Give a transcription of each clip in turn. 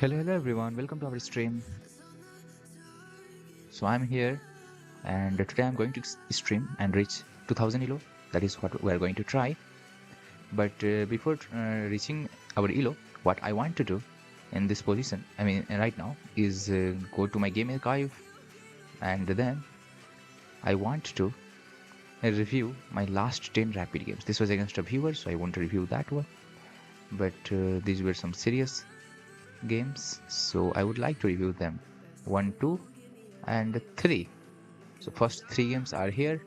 Hello everyone, welcome to our stream. So I'm here and today I'm going to stream and reach 2000 elo. That is what we are going to try. But before reaching our elo, what I want to do in this position, right now, is go to my game archive and then I want to review my last 10 rapid games. This was against a viewer, so I want to review that one. But these were some serious games, so I would like to review them. 1, 2, and 3. So first 3 games are here.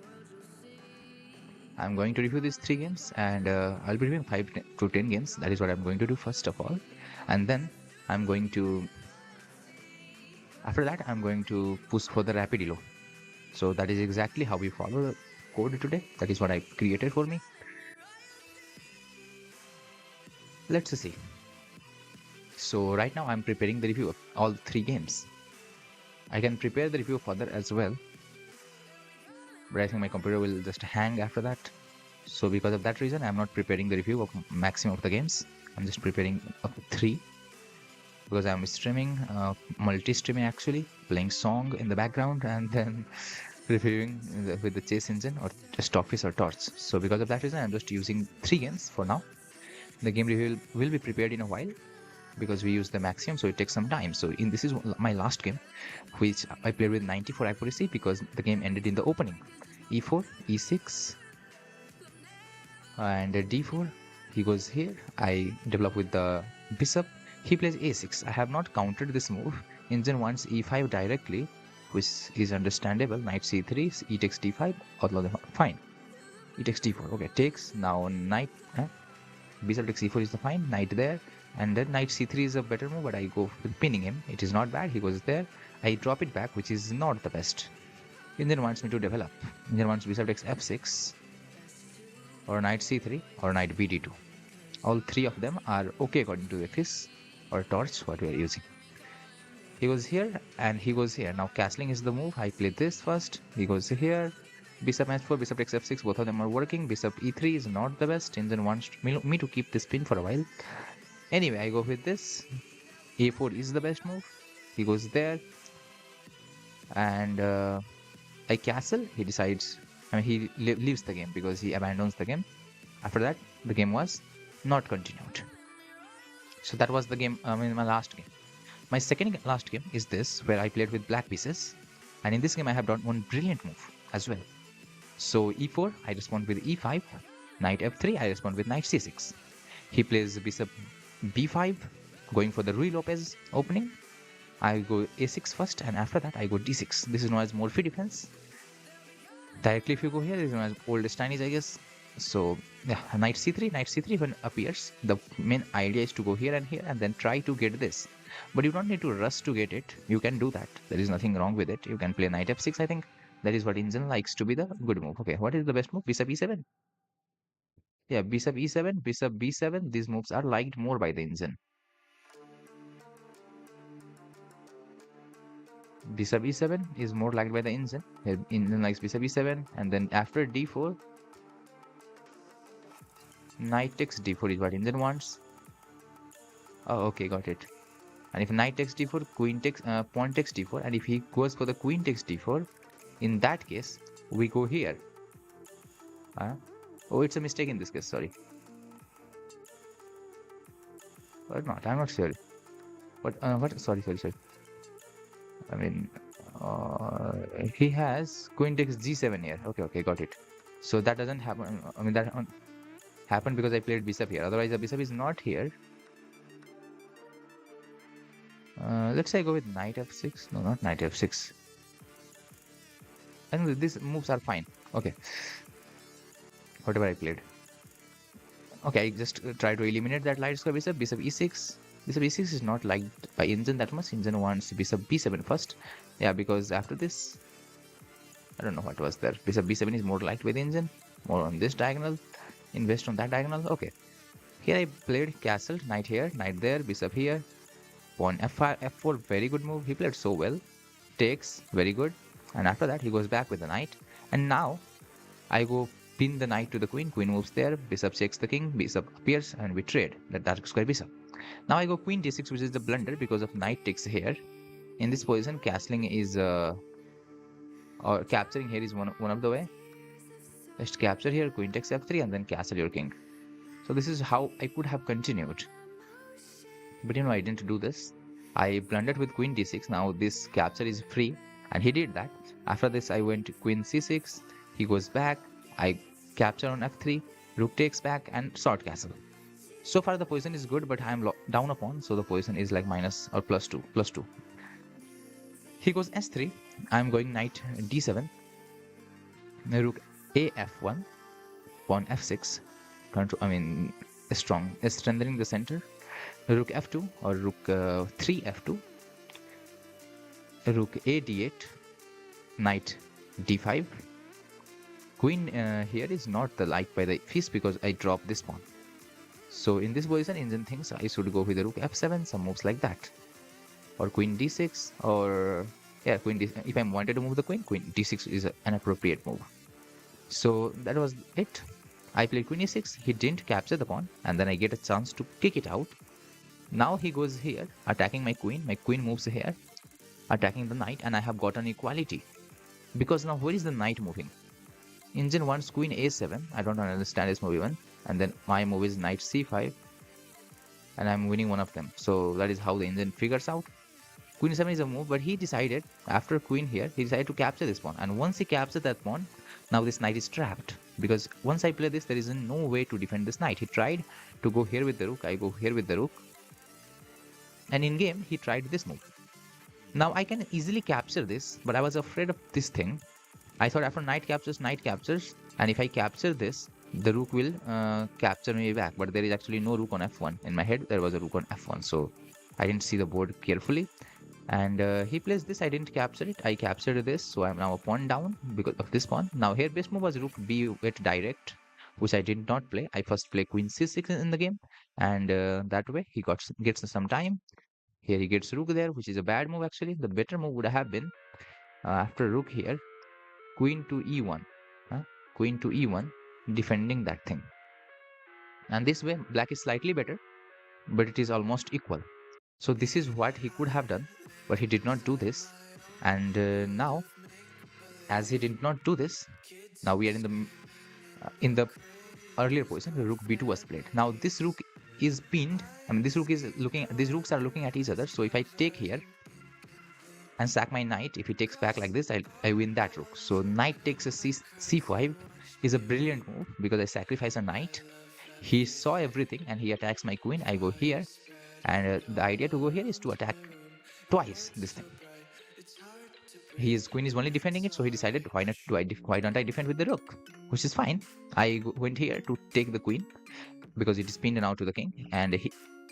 I'm going to review these 3 games and I'll be reviewing 5 to 10 games. That is what I'm going to do first of all. And then I'm going to, after that, I'm going to push for the rapid elo. So that is exactly how we follow the code today. That is what I created for me. Let's see. So right now I'm preparing the review of all 3 games. I can prepare the review further as well, but I think my computer will just hang after that. So because of that reason, I'm not preparing the review of maximum of the games. I'm just preparing of 3 because I'm streaming, multi-streaming actually, playing song in the background and then reviewing with the chase engine or just office or torch. So because of that reason, I'm just using 3 games for now. The game review will be prepared in a while because we use the maximum, so it takes some time. So this is my last game, which I played with 94 accuracy because the game ended in the opening. E4, E6, and d4. He goes here. I develop with the bishop. He plays a6. I have not countered this move. Engine wants e5 directly, which is understandable. Knight c3, e takes d5. Although fine. E takes d4. Okay, takes. Now knight. Bishop takes e4 is the fine. Knight there. And then knight c3 is a better move, but I go with pinning him. It is not bad. He goes there. I drop it back, which is not the best. Engine wants me to develop. Engine wants bishop takes f6, or knight c3, or knight bd2. All 3 of them are okay according to the FIS or torch what we are using. He goes here and he goes here. Now castling is the move. I play this first. He goes here. Bishop h4, bishop takes f6. Both of them are working. Bishop e3 is not the best. Engine wants me to keep this pin for a while. Anyway, I go with this. a4 is the best move. He goes there. And I castle. He decides, he leaves the game because he abandons the game. After that, the game was not continued. So that was the game, my last game. My second last game is this, where I played with black pieces. And in this game, I have done one brilliant move as well. So e4, I respond with e5. Knight f3, I respond with knight c6. He plays bishop b5, going for the Ruy Lopez opening. I go a6 first, and after that, I go d6. This is known as Morphy defense. Directly, if you go here, this is known as old Chinese, I guess. So yeah, knight c3 when appears, the main idea is to go here and then try to get this, but you don't need to rush to get it. You can do that. There is nothing wrong with it. You can play knight f6. I think that is what Engine likes to be the good move. Okay, what is the best move? Bishop e7. Yeah, bishop e7, bishop b7. These moves are liked more by the Engine. Bishop e7 is more liked by the Engine. Engine likes bishop e7, and then after d4, knight takes d4 is what Engine wants. Oh, okay, got it. And if knight takes d4, queen takes pawn takes d4, and if he goes for the queen takes d4, in that case we go here. Oh, it's a mistake in this case. Sorry, or not? I'm not sure. But what? Sorry. I mean, he has queen takes g7 here. Okay, got it. So that doesn't happen. That happened because I played bishop here. Otherwise, the bishop is not here. Let's say I go with knight f6. No, not knight f6. I think these moves are fine. Okay, whatever I played. Okay, I just try to eliminate that light square bishop. Bishop e6. Bishop e6 is not liked by Engine that much. Engine wants bishop b7 first. Yeah, because after this, I don't know what was there. Bishop b7 is more liked by the Engine. More on this diagonal. Invest on that diagonal. Okay. Here I played castle. Knight here, knight there, bishop here. Pawn f5, f4. Very good move. He played so well. Takes. Very good. And after that, he goes back with the knight. And now, I go pin the knight to the queen. Queen moves there. Bishop checks the king. Bishop appears and we trade that dark square bishop. Now I go queen d6, which is the blunder because of knight takes here. In this position, castling is or capturing here is one of the way. Just capture here, queen takes f3, and then castle your king. So this is how I could have continued. But I didn't do this. I blundered with queen d6. Now this capture is free, and he did that. After this, I went queen c6. He goes back. I capture on f3. Rook takes back and short castle. So far the position is good, but I am down a pawn, so the position is like minus or plus 2. He goes s3. I am going knight d7. Rook a f1. Pawn f6. Strengthening the center. Rook f2 or rook 3 f2. Rook a d8. Knight d5. Queen here is not the like by the piece because I dropped this pawn. So in this position, Indian thinks I should go with the rook f7, some moves like that, or queen d6, or yeah, queen d. If I wanted to move the queen d6 is an appropriate move. So that was it. I played queen e6. He didn't capture the pawn, and then I get a chance to kick it out. Now he goes here, attacking my queen. My queen moves here, attacking the knight, and I have got an equality. Because now where is the knight moving? Indian wants queen a7. I don't understand this move even. And then my move is knight c5. And I'm winning one of them. So that is how the Indian figures out. Queen e7 is a move, but he decided, after queen here, he decided to capture this pawn. And once he captured that pawn, now this knight is trapped. Because once I play this, there is no way to defend this knight. He tried to go here with the rook. I go here with the rook. And in game, he tried this move. Now I can easily capture this, but I was afraid of this thing. I thought after knight captures, and if I capture this, the rook will capture me back. But there is actually no rook on f1. In my head, there was a rook on f1, so I didn't see the board carefully. And he plays this. I didn't capture it. I captured this, so I'm now a pawn down because of this pawn. Now here best move was rook b8 direct, which I did not play. I first play queen c6 in the game, and that way he gets some time. Here he gets rook there, which is a bad move actually. The better move would have been after rook here, queen to e1, queen to e1, defending that thing. And this way black is slightly better, but it is almost equal. So this is what he could have done, but he did not do this. And now, as he did not do this, now we are in the earlier position. The rook b2 was played. Now this rook is pinned. I mean, this rook is looking. These rooks are looking at each other. So if I take here and sack my knight, if he takes back like this, I win that rook. So knight takes a c5 is a brilliant move because I sacrifice a knight. He saw everything and he attacks my queen. I go here, and the idea to go here is to attack twice this thing. His queen is only defending it, so he decided, why don't I defend with the rook, which is fine. I went here to take the queen because it is pinned now to the king, and he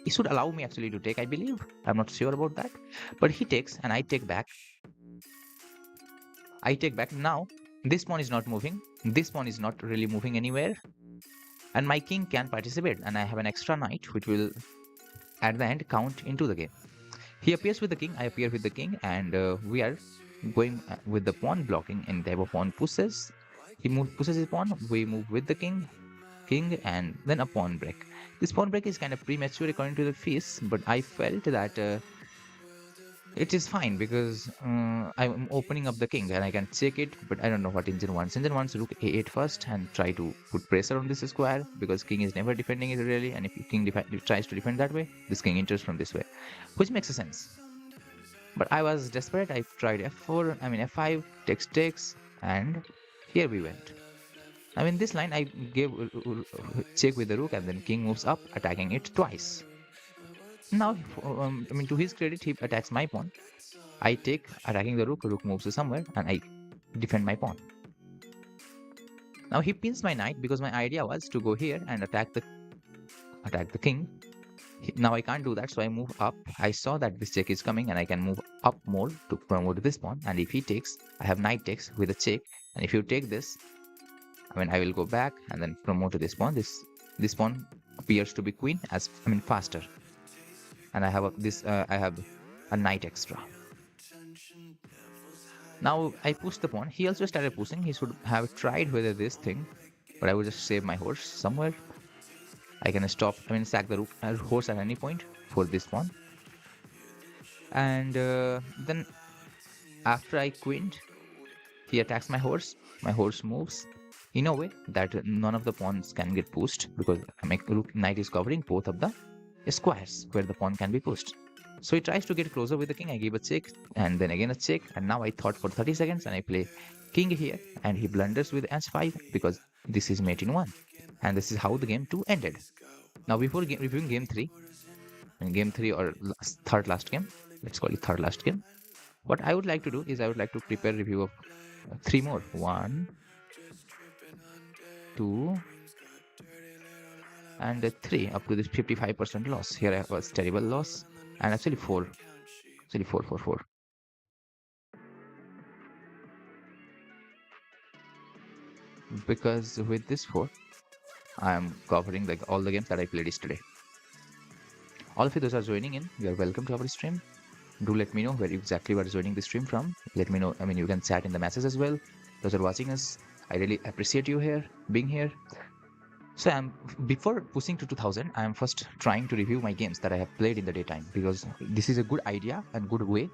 should allow me actually to take, I believe. I'm not sure about that, but he takes and I take back. Now this pawn is not moving. This pawn is not really moving anywhere, and my king can participate, and I have an extra knight which will at the end count into the game. He appears with the king, I appear with the king, and we are going with the pawn blocking in type of pawn pushes. He pushes his pawn, we move with the king, and then a pawn break. This pawn break is kind of premature according to the piece, but I felt that it is fine because I'm opening up the king and I can check it, but I don't know what Indian wants. Indian wants rook a8 first and try to put pressure on this square because king is never defending it really, and if king tries to defend that way, this king enters from this way, which makes sense. But I was desperate. I tried f5, takes, and here we went. I mean, this line I gave check with the rook, and then king moves up, attacking it twice. Now, to his credit, he attacks my pawn. I take, attacking the rook moves somewhere, and I defend my pawn. Now he pins my knight because my idea was to go here and attack the king. Now I can't do that, so I move up. I saw that this check is coming, and I can move up more to promote this pawn. And if he takes, I have knight takes with a check. And if you take this, I will go back and then promote this pawn. This pawn appears to be queen faster. And I have a knight extra. Now I push the pawn. He also started pushing. He should have tried whether this thing, but I will just save my horse somewhere. I can sack the rook horse at any point. for this pawn. And then after I queened, he attacks my horse. My horse moves in a way that none of the pawns can get pushed because my knight is covering both of the squares where the pawn can be pushed. So he tries to get closer with the king. I give a check and then again a check, and now I thought for 30 seconds and I play king here, and he blunders with h5 because this is mate in 1, and this is how the game 2 ended. Now before reviewing game 3, and game 3 or third last game, let's call it third last game, what I would like to do is I would like to prepare review of 3 more. 1, 2, and 3 up to this 55% loss. Here I was terrible loss, and actually 4. Actually 4. Because with this 4, I am covering like all the games that I played yesterday. All of you those are joining in, you are welcome to our stream. Do let me know where exactly you are joining the stream from. Let me know. I mean, you can chat in the messages as well. Those are watching us, I really appreciate you here being here. So before pushing to 2000, I am first trying to review my games that I have played in the daytime, because this is a good idea and good way.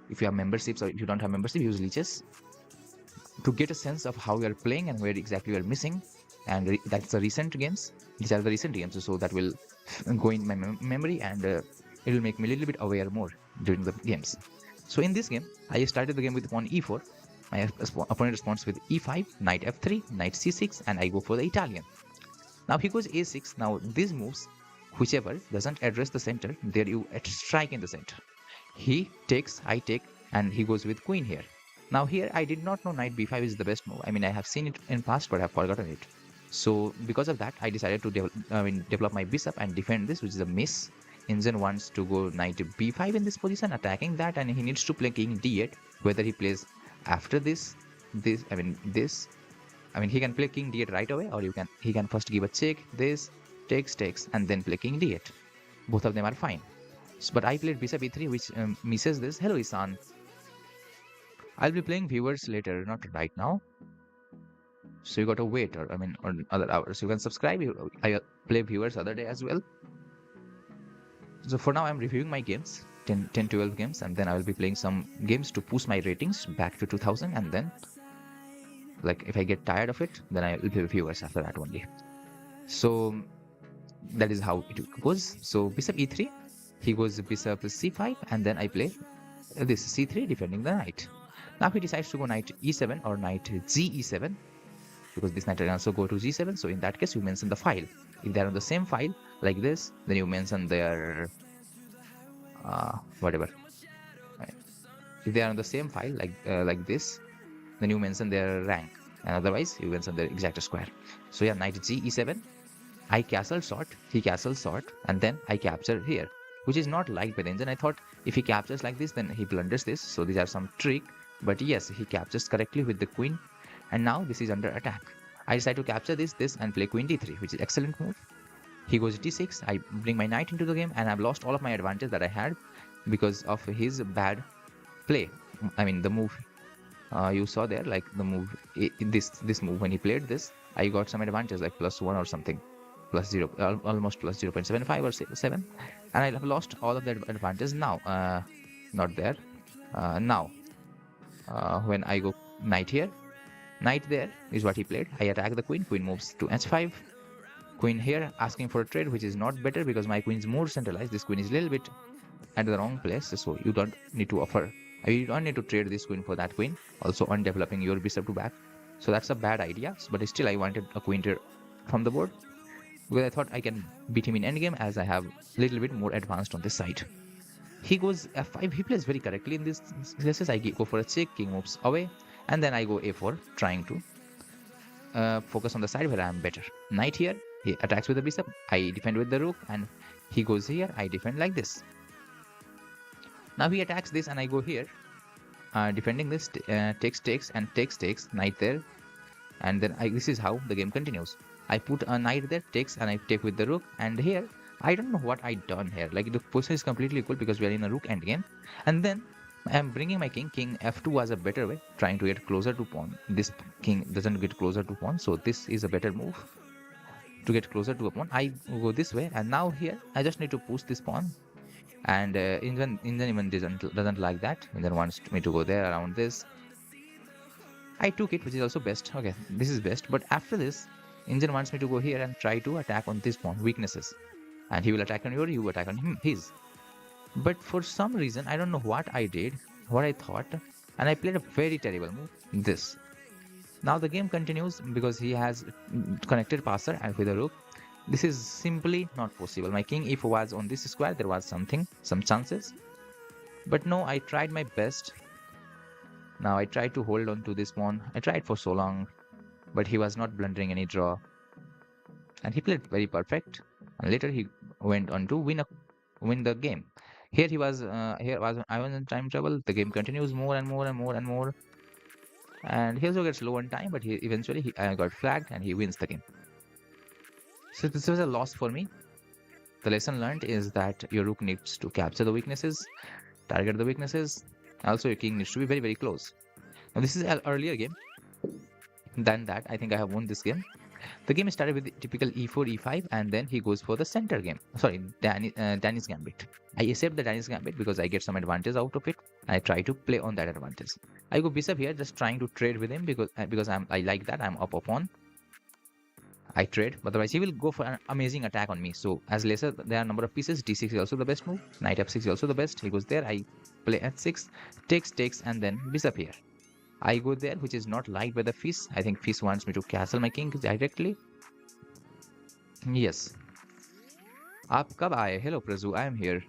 If you have memberships or if you don't have membership, use leeches to get a sense of how you are playing and where exactly you are missing. And that's the recent games. These are the recent games, so that will go in my memory, and it will make me a little bit aware more during the games. So in this game, I started the game with pawn e4. My opponent responds with e5, knight f3, knight c6, and I go for the Italian. Now he goes a6. Now these moves, whichever doesn't address the center, there you strike in the center. He takes, I take, and he goes with queen here. Now here I did not know knight b5 is the best move. I mean, I have seen it in past, but I have forgotten it. So because of that, I decided to develop my bishop and defend this, which is a miss. Inzen wants to go knight b5 in this position, attacking that, and he needs to play king d8. Whether he plays after this, he can play king d8 right away, or he can first give a check, this, takes, and then play king d8. Both of them are fine. So, but I played bishop e3, which misses this. Hello, Isan. I'll be playing viewers later, not right now. So you got to wait, or other hours. You can subscribe. I play viewers other day as well. So for now, I'm reviewing my games, 10-12 games, and then I will be playing some games to push my ratings back to 2000, and then, like, if I get tired of it, then I will play viewers after that only. So that is how it goes. So bishop e3, he goes bishop c5, and then I play this c3, defending the knight. Now he decides to go knight e7 or knight ge7, because this knight can also go to g7. So in that case, you mention the file. If they are on the same file like this, then you mention their whatever. If they are on the same file like this, then you mention their rank, and otherwise you mention their exact square. So yeah, knight ge7, I castle short, he castle short, and then I capture here, which is not liked by the engine. I thought if he captures like this, then he blunders this. So these are some trick, but yes, he captures correctly with the queen, and now this is under attack. I decide to capture this, and play queen d3, which is excellent move. He goes d6, I bring my knight into the game, and I've lost all of my advantage that I had because of his bad play. I mean, the move you saw there, like the move, this move, when he played this, I got some advantage like +1 or something, +0, almost +0.75 or 7, and I have lost all of that advantage now. Not there. Now, when I go knight here, knight there is what he played. I attack the queen. Queen moves to h5. Queen here asking for a trade, which is not better because my queen is more centralized. This queen is a little bit at the wrong place, so you don't need to offer. You don't need to trade this queen for that queen. Also undeveloping your bishop to back. So that's a bad idea. But still, I wanted a queen here from the board because I thought I can beat him in endgame as I have a little bit more advanced on this side. He goes f5. He plays very correctly in this cases. I go for a check. King moves away, and then I go a4, trying to focus on the side where I am better. Knight here, he attacks with the bishop. I defend with the rook, and he goes here. I defend like this. Now he attacks this, and I go here, defending this. Takes, and takes. Knight there, and then this is how the game continues. I put a knight there, takes, and I take with the rook. And here, I don't know what I done here. Like, the position is completely equal because we are in a rook endgame. And then I am bringing my king. King f2 was a better way, trying to get closer to pawn. This king doesn't get closer to pawn, so this is a better move. to get closer to a pawn. I go this way, and now here I just need to push this pawn. And Indian even doesn't like that. Indian wants me to go there around this. I took it, which is also best. Okay, this is best. But after this, Indian wants me to go here and try to attack on this pawn weaknesses, and he will attack on your, you attack on his. But for some reason, I don't know what I did, what I thought, and I played a very terrible move. This. Now the game continues because he has connected passer and with a rook. This is simply not possible. My king, if was on this square, there was something, some chances. But no, I tried my best. Now I tried to hold on to this pawn. I tried for so long, but he was not blundering any draw. And he played very perfect. And later he went on to win the game. Here I was in time trouble. The game continues more and more and more and more. And he also gets low on time, but he eventually got flagged and he wins the game. So this was a loss for me. The lesson learned is that your rook needs to capture the weaknesses, target the weaknesses. Also, your king needs to be very, very close. Now, this is an earlier game than that. I think I have won this game. The game started with the typical e4, e5, and then he goes for the center game. Sorry, Danish Gambit. I accept the Danish Gambit because I get some advantage out of it. I try to play on that advantage. I go bishop here, just trying to trade with him because I like that. I'm up a pawn. I trade, but otherwise he will go for an amazing attack on me. So as lesser there are number of pieces, d6 is also the best move. Knight f6 is also the best. He goes there. I play f6, takes, and then bishop here. I go there, which is not liked by the fish. I think fish wants me to castle my king directly. Yes. Aap kab aaye? Hello Prazu, I am here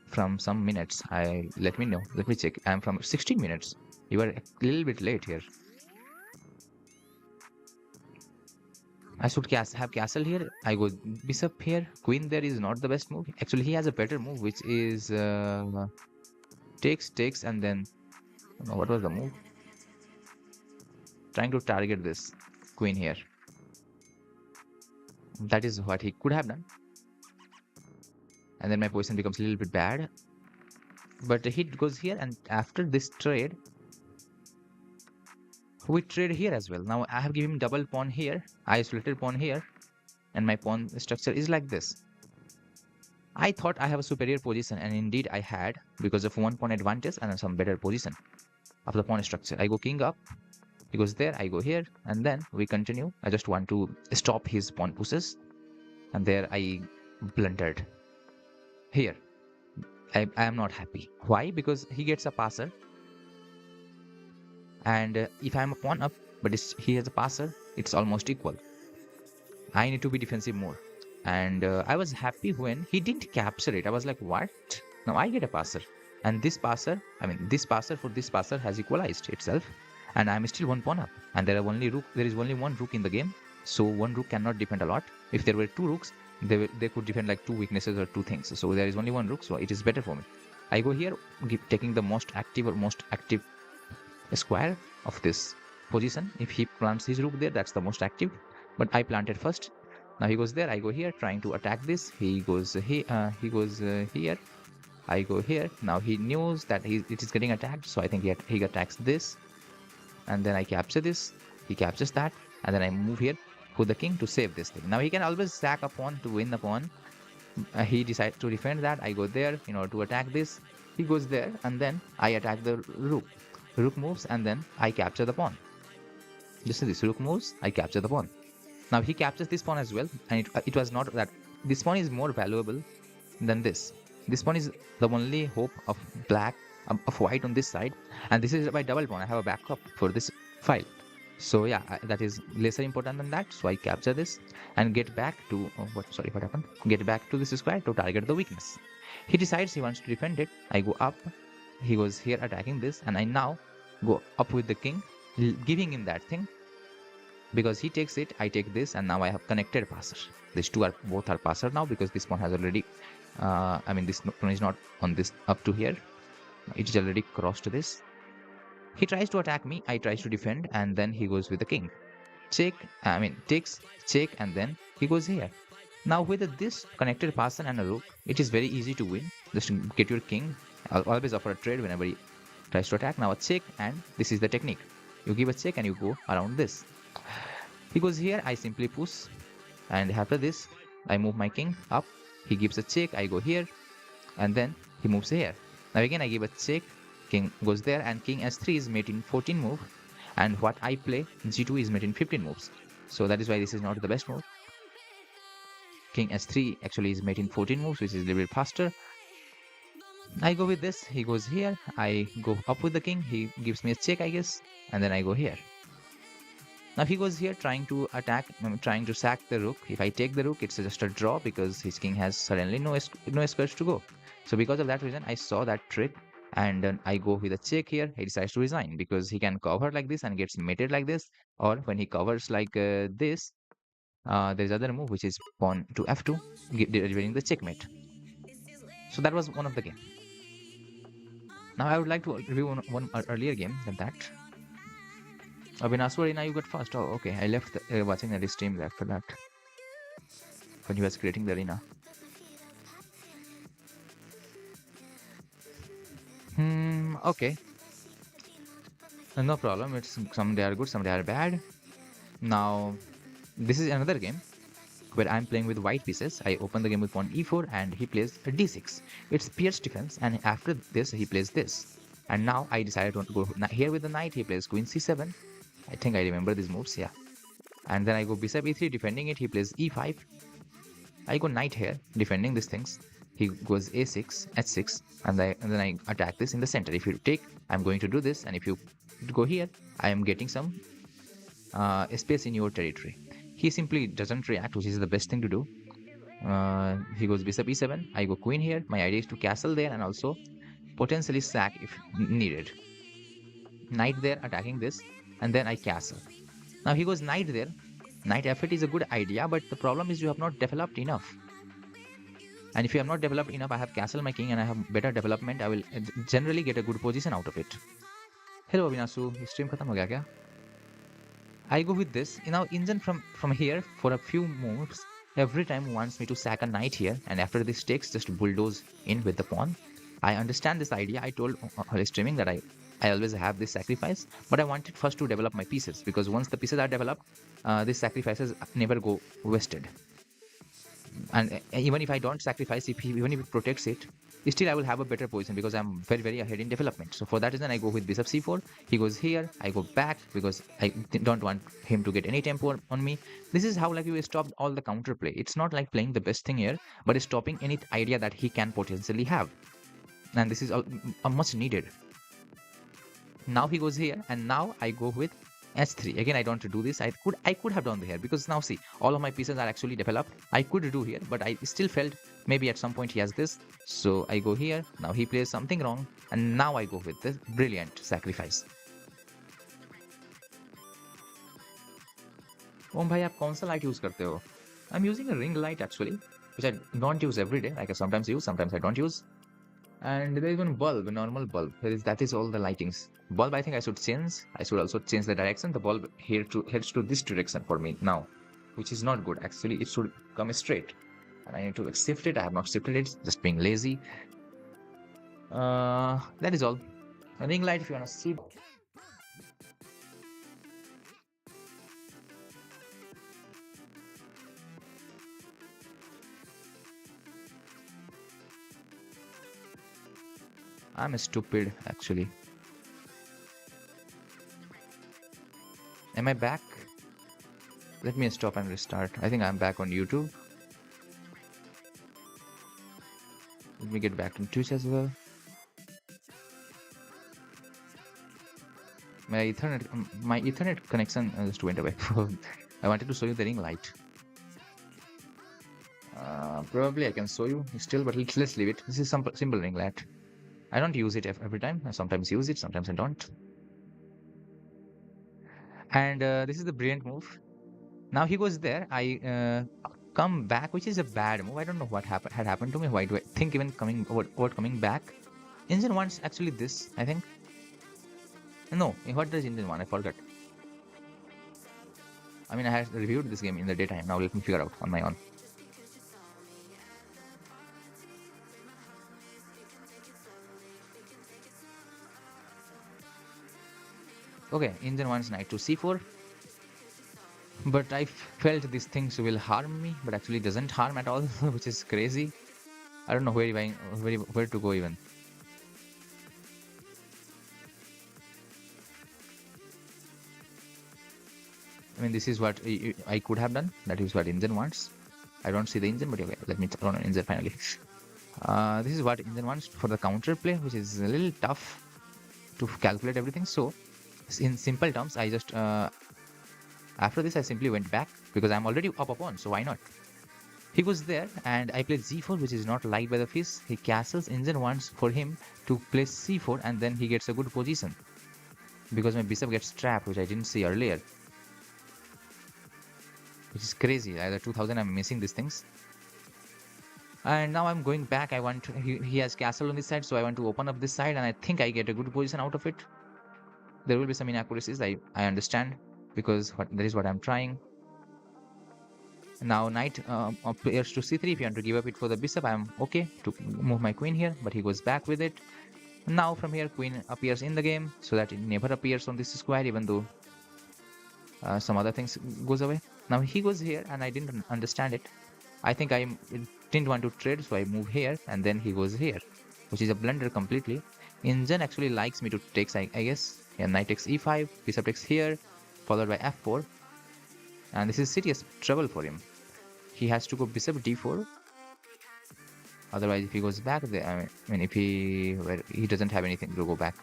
from some minutes. Let me know. Let me check. I am from 16 minutes. You are a little bit late here. I should have castle here. I go bishop here. Queen there is not the best move. Actually, he has a better move, which is takes, and then what was the move? Trying to target this queen here. That is what he could have done. And then my position becomes a little bit bad. But he goes here, and after this trade, we trade here as well. Now I have given him double pawn here, isolated pawn here, and my pawn structure is like this. I thought I have a superior position, and indeed I had, because of one pawn advantage and some better position of the pawn structure. I go king up, he goes there, I go here, and then we continue. I just want to stop his pawn pushes, and there I blundered. Here, I am not happy. Why? Because he gets a passer. And if I'm a pawn up, but he has a passer, it's almost equal. I need to be defensive more. And I was happy when he didn't capture it. I was like, what? Now I get a passer. And this passer for this passer has equalized itself. And I'm still one pawn up. And there is only one rook in the game. So one rook cannot defend a lot. If there were two rooks, they could defend like two weaknesses or two things. So there is only one rook, so it is better for me. I go here, taking the most active square of this position. If he plants his rook there, that's the most active, but I planted first. Now he goes there, I go here, trying to attack this. He goes here, I go here. Now he knows that it is getting attacked, so I think he attacks this, and then I capture this, he captures that, and then I move here, put the king to save this thing. Now he can always sack a pawn to win the pawn. He decides to defend that. I go there in order to attack this. He goes there, and then I attack the rook. Rook moves, and then I capture the pawn. This rook moves, I capture the pawn. Now he captures this pawn as well, and it was not that. This pawn is more valuable than this. This pawn is the only hope of white on this side, and this is my double pawn. I have a backup for this file. So yeah, that is lesser important than that. So I capture this and get back to what happened? Get back to this square to target the weakness. He decides he wants to defend it. I go up. He goes here attacking this, and I now go up with the king, giving him that thing. Because he takes it, I take this, and now I have connected passer. These two both are passer now because this pawn has already. This pawn is not on this up to here. It is already crossed this. He tries to attack me. I tries to defend, and then he goes with the king. Takes, check, and then he goes here. Now with this connected passer and a rook, it is very easy to win. Just get your king. I'll always offer a trade whenever he tries to attack. Now a check, and this is the technique. You give a check and you go around this. He goes here, I simply push. And after this, I move my king up. He gives a check. I go here, and then he moves here. Now again, I give a check. King goes there, and king s3 is mate in 14 move. And what I play, g2 is mate in 15 moves. So that is why this is not the best move. King s3 actually is mate in 14 moves, which is a little bit faster. I go with this. He goes here. I go up with the king. He gives me a check, I guess, and then I go here. Now he goes here trying to attack, trying to sack the rook. If I take the rook, it's just a draw because his king has suddenly no squares to go. So because of that reason, I saw that trick, and then I go with a check here. He decides to resign because he can cover like this and gets mated like this, or when he covers like this, there's other move which is pawn to f2, delivering the checkmate. So that was one of the game. Now I would like to review one earlier game than that. Abhinasu Arena, you got first. Oh, okay. I left watching that stream after that when he was creating the arena. Okay. No problem. It's some they are good, some they are bad. Now, this is another game where I'm playing with white pieces. I open the game with pawn e4 and he plays a d6. It's Pierce defense, and after this he plays this. And now I decided to go here with the knight. He plays queen c7. I think I remember these moves, yeah. And then I go bishop e3, defending it. He plays e5. I go knight here, defending these things. He goes a6, h6, and then I attack this in the center. If you take, I'm going to do this, and if you go here, I am getting some space in your territory. He simply doesn't react, which is the best thing to do. He goes bishop e7. I go queen here. My idea is to castle there and also potentially sack if needed. Knight there, attacking this, and then I castle. Now he goes knight there. Knight f8 is a good idea, but the problem is you have not developed enough. And if you have not developed enough, I have castled my king and I have better development. I will generally get a good position out of it. Hello Abhinasu, stream khatam ho gaya kya? I go with this. Now Injan from here for a few moves every time wants me to sack a knight here, and after this takes just bulldoze in with the pawn. I understand this idea. I told while streaming that I always have this sacrifice, but I wanted first to develop my pieces, because once the pieces are developed, these sacrifices never go wasted. And even if I don't sacrifice, even if it protects it, still I will have a better position because I'm very ahead in development. So for that reason, I go with bishop c4. He goes here. I go back because I don't want him to get any tempo on me. This is how like you stop all the counterplay. It's not like playing the best thing here, but it's stopping any idea that he can potentially have. And this is a much needed. Now he goes here, and now I go with h3. Again, I don't do this. I could have done here, because now see, all of my pieces are actually developed. I could do here, but I still felt maybe at some point he has this. So I go here. Now he plays something wrong, and now I go with this brilliant sacrifice. Om bhai, aap kaun sa light use karte ho? I'm using a ring light actually, which I don't use every day. Like I sometimes use, sometimes I don't use. And there is one bulb, a normal bulb. That is all the lightings. Bulb, I think I should change. I should also change the direction. The bulb here heads to this direction for me now, which is not good. Actually, it should come straight. And I need to shift it. I have not shifted it, just being lazy. That is all. A ring light, if you wanna see. I'm stupid, actually. Am I back? Let me stop and restart. I think I'm back on YouTube. Let me get back to Twitch as well. My Ethernet connection just went away. I wanted to show you the ring light. Probably I can show you still, but let's leave it. This is some simple ring light. I don't use it every time. I sometimes use it, sometimes I don't. And this is the brilliant move. Now he goes there. I come back, which is a bad move. I don't know what had happened to me. Why do I think even coming back? Engine wants actually this, I think. No, what does engine want? I forgot. I mean, I had reviewed this game in the daytime. Now let me figure out on my own. Okay, engine wants knight to c4. But I felt these things will harm me, but actually doesn't harm at all, which is crazy. I don't know where to go even. I mean, this is what I could have done. That is what Indian wants. I don't see the engine, but okay, let me turn on engine finally. This is what engine wants for the counter play, which is a little tough to calculate everything. So, in simple terms, I just after this I simply went back because I'm already up upon, so why not? He goes there and I played z4, which is not liked by the fish. He castles. Engine wants for him to play c4, and then he gets a good position because my bishop gets trapped, which I didn't see earlier, which is crazy. Either 2000, I'm missing these things. And now I'm going back. I want he has castle on this side, so I want to open up this side, and I think I get a good position out of it. There will be some inaccuracies. I understand because that is what I'm trying. Now knight appears to c3. If you want to give up it for the bishop, I'm okay to move my queen here, but he goes back with it. Now from here, queen appears in the game, so that it never appears on this square, even though some other things goes away. Now he goes here, and I didn't understand it. I think I didn't want to trade, so I move here, and then he goes here, which is a blunder completely. Engine actually likes me to take, I guess. Yeah, knight takes e5, bishop takes here, followed by f4. And this is serious trouble for him. He has to go bishop d4. Otherwise, if he goes back, I mean, if he doesn't have anything to go back.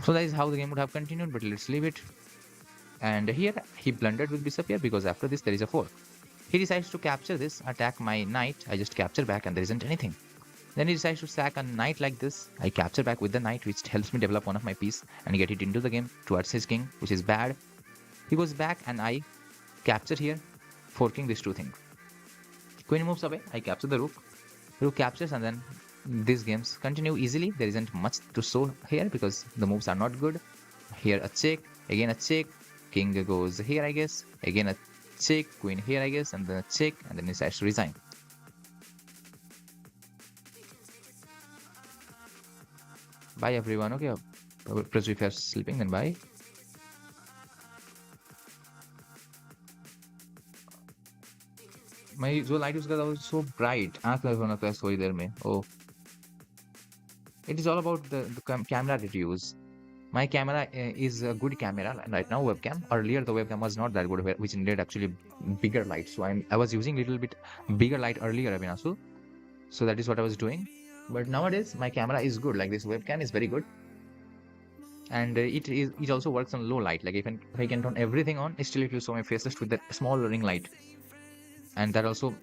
So that is how the game would have continued, but let's leave it. And here, he blundered with bishop here because after this, there is a 4. He decides to capture this, attack my knight. I just capture back and there isn't anything. Then he decides to sack a knight like this. I capture back with the knight, which helps me develop one of my piece and get it into the game towards his king, which is bad. He goes back and I capture here, forking these two things. Queen moves away, I capture the rook. Rook captures, and then these games continue easily. There isn't much to show here because the moves are not good. Here a check, again a check. King goes here, I guess. Again a check, queen here, I guess, and then a check, and then he decides to resign. Bye everyone. Okay, plus if you're sleeping, then bye. My जो light उसका was so bright. आँख लग होना था थोड़ी देर में. Oh, it is all about the camera that you use. My camera is a good camera right now, webcam. Earlier the webcam was not that good, which needed actually bigger light. So I was using little bit bigger light earlier, Abhinasu. So that is what I was doing. But nowadays my camera is good. Like this webcam is very good, and it also works on low light. Like if I can turn everything on, still it will show my faces with that small ring light, and that also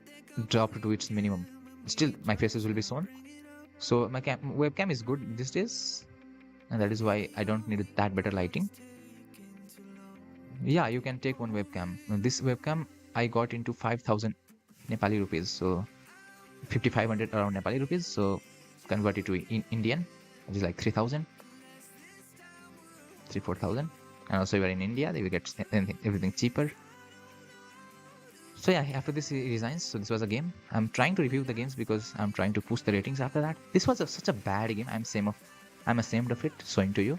dropped to its minimum. Still my faces will be shown. So my webcam is good these days, and that is why I don't need that better lighting. Yeah, you can take one webcam. This webcam I got into 5,000 Nepali rupees, so 5,500 around Nepali rupees. So convert it to Indian, which is like 3,000, 4,000. And also, if you are in India, they will get everything cheaper. So yeah, after this he resigns. So this was a game. I'm trying to review the games because I'm trying to push the ratings after that. This was such a bad game. I'm ashamed of it, showing to you.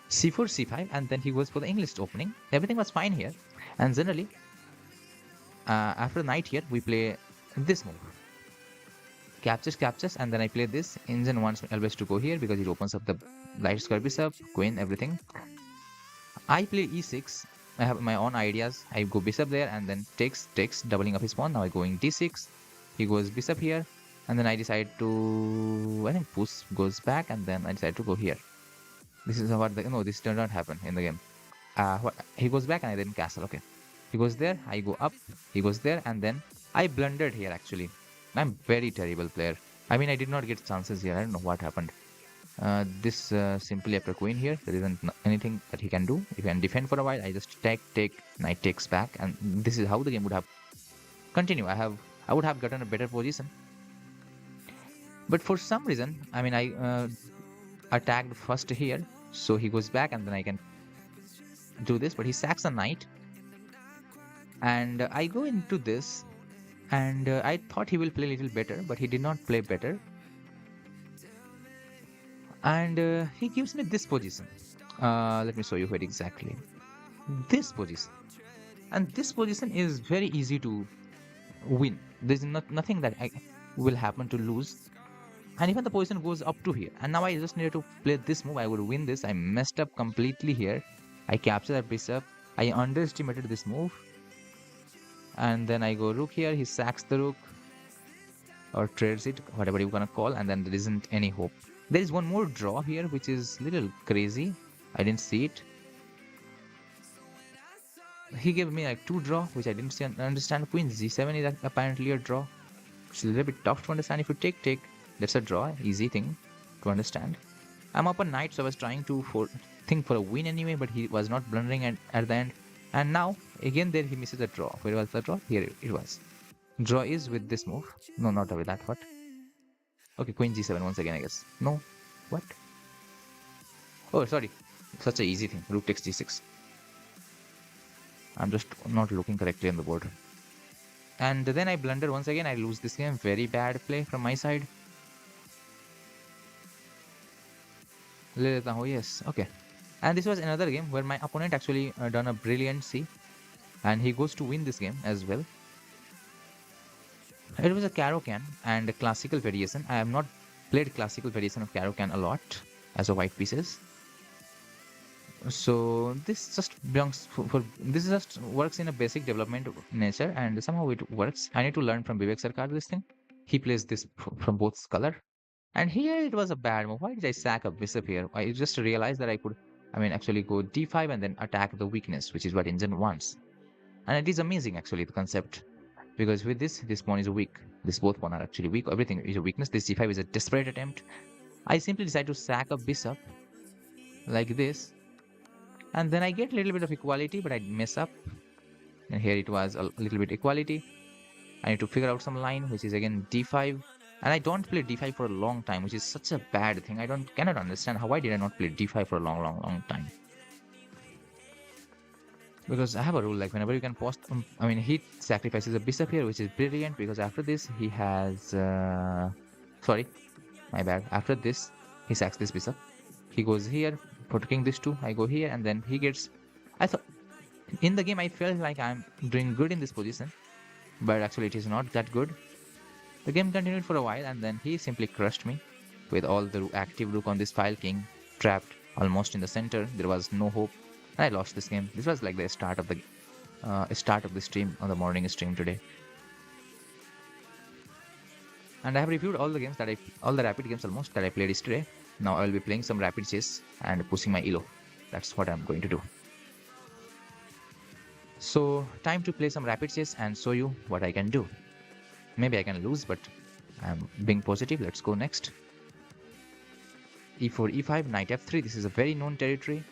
c4, c5, and then he goes for the English opening. Everything was fine here. And generally, after knight here, we play this move. Captures, and then I play this. Engine wants always to go here because it opens up the light square bishop, queen, everything. I play e6. I have my own ideas. I go bishop there and then takes, doubling up his pawn. Now I go in d6. He goes bishop here, and then I decide to, I think push goes back, and then I decide to go here. This is what no, this did not happen in the game. He goes back and I then castle. Okay, he goes there, I go up. He goes there, and then I blundered here actually. I'm very terrible player. I mean, I did not get chances here. I don't know what happened. This simply after queen here, there isn't anything that he can do. If he can defend for a while, I just take, knight takes back, and this is how the game would have continued. I would have gotten a better position, but for some reason, I mean, I attacked first here, so he goes back, and then I can do this, but he sacks a knight, and I go into this, and I thought he will play a little better, but he did not play better. And he gives me this position. Let me show you where exactly. this position. And this position is very easy to win. There's nothing that will happen to lose. And even the position goes up to here. And now I just needed to play this move. I would win this. I messed up completely here. I capture that bishop. I underestimated this move. And then I go rook here. He sacks the rook or trades it, whatever you gonna call. And then there isn't any hope. There is one more draw here, which is a little crazy. I didn't see it. He gave me like 2 draw, which I didn't understand. Queen g7 is apparently a draw. It's a little bit tough to understand. If you take, that's a draw. Easy thing to understand. I'm up a knight, so I was trying to think for a win anyway, but he was not blundering at the end. And now, again there he misses a draw. Where was the draw? Here it was. Draw is with this move. No, not with that. What? Okay, queen g7 once again, I guess. No. What? Oh, sorry. Such a easy thing. Rook takes g6. I'm just not looking correctly on the board. And then I blunder once again. I lose this game. Very bad play from my side. Oh yes, okay. And this was another game where my opponent actually done a brilliant C, and he goes to win this game as well. It was a Caro-Kann and a classical variation. I have not played classical variation of Caro-Kann a lot as a white pieces. So this just belongs this just works in a basic development nature, and somehow it works. I need to learn from Vivek Sarkar this thing. He plays this from both color. And here it was a bad move. Why did I sack a bishop here? I just realized that I could, actually go d5 and then attack the weakness, which is what Indian wants. And it is amazing, actually, the concept. Because with this pawn is weak. This both pawn are actually weak. Everything is a weakness. This c5 is a desperate attempt. I simply decide to sack a bishop like this. And then I get a little bit of equality, but I mess up. And here it was a little bit equality. I need to figure out some line, which is again d5. And I don't play d5 for a long time, which is such a bad thing. Cannot understand why did I not play d5 for a long time. Because I have a rule, like whenever you can post, he sacrifices a bishop here, which is brilliant, because after this he has, sorry, my bad. After this, he sacks this bishop. He goes here, protecting this too. I go here, and then he gets, I thought, in the game I felt like I'm doing good in this position, but actually it is not that good. The game continued for a while, and then he simply crushed me with all the active rook on this file, king trapped almost in the center. There was no hope, and I lost this game. This was like the start of the stream, on the morning stream today. And I have reviewed all the games all the rapid games almost that I played yesterday. Now I will be playing some rapid chess and pushing my elo. That's what I'm going to do. So time to play some rapid chess and show you what I can do. Maybe I can lose, but I'm being positive. Let's go next. e4, e5, knight f3. This is a very known territory.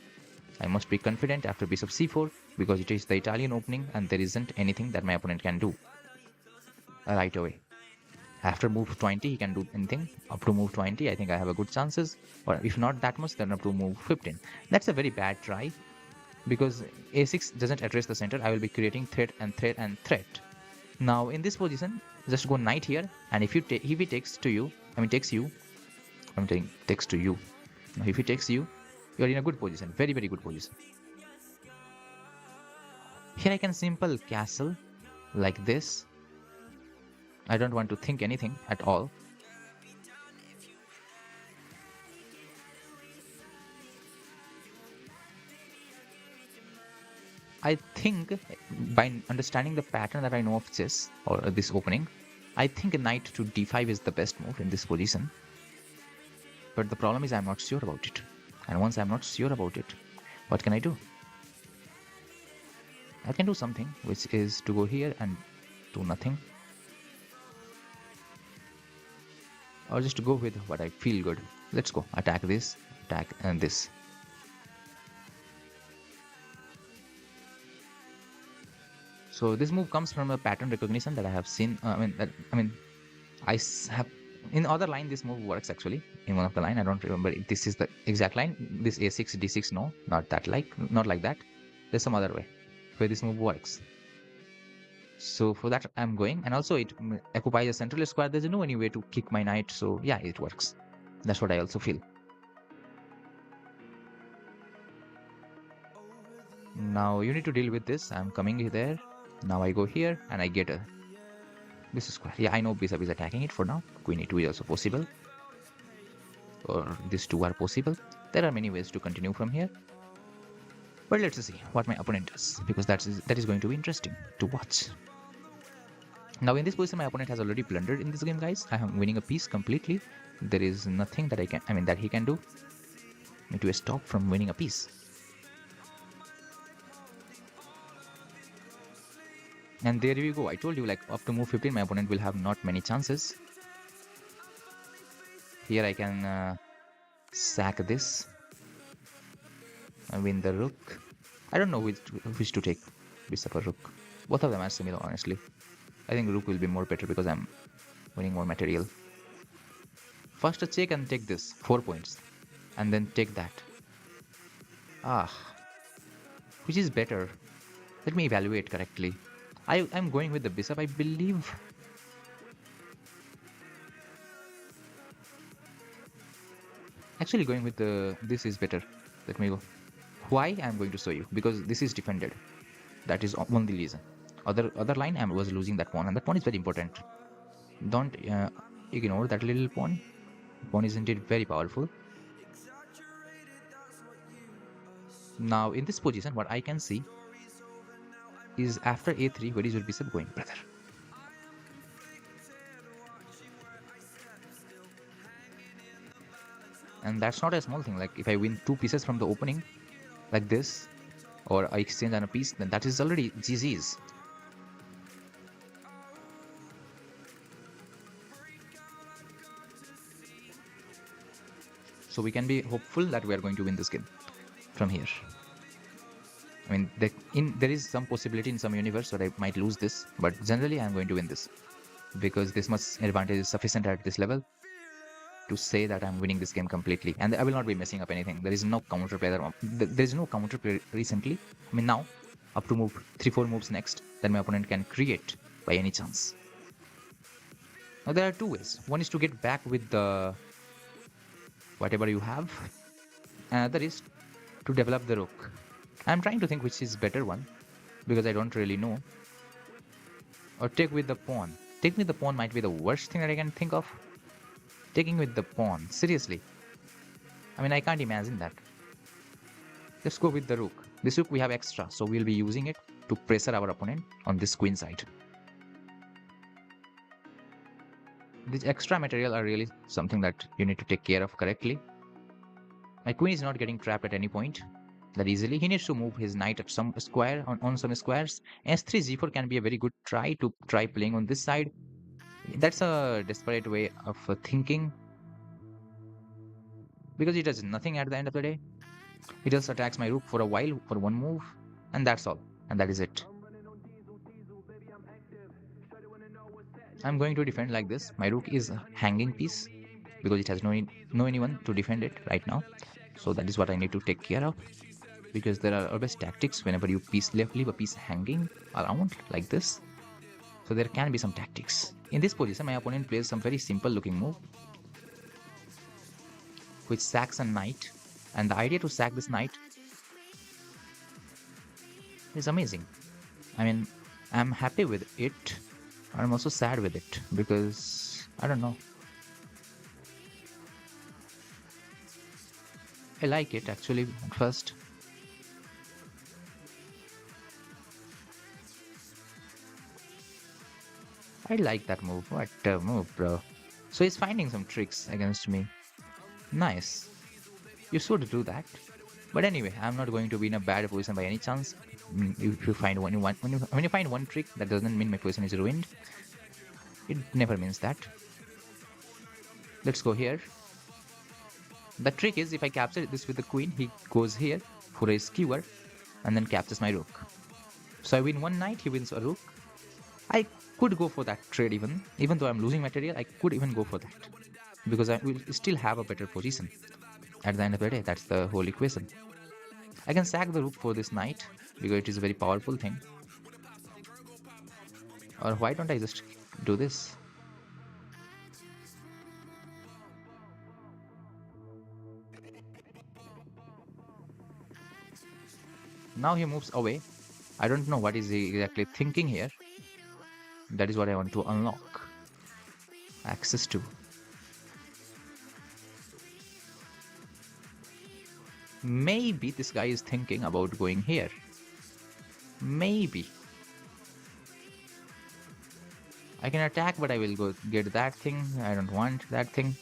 I must be confident after bishop c4, because it is the Italian opening and there isn't anything that my opponent can do right away. After move 20, he can do anything. Up to move 20, I think I have a good chances. Or if not that much, then up to move 15. That's a very bad try, because a6 doesn't address the center. I will be creating threat and threat and threat. Now in this position, just go knight here, and if he takes to you, takes you. I'm saying takes to you. Now if he takes you, you are in a good position, very good position. Here I can simple castle like this. I don't want to think anything at all. I think by understanding the pattern that I know of chess, or this opening, I think knight to d5 is the best move in this position. But the problem is I'm not sure about it. And once I'm not sure about it, what can I do? I can do something, which is to go here and do nothing. Or just to go with what I feel good. Let's go. Attack this, attack and this. So this move comes from a pattern recognition that I have seen. I have in other line this move works actually. In one of the line, I don't remember if this is the exact line. This a6, d6, no, not like that. There's some other way where this move works. So for that I'm going, and also it occupies a central square. There's no any way to kick my knight, so yeah, it works. That's what I also feel. Now you need to deal with this. I'm coming there. Now I go here and I get a bishop square. Yeah, I know bishop is attacking it for now. Queen e2 is also possible. Or these two are possible. There are many ways to continue from here. But let's see what my opponent does, because that is going to be interesting to watch. Now in this position, my opponent has already blundered in this game, guys. I am winning a piece completely. There is nothing that that he can do me to stop from winning a piece. And there you go. I told you, like, up to move 15, my opponent will have not many chances. Here I can sack this and win the rook. I don't know which to take, bishop or rook. Both of them are similar, honestly. I think rook will be more better because I'm winning more material. First a check and take this, 4 points. And then take that. Ah, which is better? Let me evaluate correctly. I'm going with the bishop, I believe. Actually going with this is better. Let me go. Why? I'm going to show you. Because this is defended. That is only reason. Other line, I was losing that pawn, and that pawn is very important. Don't ignore that little pawn. Pawn is indeed very powerful. Now in this position, what I can see is after a3, where is your bishop going, brother? And that's not a small thing. Like if I win 2 pieces from the opening, like this, or I exchange on a piece, then that is already GG's. So we can be hopeful that we are going to win this game from here. I mean, there is some possibility in some universe that I might lose this, but generally I'm going to win this because this much advantage is sufficient at this level to say that I'm winning this game completely, and I will not be messing up anything. There is no counter play. There is no counter play recently. I mean, now up to move 3-4 moves next that my opponent can create by any chance. Now there are 2 ways. One is to get back with the whatever you have. Another is to develop the rook. I'm trying to think which is better one because I don't really know. Or take with the pawn. Take with the pawn might be the worst thing that I can think of. Taking with the pawn. Seriously. I mean, I can't imagine that. Let's go with the rook. This rook we have extra, so we'll be using it to pressure our opponent on this queen side. These extra material are really something that you need to take care of correctly. My queen is not getting trapped at any point that easily. He needs to move his knight at some square on some squares. S3 g4 can be a very good try to try playing on this side. That's a desperate way of thinking because he does nothing at the end of the day. He just attacks my rook for a while for one move, and that's all, and that is it. I'm going to defend like this. My rook is a hanging piece because it has no anyone to defend it right now. So that is what I need to take care of, because there are always tactics whenever you leave a piece hanging around like this. So there can be some tactics. In this position, my opponent plays some very simple looking move, which sacks a knight. And the idea to sack this knight is amazing. I mean, I'm happy with it. I'm also sad with it because I don't know. I like it actually at first. I like that move. What a move, bro. So he's finding some tricks against me. Nice. You should do that. But anyway, I'm not going to be in a bad position by any chance. If you find when you find one trick, that doesn't mean my position is ruined. It never means that. Let's go here. The trick is if I capture this with the queen, he goes here for a skewer and then captures my rook. So I win one knight, he wins a rook. I could go for that trade even though I'm losing material, I could even go for that. Because I will still have a better position. At the end of the day, that's the whole equation. I can sack the rook for this knight because it is a very powerful thing. Or why don't I just do this? Now he moves away. I don't know what is he exactly thinking here. That is what I want to unlock. Access to. Maybe this guy is thinking about going here. Maybe. I can attack, but I will go get that thing. I don't want that thing.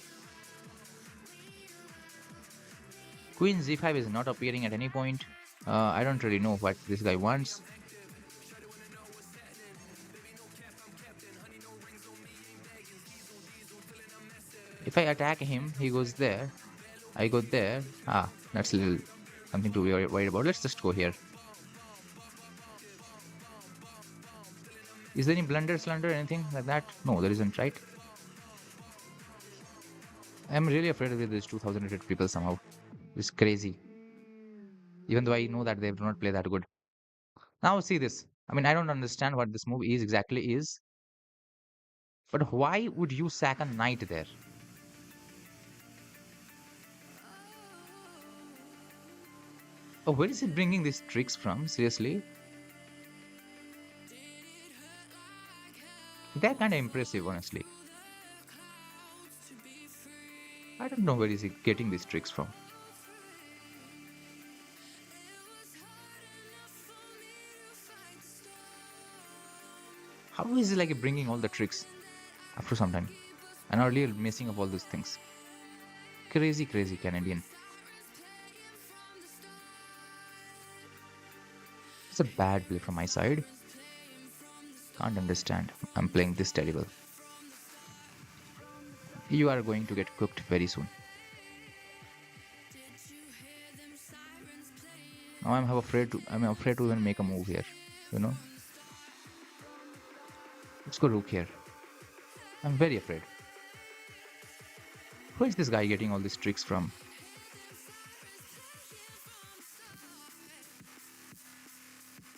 Queen z5 is not appearing at any point. I don't really know what this guy wants. If I attack him, he goes there. I go there. Ah, that's a little something to be worried about. Let's just go here. Is there any blunder, slunder, anything like that? No, there isn't, right? I'm really afraid of these 2000 people somehow. It's crazy. Even though I know that they do not play that good. Now see this. I mean, I don't understand what this move is exactly is. But why would you sack a knight there? Oh, where is he bringing these tricks from? Seriously? They're kind of impressive, honestly. I don't know where is he getting these tricks from. How is he like bringing all the tricks after some time? And earlier messing up all those things. Crazy, crazy Canadian. It's a bad play from my side. Can't understand. I'm playing this terrible. You are going to get cooked very soon. Now I'm afraid to even make a move here. You know? Let's go rook here. I'm very afraid. Where is this guy getting all these tricks from?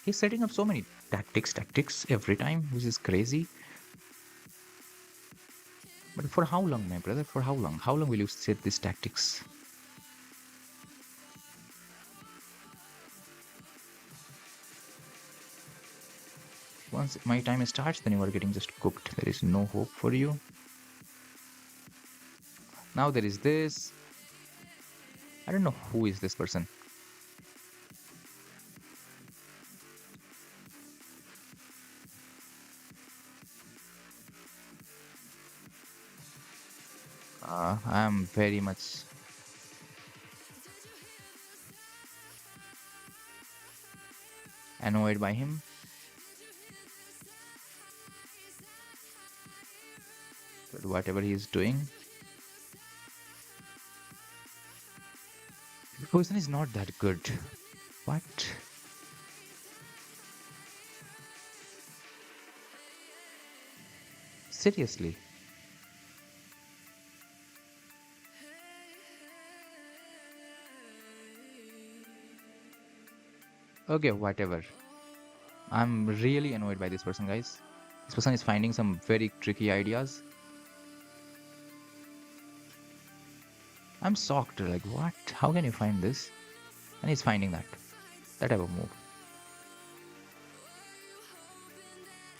He's setting up so many tactics every time, which is crazy. But for how long, my brother? For how long? How long will you set these tactics? Once my time starts, then you are getting just cooked. There is no hope for you. Now there is this. I don't know who is this person. I am very much annoyed by him. But whatever he is doing, the person is not that good. What? Seriously? Okay, whatever. I'm really annoyed by this person, guys. This person is finding some very tricky ideas. I'm shocked. Like, what? How can you find this? And he's finding that. That type of move.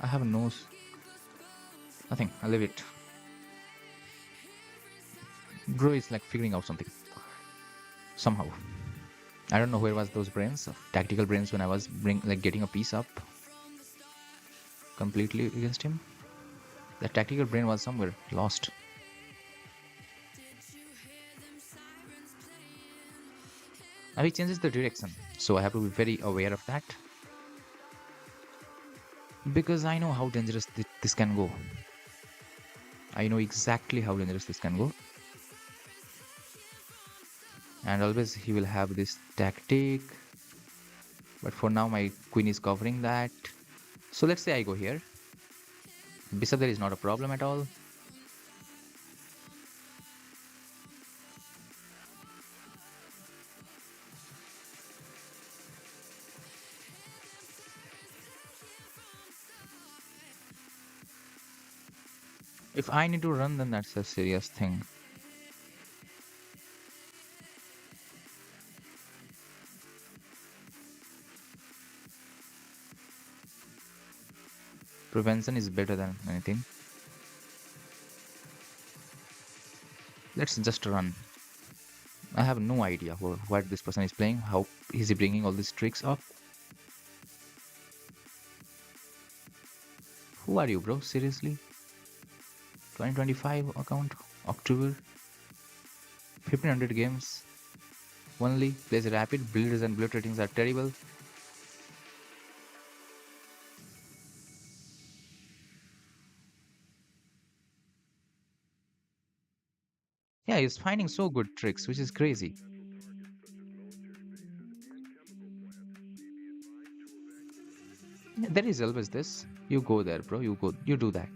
I have nothing. I'll leave it. Bro is like figuring out something. Somehow. I don't know where was those brains, tactical brains, when I was getting a piece up completely against him. That tactical brain was somewhere lost. Now he changes the direction, so I have to be very aware of that. Because I know how dangerous this can go. I know exactly how dangerous this can go. And always he will have this tactic. But for now my queen is covering that. So let's say I go here. Bishop there is not a problem at all. If I need to run, then that's a serious thing. Prevention is better than anything. Let's just run. I have no idea what this person is playing. How is he bringing all these tricks up? Who are you, bro? Seriously? 2025 account, October, 1500 games. Only plays rapid. Builders and build ratings are terrible. Yeah, he's finding so good tricks, which is crazy. Yeah, there is always this. You go there, bro. You go. You do that.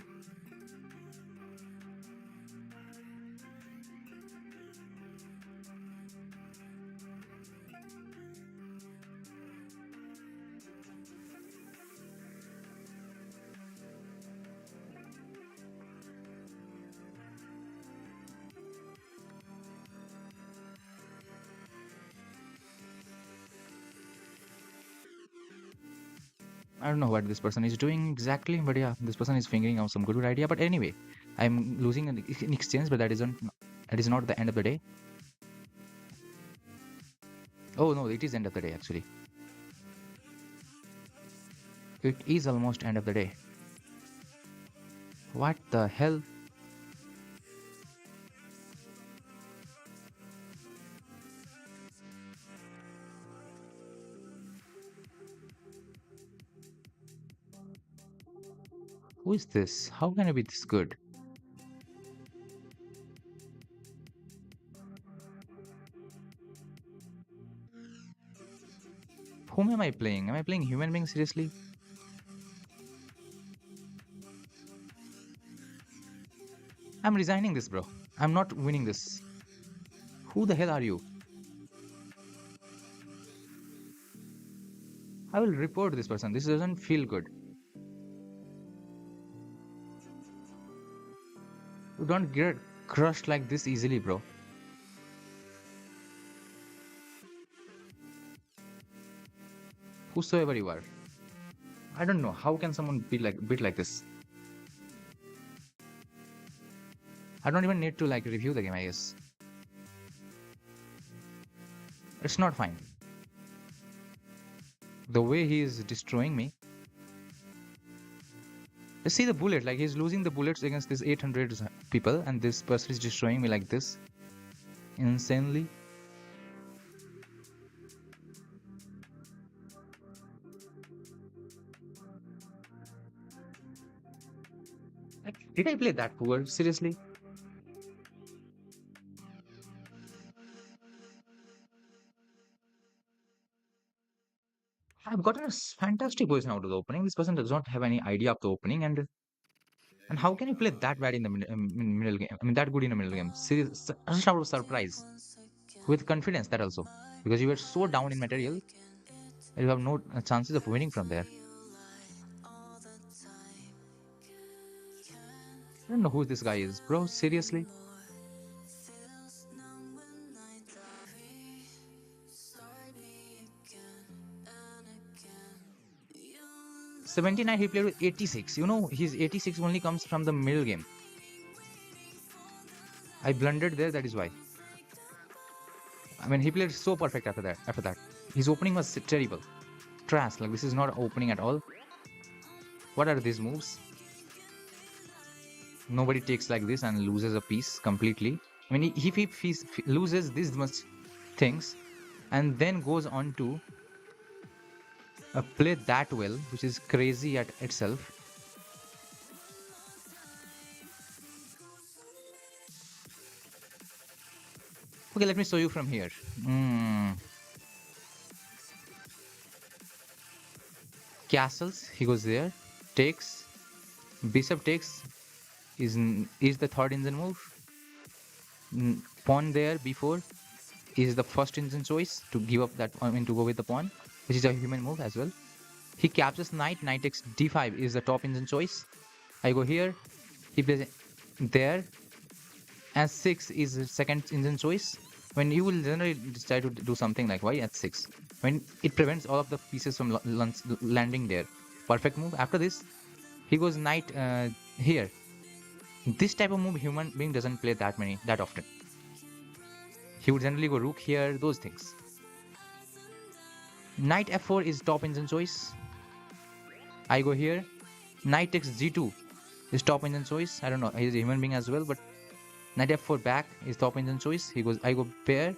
I don't know what this person is doing exactly, but yeah, this person is figuring out some good idea. But anyway, I'm losing in exchange, but that is not the end of the day. Oh no, it is end of the day actually. It is almost end of the day. What the hell? Who is this? How can I be this good? Whom am I playing? Am I playing human being seriously? I'm resigning this, bro. I'm not winning this. Who the hell are you? I will report this person. This doesn't feel good. You don't get crushed like this easily, bro. Whosoever you are. I don't know. How can someone be like bit like this? I don't even need to like review the game, I guess. It's not fine. The way he is destroying me. Let's see the bullet. Like he's losing the bullets against this 800 people, and this person is destroying me like this. Insanely. Like, did I play that poor? Seriously? I've gotten a fantastic position out of the opening. This person does not have any idea of the opening, and how can you play that bad in the middle game? I mean, that good in the middle game. Serious, just out of surprise, with confidence that also, because you were so down in material, you have no chances of winning from there. I don't know who this guy is, bro. Seriously, 79 he played with 86. You know, his 86 only comes from the middle game. I blundered there. That is why. I mean, he played so perfect after that. His opening was terrible, trash. Like this is not opening at all. What are these moves? Nobody takes like this and loses a piece completely. I mean, if he loses this much things and then goes on to play that well, which is crazy at itself. Okay, let me show you from here. Castles, he goes there, takes, bishop takes, is the third engine move. Pawn there before is the first engine choice to give up that, I mean to go with the pawn, which is a human move as well. He captures knight, knight takes d5 is the top engine choice. I go here, he plays there, and 6 is the second engine choice. When you will generally try to do something like why at 6, when it prevents all of the pieces from landing there. Perfect move. After this, He goes knight here. This type of move human being doesn't play that often. He would generally go rook here, those things. Knight f4 is top engine choice. I go here. Knight takes g2 is top engine choice. I don't know, he's a human being as well, but knight f4 back is top engine choice. He goes, I go pair.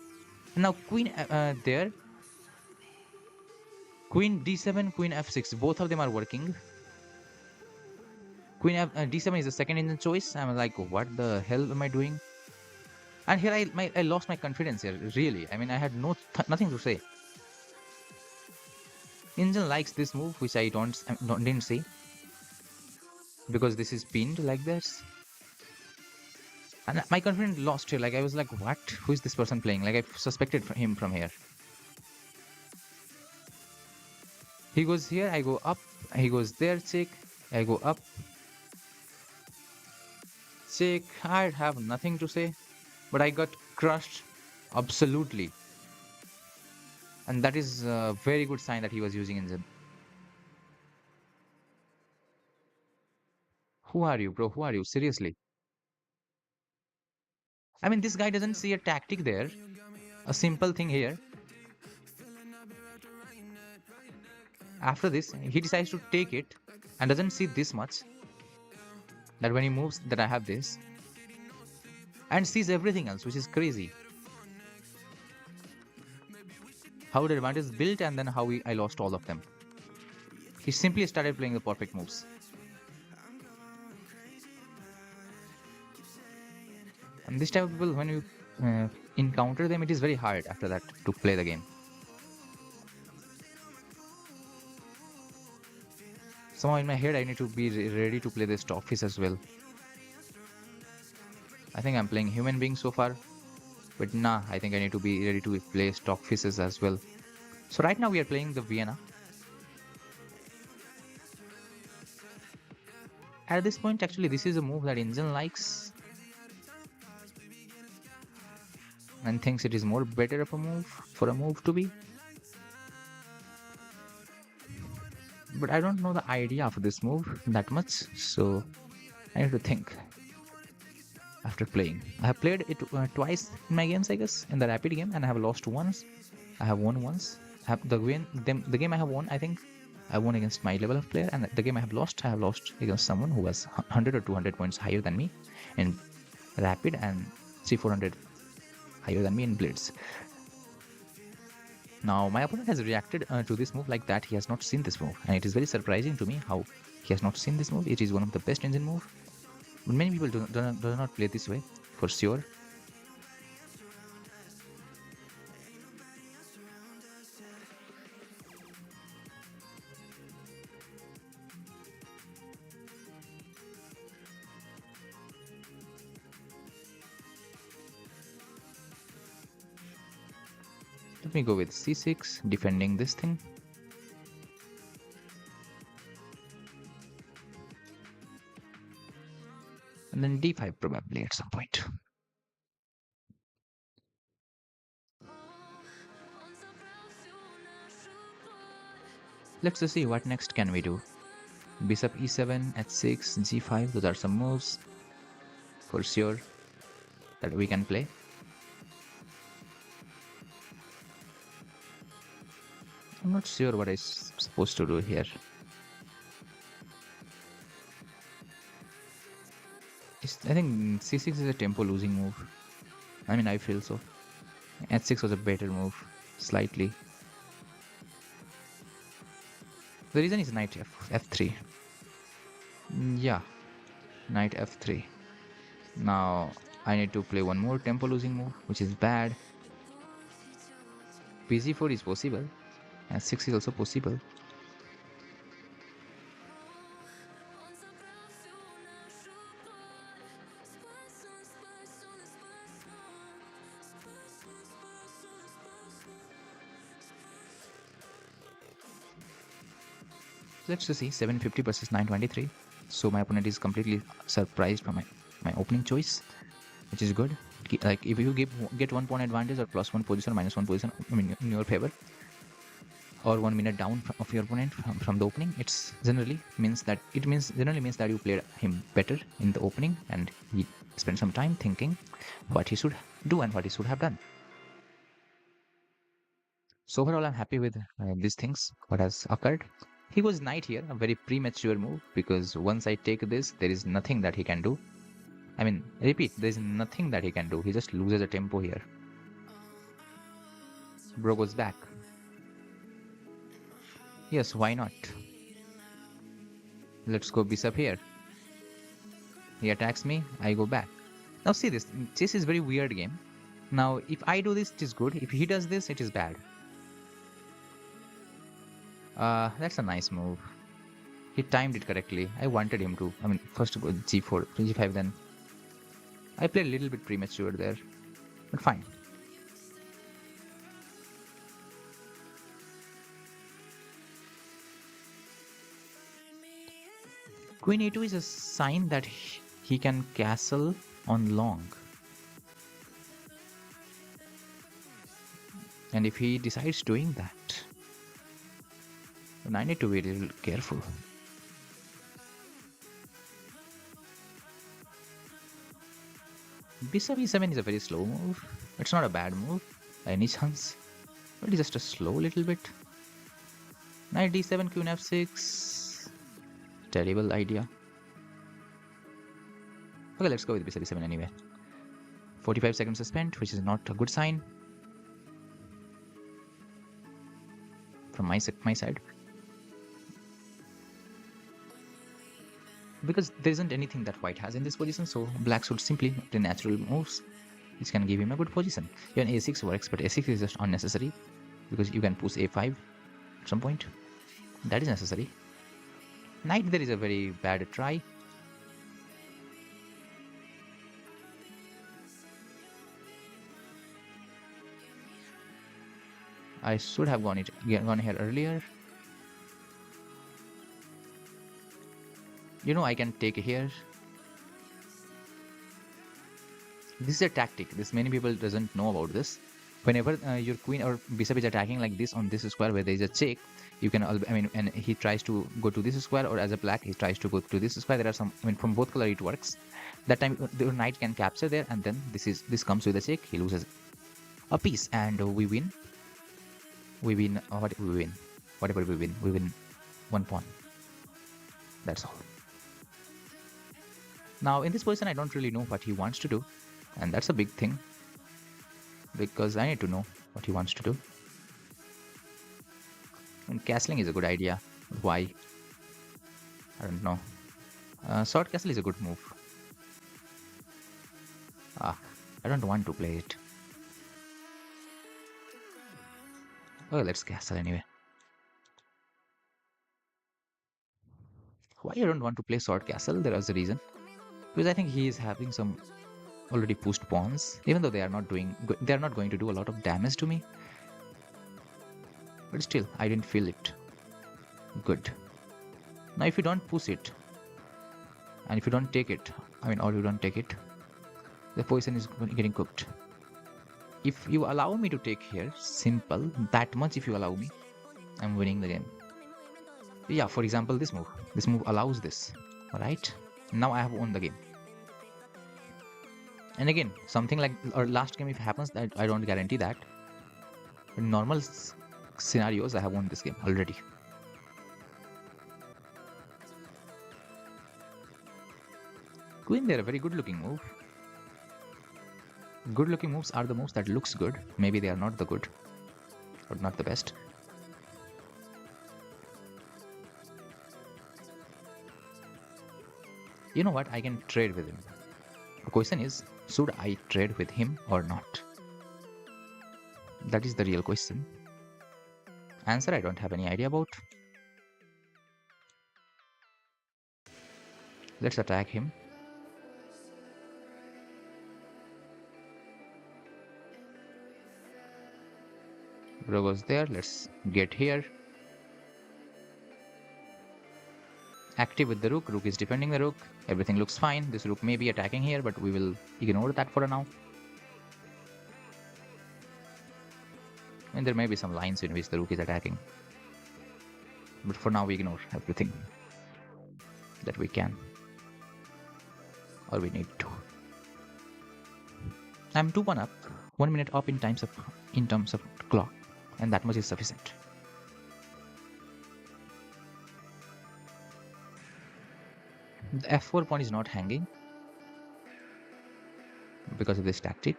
And now queen there. Queen d7, queen f6. Both of them are working. Queen d7 is the second engine choice. I'm like, what the hell am I doing? And here I lost my confidence here, really. I mean, I had nothing to say. Engine likes this move, which I didn't see, because this is pinned like this. And my confidence lost here. Like, I was like, what? Who is this person playing? Like, I suspected him from here. He goes here, I go up. He goes there, check. I go up. Check. I have nothing to say. But I got crushed. Absolutely. And that is a very good sign that he was using engine. Who are you, bro? Who are you? Seriously. I mean, this guy doesn't see a tactic there. A simple thing here. After this, he decides to take it and doesn't see this much. That when he moves, that I have this. And sees everything else, which is crazy. How the advantage is built and then how I lost all of them. He simply started playing the perfect moves. And this type of people, when you encounter them, it is very hard after that to play the game. Somehow in my head, I need to be ready to play the Stockfish as well. I think I'm playing human beings so far. But nah, I think I need to be ready to play Stockfishes as well. So right now we are playing the Vienna. At this point, actually, this is a move that Engine likes. And thinks it is more better of a move for a move to be. But I don't know the idea of this move that much, so I need to think after playing. I have played it twice in my games, I guess, in the rapid game, and I have lost once. I have won once. The game I have won, I think I won against my level of player, and the game I have lost against someone who was 100 or 200 points higher than me in rapid and 300-400 higher than me in blitz. Now my opponent has reacted to this move like that he has not seen this move, and it is very surprising to me how he has not seen this move. It is one of the best engine move, but many people do not play this way for sure. Let me go with c6, defending this thing. And then d5 probably at some point. Let's just see what next can we do. Bishop e7, h6, g5, those are some moves for sure that we can play. I'm not sure what I'm supposed to do here. I think c6 is a tempo losing move. I mean, I feel so. h6 was a better move, slightly. The reason is knight f3. Yeah, knight f3. Now I need to play one more tempo losing move, which is bad. bg4 is possible, and 6 is also possible. Let's just see 750 versus 923. So my opponent is completely surprised by my opening choice, which is good. Like if you get 1 point advantage or +1 position or -1 position, I mean, in your favor, or 1 minute down of your opponent from the opening, it's generally means that you played him better in the opening and he spent some time thinking what he should do and what he should have done. So overall, I'm happy with these things, what has occurred. He goes knight here, a very premature move, because once I take this, there is nothing that he can do. I mean, repeat, there is nothing that he can do. He just loses a tempo here. Bro goes back. Yes, why not? Let's go bishop here. He attacks me, I go back. Now see this, chess is very weird game. Now, if I do this, it is good. If he does this, it is bad. That's a nice move. He timed it correctly. I wanted him to. I mean, first to go g4, g5 then. I played a little bit premature there, but fine. Queen a2 is a sign that he can castle on long. And if he decides doing that, then I need to be a little careful. Bishop e7 is a very slow move. It's not a bad move by any chance, but it's just a slow little bit. Knight d7, queen f6. Terrible idea. Okay, let's go with bishop e7 anyway. 45 seconds are spent, which is not a good sign from my side. Because there isn't anything that white has in this position, so black should simply play natural moves which can give him a good position. Even a6 works, but a6 is just unnecessary because you can push a5 at some point. That is necessary. Knight there is a very bad try. I should have gone here earlier. You know, I can take here. This is a tactic. This many people doesn't know about this. Whenever your queen or bishop is attacking like this on this square where there is a check, you can. And he tries to go to this square, or as a black, he tries to go to this square. There are some. From both color it works. That time the knight can capture there, and then this comes with a check. He loses a piece, and we win. We win. What we win? Whatever we win, we win 1 pawn. That's all. Now in this position I don't really know what he wants to do, and that's a big thing because I need to know what he wants to do. And castling is a good idea. Why? I don't know. Short castle is a good move. I don't want to play it. Oh, let's castle anyway. Why I don't want to play short castle? There is a reason. Because I think he is having some already pushed pawns, even though they are not going to do a lot of damage to me. But still, I didn't feel it good. Now, if you don't push it, and if you don't take it, or you don't take it, the position is getting cooked. If you allow me to take here, simple, that much if you allow me, I'm winning the game. Yeah, for example, this move allows this, alright? Now I have won the game. And again, something like our last game, if it happens, that I don't guarantee that. In normal scenarios, I have won this game already. Queen there, a very good looking move. Good looking moves are the moves that looks good. Maybe they are not the good, or not the best. You know what? I can trade with him. The question is, should I trade with him or not? That is the real question. Answer I don't have any idea about. Let's attack him. Bro goes there. Let's get here. Active with the rook. Rook is defending the rook. Everything looks fine. This rook may be attacking here, but we will ignore that for now. And there may be some lines in which the rook is attacking. But for now, we ignore everything that we can or we need to. I'm 2-1 up, 1 minute up in terms of clock, and that much is sufficient. The f4 pawn is not hanging because of this tactic.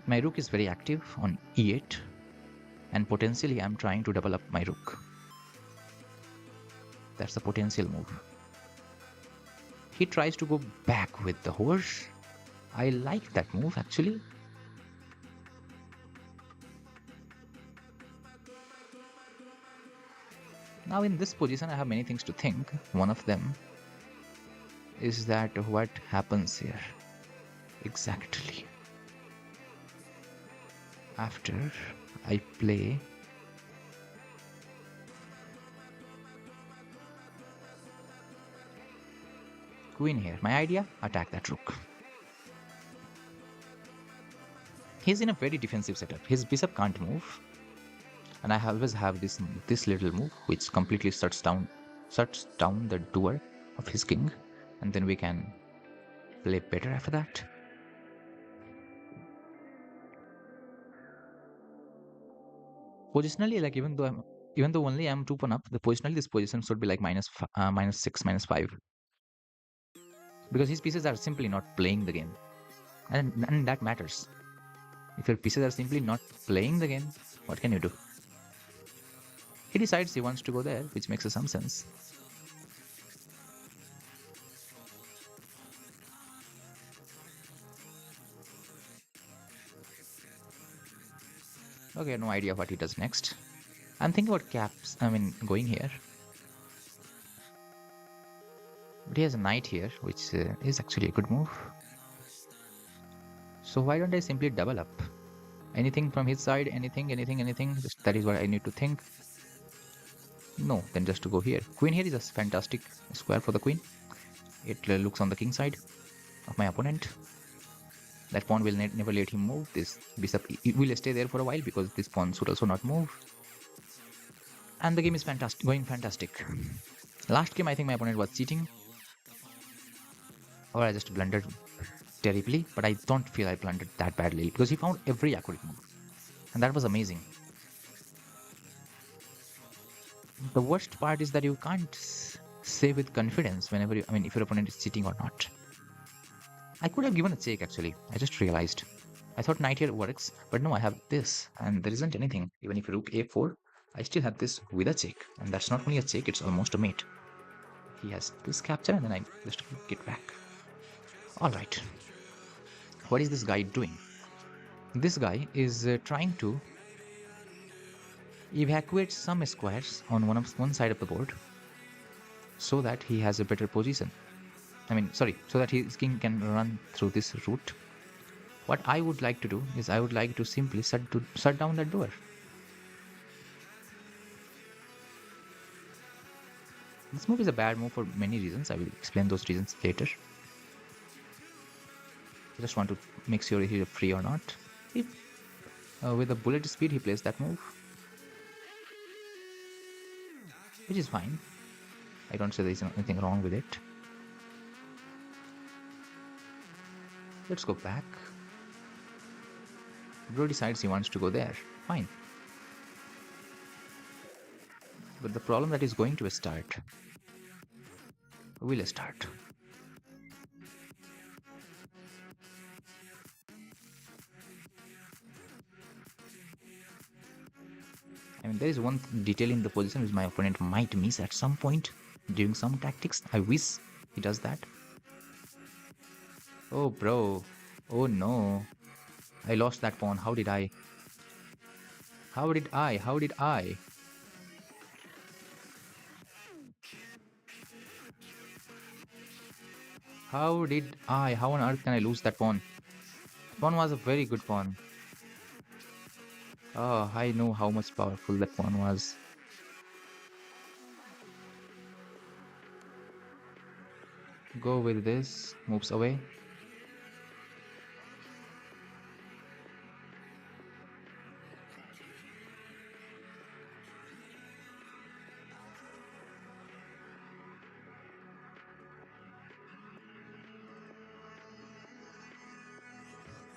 My rook is very active on e8, and potentially I'm trying to double up my rook. That's a potential move. He tries to go back with the horse. I like that move actually. Now in this position I have many things to think. One of them is that what happens here exactly after I play queen here. My idea, attack that rook. He's in a very defensive setup. His bishop can't move, and I always have this little move which completely shuts down the door of his king, and then we can play better after that. Positionally, like even though only I'm 2 pawn up, the positionally this position should be like -6, -5, because his pieces are simply not playing the game, and that matters. If your pieces are simply not playing the game, what can you do? He decides he wants to go there, which makes some sense. Okay, no idea what he does next. I'm thinking about going here. But he has a knight here, which is actually a good move. So why don't I simply double up? Anything from his side, anything. That is what I need to think. No, then just to go here. Queen here is a fantastic square for the queen. It looks on the king side of my opponent. That pawn will never let him move. This bishop will stay there for a while because this pawn should also not move. And the game is going fantastic. Last game, I think my opponent was cheating, or I just blundered terribly, but I don't feel I blundered that badly because he found every accurate move, and that was amazing. The worst part is that you can't say with confidence if your opponent is cheating or not. I could have given a check actually. I just realized. I thought knight here works, but no, I have this, and there isn't anything. Even if rook a4, I still have this with a check, and that's not only a check; it's almost a mate. He has this capture, and then I just get back. All right. What is this guy doing? This guy is trying to evacuate some squares on one side of the board so that he has a better position. So that his king can run through this route. What I would like to do is I would like to simply shut down that door. This move is a bad move for many reasons. I will explain those reasons later. I just want to make sure he's free or not. If with a bullet speed he plays that move, which is fine. I don't say there is anything wrong with it. Let's go back. Bro decides he wants to go there. Fine. But the problem that is going to start will start. There is one detail in the position which my opponent might miss at some point during some tactics. I wish he does that. Oh, bro. Oh, no. I lost that pawn. How did I? How did I? How did I? How did I? How on earth can I lose that pawn? Pawn was a very good pawn. Oh, I know how much powerful that pawn was. Go with this. Moves away.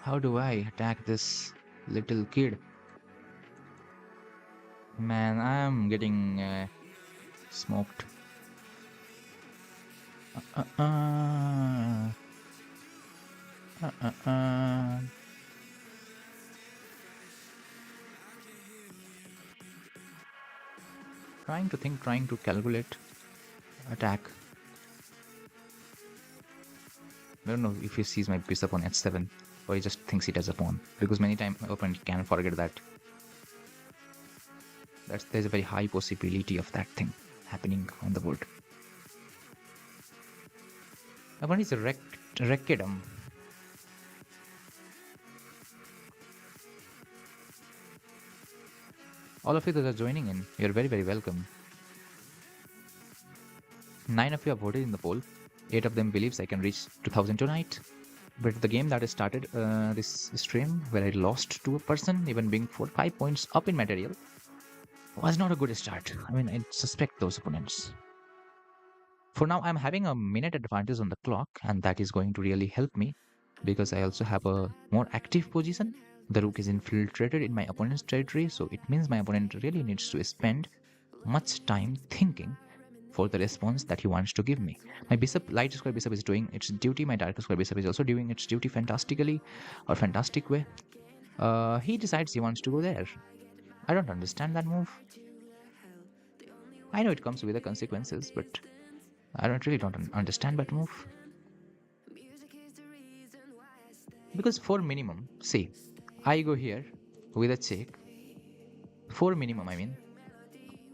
How do I attack this little kid? Man, I'm getting smoked. Uh, uh, uh, uh, uh, uh. Trying to think, trying to calculate. Attack. I don't know if he sees my bishop on h7 or he just thinks it as a pawn, because many times my opponent can forget that. There's a very high possibility of that thing happening on the board. My opponent is a Rekedum. All of you that are joining in, you're very, very welcome. 9 of you have voted in the poll. 8 of them believes I can reach 2000 tonight. But the game that I started this stream, where I lost to a person, even being 4-5 points up in material, was not a good start. I mean, I suspect those opponents. For now, I'm having a minute advantage on the clock, and that is going to really help me because I also have a more active position. The rook is infiltrated in my opponent's territory, so it means my opponent really needs to spend much time thinking for the response that he wants to give me. My bishop, light square bishop, is doing its duty. My dark square bishop is also doing its duty fantastically, or fantastic way. He decides he wants to go there. I don't understand that move. I know it comes with the consequences, but I don't understand that move. Because for minimum, see, I go here with a check. For minimum, I mean,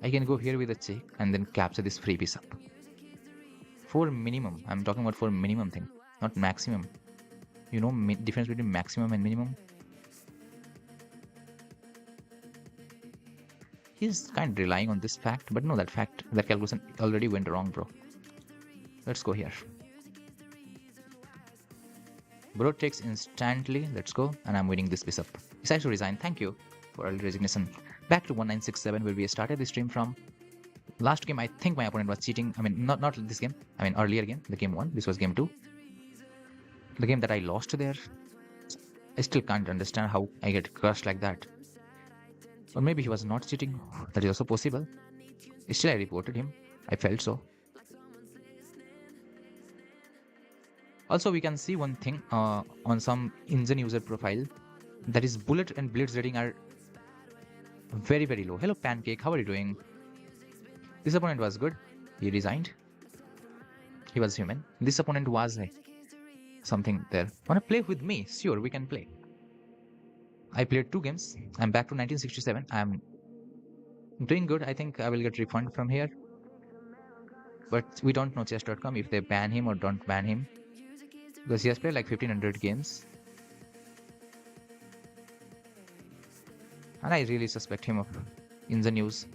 I can go here with a check and then capture this free bishop. For minimum, I'm talking about for minimum thing, not maximum. You know, difference between maximum and minimum. He's kind of relying on this fact, but no, that calculation already went wrong, bro. Let's go here. Bro takes instantly. Let's go. And I'm winning this bishop. Decides to resign. Thank you for early resignation. Back to 1967 where we started the stream from. Last game, I think my opponent was cheating. I mean, not this game. I mean, earlier game, the game 1. This was game 2. The game that I lost there. I still can't understand how I get crushed like that. Or maybe he was not cheating. That is also possible. Still, I reported him. I felt so. Also, we can see one thing on some engine user profile, that is bullet and blitz rating are very, very low. Hello, Pancake. How are you doing? This opponent was good. He resigned. He was human. This opponent was something there. Wanna play with me? Sure, we can play. I played 2 games. I'm back to 1967. I'm doing good. I think I will get refund from here. But we don't know chess.com if they ban him or don't ban him, because he has played like 1500 games. And I really suspect him of in the news.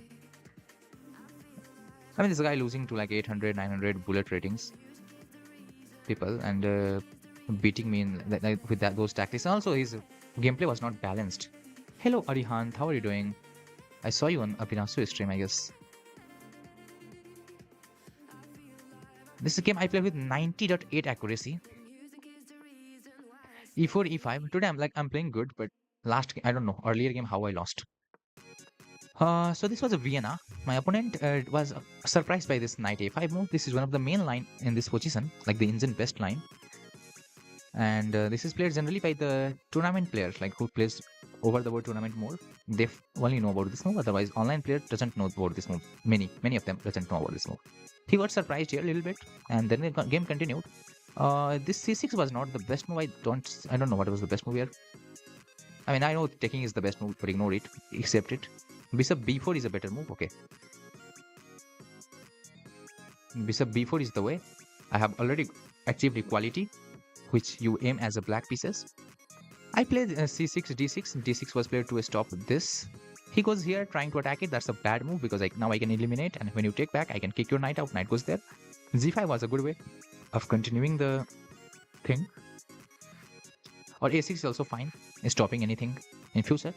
I mean, this guy losing to like 800, 900 bullet ratings people and beating me in with those tactics. Also, his gameplay was not balanced. Hello, Arihant. How are you doing? I saw you on Abhinasu stream, I guess. This is a game I played with 90.8 accuracy. E4, E5. Today I'm playing good, but last game, I don't know, earlier game how I lost. So this was a Vienna. My opponent was surprised by this knight a5 move. This is one of the main line in this position, like the engine best line. And this is played generally by the tournament players, like who plays over the board tournament more. They only know about this move. Otherwise, online player doesn't know about this move. Many of them doesn't know about this move. He got surprised here a little bit, and then the game continued. This c6 was not the best move. I don't know what was the best move here. I mean, I know taking is the best move, but ignore it, accept it. Bishop b4 is a better move. Okay. Bishop b4 is the way. I have already achieved equality, which you aim as a black pieces. I played c6, d6. d6 was played to stop this. He goes here trying to attack it. That's a bad move because now I can eliminate, and when you take back, I can kick your knight out. Knight goes there. z5 was a good way of continuing the thing. Or a6 is also fine, stopping anything in future.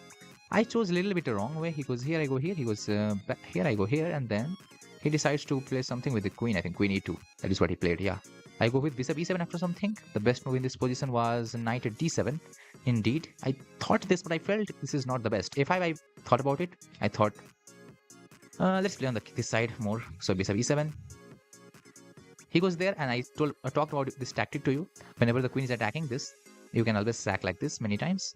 I chose a little bit the wrong way. He goes here, I go here. He goes back here, I go here, and then he decides to play something with the queen. I think queen e2. That is what he played. Yeah. I go with bishop e7 after something. The best move in this position was knight at d7. Indeed, I thought this, but I felt this is not the best. A5, I thought about it. I thought, let's play on this side more. So bishop e7. He goes there, and I talked about this tactic to you. Whenever the queen is attacking this, you can always sack like this many times.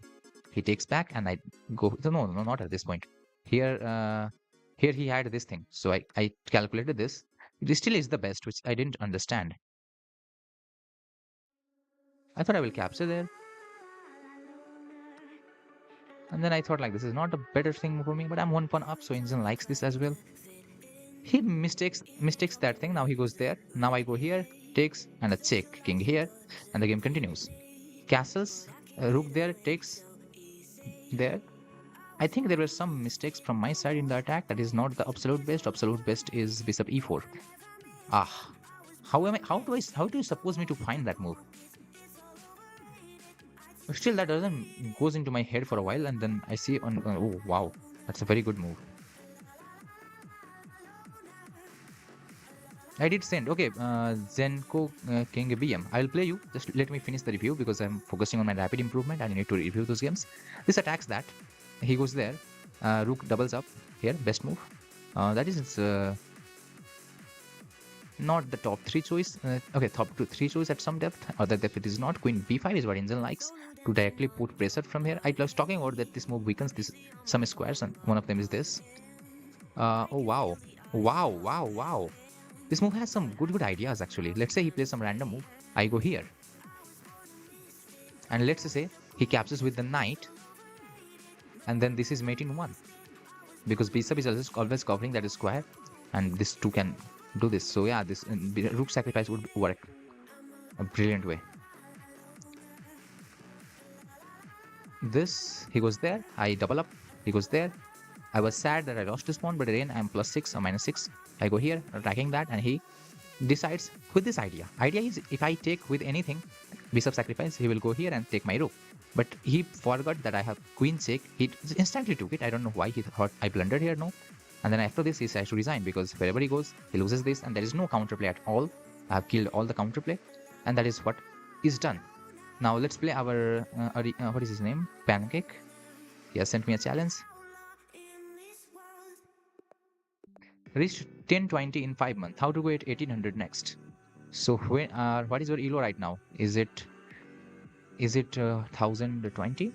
He takes back, and I go. No, not at this point. Here, here he had this thing. So I calculated this. It still is the best, which I didn't understand. I thought I will capture there. And then I thought like this is not a better thing for me, but I'm one pawn up, so Injun likes this as well. He mistakes that thing. Now he goes there. Now I go here, takes, and a check, king here, and the game continues. Castles, rook there, takes there. I think there were some mistakes from my side in the attack. That is not the absolute best. Absolute best is bishop e4. Ah, how do you suppose me to find that move? But still, that doesn't goes into my head for a while, and then I see on oh wow, that's a very good move. I did send. Okay, Zenko King BM. I will play you. Just let me finish the review because I'm focusing on my rapid improvement and I need to review those games. This attacks that. He goes there. Rook doubles up here. Best move. That is not the top 3 choice. Okay, top 3 choice at some depth. Or that depth it is not. Queen b5 is what Injun likes to directly put pressure from here. I was talking about that this move weakens this some squares, and one of them is this. Oh wow, wow, wow, wow. This move has some good ideas actually. Let's say he plays some random move. I go here. And let's say he captures with the knight. And then this is mate in 1. Because bishop is always covering that square. And this 2 can do this. So yeah, this rook sacrifice would work a brilliant way. This, he goes there. I double up. He goes there. I was sad that I lost this pawn, but again I'm +6 or -6. I go here, attacking that, and he decides with this idea. Idea is if I take with anything, bishop sacrifice, he will go here and take my rook. But he forgot that I have queen check. He instantly took it. I don't know why he thought I blundered here, no. And then after this, he says to resign because wherever he goes, he loses this, and there is no counterplay at all. I have killed all the counterplay, and that is what is done. Now let's play our what is his name? Pancake. He has sent me a challenge. Reached 1020 in 5 months. How to go at 1800 next? So when what is your elo right now? Is it 1020?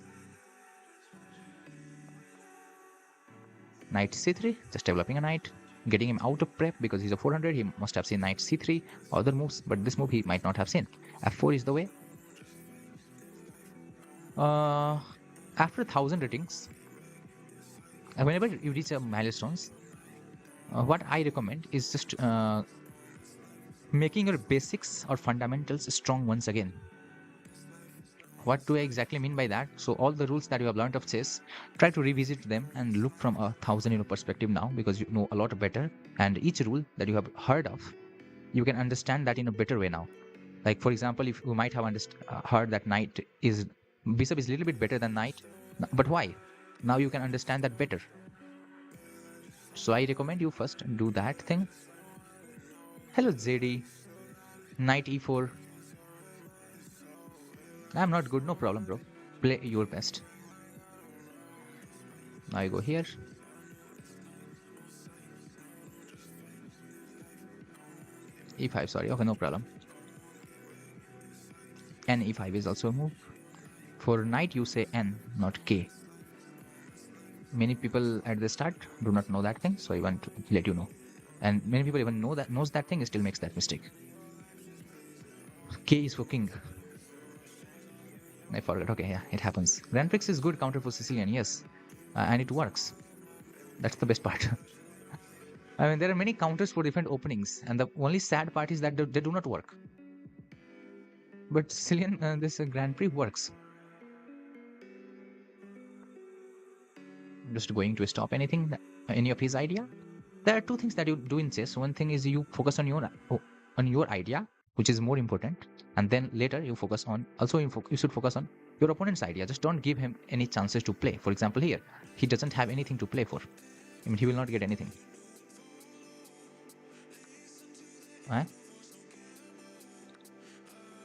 Knight c3, just developing a knight, getting him out of prep because he's a 400. He must have seen knight c3, other moves, but this move he might not have seen. f4 is the way. After 1000 ratings, whenever you reach a milestones, what I recommend is just making your basics or fundamentals strong once again. What do I exactly mean by that? So all the rules that you have learned of chess, try to revisit them and look from a 1000 perspective now because you know a lot better. And each rule that you have heard of, you can understand that in a better way now. Like for example, if you might have heard that bishop is a little bit better than knight, but why? Now you can understand that better. So I recommend you first do that thing. Hello ZD. Knight e4. I'm not good, no problem bro. Play your best. Now I go here. e5, sorry, okay, no problem. And e5 is also a move. For knight you say n, not k. Many people at the start do not know that thing, so I want to let you know. And many people even knows that thing, still makes that mistake. K is for king. I forgot. Okay, yeah, it happens. Grand Prix is good counter for Sicilian, yes, and it works. That's the best part. I mean, there are many counters for different openings, and the only sad part is that they do not work. But Sicilian, this Grand Prix works. Just going to stop any of his idea. There are two things that you do in chess. One thing is you focus on your idea, which is more important, and then later you focus on you should focus on your opponent's idea. Just don't give him any chances to play. For example, here he doesn't have anything to play for. I mean, he will not get anything.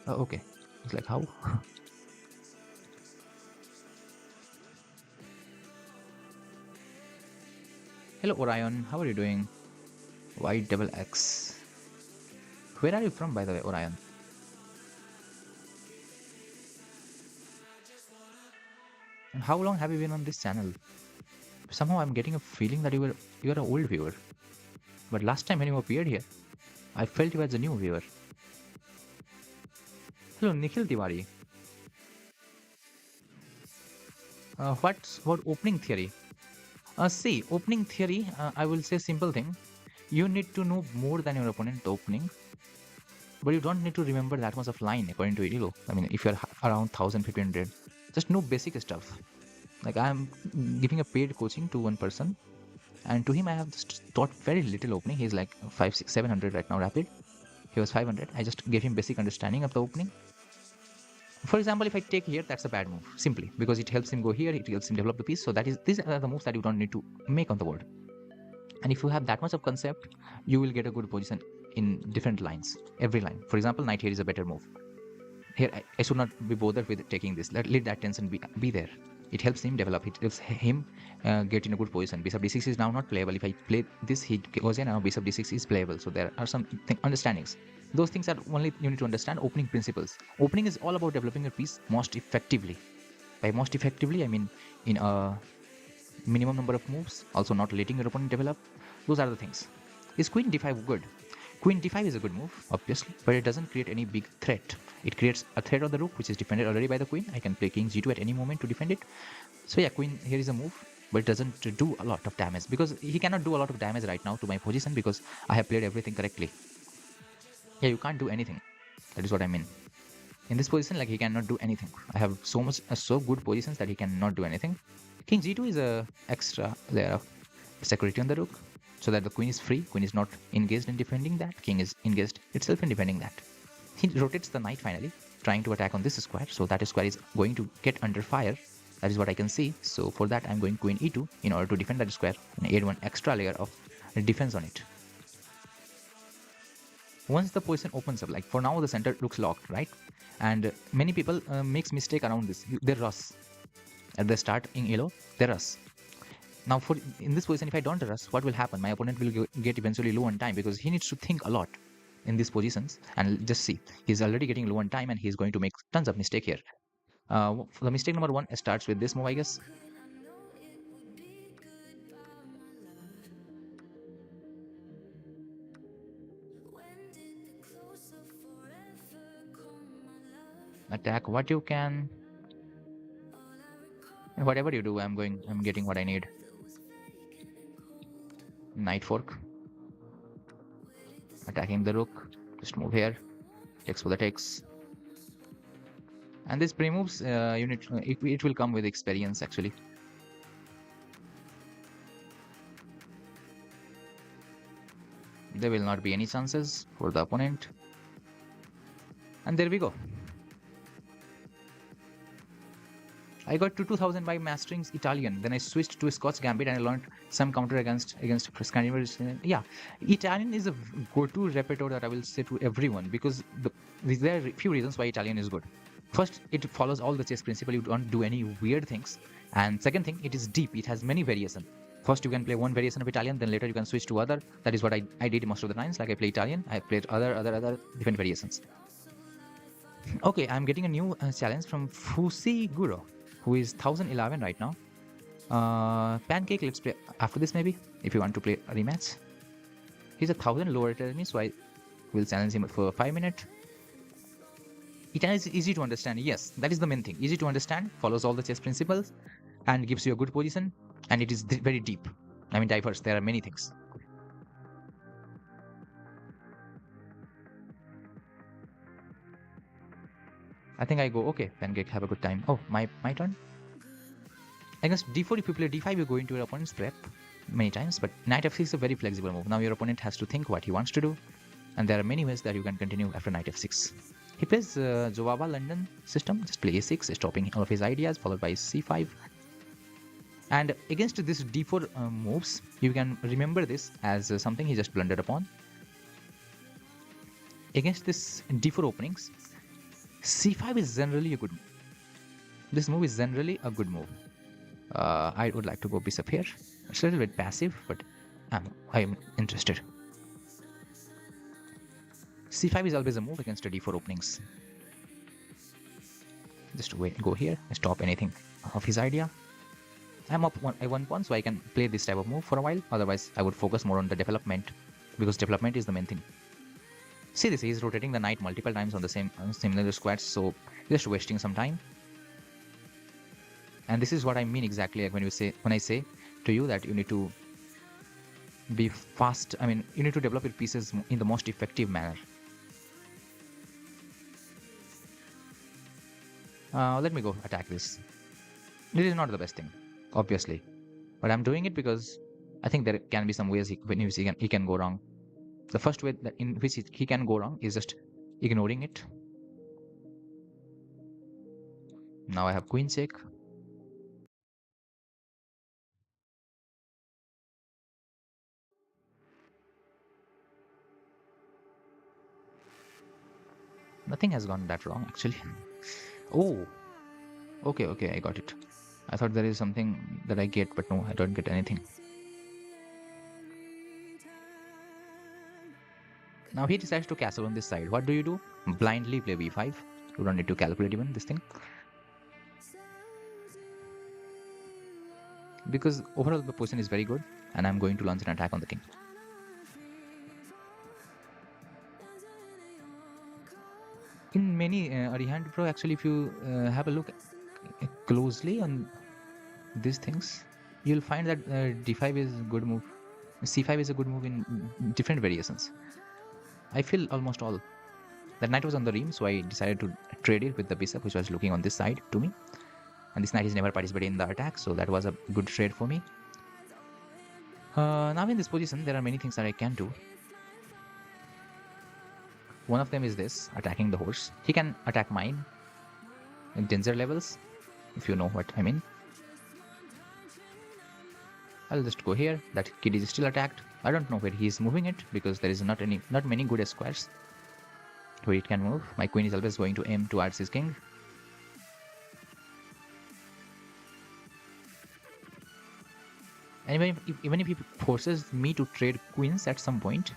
Okay, it's like how. Hello Orion, how are you doing? White double X. Where are you from, by the way, Orion? And how long have you been on this channel? Somehow I'm getting a feeling that you are an old viewer. But last time when you appeared here, I felt you as a new viewer. Hello Nikhil Tiwari. What opening theory? See, opening theory, I will say simple thing. You need to know more than your opponent the opening, but you don't need to remember that much of line according to Elo. I mean, if you're around 1000, just know basic stuff. Like I'm giving a paid coaching to one person, and to him I have just taught very little opening. He's like 5, 6, 700 right now rapid. He was 500. I just gave him basic understanding of the opening. For example, if I take here, that's a bad move, simply because it helps him go here, it helps him develop the piece. So these are the moves that you don't need to make on the board. And if you have that much of concept, you will get a good position in different lines, every line. For example, knight here is a better move. Here, I should not be bothered with taking this. Let that tension be there. It helps him develop. It helps him get in a good position. Bishop d6 is now not playable. If I play this, he goes in. Now bishop d6 is playable. So there are some understandings. Those things are only you need to understand opening principles. Opening is all about developing your piece most effectively. By most effectively, I mean in a minimum number of moves. Also not letting your opponent develop. Those are the things. Is queen d5 good? Queen d5 is a good move, obviously, but it doesn't create any big threat. It creates a threat on the rook, which is defended already by the queen. I can play king g2 at any moment to defend it. So yeah, queen here is a move, but it doesn't do a lot of damage, because he cannot do a lot of damage right now to my position because I have played everything correctly. Yeah, you can't do anything. That is what I mean. In this position, like, he cannot do anything. I have so good positions that he cannot do anything. King g2 is a extra layer of security on the rook, so that the queen is free. Queen is not engaged in defending that. King is engaged itself in defending that. He rotates the knight finally, trying to attack on this square. So that square is going to get under fire. That is what I can see. So for that, I'm going queen e2 in order to defend that square and add one extra layer of defense on it. Once the position opens up, like for now the center looks locked, right? And many people makes mistake around this. They rush at the start in Elo. They rush. Now, in this position, if I don't rush, what will happen? My opponent will get eventually low on time, because he needs to think a lot in these positions. And just see, he's already getting low on time, and he's going to make tons of mistake here. The mistake number one starts with this move, I guess. Attack what you can. And whatever you do, I'm getting what I need. Knight fork. Attacking the rook. Just move here. Takes for the takes. And this pre-moves, it will come with experience, actually. There will not be any chances for the opponent. And there we go. I got to 2000 by mastering Italian. Then I switched to Scotch Gambit and I learned some counter against Scandinavian. Yeah, Italian is a go-to repertoire that I will say to everyone, because there are a few reasons why Italian is good. First, it follows all the chess principle. You don't do any weird things. And second thing, it is deep. It has many variations. First, you can play one variation of Italian, then later you can switch to other. That is what I did most of the times. Like I play Italian, I played other different variations. Okay, I'm getting a new challenge from Fusiguro, who is 1011 right now. Pancake, let's play after this maybe, if you want to play a rematch. He's 1000 lower than me, so I will challenge him for 5 minutes. Italian is easy to understand. Yes, that is the main thing. Easy to understand, follows all the chess principles, and gives you a good position. And it is very deep. I mean, diverse. There are many things. I think I go, okay, Pancake, have a good time. Oh, my turn? Against d4, if you play d5, you go into your opponent's prep many times, but knight f6 is a very flexible move. Now your opponent has to think what he wants to do, and there are many ways that you can continue after knight f6. He plays Jawaba London system, just play a6, stopping all of his ideas, followed by c5. And against this d4 moves, you can remember this as something he just blundered upon. Against this d4 openings, c5 is generally a good move. This move is generally a good move. I would like to go bishop here. It's a little bit passive, but I'm interested. C5 is always a move against a d4 openings. Just wait, go here, stop anything of his idea. I'm up one pawn, so I can play this type of move for a while. Otherwise, I would focus more on the development, because development is the main thing. See this, he's rotating the knight multiple times on the same similar squares, so just wasting some time. And this is what I mean exactly, like when I say to you that you need to be fast. I mean, you need to develop your pieces in the most effective manner. Let me go attack this. This is not the best thing, obviously, but I'm doing it because I think there can be some ways he can go wrong. The first way that in which he can go wrong is just ignoring it. Now I have queen check. Nothing has gone that wrong actually. Oh, okay, I got it. I thought there is something that I get, but no, I don't get anything. Now he decides to castle on this side. What do you do? Blindly play b5. You don't need to calculate even this thing. Because overall the position is very good, and I'm going to launch an attack on the king. In many Arihant Pro, actually, if you have a look closely on these things, you'll find that d5 is a good move. C5 is a good move in different variations. I feel almost all. That knight was on the ream, so I decided to trade it with the bishop, which was looking on this side to me. And this knight is never participated in the attack, so that was a good trade for me. Now in this position, there are many things that I can do. One of them is this, attacking the horse. He can attack mine in danger levels, if you know what I mean. I'll just go here. That kid is still attacked. I don't know where he is moving it, because there is not many good squares where it can move. My queen is always going to aim towards his king. And even if he forces me to trade queens at some point.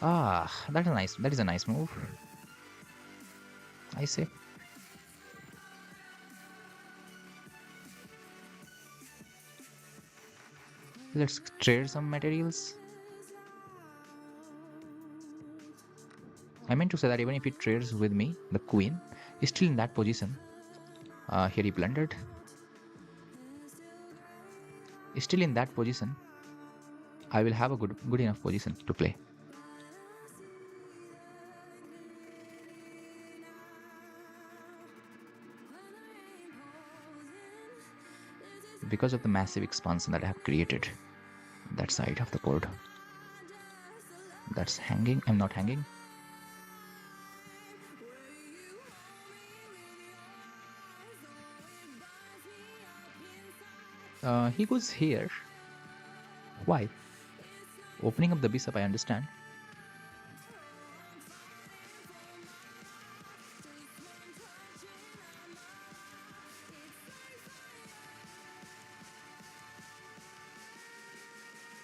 Ah, that is a nice move, I say. Let's trade some materials. I meant to say that even if he trades with me, the queen is still in that position. Here he blundered. Still in that position, I will have a good enough position to play. Because of the massive expansion that I have created that side of the board. That's hanging. I'm not hanging. He goes here. Why? Opening up the bishop, I understand.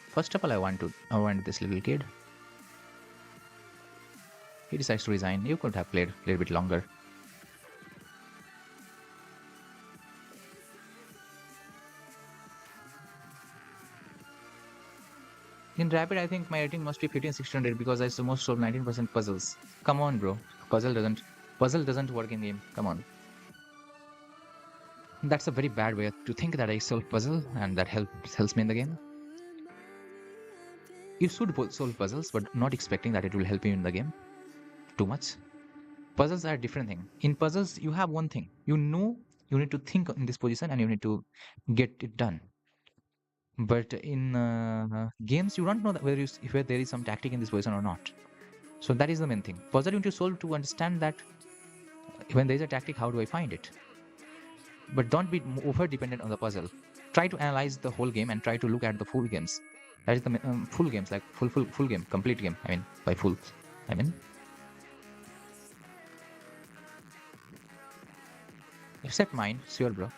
First of all, I want this little kid. He decides to resign. You could have played a little bit longer. In Rapid, I think my rating must be 15,600 because I almost solved 19% puzzles. Come on, bro. Puzzle doesn't work in game. Come on. That's a very bad way to think that I solve puzzle and that helps me in the game. You should solve puzzles, but not expecting that it will help you in the game too much. Puzzles are a different thing. In puzzles, you have one thing. You know you need to think in this position and you need to get it done. But in games, you don't know that whether there is some tactic in this position or not. So that is the main thing. Puzzle you need to solve to understand that when there is a tactic, how do I find it? But don't be over dependent on the puzzle. Try to analyze the whole game and try to look at the full games. That is the full games, like full game, complete game. I mean, by full, I mean. Except mine, sure, bro.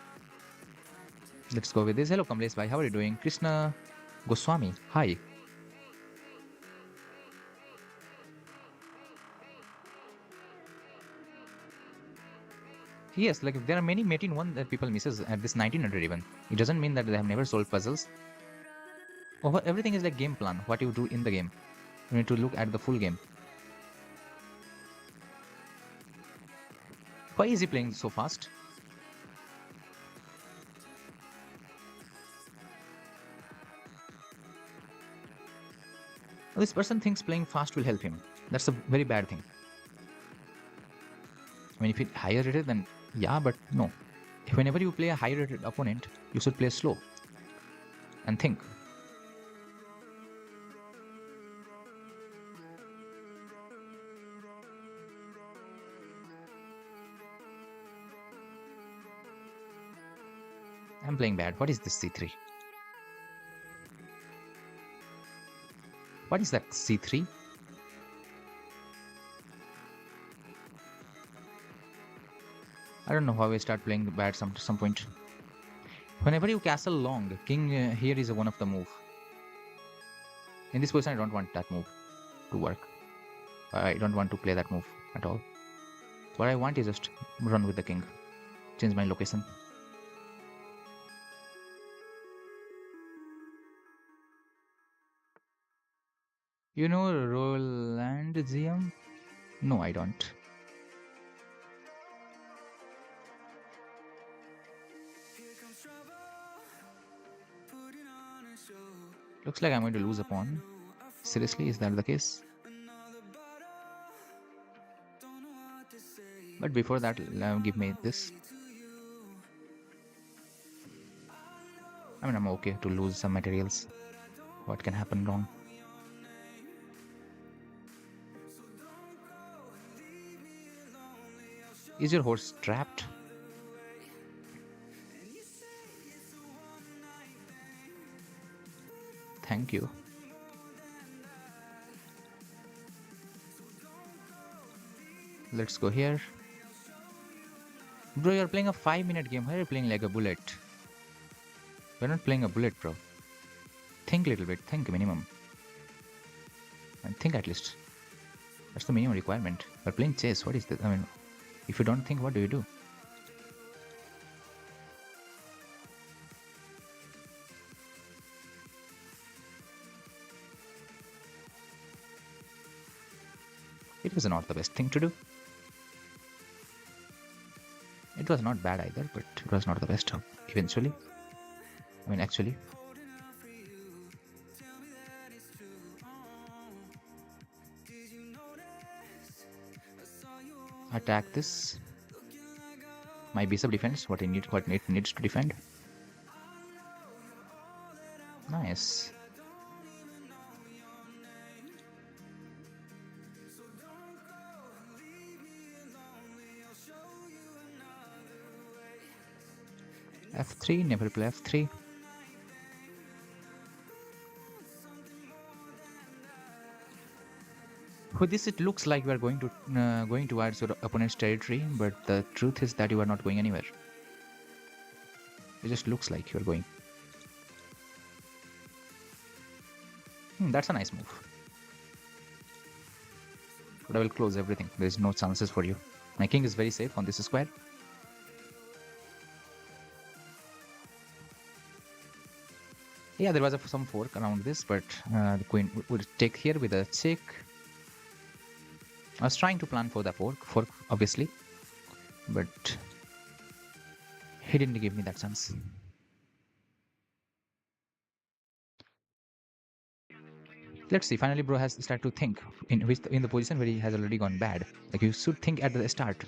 Let's go with this. Hello, Kamlesh bhai. How are you doing? Krishna Goswami, hi. Yes, like there are many mate in one that people misses at this 1900 even. It doesn't mean that they have never solved puzzles. Everything is like game plan, what you do in the game. You need to look at the full game. Why is he playing so fast? This person thinks playing fast will help him. That's a very bad thing. I mean, if it's higher rated, then yeah, but no. Whenever you play a high rated opponent, you should play slow and think. I'm playing bad. What is this c3? What is that c3? I don't know how I start playing bad some point. Whenever you castle long, king here is one of the move. In this position, I don't want that move to work. I don't want to play that move at all. What I want is just run with the king. Change my location. You know Roland Zium? No, I don't. Looks like I'm going to lose a pawn. Seriously, is that the case? But before that, give me this. I mean, I'm okay to lose some materials. What can happen wrong? Is your horse trapped? Thank you. Let's go here. Bro, you're playing a 5-minute game. Why are you playing like a bullet? We're not playing a bullet, bro. Think a little bit. Think minimum. And think at least. That's the minimum requirement. We're playing chess. What is this? I mean, if you don't think, what do you do? It was not the best thing to do. It was not bad either, but it was not the best eventually. I mean, actually. Attack this. My bishop defends what it needs to defend. Nice. F3, never play F3. With this, it looks like we are going towards your opponent's territory, but the truth is that you are not going anywhere. It just looks like you are going. That's a nice move. But I will close everything. There is no chances for you. My king is very safe on this square. Yeah, there was some fork around this, but the queen would take here with a check. I was trying to plan for the fork obviously, but he didn't give me that chance. Let's see. Finally, bro has started to think in the position where he has already gone bad. Like you should think at the start.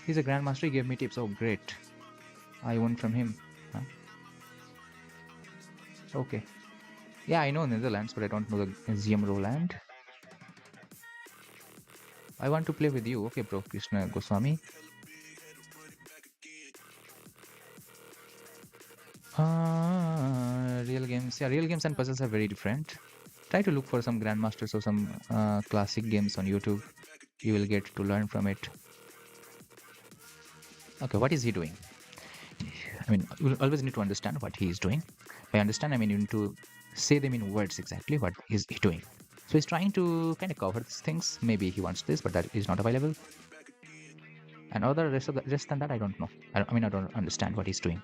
He's a grandmaster. He gave me tips. Oh, great! I won from him. Huh? Okay. Yeah, I know Netherlands, but I don't know the Zium Roland. I want to play with you. Okay, bro, Krishna Goswami. Real games. Yeah, real games and puzzles are very different. Try to look for some grandmasters or some classic games on YouTube. You will get to learn from it. Okay, what is he doing? I mean, you always need to understand what he is doing. By understand, I mean you need to say them in words exactly what is he doing. So he's trying to kind of cover these things. Maybe he wants this, but that is not available. And other rest than that, I don't know. I mean, I don't understand what he's doing.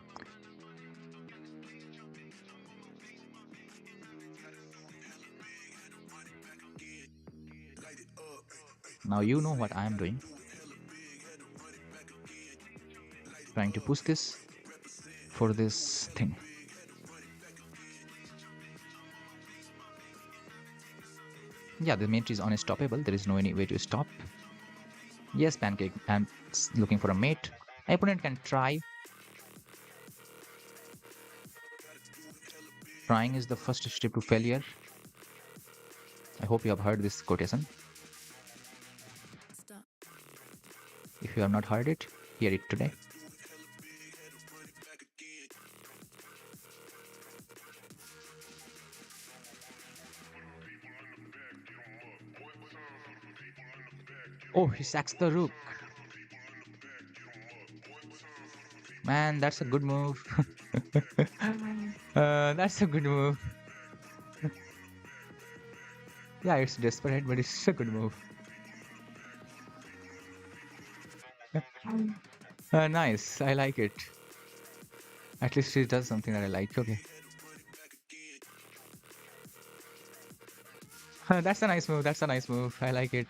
Now you know what I am doing. Trying to push this for this thing. Yeah, the mate is unstoppable. There is no any way to stop. Yes, Pancake, I'm looking for a mate. My opponent can try. Trying is the first step to failure. I hope you have heard this quotation. If you have not heard it, hear it today. Oh, he sacks the rook. Man, that's a good move. That's a good move. Yeah, it's desperate, but it's a good move. Nice, I like it. At least he does something that I like. Okay. That's a nice move. That's a nice move. I like it.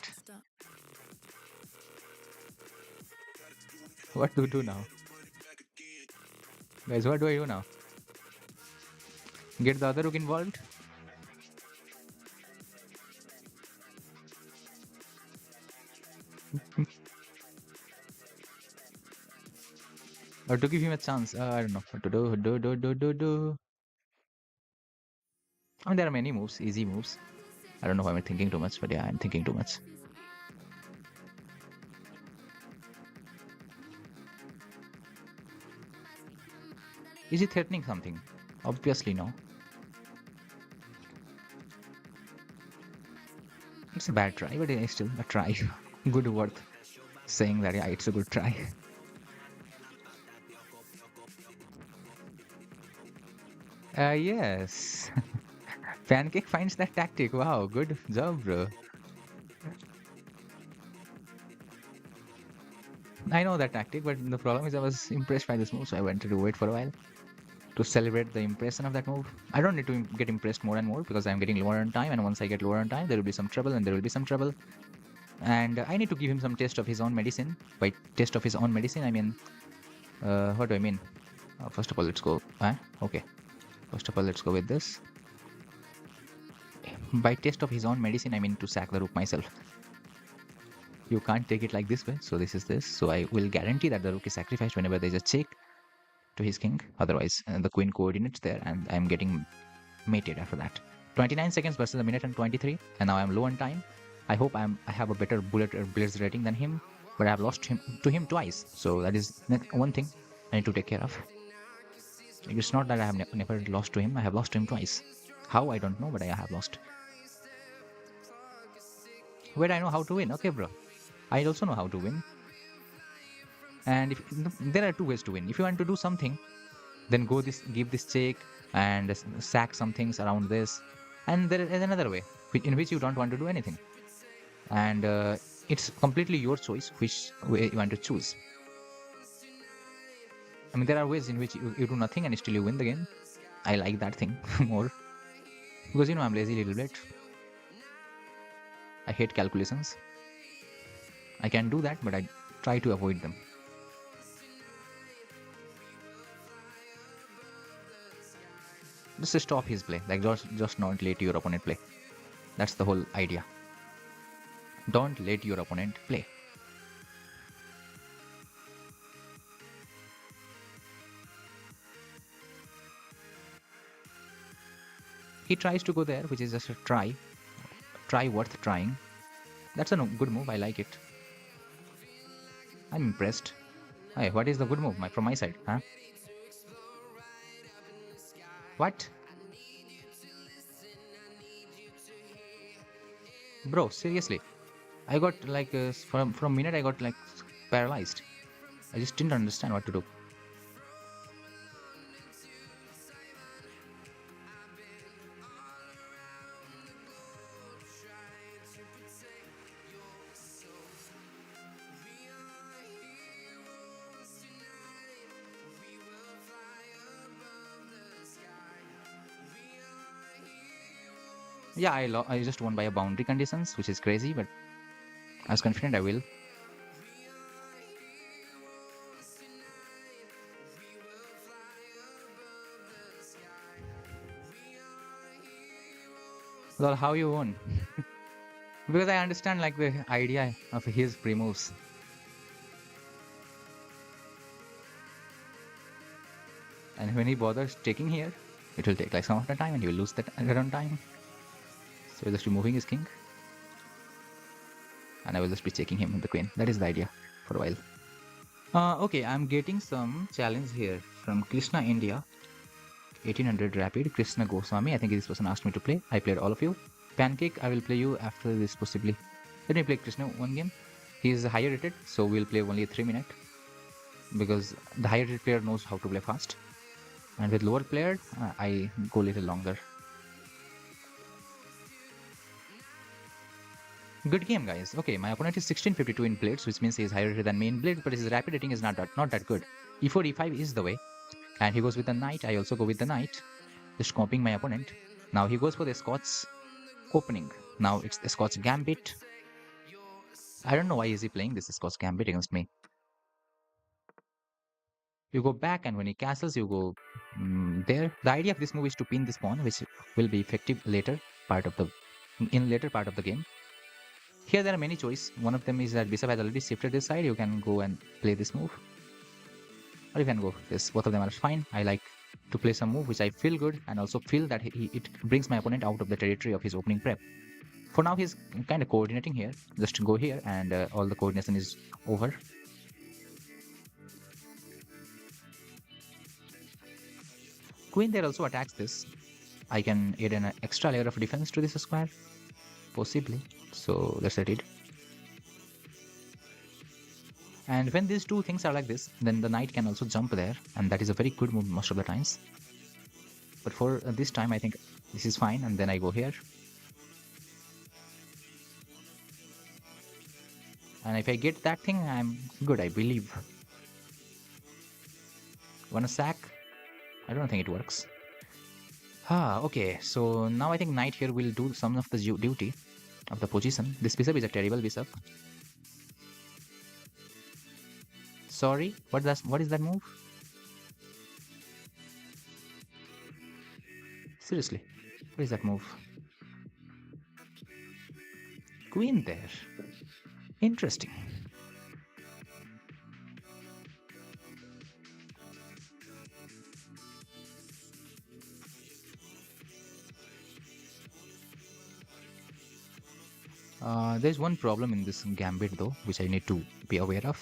What do we do now? Guys, what do I do now? Get the other rook involved? Or to give him a chance? I don't know what to do. I mean, there are many moves, easy moves. I don't know why I'm thinking too much, but yeah, I'm thinking too much. Is he threatening something? Obviously, no. It's a bad try, but it's still a try. Good worth saying that, yeah, it's a good try. Yes. Pancake finds that tactic. Wow, good job, bro. I know that tactic, but the problem is I was impressed by this move, so I wanted to wait for a while to celebrate the impression of that move. I don't need to get impressed more and more because I'm getting lower on time, and once I get lower on time, there will be some trouble, and there will be some trouble. And I need to give him some taste of his own medicine. By taste of his own medicine, I mean, what do I mean? First of all, let's go. Okay. First of all, let's go with this. By taste of his own medicine, I mean to sack the rook myself. You can't take it like this way, so this is this. So I will guarantee that the rook is sacrificed whenever there's a check to his king. Otherwise, the queen coordinates there, and I'm getting mated after that. 29 seconds versus a minute and 23, and now I'm low on time. I hope I have a better blitz rating than him, but I have lost to him twice. So that is one thing I need to take care of. It's not that I have never lost to him. I have lost to him twice. How, I don't know, but I have lost. Where I know how to win. Okay, bro. I also know how to win. And there are two ways to win. If you want to do something, then give this check and sack some things around this. And there is another way in which you don't want to do anything. And it's completely your choice which way you want to choose. I mean, there are ways in which you do nothing and still you win the game. I like that thing more. Because, I'm lazy a little bit. I hate calculations. I can do that, but I try to avoid them. Just stop his play. Like, just not let your opponent play. That's the whole idea. Don't let your opponent play. He tries to go there, which is just a try. Try worth trying. That's a good move. I like it. I'm impressed. Hey, what is the good move from my side? Huh? What? Bro, seriously. I got like, from a minute I got like paralyzed. I just didn't understand what to do. Yeah, I just won by a boundary conditions, which is crazy, but I was confident I will. Well, how you won? Because I understand like the idea of his pre-moves. And when he bothers taking here, it will take like some of the time and he will lose that around time. So just removing his king. And I will just be checking him with the queen. That is the idea for a while. Okay, I'm getting some challenge here from Krishna India. 1800 rapid. Krishna Goswami. I think this person asked me to play. I played all of you. Pancake, I will play you after this possibly. Let me play Krishna one game. He is higher rated, so we'll play only a 3 minute. Because the higher rated player knows how to play fast. And with lower player, I go a little longer. Good game, guys. Okay, my opponent is 1652 in blades, which means he is higher rated than me in blades, but his rapid rating is not that good. E4, E5 is the way. And he goes with the knight. I also go with the knight. Just copying my opponent. Now he goes for the Scots opening. Now it's the Scots Gambit. I don't know why is he playing this Scots Gambit against me. You go back, and when he castles, you go there. The idea of this move is to pin this pawn, which will be effective later part of the later part of the game. Here there are many choices. One of them is that bishop has already shifted this side. You can go and play this move, or you can go this. Both of them are fine. I like to play some move which I feel good and also feel that it brings my opponent out of the territory of his opening prep. For now, he's kind of coordinating here. Just go here, and all the coordination is over. Queen there also attacks this. I can add an extra layer of defense to this square, possibly. So that's what I did. And when these two things are like this, then the knight can also jump there, and that is a very good move most of the times. But for this time, I think this is fine, and then I go here. And if I get that thing, I'm good, I believe. Wanna sack? I don't think it works. Okay, so now I think knight here will do some of the duty of the position. This bishop is a terrible bishop. Sorry, what is that move? Seriously, what is that move? Queen there. Interesting. There's one problem in this gambit though, which I need to be aware of.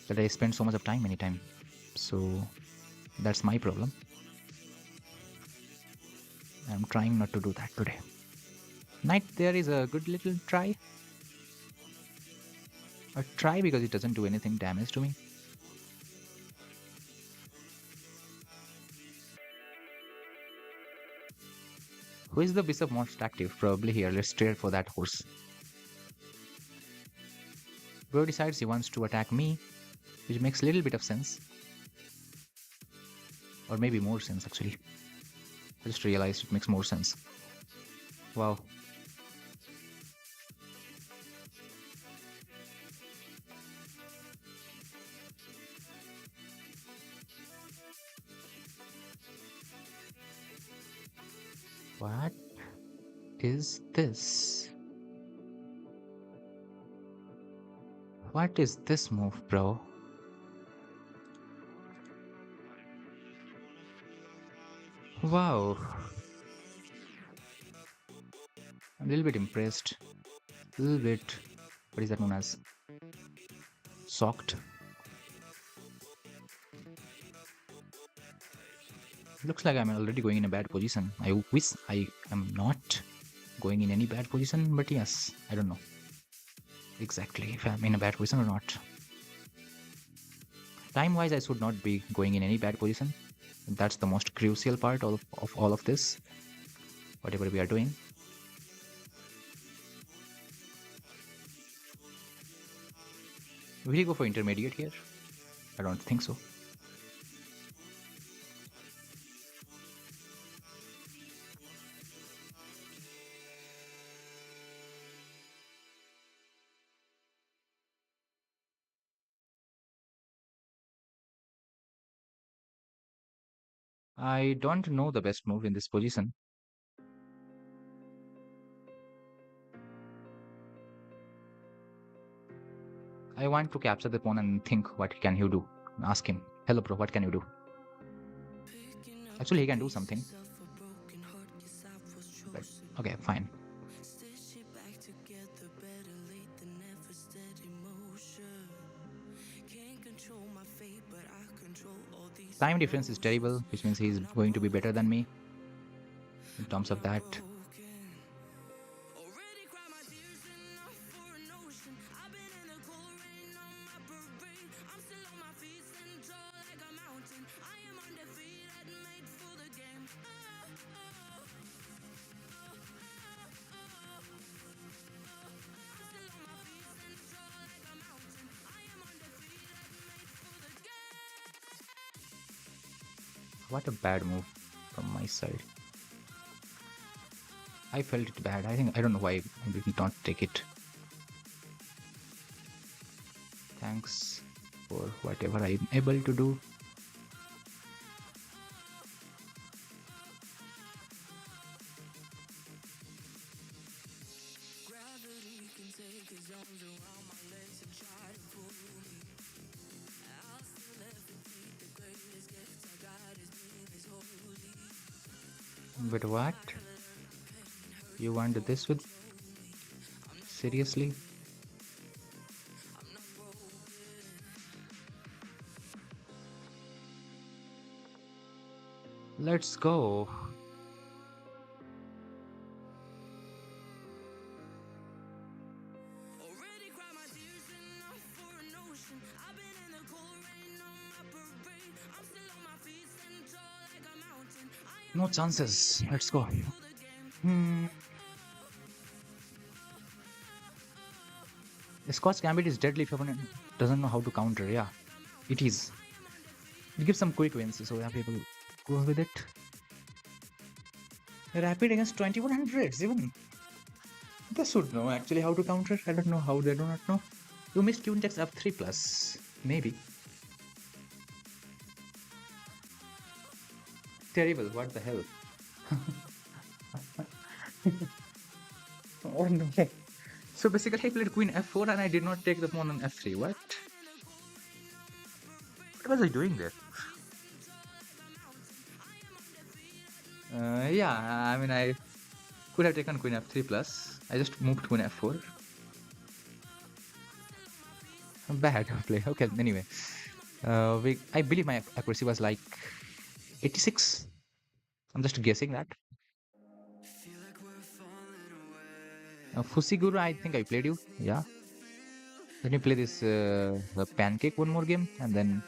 That I spend so much of time anytime. So that's my problem. I'm trying not to do that today. Knight there is a good little try. A try because it doesn't do anything damage to me. Who is the bishop most active? Probably here. Let's stare for that horse. Bro decides he wants to attack me, which makes a little bit of sense. Or maybe more sense actually. I just realized it makes more sense. Wow. What is this? What is this move, bro? Wow. I'm a little bit impressed. A little bit. What is that known as? Shocked. Looks like I'm already going in a bad position. I wish I am not going in any bad position, but yes, I don't know exactly if I'm in a bad position or not. Time-wise, I should not be going in any bad position. That's the most crucial part of all of this, whatever we are doing. Will he go for intermediate here? I don't think so. I don't know the best move in this position. I want to capture the pawn and think what can you do. Ask him, hello bro, what can you do? Actually, he can do something. But okay, fine. Time difference is terrible, which means he's going to be better than me in terms of that. What a bad move from my side. I felt it bad. I don't know why I did not take it. Thanks for whatever I'm able to do. But what? You want this with? Seriously? Let's go. No chances. Let's go. Scott's Gambit is deadly if opponent doesn't know how to counter. Yeah, it is. It gives some quick wins, so yeah, people go with it. Rapid against 2100s, even. They should know actually how to counter. I don't know how they do not know. You missed Qtex F3 plus. Maybe. Terrible, what the hell? Oh no. So basically I played Queen F4 and I did not take the pawn on F3. What? What was I doing there? Yeah, I mean I could have taken Queen F3 plus. I just moved Queen F4. Bad play. Okay, anyway. I believe my accuracy was like 86. I'm just guessing that. Fusiguru, I think I played you. Yeah. Let me play this the pancake one more game and then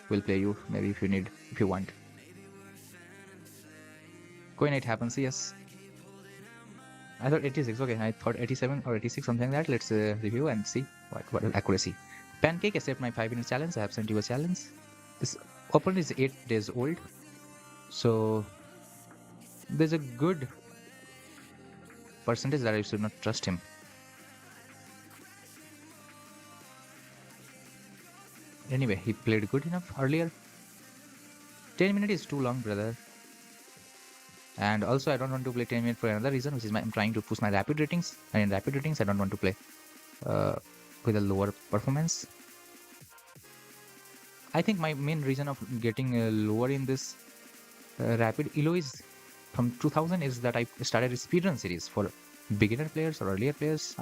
we'll play you maybe if you need, if you want. Queen 8 happens, yes. I thought 86. Okay, I thought 87 or 86, something like that. Let's review and see what accuracy. Pancake, accept my 5-minute challenge. I have sent you a challenge. This opponent is 8 days old. So there's a good percentage that I should not trust him. Anyway, he played good enough earlier. 10 minutes is too long, brother. And also, I don't want to play 10 minutes for another reason, which is I'm trying to push my rapid ratings. And in rapid ratings, I don't want to play with a lower performance. I think my main reason of getting lower in this rapid elo is from 2000 is that I started a speedrun series for beginner players or earlier players.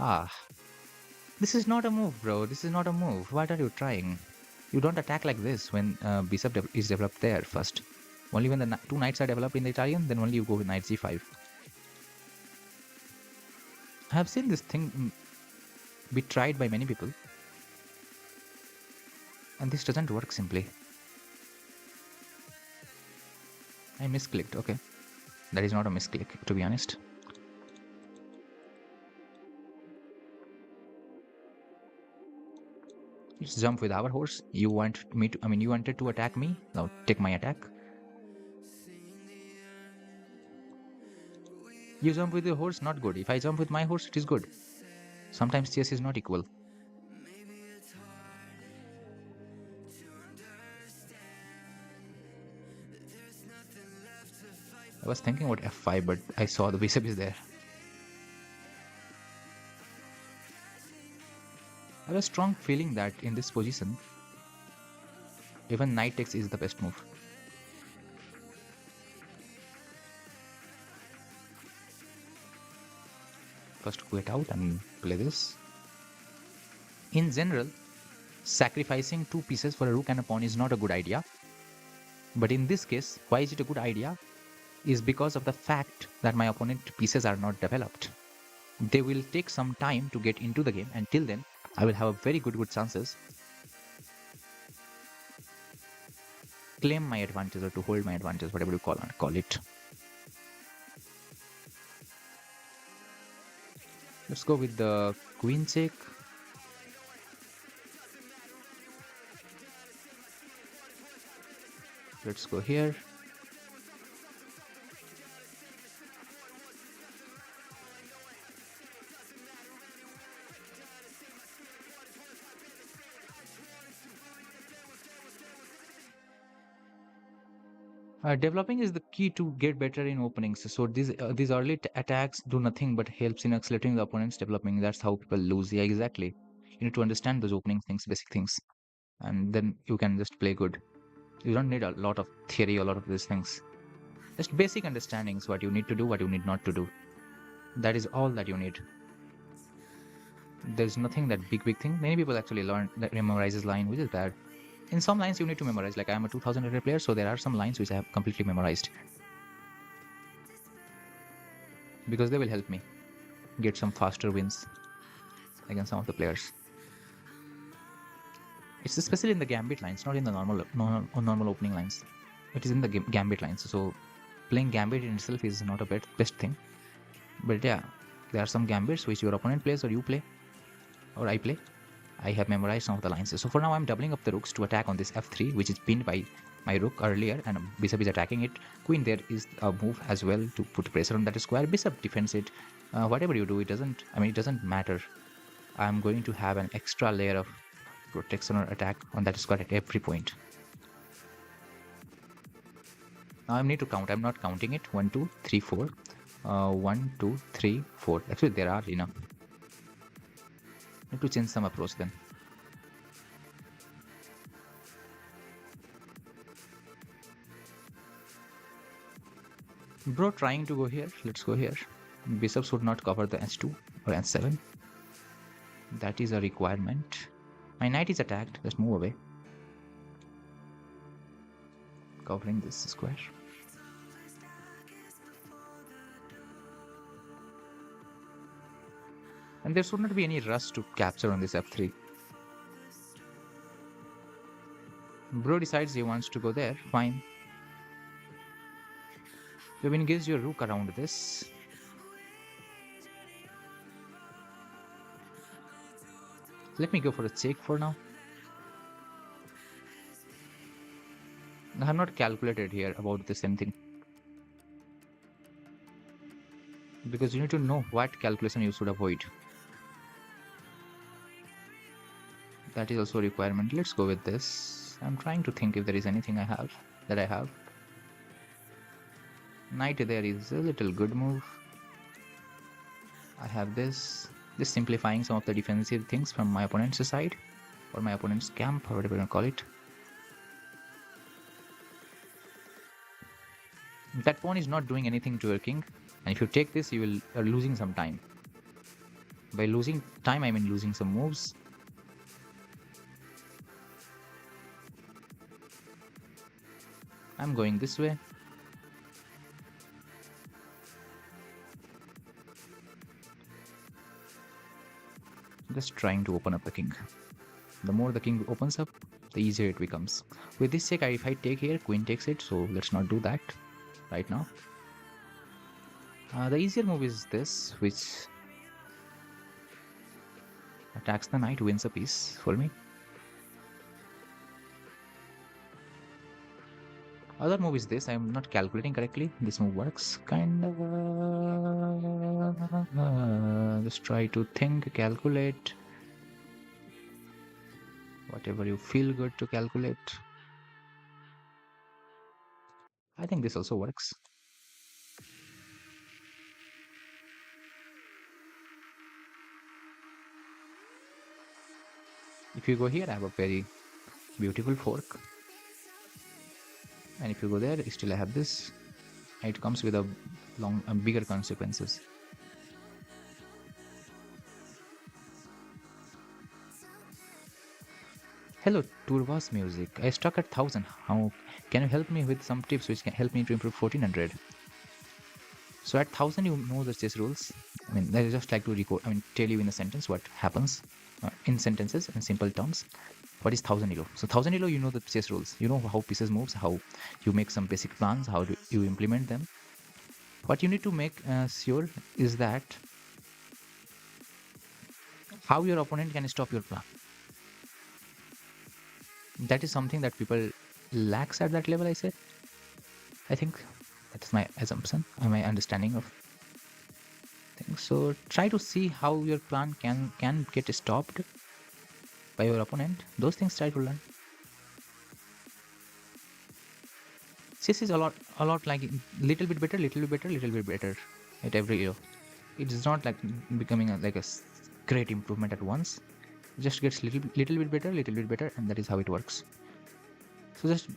This is not a move, bro. This is not a move. What are you trying? You don't attack like this when bishop is developed there first. Only when the two knights are developed in the Italian, then only you go with knight c5. I have seen this thing be tried by many people. And this doesn't work simply. I misclicked, okay. That is not a misclick, to be honest. Let's jump with our horse. You want me to, you wanted to attack me? Now take my attack. You jump with your horse, not good. If I jump with my horse, it is good. Sometimes chess is not equal. I was thinking about f5, but I saw the bishop is there. I have a strong feeling that in this position, even knight takes is the best move. First quit out and play this. In general, sacrificing two pieces for a rook and a pawn is not a good idea. But in this case, why is it a good idea? Is because of the fact that my opponent pieces are not developed. They will take some time to get into the game, and till then, I will have a very good chances claim my advantage or to hold my advantage, whatever you call it. Let's go with the queen check. Let's go here. Developing is the key to get better in openings. So these early attacks do nothing but helps in accelerating the opponent's developing. That's how people lose. Yeah, exactly. You need to understand those opening things, basic things, and then you can just play good. You don't need a lot of theory, a lot of these things. Just basic understandings, what you need to do, what you need not to do. That is all that you need. There's nothing that big thing. Many people actually learn that memorizes line, which is bad. In some lines you need to memorize. Like I'm a 2000 rated player, so there are some lines which I have completely memorized because they will help me get some faster wins against some of the players. It's especially in the gambit lines, not in the normal opening lines. It is in the gambit lines. So playing gambit in itself is not a best thing. But yeah, there are some gambits which your opponent plays or you play or I play. I have memorized some of the lines. So for now, I'm doubling up the rooks to attack on this f3, which is pinned by my rook earlier, and bishop is attacking it. Queen there is a move as well to put pressure on that square. Bishop defends it. Whatever you do, it doesn't matter. I'm going to have an extra layer of protection or attack on that square at every point. Now I need to count. I'm not counting it. 1, 2, 3, 4. 1, 2, 3, 4. Actually, there are enough. Need to change some approach then. Bro trying to go here. Let's go here. Bishops would not cover the h2 or h7. That is a requirement. My knight is attacked. Let's move away. Covering this square. And there should not be any rush to capture on this f3. Bro decides he wants to go there. Fine. You have engaged your rook around this. Let me go for a check for now. I have not calculated here about the same thing. Because you need to know what calculation you should avoid. That is also a requirement. Let's go with this. I'm trying to think if there is anything I have. Knight there is a little good move. I have this. Just simplifying some of the defensive things from my opponent's side. Or my opponent's camp, or whatever you call it. That pawn is not doing anything to your king. And if you take this, you are losing some time. By losing time, I mean losing some moves. I'm going this way. Just trying to open up the king. The more the king opens up, the easier it becomes. With this check, if I take here, queen takes it, so let's not do that right now. The easier move is this, which attacks the knight, wins a piece for me. Other move is this. I'm not calculating correctly. This move works kind of. Just try to think, calculate. Whatever you feel good to calculate. I think this also works. If you go here, I have a very beautiful fork. And if you go there, still I have this. It comes with a bigger consequences. Hello, Turvas Music. I stuck at 1000. How can you help me with some tips which can help me to improve 1400? So at 1000, you know the chess rules. I mean, I just like to record. I mean, tell you in a sentence what happens in sentences in simple terms. What is 1000 elo? So 1000 elo, you know the chess rules. You know how pieces moves, how you make some basic plans, how do you implement them. What you need to make sure is that how your opponent can stop your plan. That is something that people lacks at that level. I think that's my assumption and my understanding of things. So try to see how your plan can get stopped by your opponent. Those things try to learn. Chess is a lot like little bit better, little bit better, little bit better at every year. It is not like becoming like a great improvement at once. It just gets little bit better, and that is how it works. So just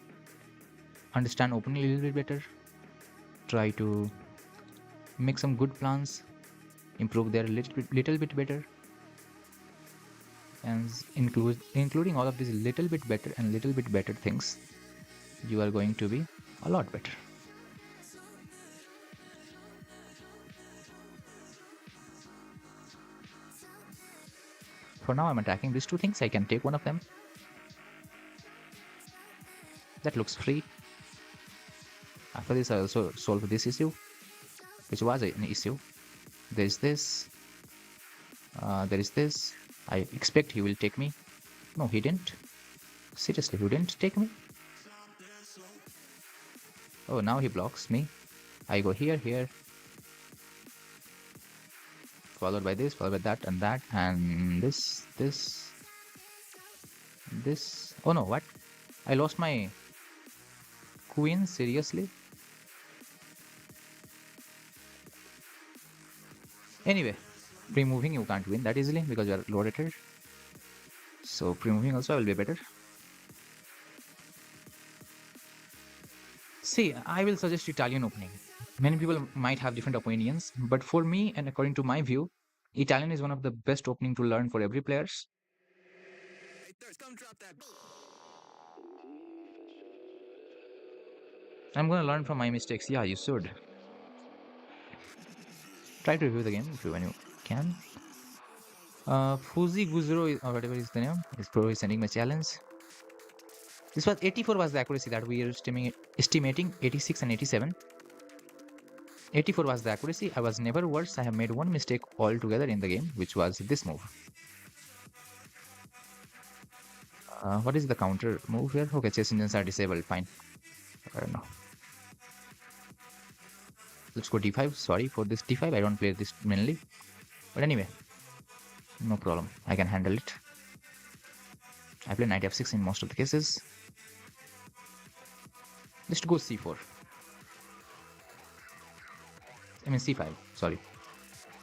understand opening a little bit better. Try to make some good plans, improve their little bit better, and including all of these little bit better and little bit better things, you are going to be a lot better. For now, I'm attacking these two things. I can take one of them. That looks free. After this, I also solve this issue, which was an issue. There's this. There is this. I expect he will take me. No, he didn't. Seriously, he didn't take me. Oh, now he blocks me. I go here, here. Followed by this, followed by that, and this. Oh no, what? I lost my queen, seriously? Anyway, pre-moving you can't win that easily because you are low rated. So pre-moving also will be better. See, I will suggest Italian opening. Many people might have different opinions, but for me and according to my view, Italian is one of the best opening to learn for every players. I'm gonna learn from my mistakes. Yeah, you should. Try to review the game if you when you can. Fuzi Guzro or whatever is the name is probably sending my challenge. This was 84 was the accuracy that we are estimating 86 and 87. 84 was the accuracy. I was never worse. I have made one mistake altogether in the game, which was this move. What is the counter move here? Okay, chess engines are disabled. Fine. I don't know. Let's go d5. Sorry for this d5. I don't play this mainly. But anyway, no problem. I can handle it. I play knight f6 in most of the cases. Just go c4. I mean c5. Sorry.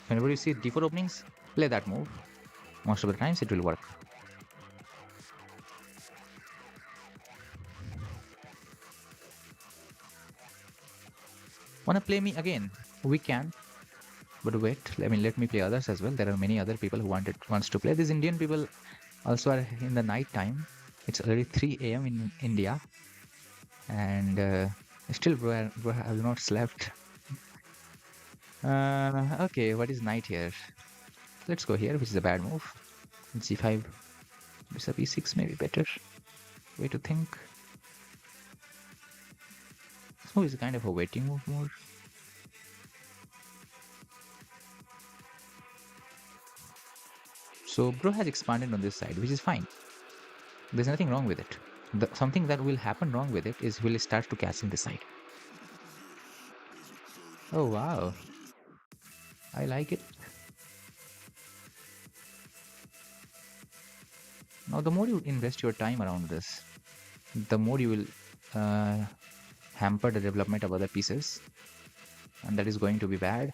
Whenever you see d4 openings, play that move. Most of the times it will work. Wanna play me again? We can. But wait, let me play others as well. There are many other people who wants to play. These Indian people also are in the night time. It's already 3 a.m. in India, and still bro, I have not slept. Okay, what is knight here? Let's go here, which is a bad move. g5, bishop e6 maybe better way to think. This move is kind of a waiting move more. So bro has expanded on this side, which is fine. There's nothing wrong with it. Something that will happen wrong with it is will start to catch in this side. Oh wow, I like it. Now the more you invest your time around this, the more you will hamper the development of other pieces, and that is going to be bad.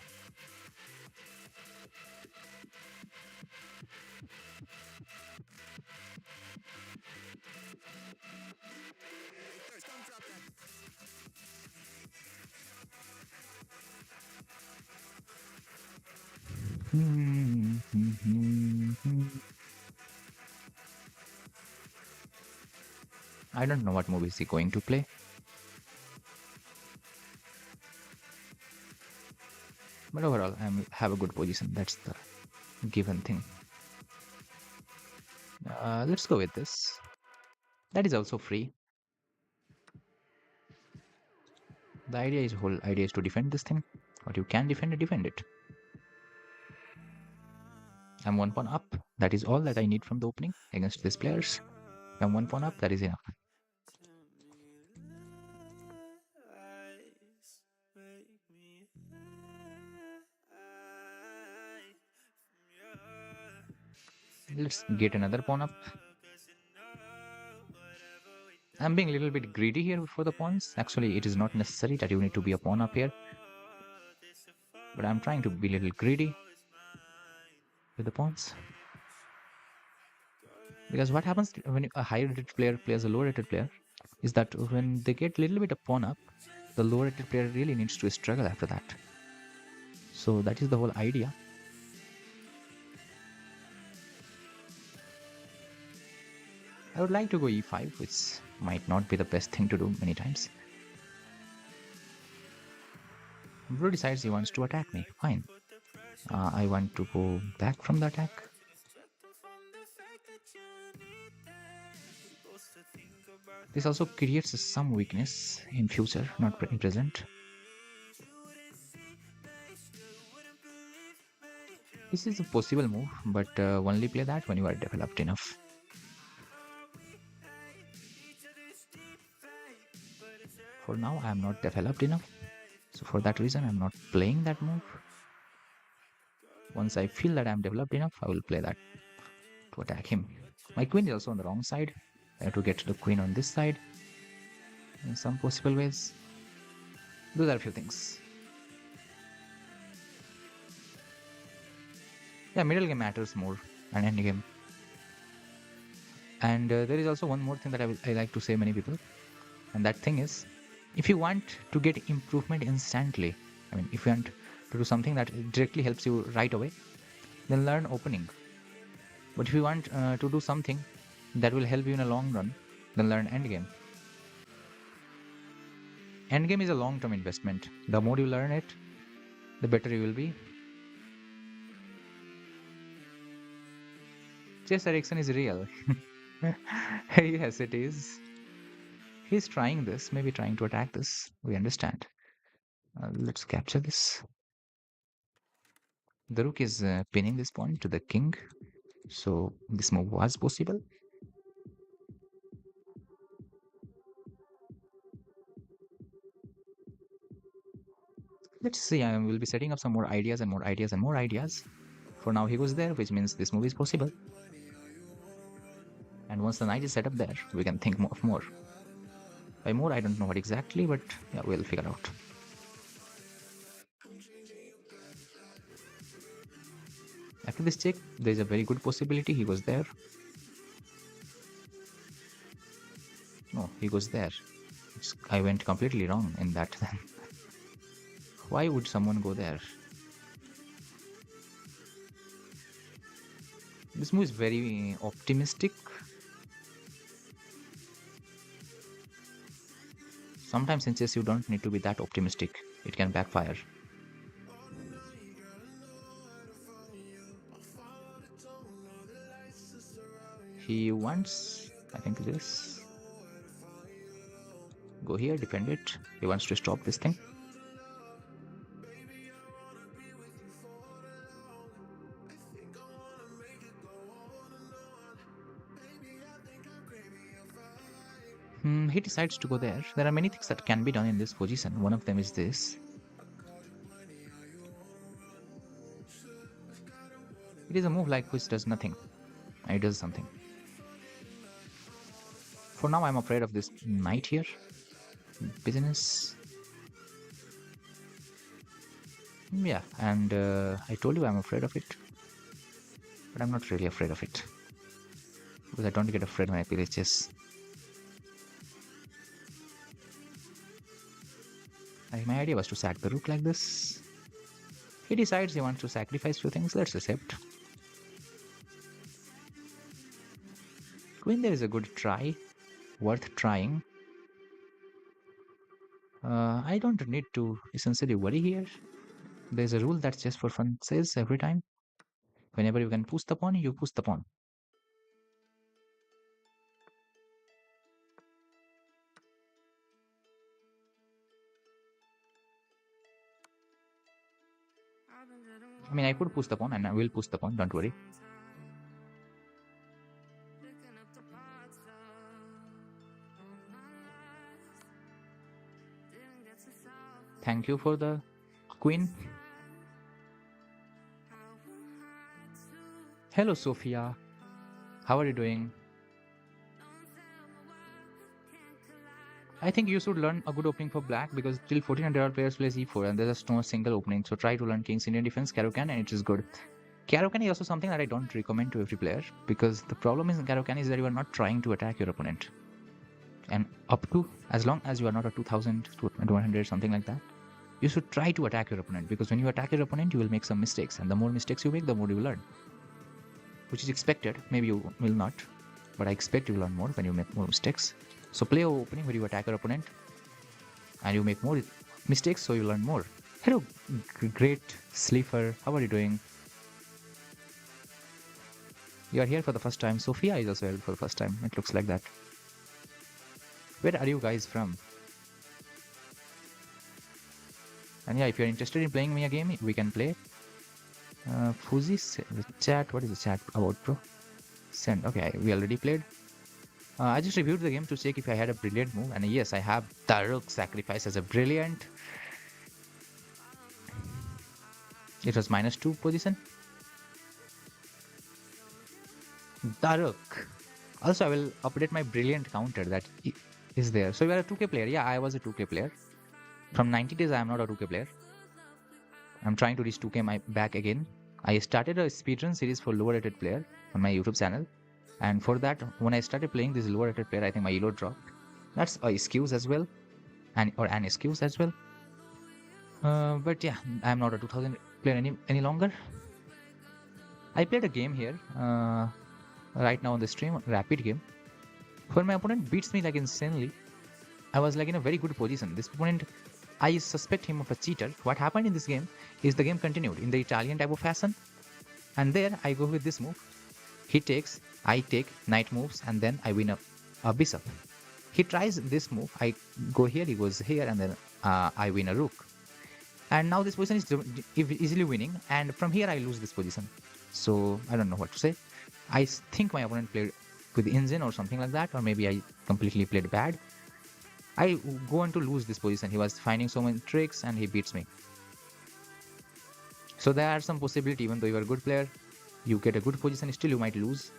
I don't know what move is he going to play, but overall I have a good position. That's the given thing. Let's go with this. That is also free. The whole idea is to defend this thing. What you can defend it, defend it. I'm one pawn up. That is all that I need from the opening against these players. I'm one pawn up. That is enough. Let's get another pawn up. I'm being a little bit greedy here for the pawns. Actually, it is not necessary that you need to be a pawn up here. But I'm trying to be a little greedy with the pawns. Because what happens when a high rated player plays a low rated player is that when they get a little bit of pawn up, the low rated player really needs to struggle after that. So that is the whole idea. I would like to go e5, which might not be the best thing to do many times. Blue decides he wants to attack me. Fine. I want to go back from the attack. This also creates some weakness in future, not in present. This is a possible move, but only play that when you are developed enough. For now, I am not developed enough. So for that reason, I'm not playing that move. Once I feel that I'm developed enough, I will play that to attack him. My queen is also on the wrong side. I have to get the queen on this side in some possible ways. Those are a few things. Yeah, middle game matters more than end game. And there is also one more thing that I like to say many people. And that thing is, if you want to get improvement instantly, I mean, if you want to do something that directly helps you right away, then learn opening. But if you want to do something that will help you in a long run, then learn endgame. Endgame is a long-term investment. The more you learn it, the better you will be. Chess Ericsson is real. Yes, it is. He's trying this, maybe trying to attack this. We understand. Let's capture this. The rook is pinning this pawn to the king. So this move was possible. Let's see, I will be setting up some more ideas and more ideas and more ideas. For now, he goes there, which means this move is possible. And once the knight is set up there, we can think of more. By more, I don't know what exactly, but yeah, we'll figure out. After this check, there is a very good possibility he goes there. No, he goes there. I went completely wrong in that. Why would someone go there? This move is very optimistic. Sometimes in chess you don't need to be that optimistic. It can backfire. He wants, I think this. Go here, defend it. He wants to stop this thing. He decides to go there. There are many things that can be done in this position. One of them is this. It is a move like which does nothing. It does something. For now, I'm afraid of this knight here. Business. Yeah, and I told you I'm afraid of it. But I'm not really afraid of it. Because I don't get afraid when I play chess. My idea was to sack the rook like this. He decides he wants to sacrifice few things. Let's accept. Queen there is a good try, worth trying. I don't need to essentially worry here. There's a rule that's just for fun says every time. Whenever you can push the pawn, you push the pawn. I mean, I could push the pawn and I will push the pawn, don't worry. Thank you for the queen. Hello, Sophia. How are you doing? I think you should learn a good opening for black because till 1400 players plays e4 and there's no single opening. So try to learn King's Indian defense, Caro-Kann, and it is good. Caro-Kann is also something that I don't recommend to every player because the problem is in Caro-Kann is that you are not trying to attack your opponent. And up to, as long as you are not a 2000 to 100, something like that, you should try to attack your opponent because when you attack your opponent, you will make some mistakes. And the more mistakes you make, the more you will learn. Which is expected. Maybe you will not, but I expect you will learn more when you make more mistakes. So play your opening where you attack your opponent and you make more mistakes, so you learn more. Hello, great sleeper. How are you doing? You are here for the first time. Sophia is also here for the first time. It looks like that. Where are you guys from? And yeah, if you're interested in playing me a game, we can play. Fuzi, the chat. What is the chat about, bro? Send. Okay, we already played. I just reviewed the game to check if I had a brilliant move, and yes, I have Daruk Sacrifice as a brilliant. It was -2 position. Daruk. Also, I will update my brilliant counter that is there. So you are a 2K player. Yeah, I was a 2K player. From 90 days, I am not a 2K player. I'm trying to reach 2K back again. I started a speedrun series for lower rated player on my YouTube channel. And for that, when I started playing this lower rated player, I think my elo dropped. That's a excuse as well. Or an excuse as well. But yeah, I'm not a 2000 player any longer. I played a game here right now on the stream, rapid game. When my opponent beats me like insanely, I was like in a very good position. This opponent, I suspect him of a cheater. What happened in this game is the game continued in the Italian type of fashion. And there I go with this move. He takes, I take, knight moves, and then I win a bishop. He tries this move. I go here, he goes here, and then I win a rook. And now this position is easily winning. And from here I lose this position. So I don't know what to say. I think my opponent played with engine or something like that. Or maybe I completely played bad. I go on to lose this position. He was finding so many tricks and he beats me. So there are some possibility, even though you are a good player, you get a good position, still you might lose.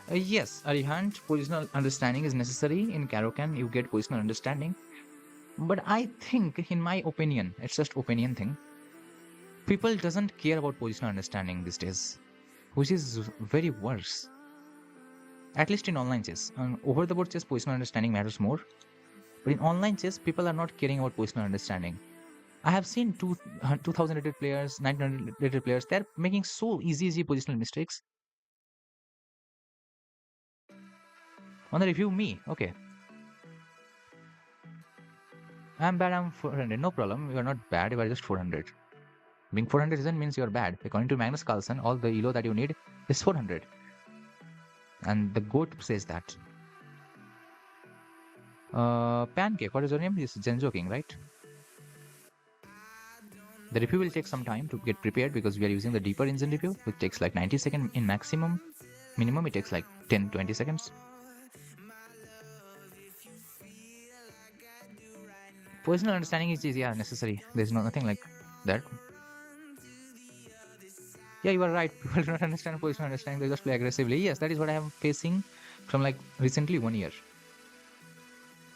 Yes, Arihant, positional understanding is necessary. In Caro-Kann, you get positional understanding. But I think, in my opinion, it's just opinion thing, people doesn't care about positional understanding these days, which is very worse. At least in online chess. Over the board chess, positional understanding matters more. But in online chess, people are not caring about positional understanding. I have seen 2000 rated players, 900 rated players, they're making so easy positional mistakes. Wanna review me? Okay. I'm bad, I'm 400. No problem. You're not bad, you are just 400. Being 400 doesn't mean you're bad. According to Magnus Carlsen, all the elo that you need is 400. And the GOAT says that. Pancake, what is your name? This is Genjo King, right? The review will take some time to get prepared because we are using the deeper engine review, which takes like 90 seconds in maximum. Minimum, it takes like 10-20 seconds. Positional understanding is easy, yeah, necessary. There's nothing like that. Yeah, you are right. People do not understand positional understanding. They just play aggressively. Yes, that is what I am facing from like recently 1 year.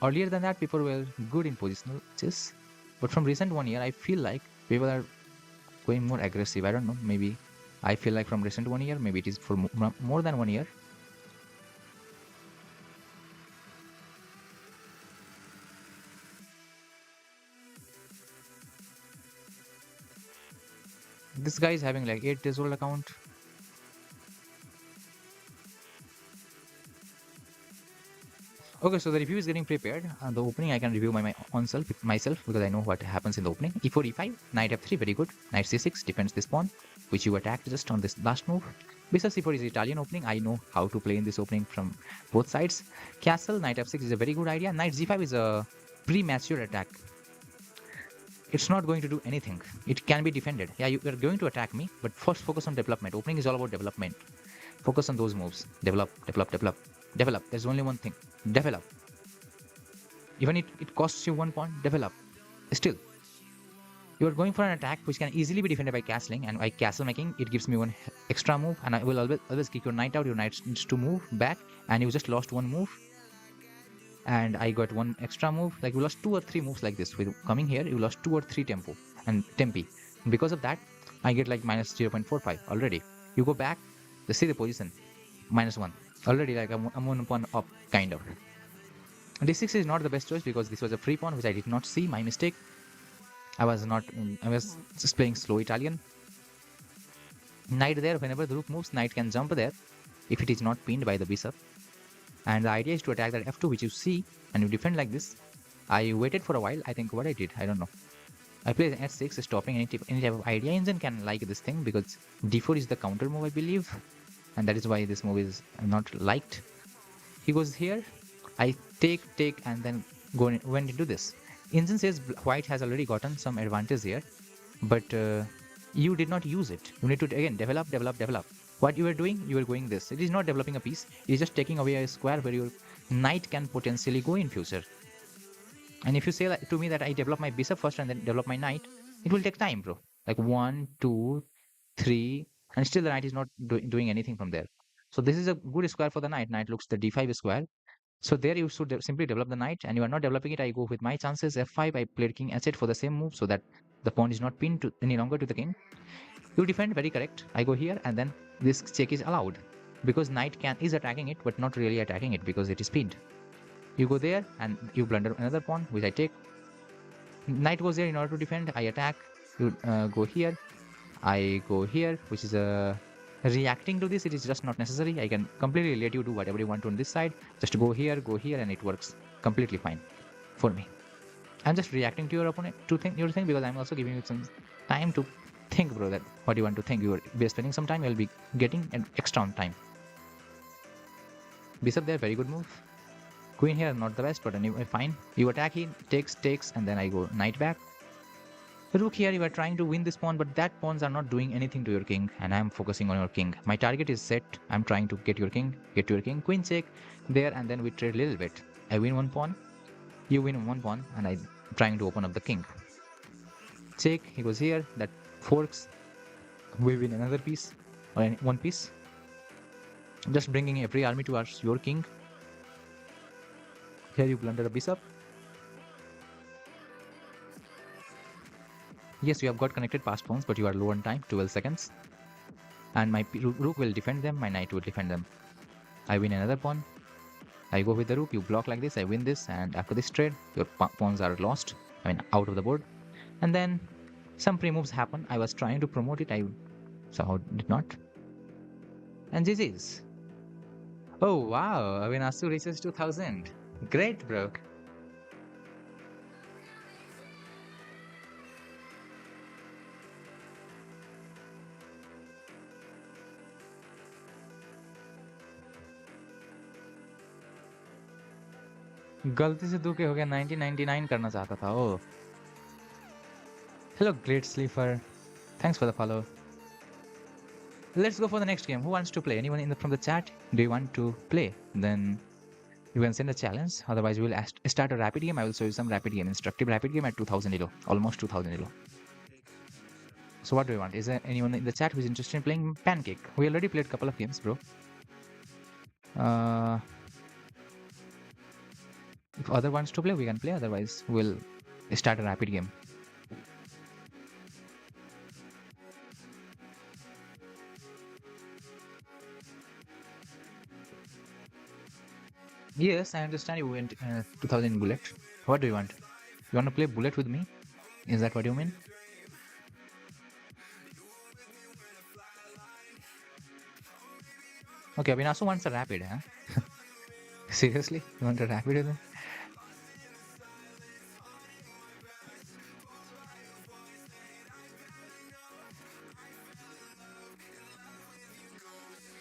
Earlier than that, people were good in positional chess. But from recent 1 year, I feel like people are going more aggressive. I don't know. Maybe I feel like from recent 1 year, maybe it is for more than 1 year. This guy is having like 8 days old account. Okay, so the review is getting prepared. The opening I can review my own self myself because I know what happens in the opening. E4, e5, knight f3, very good. Knight c6 defends this pawn, which you attacked just on this last move. Bishop c4 is Italian opening. I know how to play in this opening from both sides. Castle, knight f6 is a very good idea. Knight g5 is a premature attack. It's not going to do anything. It can be defended. Yeah, you are going to attack me, but first focus on development. Opening is all about development. Focus on those moves. Develop, develop, develop, develop. There's only one thing. Develop. Even it costs you 1 point. Develop. Still, you are going for an attack which can easily be defended by castling, and by castle making, it gives me one extra move, and I will always kick your knight out. Your knight needs to move back, and you just lost one move. And I got one extra move. Like you lost 2 or 3 moves like this. With coming here, you lost 2 or 3 tempo and tempi. Because of that, I get like minus 0.45 already. You go back, just see the position, -1 already. Like I'm 1 pawn up kind of. D6 is not the best choice because this was a free pawn which I did not see. My mistake. I was just playing slow Italian. Knight there. Whenever the rook moves, knight can jump there if it is not pinned by the bishop. And the idea is to attack that f2 which you see, and you defend like this. I waited for a while. I think what I did, I don't know. I played h6, stopping any type of idea. Engine can like this thing because d4 is the counter move, I believe, and that is why this move is not liked. He goes here. I take, and then went into this. Engine says white has already gotten some advantage here, but you did not use it. You need to again develop. What you are doing, you are going this. It is not developing a piece. It is just taking away a square where your knight can potentially go in future. And if you say to me that I develop my bishop first and then develop my knight, it will take time, bro. Like 1, 2, 3, and still the knight is not doing anything from there. So this is a good square for the knight. Knight looks the d5 square. So there you should simply develop the knight, and you are not developing it. I go with my chances f5. I played king h8 for the same move so that the pawn is not pinned any longer to the king. You defend, very correct. I go here, and then this check is allowed because knight is attacking it but not really attacking it because it is pinned. You go there and you blunder another pawn which I take. Knight goes there in order to defend. I attack. You go here. I go here, which is reacting to this. It is just not necessary. I can completely let you do whatever you want to on this side. Just go here, and it works completely fine for me. I'm just reacting to your opponent to think your thing because I'm also giving you some time to think, bro, that what you want to think. You are spending some time, you'll be getting an extra time. Bishop there, very good move. Queen here, not the best, but anyway, fine. You attack, he takes, and then I go knight back. Rook here, you are trying to win this pawn, but that pawns are not doing anything to your king, and I'm focusing on your king. My target is set. I'm trying to get to your king. Queen check there, and then we trade a little bit. I win 1 pawn, you win 1 pawn, and I'm trying to open up the king. Check, he goes here, that forks. We win another piece, or 1 piece. Just bringing every army towards your king. Here you blunder a bishop. Yes, you have got connected passed pawns, but you are low on time, 12 seconds. And my rook will defend them, my knight will defend them. I win another pawn. I go with the rook, you block like this, I win this, and after this trade, your pawns are lost, out of the board. And then some pre-moves happen. I was trying to promote it, I somehow did not. And GG's. Oh wow, Avinasu reaches 2000. Great, bro. गलती से 2 के हो गया 1999 करना चाहता था ओ Hello great sleeper, thanks for the follow. Let's go for the next game. Who wants to play? Anyone from the chat? Do you want to play? Then you can send a challenge. Otherwise we will start a rapid game. I will show you some rapid game, instructive rapid game at 2000 elo, almost 2000 elo. So what do you want? Is there anyone in the chat who is interested in playing Pancake? We already played a couple of games, bro. If other wants to play, we can play. Otherwise, we'll start a rapid game. Yes, I understand you went 2000 bullet. What do you want? You want to play bullet with me? Is that what you mean? Okay, Abhinasu wants a rapid, huh? Seriously? You want a rapid with him?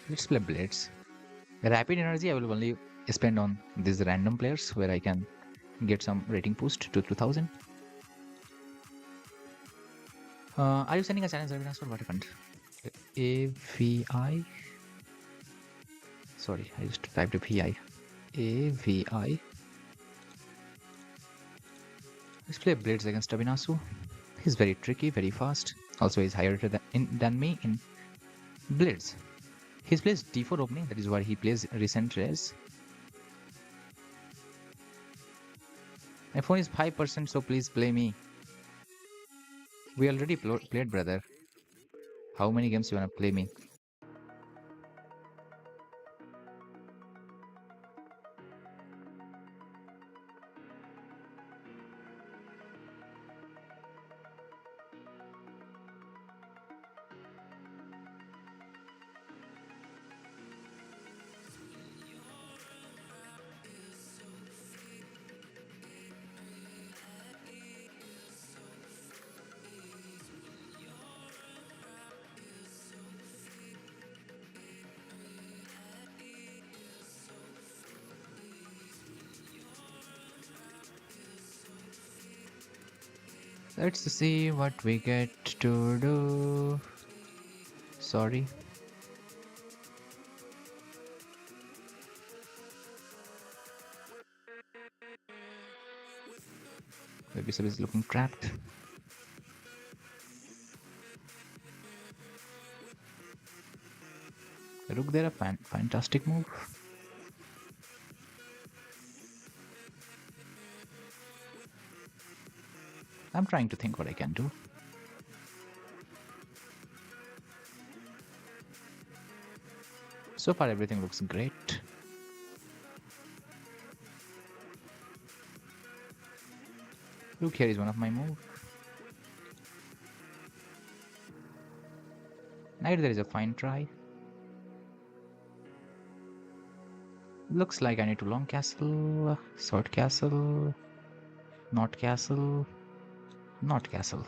Let's play Blades. Rapid energy I will only spend on these random players where I can get some rating boost to 2000. Are you sending a challenge, Abhinasu? What happened? AVI? Sorry, I just typed VI. AVI. Let's play Blades against Abhinasu. He's very tricky, very fast. Also, he's higher than me in Blades. He plays d4 opening, that is why he plays recent rares. My phone is 5%, so please play me. We already played, brother. How many games you wanna play me? Let's see what we get to do. Sorry. The bishop is looking trapped. Rook there, a fantastic move. I'm trying to think what I can do. So far everything looks great. Rook here is one of my moves. Knight there is a fine try. Looks like I need to long castle, short castle, not castle, not castle.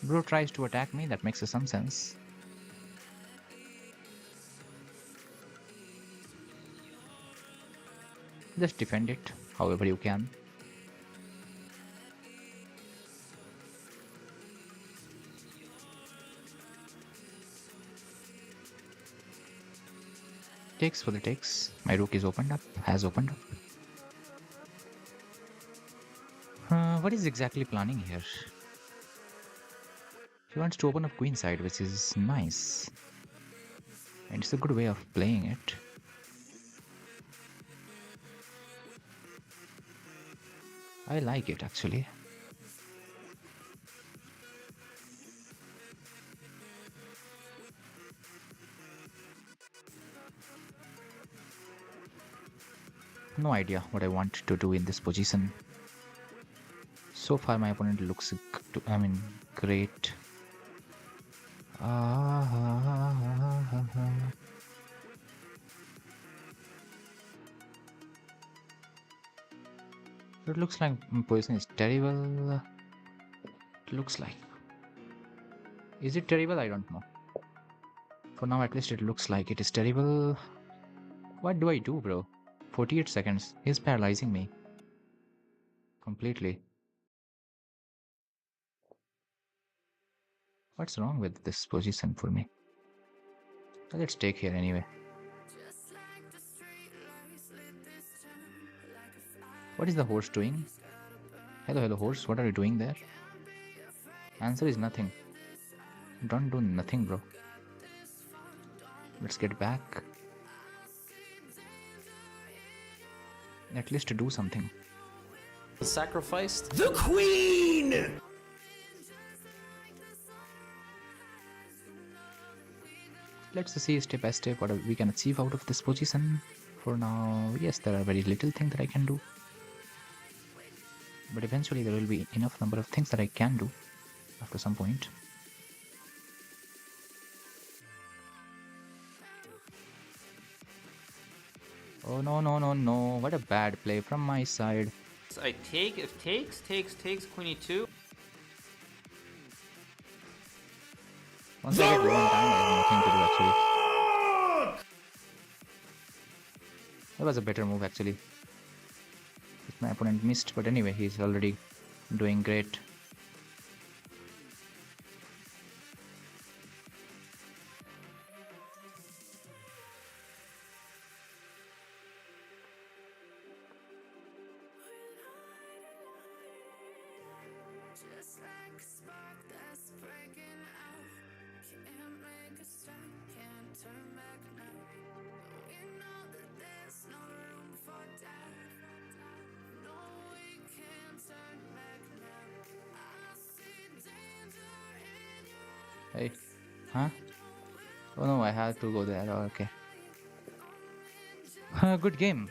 Bro tries to attack me, that makes some sense. Just defend it however you can. Takes for the takes. My rook is opened up, has opened up. What is exactly planning here? He wants to open up queen side, which is nice. And it's a good way of playing it. I like it actually. No idea what I want to do in this position. So far my opponent looks, great. It looks like my position is terrible. It looks like. Is it terrible? I don't know. For now at least it looks like it is terrible. What do I do, bro? 48 seconds. He's paralyzing me. Completely. What's wrong with this position for me? Let's take here anyway. What is the horse doing? Hello horse, what are you doing there? Answer is nothing. Don't do nothing, bro. Let's get back. At least do something. Sacrificed the queen! Let's see step by step what we can achieve out of this position. For now, yes, there are very little things that I can do. But eventually there will be enough number of things that I can do. after some point. Oh no, no, no, no. What a bad play from my side. I take, if takes, queen e2. Once I get low on time, I have nothing to do actually. That was a better move actually. My opponent missed, but anyway, he's already doing great. Hey, huh? Oh no, I had to go there. Oh, okay. Good game.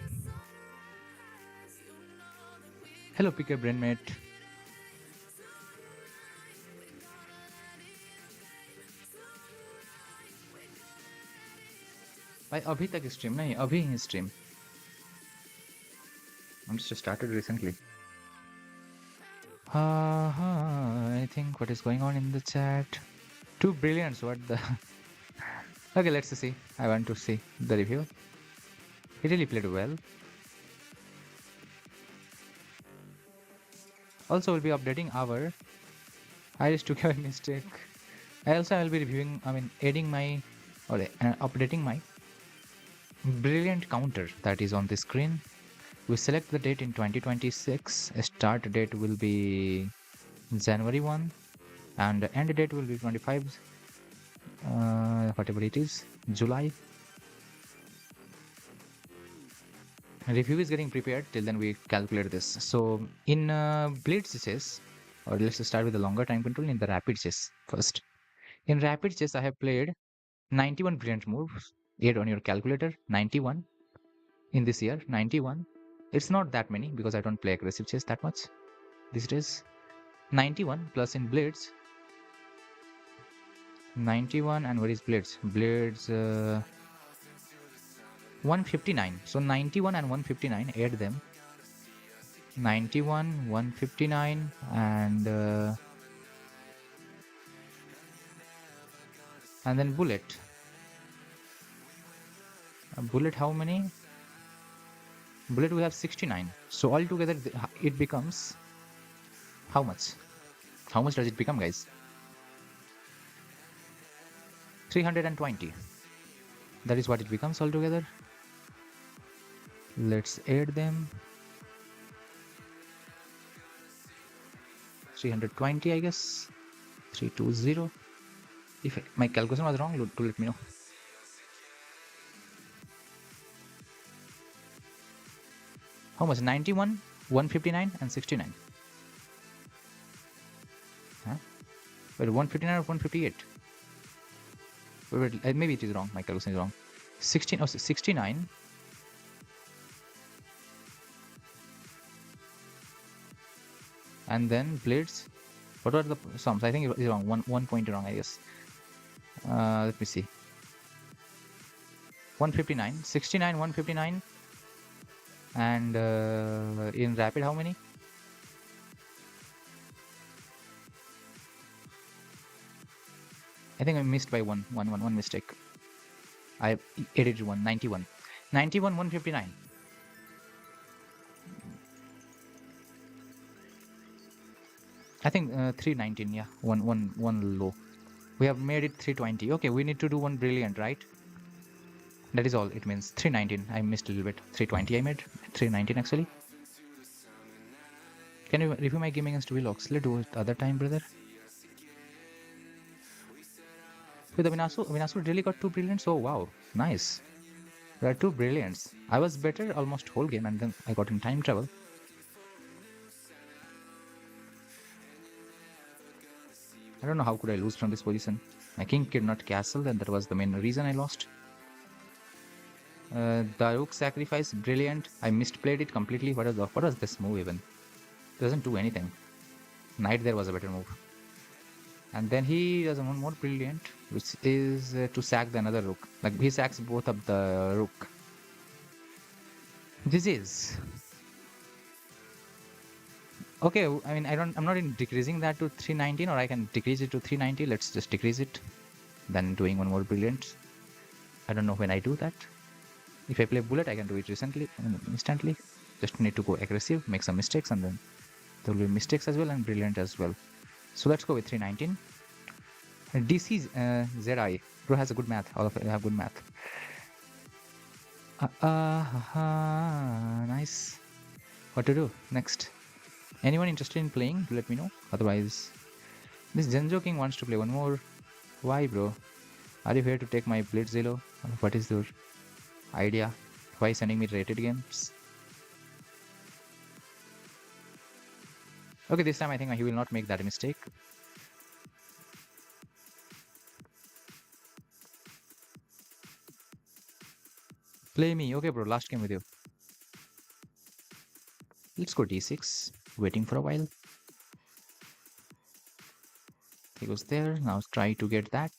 Hello, PK Brainmate. भाई अभी तक stream नहीं, अभी ही stream. I'm just started recently. I think what is going on in the chat? Two brilliants. What the? Okay, let's see. I want to see the review. He really played well. Also, we'll be updating our. I just took a mistake. I will be reviewing. I mean, adding my or updating my brilliant counter that is on the screen. We select the date in 2026. Start date will be January 1, and end date will be 25. Whatever it is, July. Review is getting prepared. Till then, we calculate this. So in Blitz chess, or let's start with the longer time control in the rapid chess first. In rapid chess, I have played 91 brilliant moves. Add on your calculator 91 in this year. 91. It's not that many because I don't play aggressive chess that much these days. 91 plus in Blitz. 91 and where is Blitz? Blitz 159. So 91 and 159. Add them. 91, 159, and then bullet. Bullet, how many? Bullet we have 69. So altogether it becomes how much? How much does it become, guys? 320. That is what it becomes altogether. Let's add them. 320, I guess. 320. If my calculation was wrong, do let me know. How much? 91, 159, and 69. Huh? Wait, 159 or 158? Wait, maybe it is wrong. My calculation is wrong. 69. And then blades. What are the sums? I think it is wrong. One point wrong, I guess. Let me see. 159. 69, 159. And in rapid, how many? I think I missed by one mistake. I edited 91. 91, 159. I think 319, yeah. One low. We have made it 320. Okay, we need to do one brilliant, right? That is all it means. 319. I missed a little bit. 320 I made. 319 actually. Can you review my game against Willox? Let's do it other time, brother. With the Minasu really got 2 brilliants. Oh wow, nice. There are 2 brilliants. I was better almost whole game and then I got in time travel. I don't know how could I lose from this position. My king could not castle, and that was the main reason I lost. The rook sacrifice, brilliant. I misplayed it completely. What was this move even? It doesn't do anything. Knight there was a better move. And then he does one more brilliant, which is to sack the another rook. Like he sacks both of the rook. This is okay. I mean, I'm not in decreasing that to 319, or I can decrease it to 390. Let's just decrease it. Then doing one more brilliant. I don't know when I do that. If I play bullet, I can do it instantly. Just need to go aggressive, make some mistakes, and then there will be mistakes as well and brilliant as well. So let's go with 319. DC ZI. Bro has a good math. All of you have good math. Nice. What to do next? Anyone interested in playing? Let me know. Otherwise, this Genjo King wants to play one more. Why, bro? Are you here to take my Blitzillo? What is your idea? Why sending me rated games? Okay, this time I think he will not make that mistake. Play me. Okay, bro. Last game with you. Let's go d6. Waiting for a while. He goes there. Now try to get that.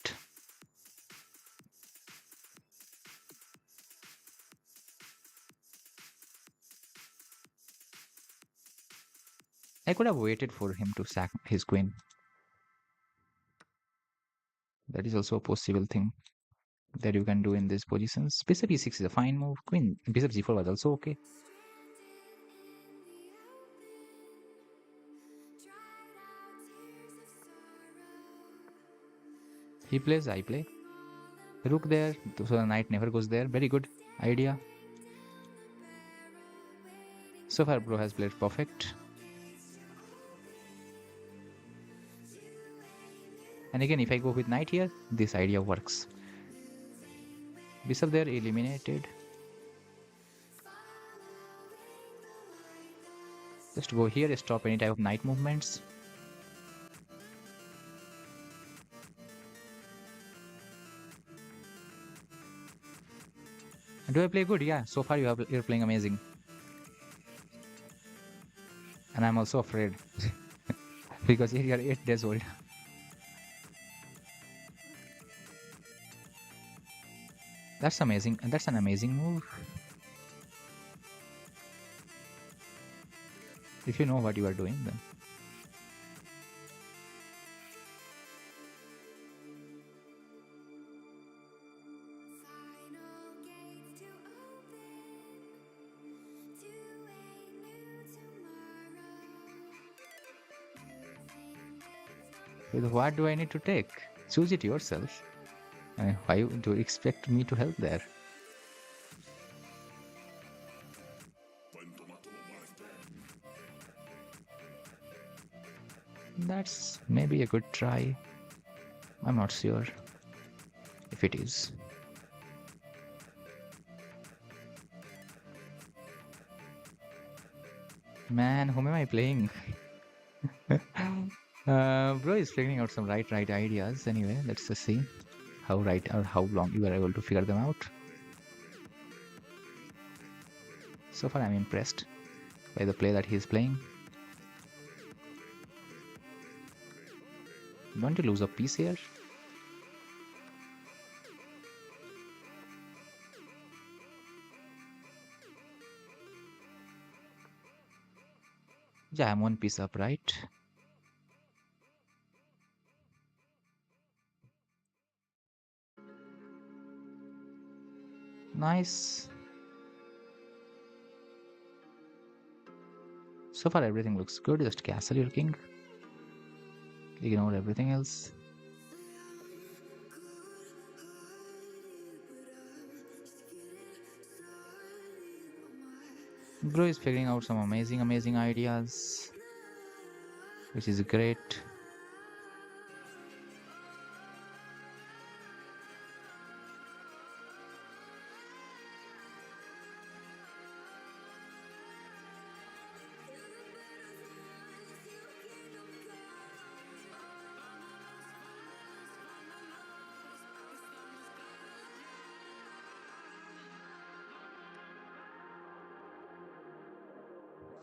I could have waited for him to sack his queen. That is also a possible thing that you can do in these positions. Bishop e6 is a fine move. Queen bishop g4 was also okay. He plays, I play. Rook there, so the knight never goes there. Very good idea. So far, bro has played perfect. And again, if I go with knight here, this idea works. Bishop there eliminated. Just go here, stop any type of knight movements. Do I play good? Yeah, so far you're playing amazing. And I'm also afraid because you're 8 days old. That's amazing. And that's an amazing move. If you know what you are doing, then. What do I need to take? Choose it yourself. I mean, why do you expect me to help there? That's maybe a good try. I'm not sure if it is. Man, whom am I playing? Bro is figuring out some right ideas. Anyway, let's just see how right or how long you are able to figure them out. So far, I'm impressed by the play that he's playing. Don't you lose a piece here? Yeah, I'm one piece up, right? Nice. So far, everything looks good. Just castle your king. Ignore everything else. Bro is figuring out some amazing ideas, which is great.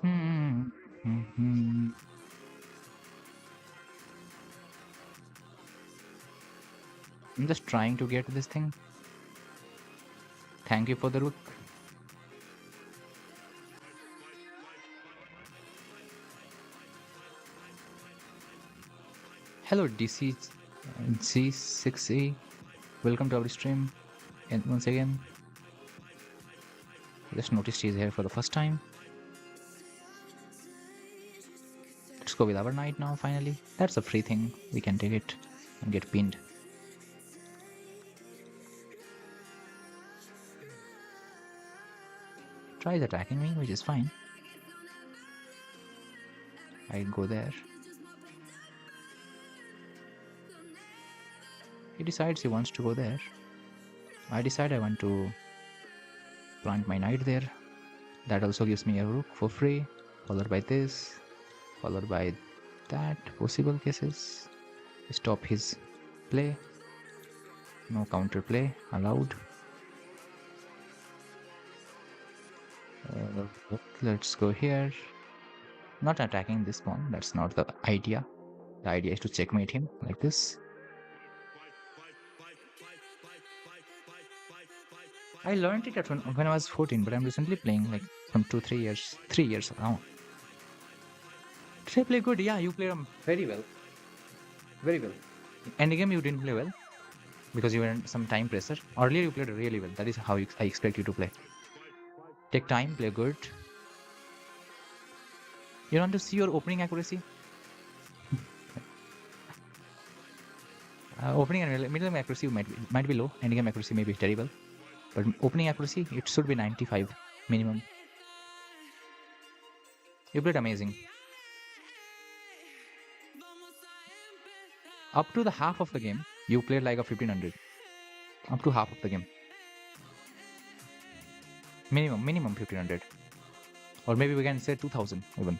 Hmm. I'm just trying to get this thing. Thank you for the rook. Hello DC C6E. Welcome to our stream. And once again, just noticed he's here for the first time. Let's go with our knight now, finally. That's a free thing. We can take it and get pinned. Tries attacking me, which is fine. I go there. He decides he wants to go there. I decide I want to plant my knight there. That also gives me a rook for free, followed by this, followed by that. Possible cases. Stop his play. No counter play allowed. Let's go here. Not attacking this pawn. That's not the idea. The idea is to checkmate him like this. I learned it when I was 14, but I'm recently playing like from 3 years now. Did I play good? Yeah, you played very well. Very well. Endgame you didn't play well because you were in some time pressure. Earlier you played really well. That is how I expect you to play. Take time, play good. You want to see your opening accuracy? Opening and middle accuracy might be low. Endgame accuracy may be terrible. But opening accuracy, it should be 95 minimum. You played amazing. Up to the half of the game, you played like a 1500. Up to half of the game. Minimum 1500. Or maybe we can say 2000 even.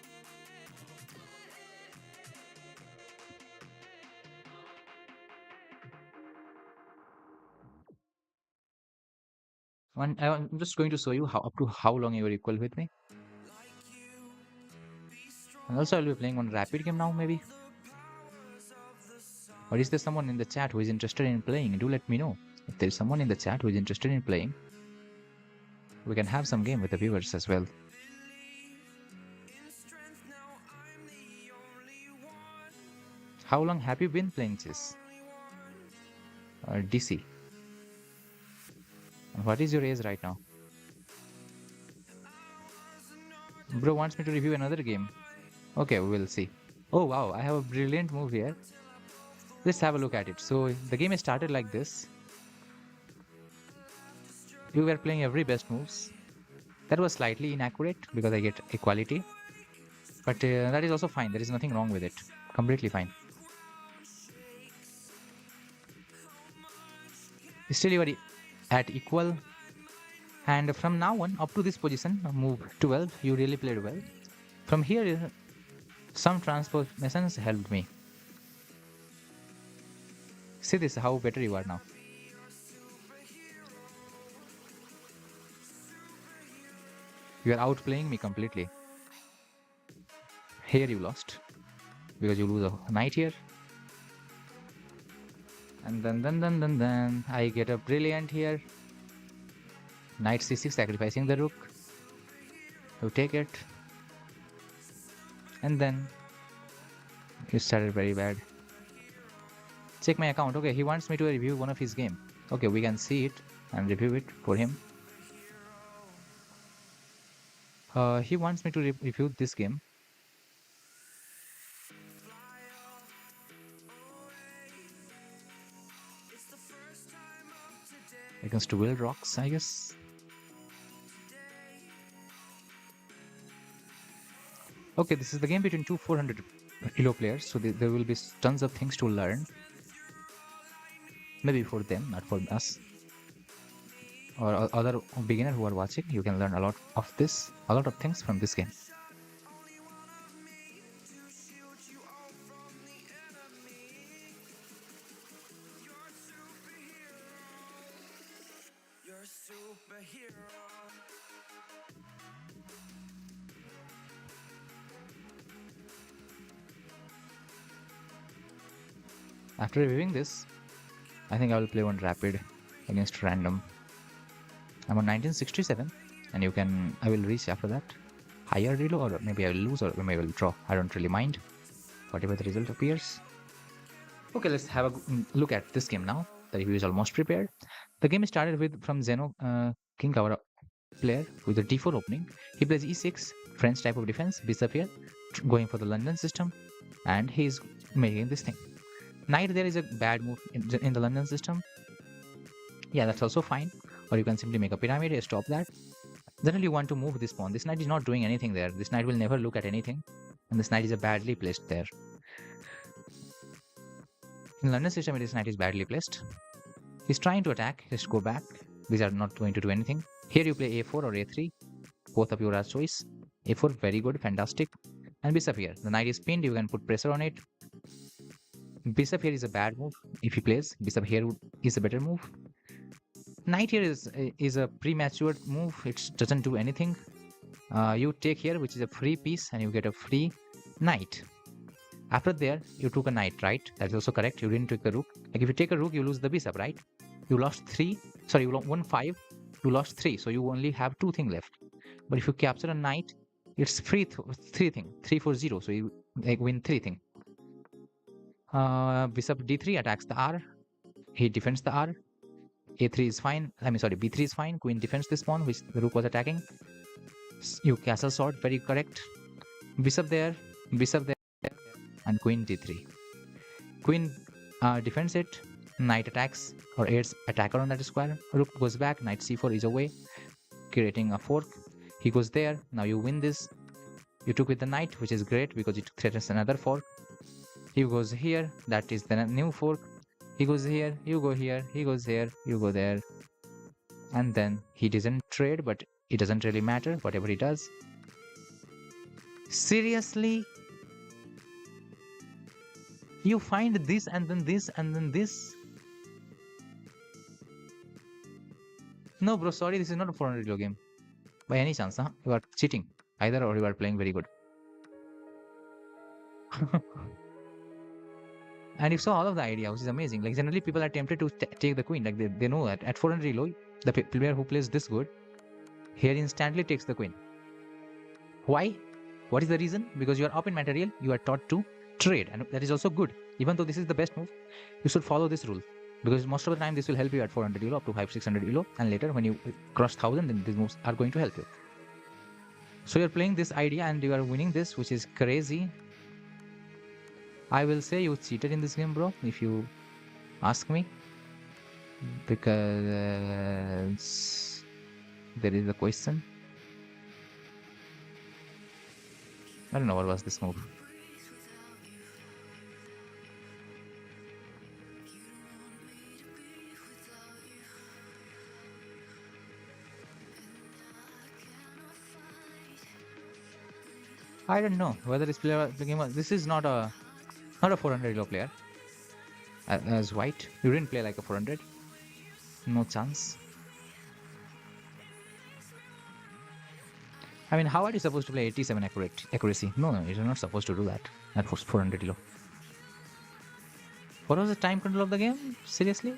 I'm just going to show you up to how long you are equal with me. And also I'll be playing one rapid game now maybe. Or is there someone in the chat who is interested in playing? Do let me know. If there is someone in the chat who is interested in playing, we can have some game with the viewers as well. How long have you been playing chess? DC. And what is your age right now? Bro wants me to review another game. Okay, we will see. Oh wow, I have a brilliant move here. Let's have a look at it. So the game is started like this. You were playing every best moves. That was slightly inaccurate because I get equality. But that is also fine. There is nothing wrong with it. Completely fine. Still you are at equal. And from now on, up to this position, move 12, you really played well. From here, some transformations helped me. See this, how better you are now. You are outplaying me completely. Here you lost. Because you lose a knight here. And then I get a brilliant here. Knight c6, sacrificing the rook. You take it. And then you started very bad. Check my account. Okay, he wants me to review one of his game. Okay, we can see it and review it for him. He wants me to review this game. Against Will Rocks, I guess. Okay, this is the game between two 400 elo players, so there will be tons of things to learn. Maybe for them, not for us. Or other beginner who are watching, you can learn a lot of things from this game. After reviewing this, I think I will play one rapid against random. I'm on 1967, and I will reach after that. Higher reload, or maybe I will lose, or maybe I will draw. I don't really mind. Whatever the result appears. Okay, let's have a look at this game now. The review is almost prepared. The game started with from Zeno King, our player, with a d4 opening. He plays e6, French type of defense, bishop here, going for the London system, and he's making this thing. Knight there is a bad move in the London system. Yeah, that's also fine. Or you can simply make a pyramid and stop that. Generally, you want to move this pawn. This knight is not doing anything there. This knight will never look at anything. And this knight is badly placed there. In London system, this knight is badly placed. He's trying to attack. Just go back. These are not going to do anything. Here you play a4 or a3. Both of your are choice. a4, very good, fantastic. And bishop here. The knight is pinned. You can put pressure on it. Bishop here is a bad move. If he plays, bishop here is a better move. Knight here is a premature move. It doesn't do anything. You take here, which is a free piece, and you get a free knight. After there, you took a knight, right? That's also correct. You didn't take the rook. Like if you take a rook, you lose the bishop, right? You lost 3. Sorry, you won 5. You lost 3. So you only have 2 things left. But if you capture a knight, it's free 3 thing. 3 for 0. So you win 3 thing. Bishop d3 attacks the r. He defends the r. a3 is fine. b3 is fine. Queen defends this pawn, which the rook was attacking. You castle sword, very correct. Bishop there, and queen d3. Queen defends it. Knight attacks or aids attacker on that square. Rook goes back. Knight c4 is away, creating a fork. He goes there. Now you win this. You took with the knight, which is great because it threatens another fork. He goes here. That is the new fork. He goes here. You go here. He goes here. You go there. And then he doesn't trade, but it doesn't really matter. Whatever he does. Seriously? You find this and then this and then this? No, bro, sorry, this is not a 400 kilo game. By any chance, huh? You are cheating. Either or you are playing very good. And you saw all of the idea, which is amazing. Like generally people are tempted to take the queen. Like they know that at 400 kilo, the player who plays this good, here instantly takes the queen. Why? What is the reason? Because you are up in material, you are taught to trade, and that is also good. Even though this is the best move, you should follow this rule, because most of the time this will help you at 400 elo up to 500-600 elo, and later when you cross 1000, then these moves are going to help you. So you're playing this idea and you are winning this, which is crazy. I will say you cheated in this game, bro, if you ask me, because there is a question. I don't know what was this move. I don't know whether this player this is not a 400 elo player. As white, you didn't play like a 400. No chance. I mean, how are you supposed to play 87 accuracy? No, you're not supposed to do that at 400 elo. What was the time control of the game? Seriously?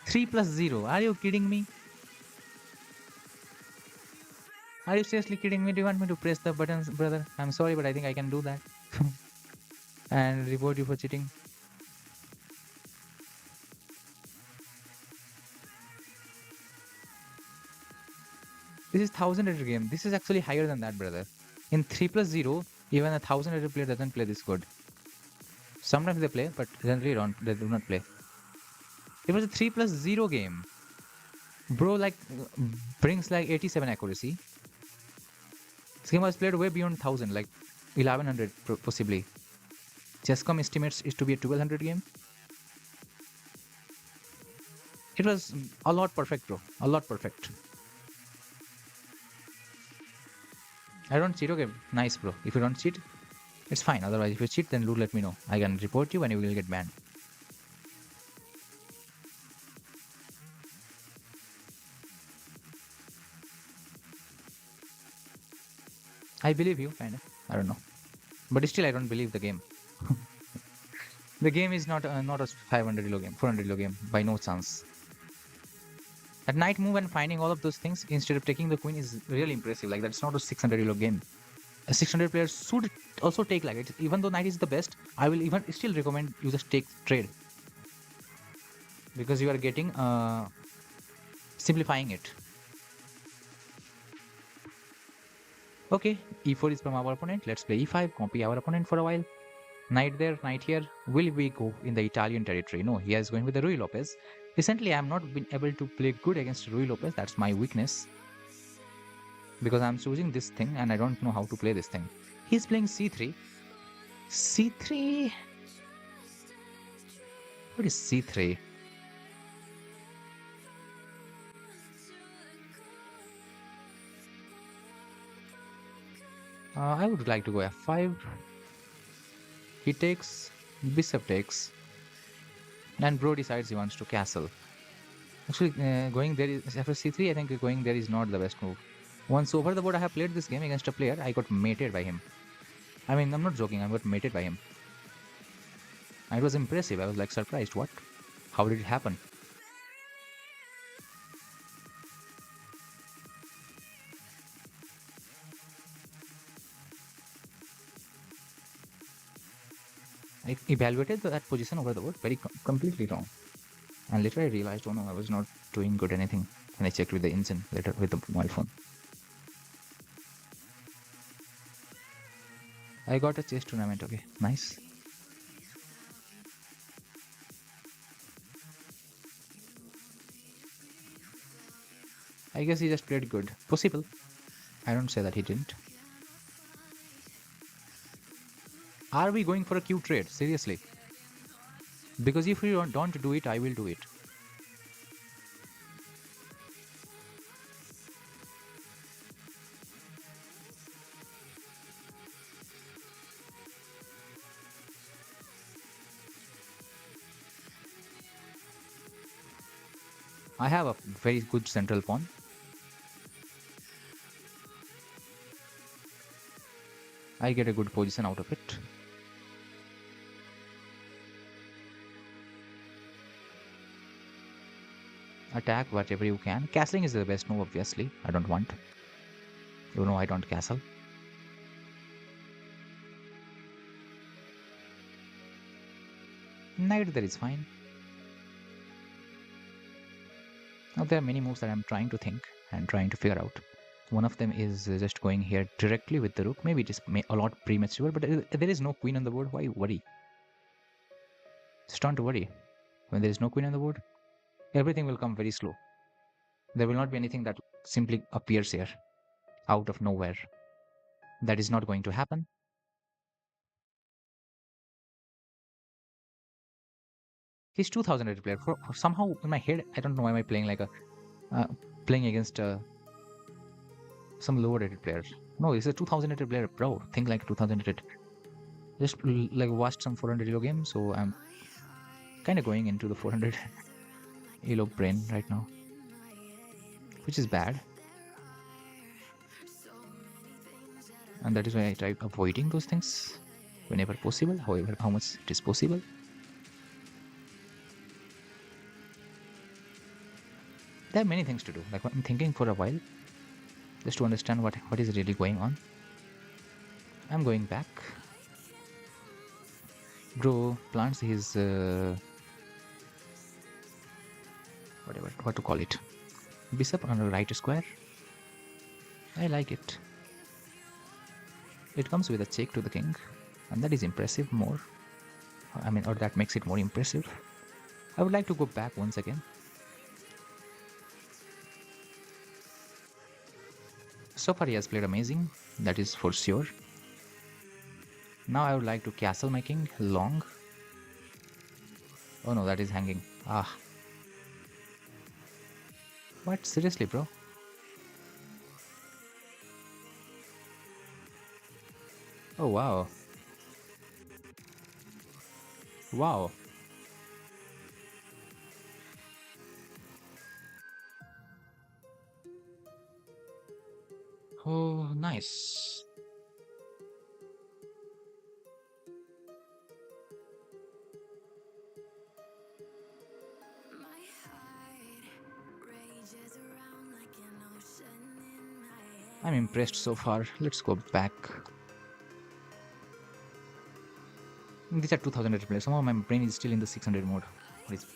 3+0. Are you kidding me? Are you seriously kidding me? Do you want me to press the buttons, brother? I'm sorry, but I think I can do that. And report you for cheating. This is 1000 rated game. This is actually higher than that, brother. In 3+0, even a 1000 rated player doesn't play this good. Sometimes they play, but generally they do not play. It was a 3+0 game. Bro, like, brings like 87 accuracy. This game was played way beyond 1000, like 1100 possibly. Chess.com estimates it to be a 1200 game. It was a lot perfect, bro. A lot perfect. I don't cheat, okay? Nice, bro. If you don't cheat, it's fine. Otherwise, if you cheat, then do let me know. I can report you and you will get banned. I believe you, kinda. I don't know. But still, I don't believe the game. The game is not a 500 elo game, 400 elo game by no chance. That knight move and finding all of those things instead of taking the queen is really impressive. Like that's not a 600 elo game. A 600 player should also take like it. Even though knight is the best, I will even still recommend you just take trade because you are getting simplifying it. Okay, e4 is from our opponent. Let's play e5, copy our opponent for a while. Knight there, knight here. Will we go in the Italian territory? No, he is going with the Rui Lopez. Recently, I have not been able to play good against Rui Lopez. That's my weakness. Because I'm choosing this thing and I don't know how to play this thing. He's playing c3. c3? What is c3? I would like to go f5. He takes, bishop takes. And bro decides he wants to castle. Actually, going there is after c3. I think going there is not the best move. Once over the board, I have played this game against a player. I got mated by him. I mean, I'm not joking. I got mated by him. And it was impressive. I was like surprised. What? How did it happen? I evaluated that position over the board very completely wrong. And later I realized, oh no, I was not doing good anything. And I checked with the engine later with the mobile phone. I got a chess tournament. Okay, nice. I guess he just played good. Possible. I don't say that he didn't. Are we going for a Q trade? Seriously. Because if you don't do it, I will do it. I have a very good central pawn. I get a good position out of it. Attack whatever you can. Castling is the best move, obviously. I don't want. You know I don't castle. Knight there is fine. Now there are many moves that I'm trying to think and trying to figure out. One of them is just going here directly with the rook. Maybe it is a lot premature, but there is no queen on the board. Why worry? Just don't worry. When there is no queen on the board, everything will come very slow. There will not be anything that simply appears here out of nowhere. That is not going to happen. He's 2000 rated player. For somehow in my head, I don't know why am I playing like a playing against some lower rated players. No, he's a 2000 rated player, bro. Think like 2000 rated. Just like watched some 400 elo game, so I'm kind of going into the 400 elo brain right now, which is bad. And that is why I try avoiding those things whenever possible, however, how much it is possible. There are many things to do. Like I'm thinking for a while, just to understand what is really going on. I'm going back. Bro plants his whatever, what to call it, bishop on the right square. I like it. It comes with a check to the king, and that is impressive more. I mean, or that makes it more impressive. I would like to go back once again. So far he has played amazing, that is for sure. Now I would like to castle my king long. Oh no, that is hanging. Ah. What? Seriously, bro? Oh wow. Wow. Oh, nice. I'm impressed so far. Let's go back. These are 2000 replays. Somehow my brain is still in the 600 mode. What is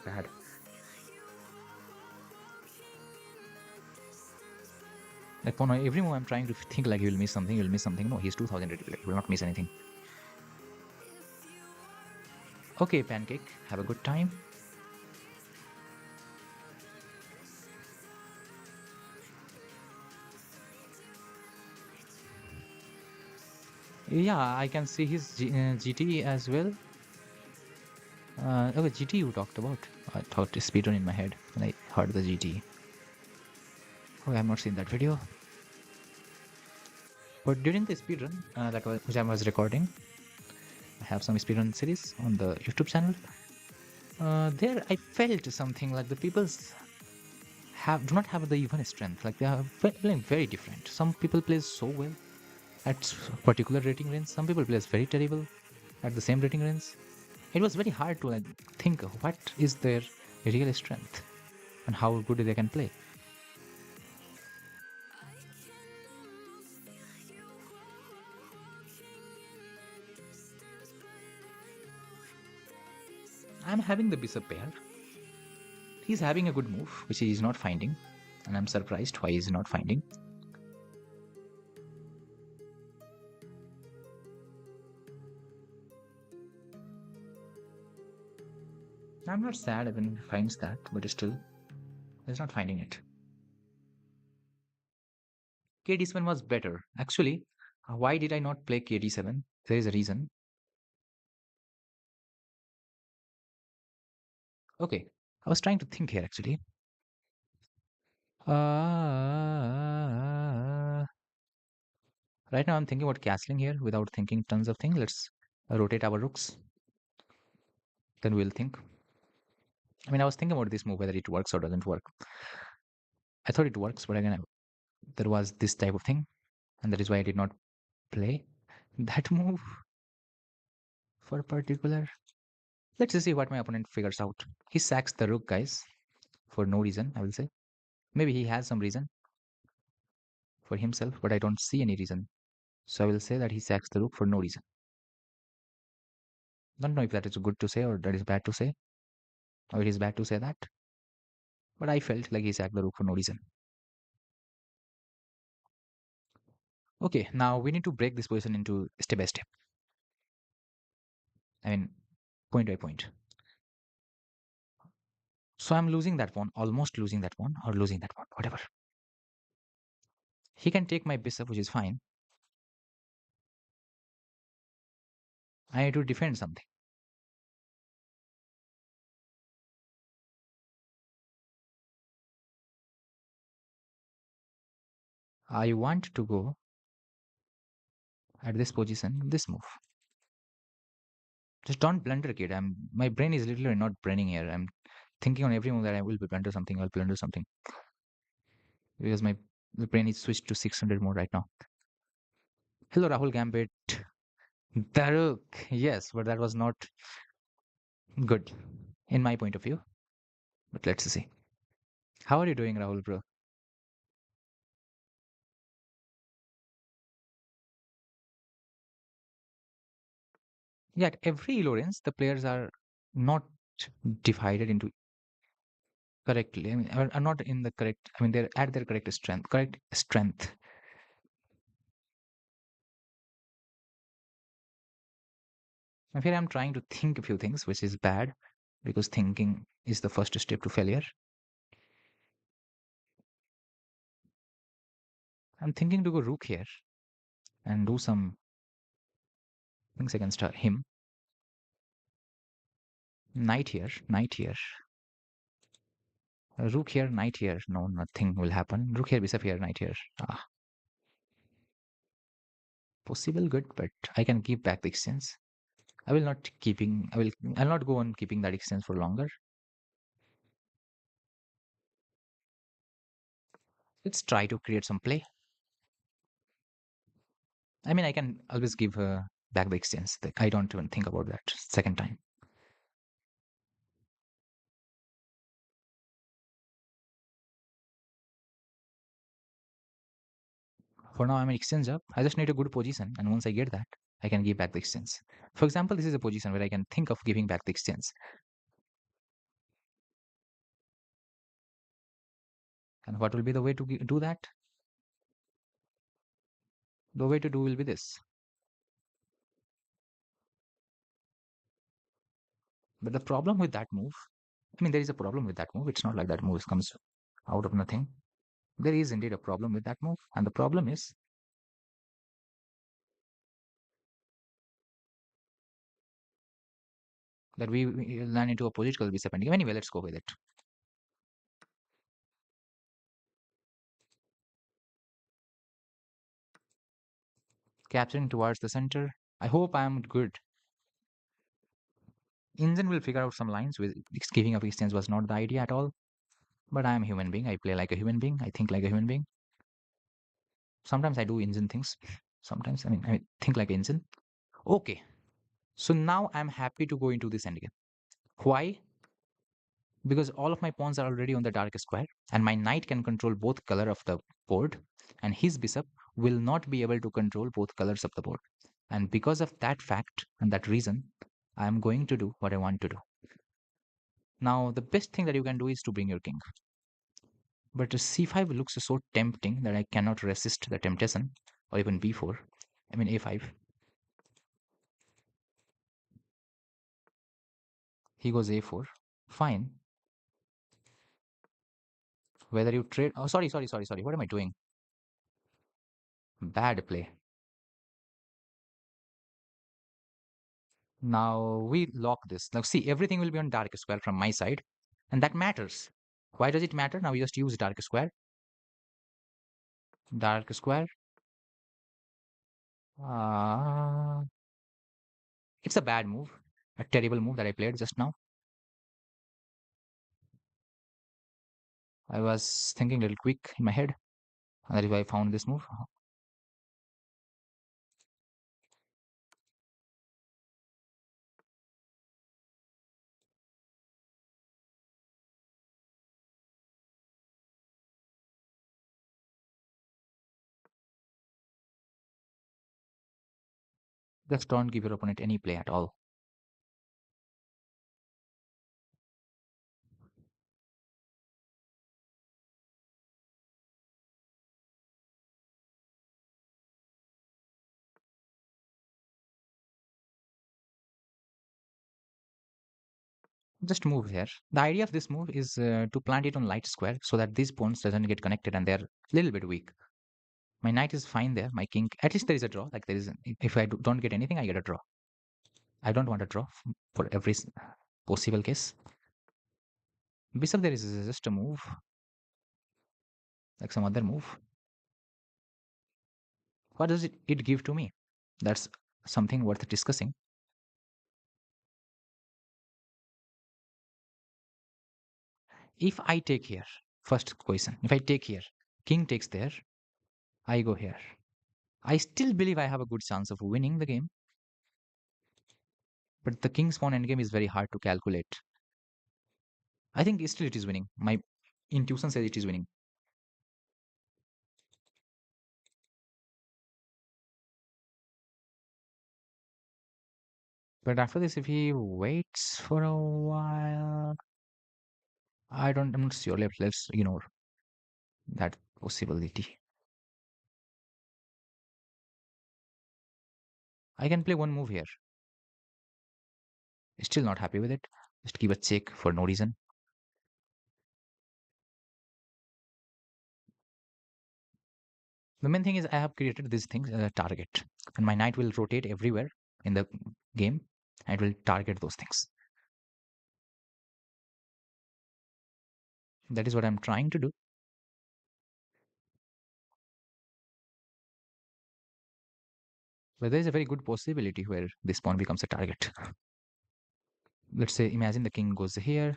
bad? Like for every move, I'm trying to think like he will miss something. He will miss something. No, he's 2000 replay. He will not miss anything. Okay, Pancake. Have a good time. Yeah, I can see his GT as well. Okay, GT you talked about. I thought speedrun in my head when I heard the GT. Oh, I have not seen that video. But during the speedrun, which I was recording, I have some speedrun series on the YouTube channel. There I felt something like the people's do not have the even strength. Like they are playing very different. Some people play so well at particular rating range. Some people plays very terrible at the same rating range. It was very hard to like think what is their real strength and how good they can play. I'm having the bishop pair. He's having a good move, which he is not finding, and I'm surprised why he's not finding. I'm not sad when he finds that, but still, he's not finding it. KD7 was better. Actually, why did I not play KD7? There is a reason. Okay, I was trying to think here actually. Right now, I'm thinking about castling here without thinking tons of things. Let's rotate our rooks. Then we'll think. I mean, I was thinking about this move, whether it works or doesn't work. I thought it works, but again, there was this type of thing, and that is why I did not play that move for particular. Let's just see what my opponent figures out. He sacks the rook, guys, for no reason, I will say. Maybe he has some reason for himself, but I don't see any reason. So I will say that he sacks the rook for no reason. Don't know if that is good to say or that is bad to say, or it is bad to say that. But I felt like he sacked the rook for no reason. Okay, now we need to break this position into step by step. I mean, point by point. So I'm losing that one, almost losing that one, or losing that one, whatever. He can take my bishop, which is fine. I need to defend something. I want to go at this position, this move. Just don't blunder, kid. My brain is literally not braining here. I'm thinking on every move that I will blunder something, I'll blunder something. Because my the brain is switched to 600 mode right now. Hello, Rahul Gambit. Daruk. Yes, but that was not good in my point of view. But let's see. How are you doing, Rahul, bro? Yeah, at every Lawrence, the players are not divided into correctly. I mean, are not in the correct. I mean, they're at their correct strength. Correct strength. And here I'm trying to think a few things, which is bad because thinking is the first step to failure. I'm thinking to go rook here and do some things against him. Knight here, knight here. Rook here, knight here. No, nothing will happen. Rook here, bishop here, knight here. Ah, possible good, but I can keep back the exchange. I will not keeping. I'll not go on keeping that exchange for longer. Let's try to create some play. I mean, I can always give back the exchange. I don't even think about that second time. For now, I'm an exchange up. I just need a good position, and once I get that, I can give back the exchange. For example, this is a position where I can think of giving back the exchange. And what will be the way to do that? The way to do will be this. But the problem with that move, I mean, there is a problem with that move. It's not like that move comes out of nothing. There is indeed a problem with that move. And the problem is that we land into a political bishop endgame. Anyway, let's go with it. Capturing towards the center. I hope I'm good. Engine will figure out some lines with giving up exchange was not the idea at all. But I am a human being. I play like a human being. I think like a human being. Sometimes I do engine things. Sometimes I think like engine. Okay. So now I'm happy to go into this endgame. Why? Because all of my pawns are already on the dark square and my knight can control both color of the board and his bishop will not be able to control both colors of the board. And because of that fact and that reason, I am going to do what I want to do. Now, the best thing that you can do is to bring your king. But c5 looks so tempting that I cannot resist the temptation, or even b4. I mean a5. He goes a4. Fine. Whether you trade. Oh, sorry. What am I doing? Bad play. Now we lock this. Now see, everything will be on dark square from my side, and that matters. Why does it matter? Now we just use dark square. Dark square. Uh, it's a bad move. A terrible move that I played just now. I was thinking a little quick in my head. And that is why I found this move. Just don't give your opponent any play at all. Just move here. The idea of this move is to plant it on light square so that these pawns doesn't get connected and they're a little bit weak. My knight is fine there. My king, at least there is a draw. Like there is, if I don't get anything, I get a draw. I don't want a draw for every possible case. Bishop there is just a move, like some other move. What does it give to me? That's something worth discussing. If I take here, first question, if I take here, king takes there, I go here. I still believe I have a good chance of winning the game, but the king's pawn endgame is very hard to calculate. I think still it is winning. My intuition says it is winning. But after this, if he waits for a while, I'm not sure. Let's ignore that possibility. I can play one move here. Still not happy with it. Just give a check for no reason. The main thing is I have created these things as a target, and my knight will rotate everywhere in the game and it will target those things. That is what I'm trying to do. But there is a very good possibility where this pawn becomes a target. Let's say, imagine the king goes here.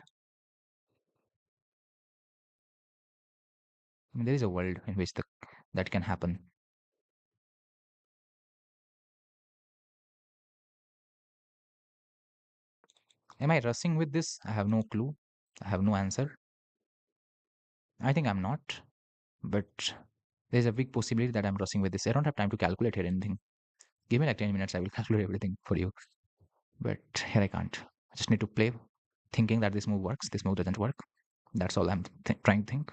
I mean, there is a world in which that can happen. Am I rushing with this? I have no clue. I have no answer. I think I'm not, but There's a big possibility that I'm rushing with this. I don't have time to calculate here anything. Give me like 10 minutes, I will calculate everything for you. But here I can't. I just need to play thinking that this move works. This move doesn't work. That's all I'm trying to think.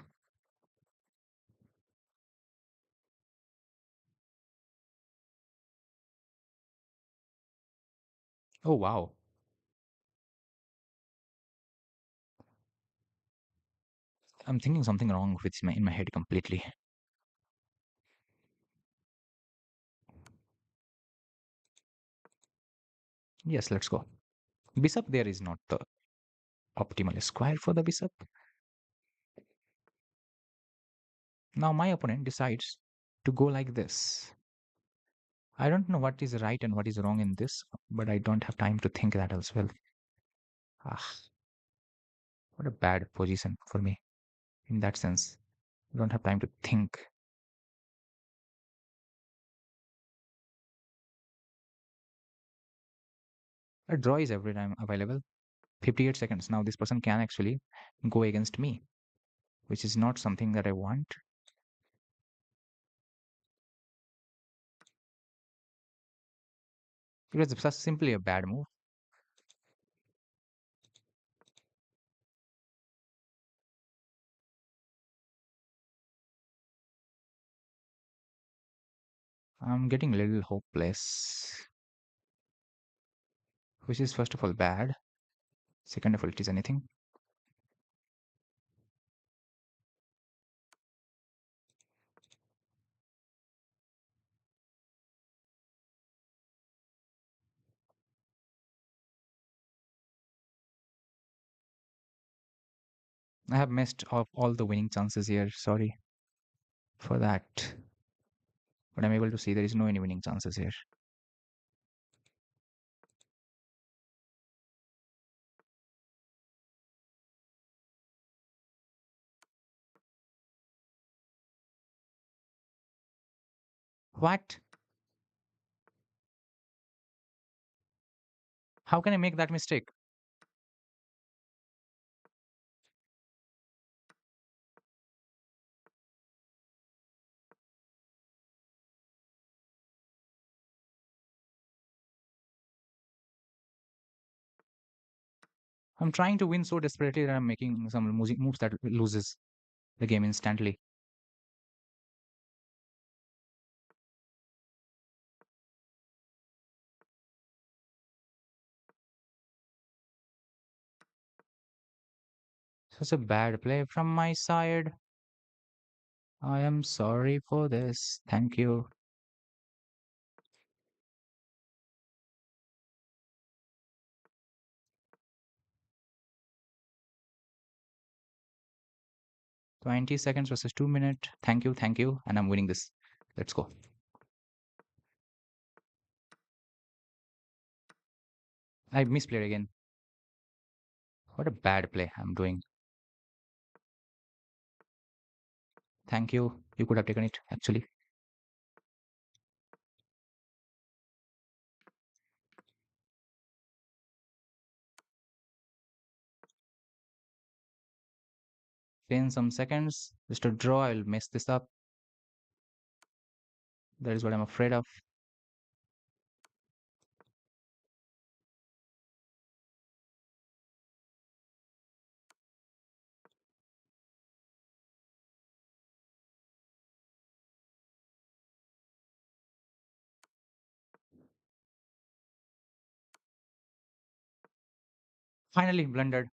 Oh, wow. I'm thinking something wrong with in my head completely. Yes, let's go. Bishop there is not the optimal square for the bishop. Now my opponent decides to go like this. I don't know what is right and what is wrong in this, but I don't have time to think that as well. Ah, what a bad position for me in that sense. I don't have time to think. A draw is every time available. 58 seconds. Now this person can actually go against me, which is not something that I want. It was just simply a bad move. I'm getting a little hopeless, which is first of all bad. Second of all, it is anything. I have missed off all the winning chances here. Sorry for that. But I'm able to see there is no any winning chances here. What? How can I make that mistake? I'm trying to win so desperately that I'm making some music moves that loses the game instantly. Such a bad play from my side. I am sorry for this. Thank you. 20 seconds versus 2 minutes. Thank you, thank you. And I'm winning this. Let's go. I misplayed again. What a bad play I'm doing. Thank you. You could have taken it, actually. In some seconds, just a draw. I'll mess this up. That is what I'm afraid of. Finally blundered.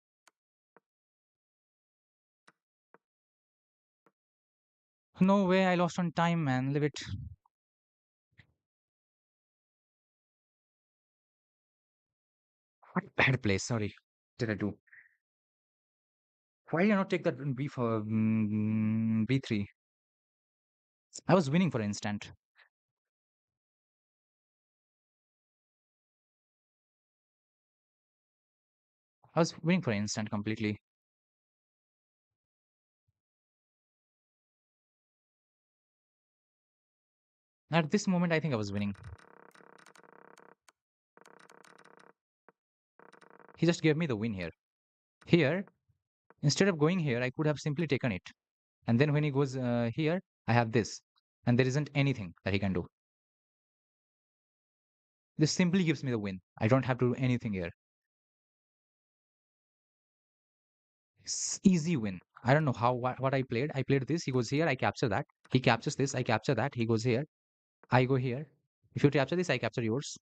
No way, I lost on time, man. Leave it. What bad play. Sorry. Did I do? Why did I not take that B for B3? I was winning for an instant. I was winning for an instant completely. At this moment, I think I was winning. He just gave me the win here. Here, instead of going here, I could have simply taken it. And then when he goes here, I have this. and there isn't anything that he can do. This simply gives me the win. I don't have to do anything here. Easy win. I don't know what I played. I played this. He goes here. I capture that. He captures this. I capture that. He goes here. I go here. If you capture this, I capture yours.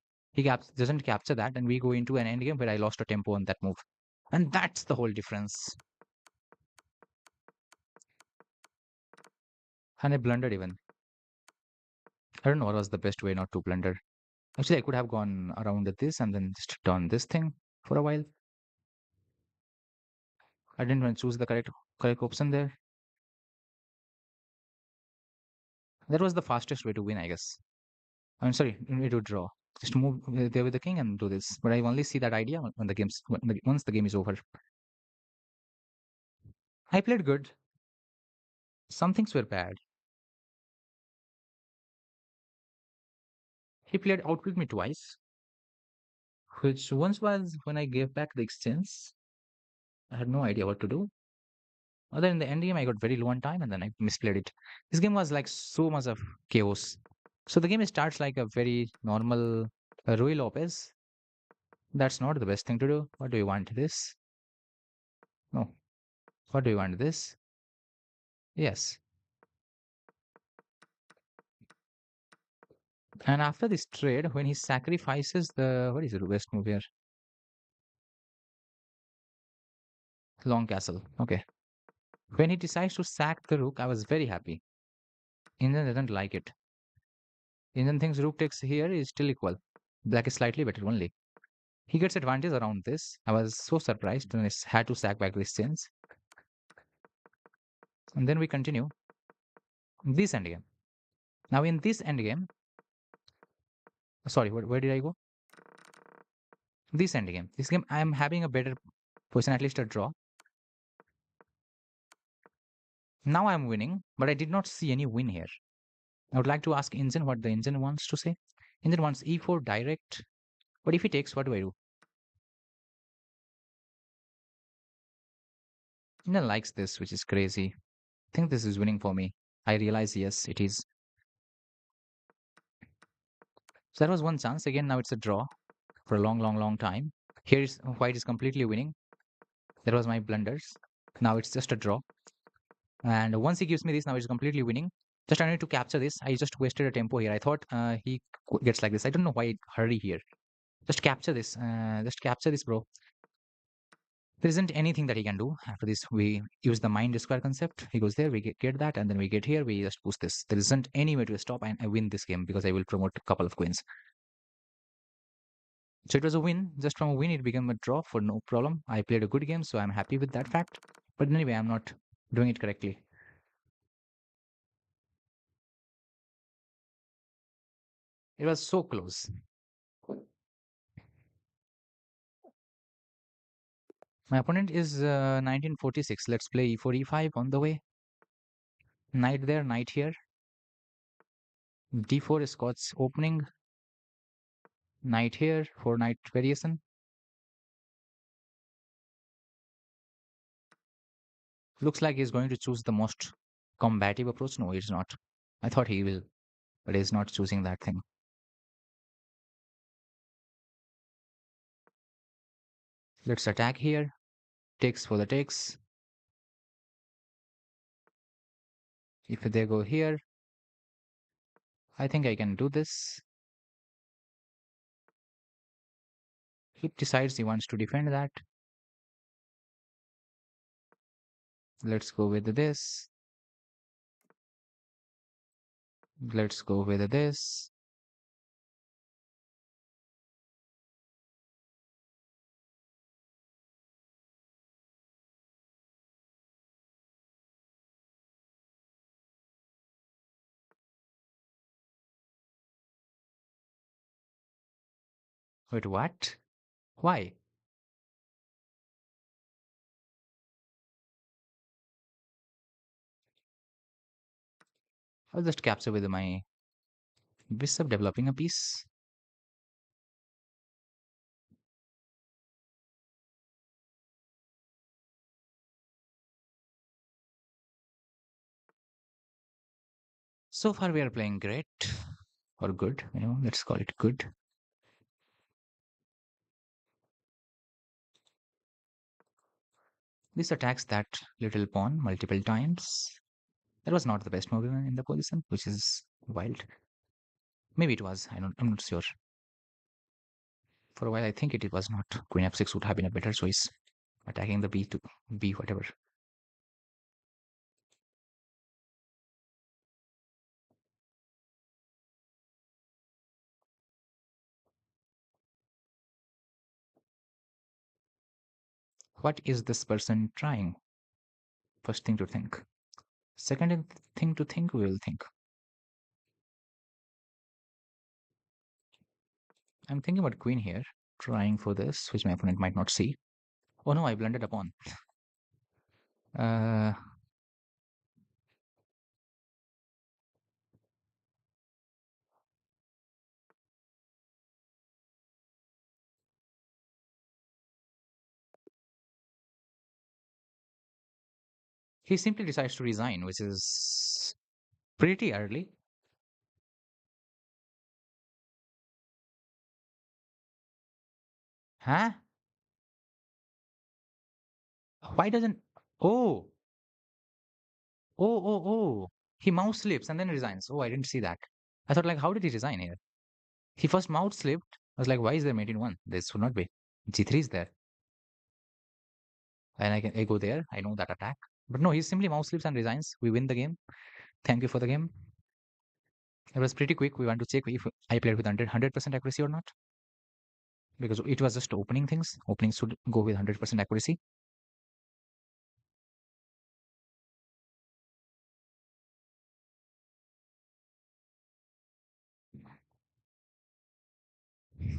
Doesn't capture that, and we go into an end game where I lost a tempo on that move, and that's the whole difference. And I blundered even. I don't know what was the best way not to blunder. Actually, I could have gone around this and then just done this thing for a while. I didn't want to choose the correct option there. That was the fastest way to win, I guess. I'm sorry, way to draw. Just move there with the king and do this. But I only see that idea when once the game is over. I played good. Some things were bad. He played outwit me twice, which once was when I gave back the exchange. I had no idea what to do. Other in the end game, I got very low on time and then I misplayed it. This game was like so much of chaos. So the game starts like a very normal Rui Lopez. That's not the best thing to do. What do you want? This? No. What do you want? This? Yes. And after this trade, when he sacrifices the what is the best move here? Long castle. Okay. When he decides to sack the rook, I was very happy. Indian doesn't like it. Indian thinks rook takes here is still equal. Black is slightly better only. He gets advantage around this. I was so surprised when I had to sack back this change. And then we continue this endgame. Now in this endgame, sorry, where did I go? This endgame. This game, I am having a better position, at least a draw. Now I'm winning, but I did not see any win here. I would like to ask Engine what the Engine wants to say. Engine wants e4 direct. But if he takes, what do I do? Engine likes this, which is crazy. I think this is winning for me. I realize, yes, it is. So that was one chance. Again, now it's a draw for a long time. Here is white is completely winning. That was my blunders. Now it's just a draw. And once he gives me this, now he's completely winning. Just I need to capture this. I just wasted a tempo here. I thought he gets like this. I don't know why hurry here. Just capture this. Just capture this, bro. There isn't anything that he can do. After this, we use the mind square concept. He goes there, we get that, and then we get here, we just push this. There isn't any way to stop, and I win this game because I will promote a couple of queens. So it was a win. Just from a win, it became a draw for no problem. I played a good game, so I'm happy with that fact. But anyway, I'm not doing it correctly. It was so close. My opponent is 1946. Let's play e4, e5 on the way. Knight there, knight here. d4 is Scott's opening. Knight here for knight variation. Looks like he's going to choose the most combative approach. No, he's not. I thought he will, but he's not choosing that thing. Let's attack here. Takes for the takes. If they go here, I think I can do this. He decides he wants to defend that. Let's go with this. Let's go with this. Wait, what? Why? I'll just capture with my bishop developing a piece. So far, we are playing great or good. Let's call it good. This attacks that little pawn multiple times. That was not the best move in the position, which is wild. Maybe it was. I'm not sure. For a while, I think it was not. Queen f6 would have been a better choice. Attacking the b to b whatever. What is this person trying? First thing to think. Thing to think, we will think. I'm thinking about queen here, trying for this, which my opponent might not see. Oh no, I blundered a pawn. Uh, he simply decides to resign, which is pretty early. Huh? Why doesn't... Oh, oh. He mouse slips and then resigns. Oh, I didn't see that. I thought, like, how did he resign here? He first mouse slipped. I was like, why is there mate in one? This should not be. G3 is there. And I go there. I know that attack. But no, he simply mouse slips and resigns. We win the game. Thank you for the game. It was pretty quick. We want to check if I played with 100% accuracy or not. Because it was just opening things. Openings should go with 100% accuracy.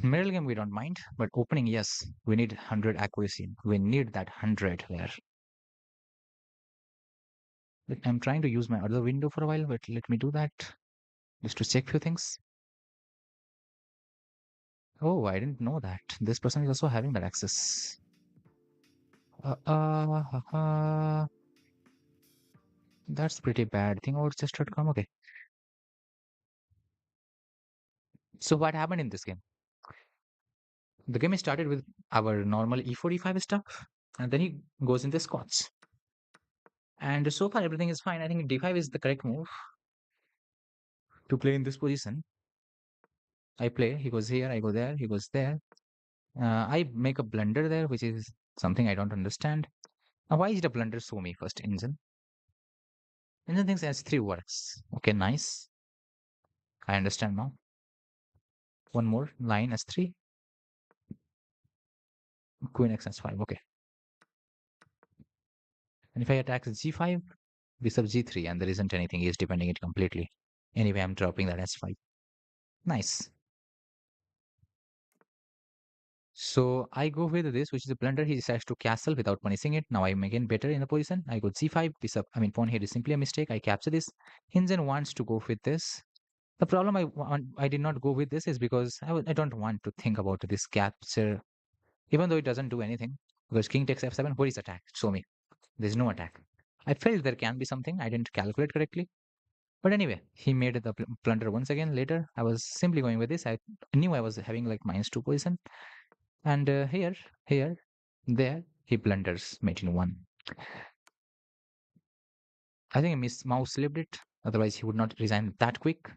Middle game, we don't mind. But opening, yes. We need 100 accuracy. We need that 100 there. I'm trying to use my other window for a while, but let me do that. Just to check few things. Oh, I didn't know that. This person is also having that access. That's pretty bad. Thing about chess.com. Okay. So what happened in this game? The game started with our normal e4, e5 stuff, and then he goes in the Scots. And so far everything is fine. I think d5 is the correct move to play in this position. I play. He goes here. I go there. He goes there. I make a blunder there, which is something I don't understand. Now, why is it a blunder? Show me first, Engine. Engine thinks h3 works. Okay, nice. I understand now. One more line s3. Queen x s5. Okay. And if I attack g5, bishop g3, and there isn't anything, he is defending it completely. Anyway, I'm dropping that s5. Nice. So I go with this, which is a blunder. He decides to castle without punishing it. Now I'm again better in the position. I go c5, bishop. I mean, pawn here is simply a mistake. I capture this. Hinzen wants to go with this. The problem I did not go with this is because I don't want to think about this capture, even though it doesn't do anything. Because king takes f7, where is attack? Show me. There's no attack. I felt there can be something. I didn't calculate correctly. But anyway, he made the blunder once again later. I was simply going with this. I knew I was having like -2 position. And here, there, he blunders mate in one. I think Miss Mouse slipped it. Otherwise, he would not resign that quick.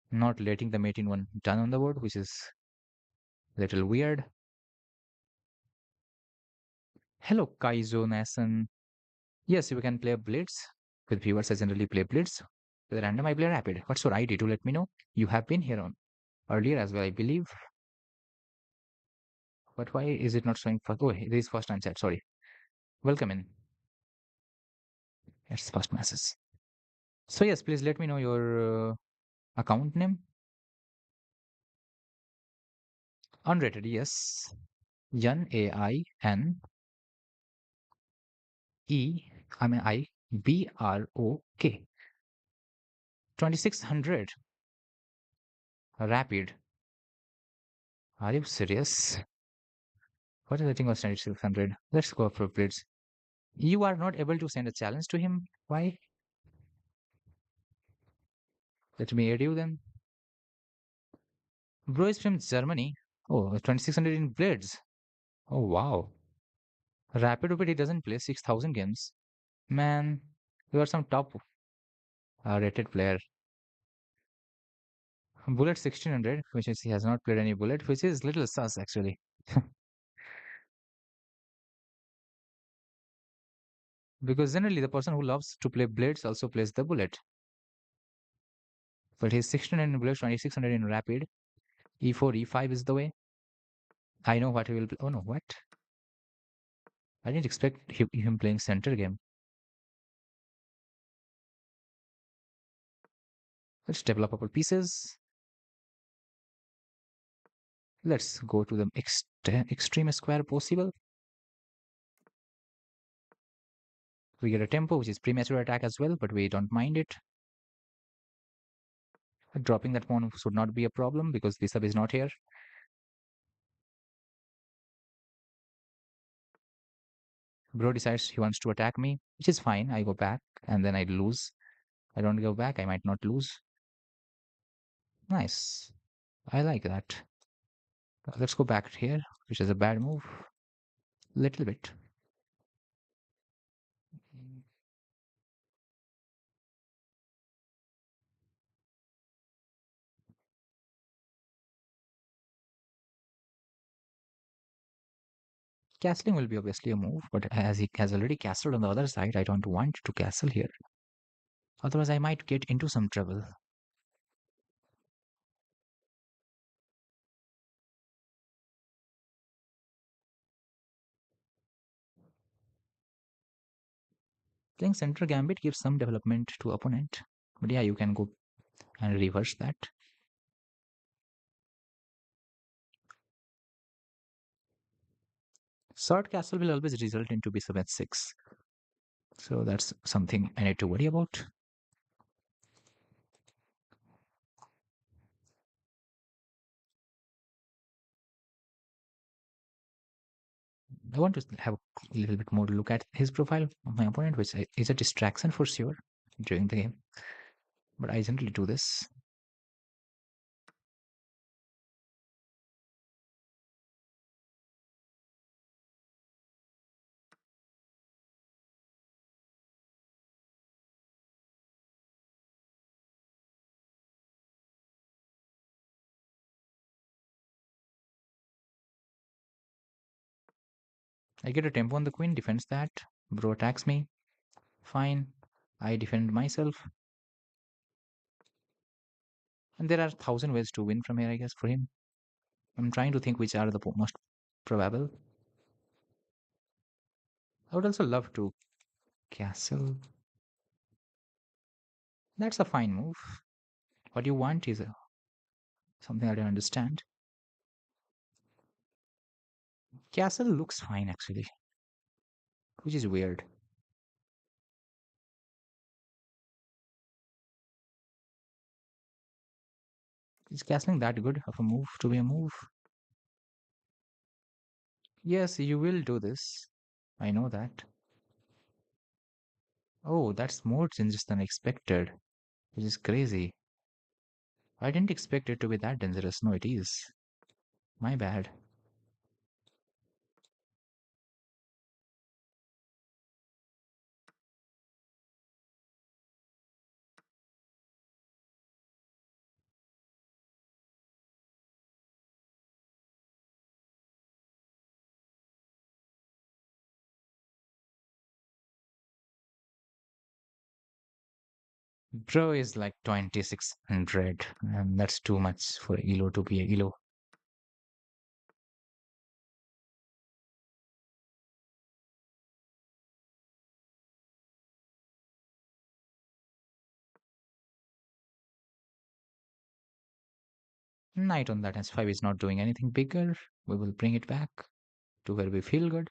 Not letting the mate in one done on the board, which is a little weird. Hello, Kaizo Nason. Yes, you can play Blitz. With viewers, I generally play Blitz. With random, I play Rapid. What's your ID to let me know? You have been here on earlier as well, I believe. But why is it not showing first? Oh, this is first time chat. Sorry. Welcome in. It's first message. So yes, please let me know your account name. Unrated, yes. Yan AIN I BROK. 2600. Rapid. Are you serious? What is the thing of 2600? Let's go for Blitz. You are not able to send a challenge to him. Why? Let me aid you then. Bro is from Germany. Oh, 2600 in blades. Oh, wow. Rapid Orbit, he doesn't play 6000 games. Man, you are some top rated player. Bullet 1600, which is he has not played any bullet, which is little sus actually. Because generally the person who loves to play blades also plays the bullet. But he's 1600 in bullet, 2600 in rapid. E4, E5 is the way. I know what he will play. Oh no, what? I didn't expect him playing center game. Let's develop our pieces. Let's go to the extreme square possible. We get a tempo, which is premature attack as well, but we don't mind it. Dropping that pawn should not be a problem because bishop is not here. Bro decides he wants to attack me, which is fine. I go back and then I lose. I don't go back, I might not lose. Nice. I like that. Let's go back here, which is a bad move. Little bit. Castling will be obviously a move, but as he has already castled on the other side, I don't want to castle here. Otherwise, I might get into some trouble. Playing center gambit gives some development to opponent. But yeah, you can go and reverse that. Short castle will always result into bishop h6. So that's something I need to worry about. I want to have a little bit more look at his profile of my opponent, which is a distraction for sure during the game. But I generally do this. I get a tempo on the queen, defends that. Bro attacks me. Fine. I defend myself. And there are 1,000 ways to win from here, I guess, for him. I'm trying to think which are the most probable. I would also love to castle. That's a fine move. What you want is something I don't understand. Castle looks fine, actually, which is weird. Is castling that good of a move to be a move? Yes, you will do this. I know that. Oh, that's more dangerous than expected, which is crazy. I didn't expect it to be that dangerous. No, it is. My bad. Bro is like 2600, and that's too much for Elo to be a Elo. Knight on that S5 is not doing anything bigger. We will bring it back to where we feel good.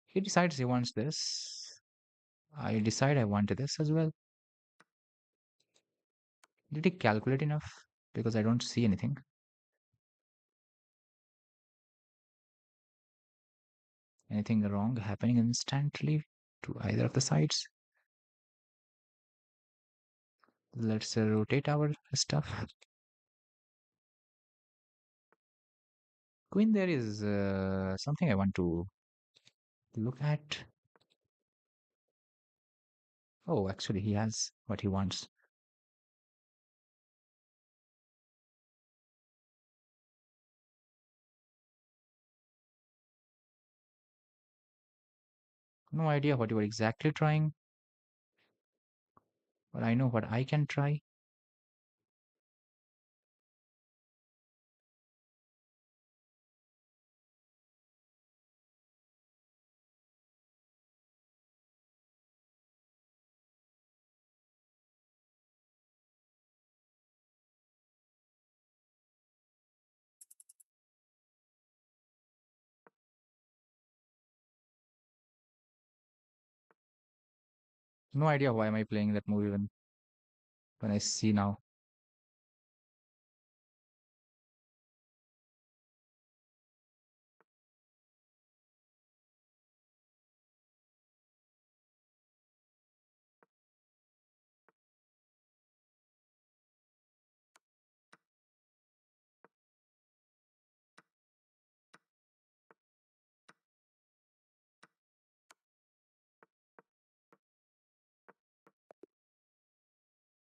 He decides he wants this. I decide I want this as well. Did he calculate enough? Because I don't see anything. Anything wrong happening instantly to either of the sides? Let's rotate our stuff. Queen, there is something I want to look at. Oh, actually, he has what he wants. No idea what you are exactly trying, but I know what I can try. No idea why am I playing that move even when I see now.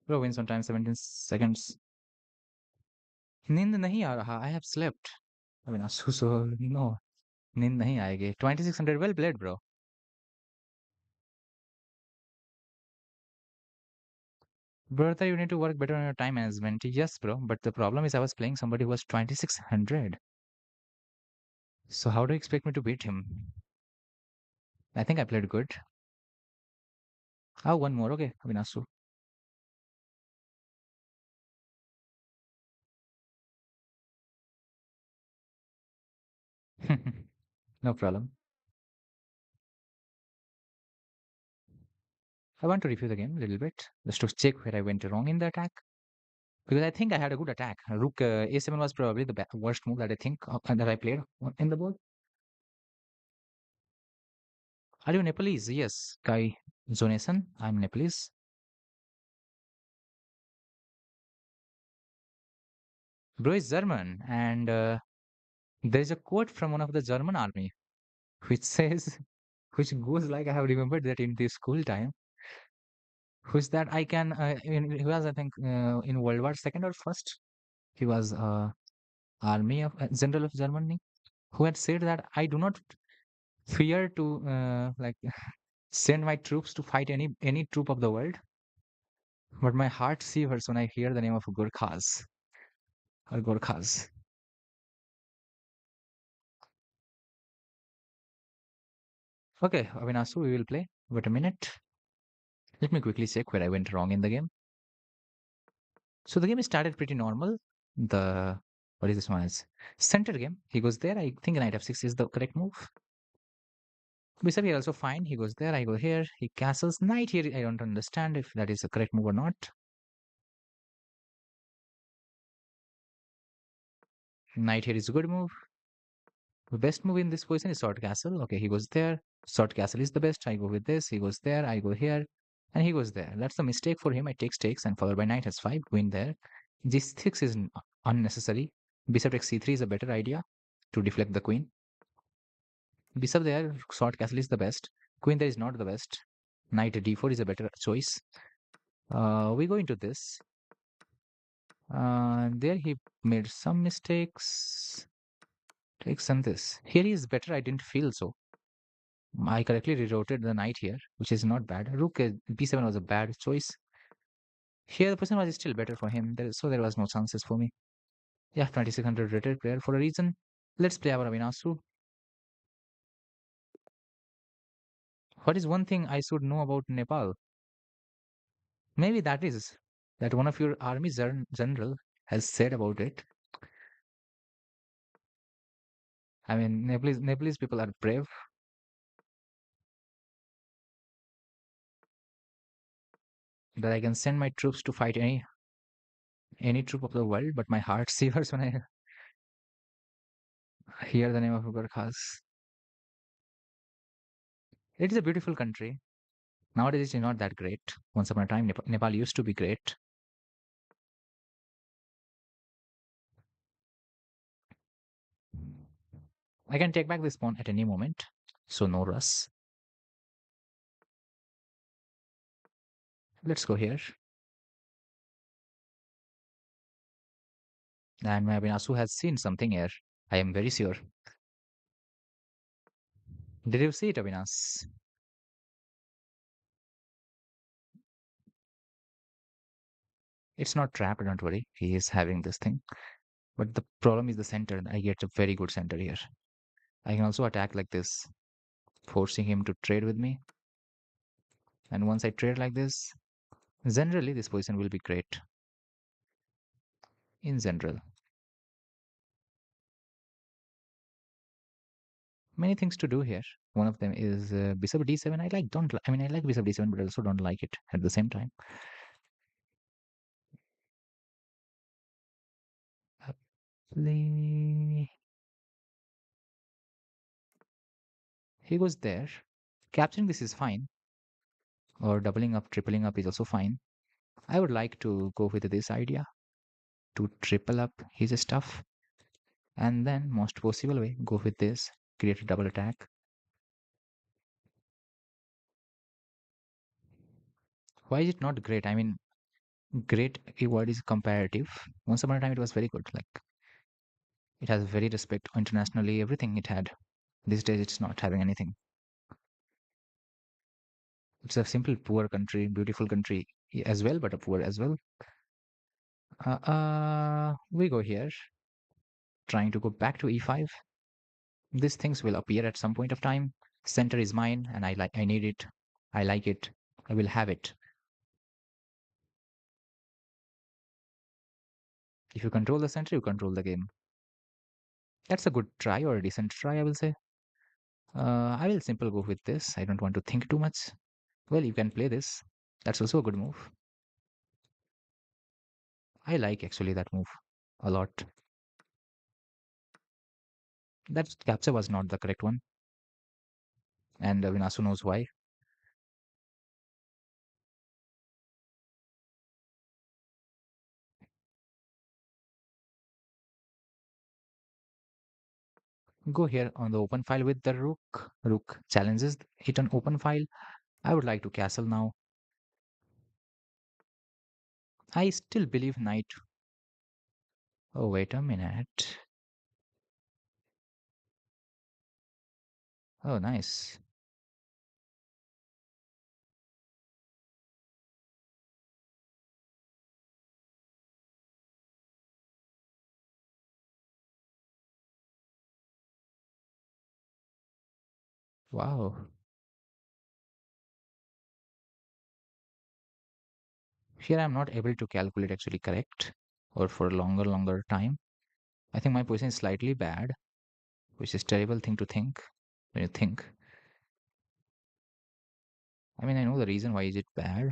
Bro wins on time 17 seconds. नींद नहीं आ रहा. I have slept. I mean, so no. नींद नहीं आएगी. 2600. Well played, bro. Bertha, you need to work better on your time management. Yes, bro. But the problem is I was playing somebody who was 2600. So how do you expect me to beat him? I think I played good. Oh, one more. Okay, Avinasu. No problem. I want to review the game a little bit just to check where I went wrong in the attack. Because I think I had a good attack. Rook A7 was probably the worst move that I think that I played in the board. Are you Nepalese? Yes, Kai Zonason. I'm Nepalese. Bro is German, and there is a quote from one of the German army which says, which goes like I have remembered that in the school time, which that I can, he was I think in World War Second or First, he was army of general of Germany who had said that I do not fear to like send my troops to fight any troop of the world, but my heart severs when I hear the name of Gurkhas or Gorkhas. Okay, Avinasu, we will play. Wait a minute. Let me quickly check where I went wrong in the game. So the game started pretty normal. The what is this one is center game. He goes there. I think knight f6 is the correct move. Bishop here also fine. He goes there. I go here. He castles knight here. I don't understand if that is the correct move or not. Knight here is a good move. The best move in this position is short castle. Okay, he goes there. Short castle is the best. I go with this. He goes there. I go here. And he goes there. That's the mistake for him. I take takes and followed by knight s5. Win there. G6 is unnecessary. Bishop takes c3 is a better idea to deflect the queen. Bishop there, short castle is the best. Queen there is not the best. Knight d4 is a better choice. We go into this. There he made some mistakes. Takes on this. Here he is better. I didn't feel so. I correctly rerouted the knight here, which is not bad. Rook b7 was a bad choice. Here the position was still better for him, so there was no chances for me. Yeah, 2600 rated player for a reason. Let's play our Avinasu. What is one thing I should know about Nepal? Maybe that is that one of your army general has said about it. I mean, Nepalese people are brave. That I can send my troops to fight any troop of the world, but my heart severs when I hear the name of Gurkhas. It is a beautiful country. Nowadays, it's not that great. Once upon a time, Nepal used to be great. I can take back this pawn at any moment, so no rush. Let's go here. And my Abhinasu has seen something here. I am very sure. Did you see it, Avinas? It's not trapped, don't worry. He is having this thing. But the problem is the center. I get a very good center here. I can also attack like this, forcing him to trade with me. And once I trade like this, generally this position will be great. In general, many things to do here. One of them is bishop d7. I like don't. I mean, I like bishop d7, but I also don't like it at the same time. Play. He goes there. Capturing this is fine, or doubling up, tripling up is also fine. I would like to go with this idea to triple up his stuff, and then most possible way go with this, create a double attack. Why is it not great? I mean, great word is comparative. Once upon a time, it was very good. Like it has very respect internationally. Everything it had. These days, it's not having anything. It's a simple poor country, beautiful country as well, but a poor as well. We go here, trying to go back to e5. These things will appear at some point of time. Center is mine, and I need it. I like it. I will have it. If you control the center, you control the game. That's a good try or a decent try, I will say. I will simple go with this. I don't want to think too much. Well, you can play this. That's also a good move. I like actually that move a lot. That capture was not the correct one, and Vinasu knows why. Go here on the open file with the rook. Rook challenges it on open file. I would like to castle now. I still believe knight. Oh, wait a minute. Oh, nice. Wow. Here I'm not able to calculate actually correct or for a longer time. I think my position is slightly bad, which is terrible thing to think when you think. I mean, I know the reason why is it bad.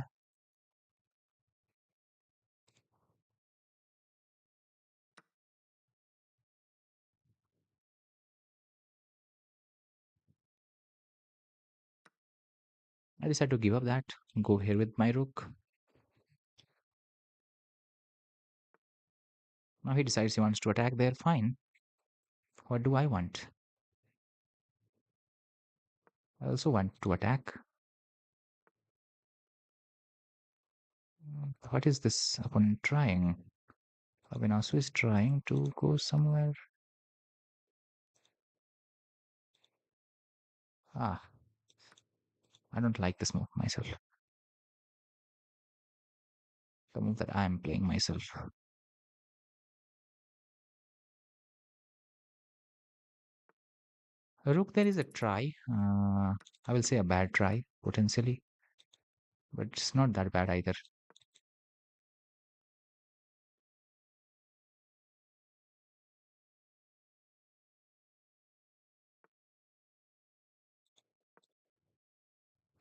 I decided to give up that, go here with my rook. Now he decides he wants to attack there. Fine. What do I want? I also want to attack. What is this opponent trying? Abhinasu is trying to go somewhere. Ah, I don't like this move myself. The move that I am playing myself. Rook, there is a try. I will say a bad try, potentially. But it's not that bad either.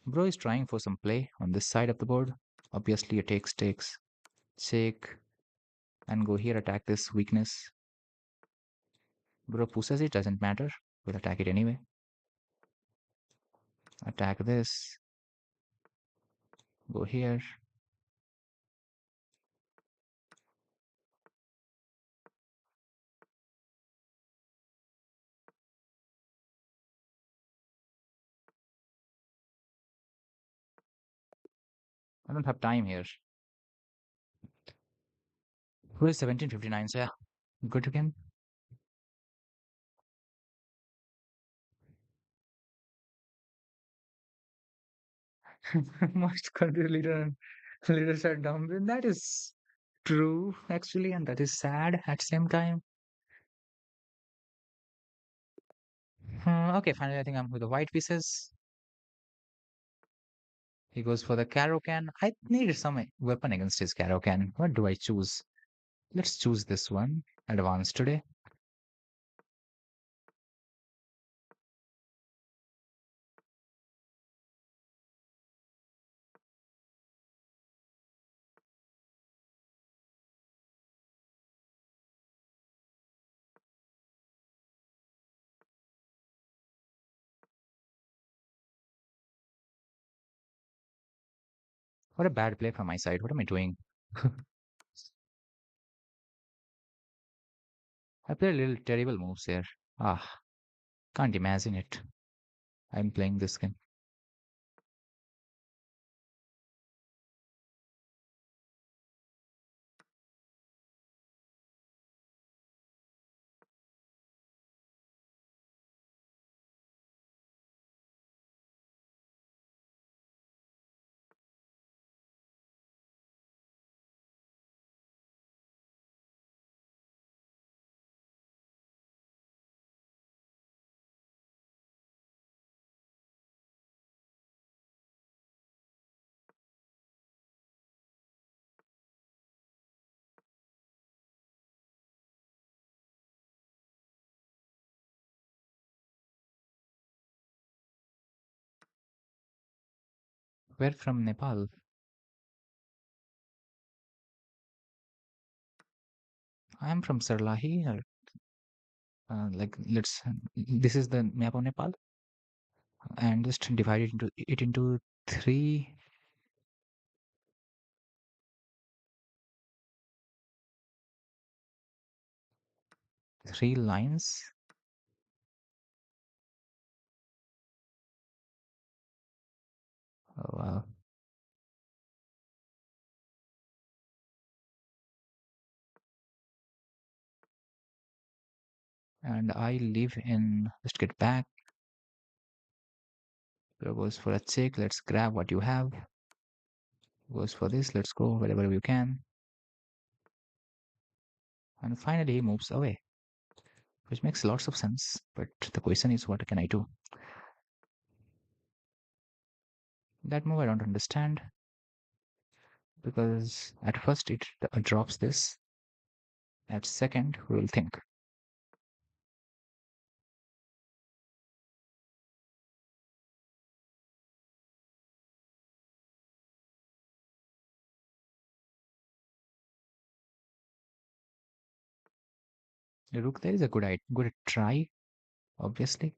Bro is trying for some play on this side of the board. Obviously, a takes, check, and go here, attack this weakness. Bro pushes it, doesn't matter. We'll attack it anyway. Attack this. Go here. I don't have time here. Who is 1759? So yeah, good again. Most country leaders are dumb. And that is true, actually, and that is sad at the same time. Okay, finally, I think I'm with the white pieces. He goes for the Karokan. I need some weapon against his Karokan. What do I choose? Let's choose this one. Advanced today. What a bad play from my side. What am I doing? I play a little terrible moves here. Ah, can't imagine it. I'm playing this game. Where from Nepal? I'm from Sarlahi. Like, this is the map of Nepal, and just divide it into three three lines. Oh, wow. And I live in. Just get back. Goes for a check. Let's grab what you have. Goes for this. Let's go wherever you can. And finally, he moves away, which makes lots of sense. But the question is, what can I do? That move I don't understand because at first it drops this. At second, we will think. Rook there is a good try, obviously.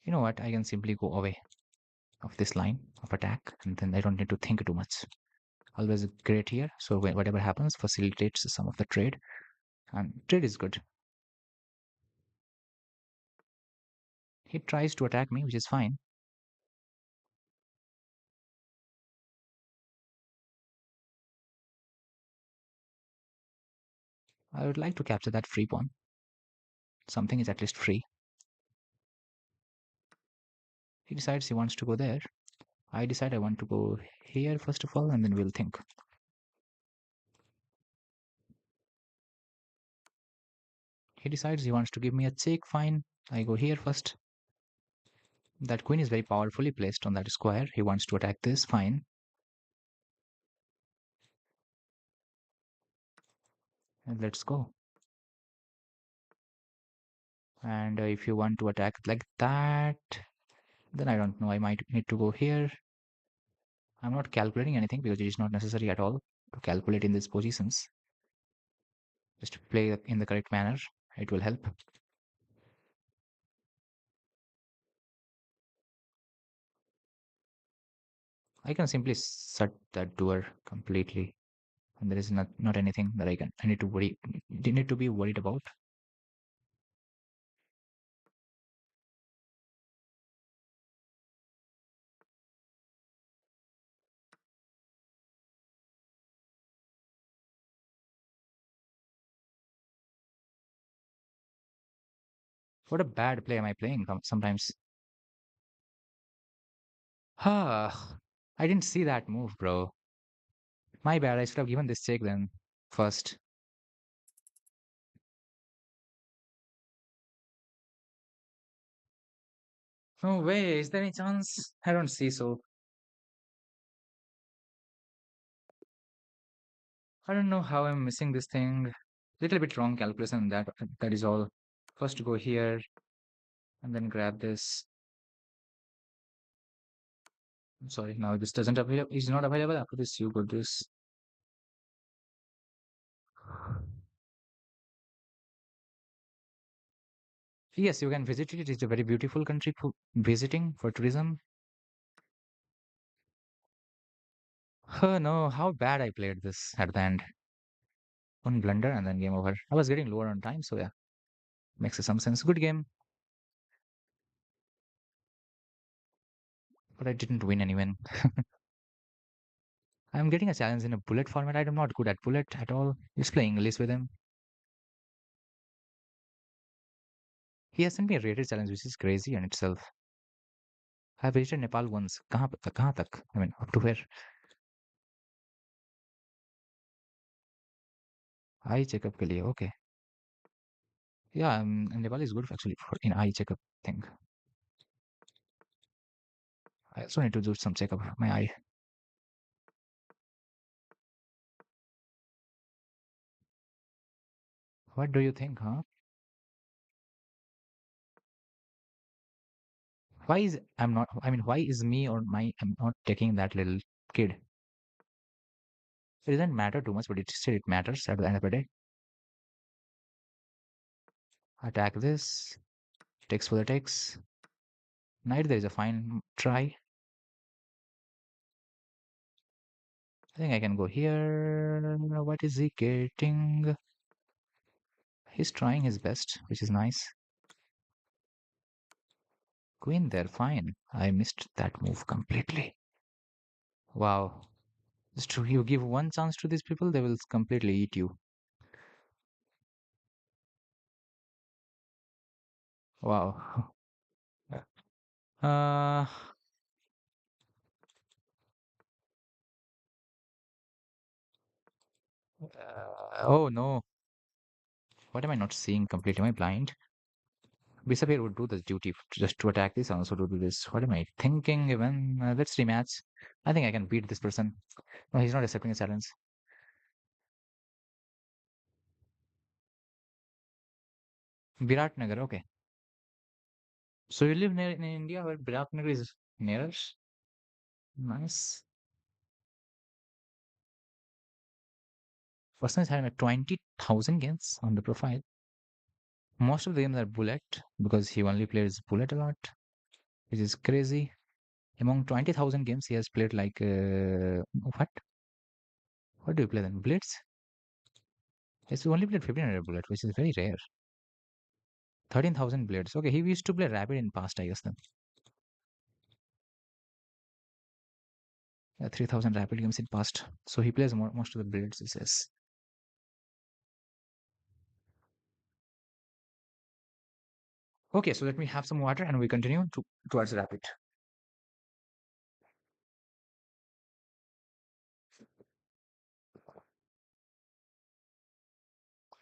You know what? I can simply go away of this line of attack, and then I don't need to think too much. Always great here. So whatever happens facilitates some of the trade, and trade is good. He tries to attack me, which is fine. I would like to capture that free pawn. Something is at least free. He decides he wants to go there. I decide I want to go here first of all, and then we'll think. He decides he wants to give me a check. Fine. I go here first. That queen is very powerfully placed on that square. He wants to attack this. Fine. And let's go. And if you want to attack like that, then I don't know. I might need to go here. I'm not calculating anything because it is not necessary at all to calculate in these positions. Just play in the correct manner. It will help. I can simply shut that door completely, and there is not anything that I need to be worried about. What a bad play am I playing sometimes. Ah, I didn't see that move, bro. My bad. I should have given this check then first. No way. Is there any chance? I don't see so. I don't know how I'm missing this thing. Little bit wrong calculation. That is all. First go here and then grab this. Sorry, now this doesn't available. Is not available. After this, you got this. Yes, you can visit it. It is a very beautiful country for visiting for tourism. Oh no, how bad I played this at the end. One blunder and then game over. I was getting lower on time, so yeah, makes some sense. Good game, but I didn't win anyway. I'm getting a challenge in a bullet format. I'm not good at bullet at all. Just playing English with him. He has sent me a rated challenge, which is crazy in itself. I visited Nepal once. कहाँ तक? I mean, up to where? Eye checkup के लिए. Okay. Yeah, Nepal is good actually for in eye checkup thing. I also need to do some checkup of my eye. What do you think, huh? Why is I'm not? I mean, why is me or my I'm not taking that little kid? It doesn't matter too much, but it matters at the end of the day. Attack this. Takes for the takes. Knight, there is a fine try. I think I can go here. What is he getting? He's trying his best, which is nice. Queen there, fine. I missed that move completely. Wow. It's true. You give one chance to these people, they will completely eat you. Wow. Uh, oh no. What am I not seeing completely? Am I blind? Bishop here would do this duty just to attack this and also to do this. What am I thinking even? Let's rematch. I think I can beat this person. No, he's not accepting a challenge. Viratnagar, okay. So you live near in India where Viratnagar is near us? Nice. Person is having like 20,000 games on the profile. Most of the games are bullet because he only plays bullet a lot, which is crazy. Among 20,000 games, he has played like what? What do you play then? Blitz? He's only played 1500 bullet, which is very rare. 13,000 blades. Okay, he used to play rapid in past, I guess then. Yeah, 3,000 rapid games in past. So he plays most of the blades, he says. Okay, so let me have some water and we continue towards rapid.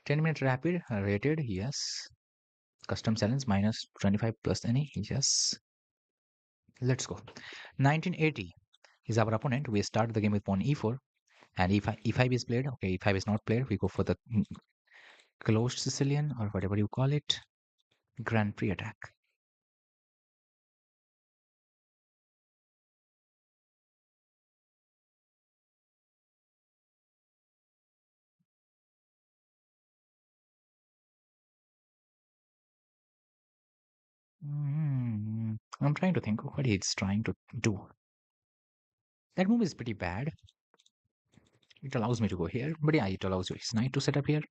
10-minute rapid rated, yes. Custom challenge minus 25 plus any, yes. Let's go. 1980 is our opponent. We start the game with pawn e4 and e5 is played. Okay, e5 is not played. We go for the closed Sicilian or whatever you call it. Grand Prix attack. I'm trying to think of what he's trying to do. That move is pretty bad. It allows me to go here, but yeah, it allows his knight to set up here,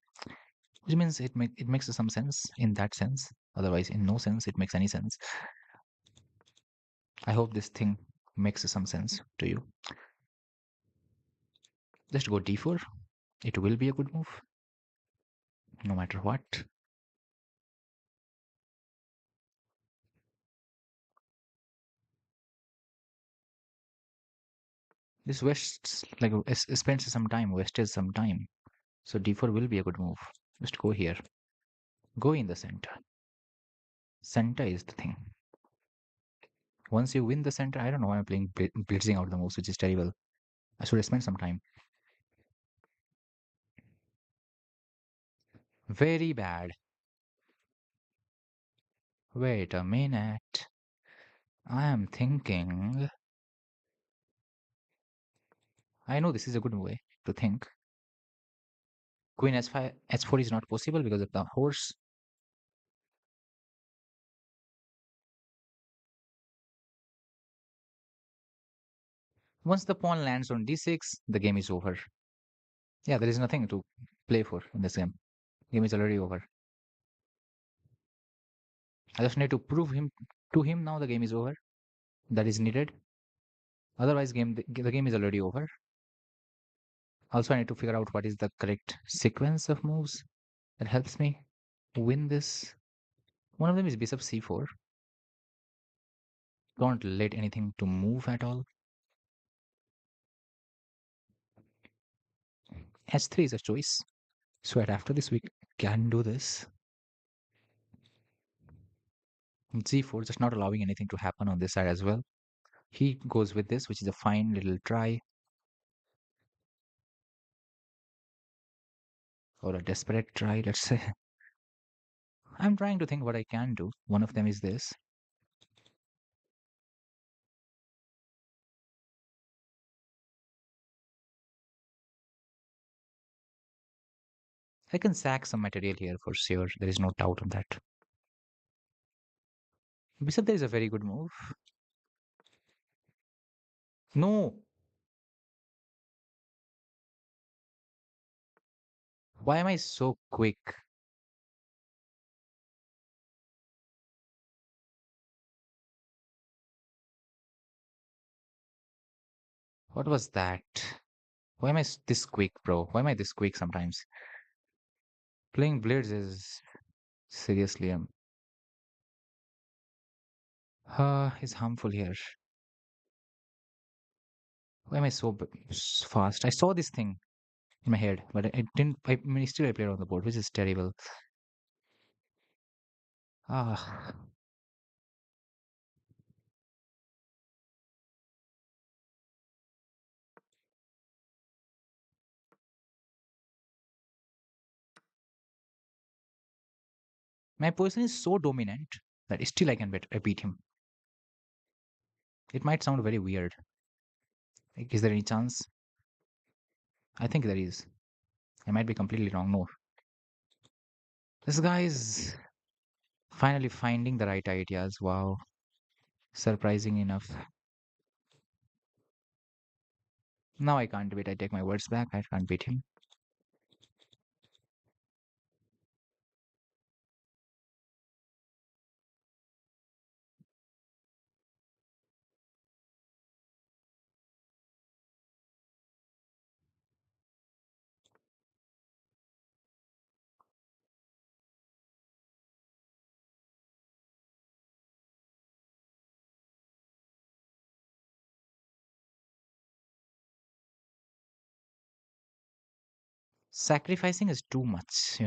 which means it makes some sense in that sense. Otherwise, in no sense, it makes any sense. I hope this thing makes some sense to you. Just go d4. It will be a good move, no matter what. This wastes like spends some time, wasted some time. So d4 will be a good move. Just go here. Go in the center. Center is the thing. Once you win the center, I don't know why I'm playing blitzing out the moves, which is terrible. I should have spent some time. Very bad. Wait a minute. I am thinking. I know this is a good way to think. Queen s5, h4 is not possible because of the horse. Once the pawn lands on d6, the game is over. Yeah, there is nothing to play for in this game. Game is already over. I just need to prove him to him now the game is over. That is needed. Otherwise, the game is already over. Also, I need to figure out what is the correct sequence of moves that helps me win this. One of them is bishop c4. Don't let anything to move at all. h3 is a choice. So after this, we can do this. g4 just not allowing anything to happen on this side as well. He goes with this, which is a fine little try or a desperate try, let's say. I'm trying to think what I can do. One of them is this. I can sack some material here for sure. There is no doubt on that. Bishop there is a very good move. No! Why am I so quick? What was that? Why am I this quick, bro? Why am I this quick sometimes? Playing blades is seriously is harmful here. Why am I so fast? I saw this thing in my head, but I didn't. I mean, still I played on the board, which is terrible. Ah, my position is so dominant that still I can beat him. It might sound very weird. Like, is there any chance? I think there is. I might be completely wrong. No, this guy is finally finding the right ideas. Wow, surprising enough. Now I can't beat. I take my words back. I can't beat him. Sacrificing is too much.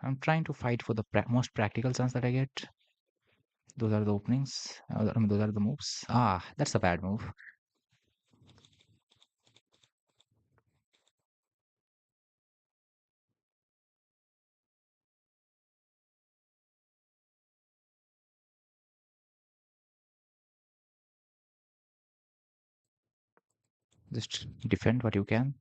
I'm trying to fight for the most practical chance that I get. Those are the openings. I mean, those are the moves. Ah, that's a bad move. Just defend what you can.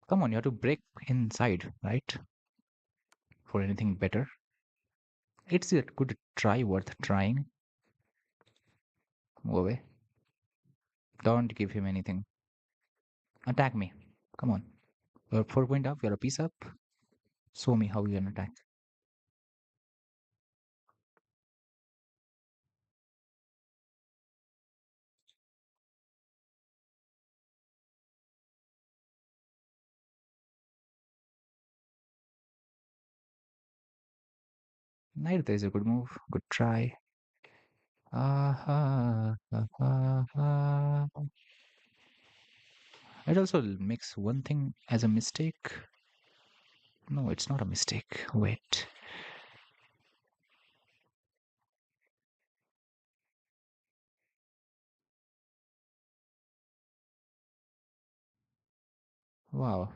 Come on, you have to break inside, right? For anything better. It's a good try, worth trying. Move away. Don't give him anything. Attack me. Come on. You're 4 point up, you're a piece up. Show me how you can attack. Knight there is a good move. Good try. Ah, ah, ah, ah, ah. It also makes one thing as a mistake. No, it's not a mistake. Wait. Wow.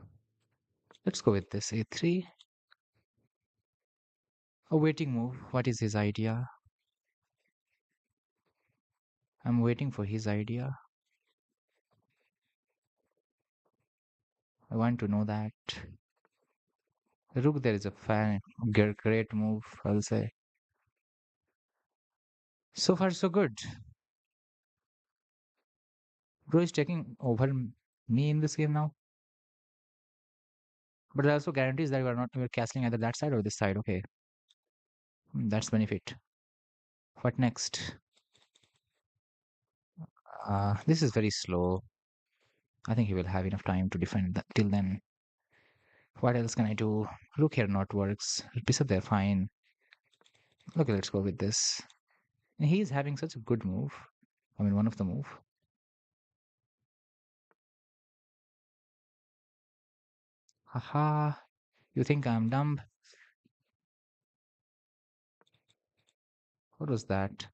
Let's go with this. A3. A waiting move. What is his idea? I'm waiting for his idea. I want to know that. Rook there is a fan. Great move, I'll say. So far, so good. Bro is taking over me in this game now. But it also guarantees that we're castling either that side or this side. Okay. That's benefit. What next? This is very slow. I think he will have enough time to defend that till then. What else can I do? Rook here not works. Bishop there, fine. Okay, let's go with this. And he is having such a good move. I mean, one of the move. Haha. You think I'm dumb? What was that?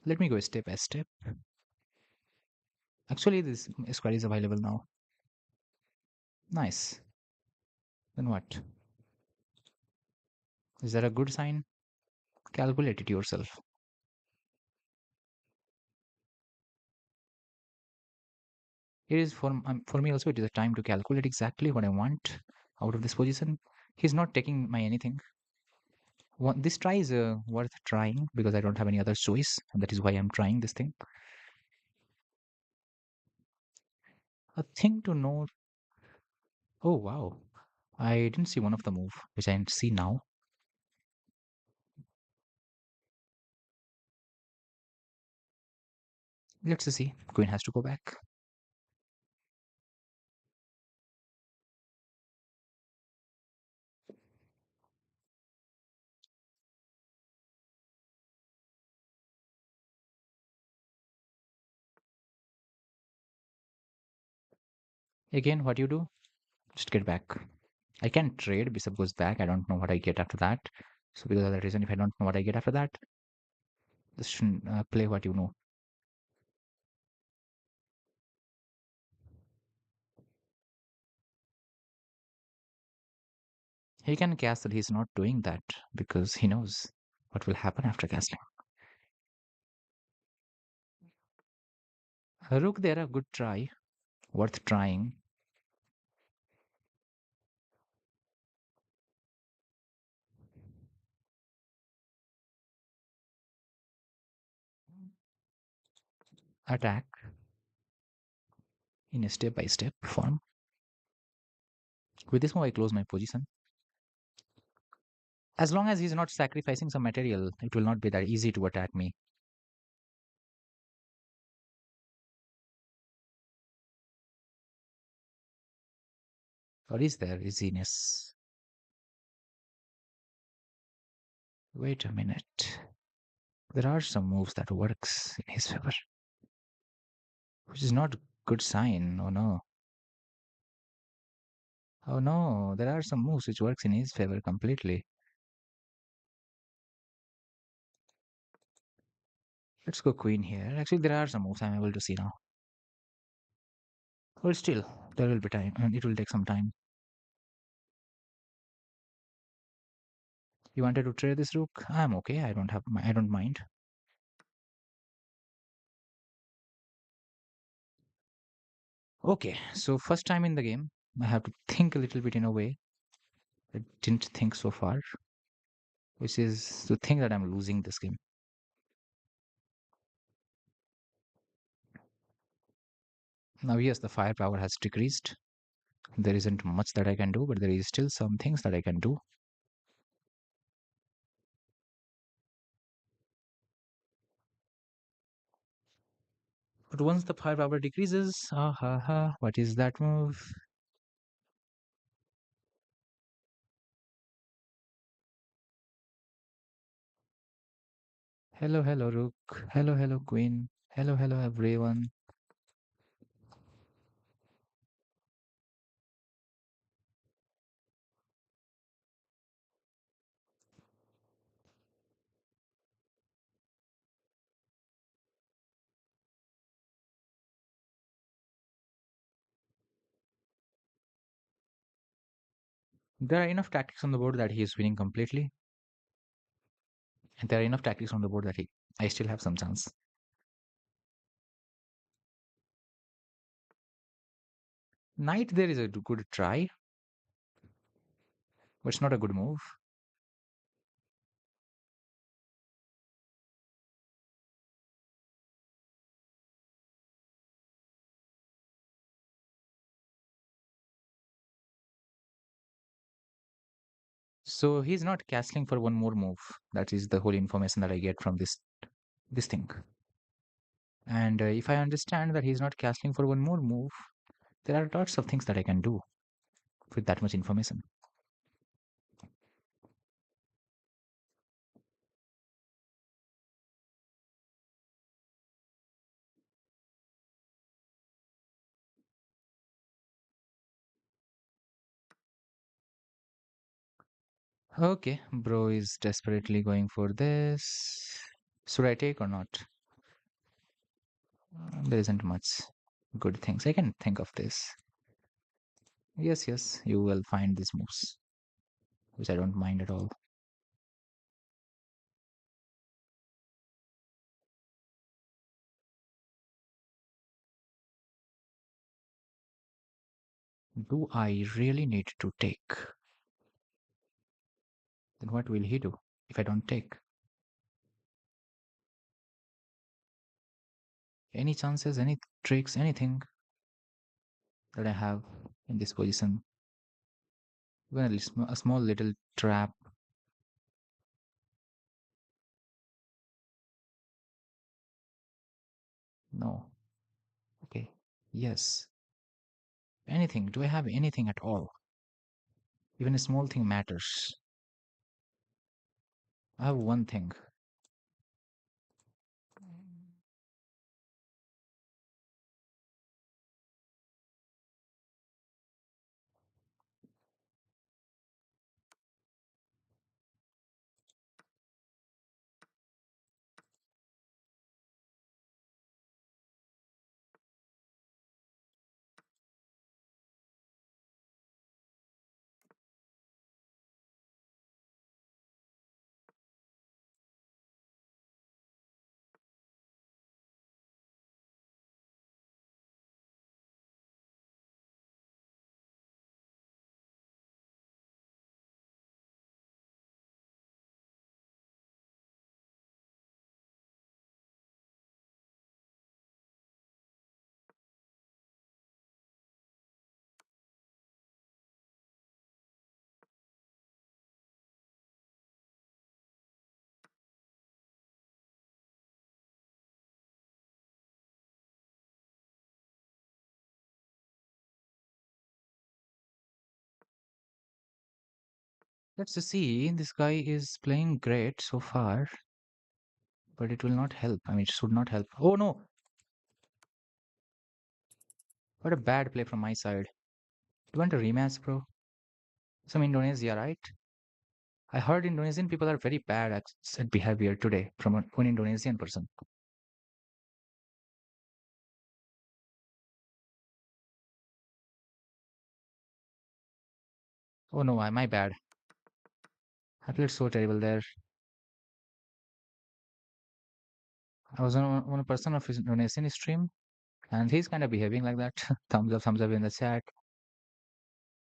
Let me go step by step. Actually, this square is available now. Nice. Then what? Is that a good sign? Calculate it yourself. It is for me also. It is a time to calculate exactly what I want out of this position. He's not taking my anything. This try is worth trying because I don't have any other choice, and that is why I'm trying this thing. A thing to note. Oh wow, I didn't see one of the move, which I see now. Let's see. Queen has to go back. Again, what you do? Just get back. I can trade. Bishop goes back. I don't know what I get after that. So because of that reason, if I don't know what I get after that, just play what you know. He can castle. He's not doing that because he knows what will happen after castling. Rook there, a good try. Worth trying. Attack in a step-by-step form. With this move, I close my position. As long as he's not sacrificing some material, it will not be that easy to attack me. Or is there easiness? Wait a minute. There are some moves that works in his favor, which is not a good sign. Oh no. Oh no, there are some moves which works in his favor completely. Let's go queen here. Actually, there are some moves I'm able to see now. Well, still, there will be time, and it will take some time. You wanted to trade this rook? I'm okay. I don't mind. Okay, so first time in the game, I have to think a little bit in a way I didn't think so far, which is to think that I'm losing this game. Now, yes, the firepower has decreased. There isn't much that I can do, but there is still some things that I can do. But once the firepower decreases, ah ha ha, what is that move? Hello, hello, Rook. Hello, hello, Queen. Hello, hello, everyone. There are enough tactics on the board that he is winning completely. And there are enough tactics on the board that I still have some chance. Knight there is a good try, but it's not a good move. So he's not castling for one more move. That is the whole information that I get from this thing. And if I understand that he's not castling for one more move, there are lots of things that I can do with that much information. Okay, bro is desperately going for this. Should I take or not? There isn't much good things. I can think of this. Yes, yes, you will find these moves, which I don't mind at all. Do I really need to take? Then what will he do if I don't take? Any chances, any tricks, anything that I have in this position? Even a small little trap. No. Okay. Yes. Anything. Do I have anything at all? Even a small thing matters. I have one thing. Let's just see. This guy is playing great so far, but it will not help. I mean, it should not help. Oh no! What a bad play from my side. Do you want a rematch, bro? Some Indonesia, right? I heard Indonesian people are very bad at behavior today from one Indonesian person. Oh no, my bad. I played so terrible there. I was on a person of his Indonesian stream, and he's kind of behaving like that. Thumbs up in the chat.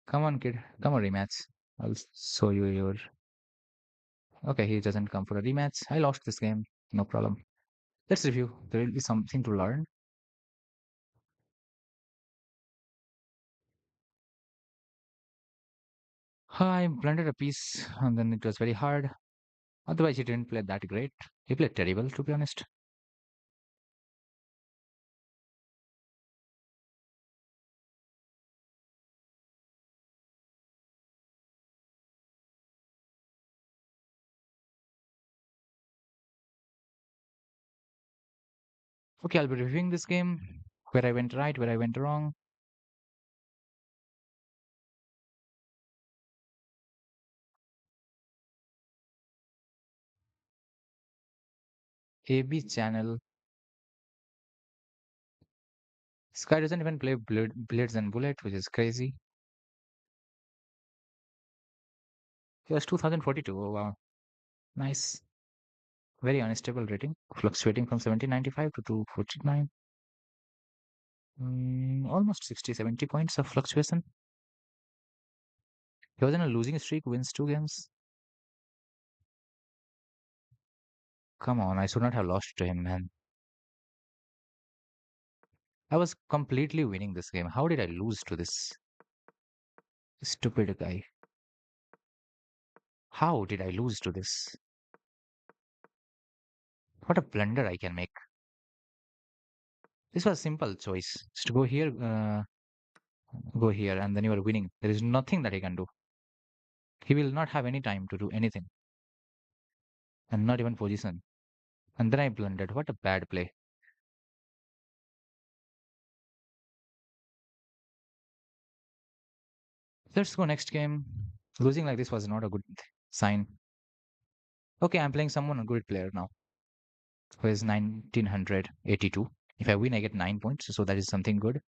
Come on, kid. Come on, rematch. I'll show you your. Okay, he doesn't come for a rematch. I lost this game. No problem. Let's review. There will be something to learn. I blended a piece, and then it was very hard. Otherwise, he didn't play that great. He played terrible, to be honest. Okay, I'll be reviewing this game, where I went right, where I went wrong. AB channel. Sky doesn't even play Blades and Bullet, which is crazy. It was 2042. Oh, wow. Nice. Very unstable rating, fluctuating from 1795 to 249. Almost 60, 70 points of fluctuation. He was in a losing streak, wins 2 games. Come on, I should not have lost to him, man. I was completely winning this game. How did I lose to this stupid guy? How did I lose to this? What a blunder I can make. This was a simple choice. Just go here, and then you are winning. There is nothing that he can do. He will not have any time to do anything, and not even position. And then I blundered. What a bad play. Let's go next game. Losing like this was not a good sign. Okay, I'm playing someone a good player now, who is 1982. If I win, I get 9 points, so that is something good.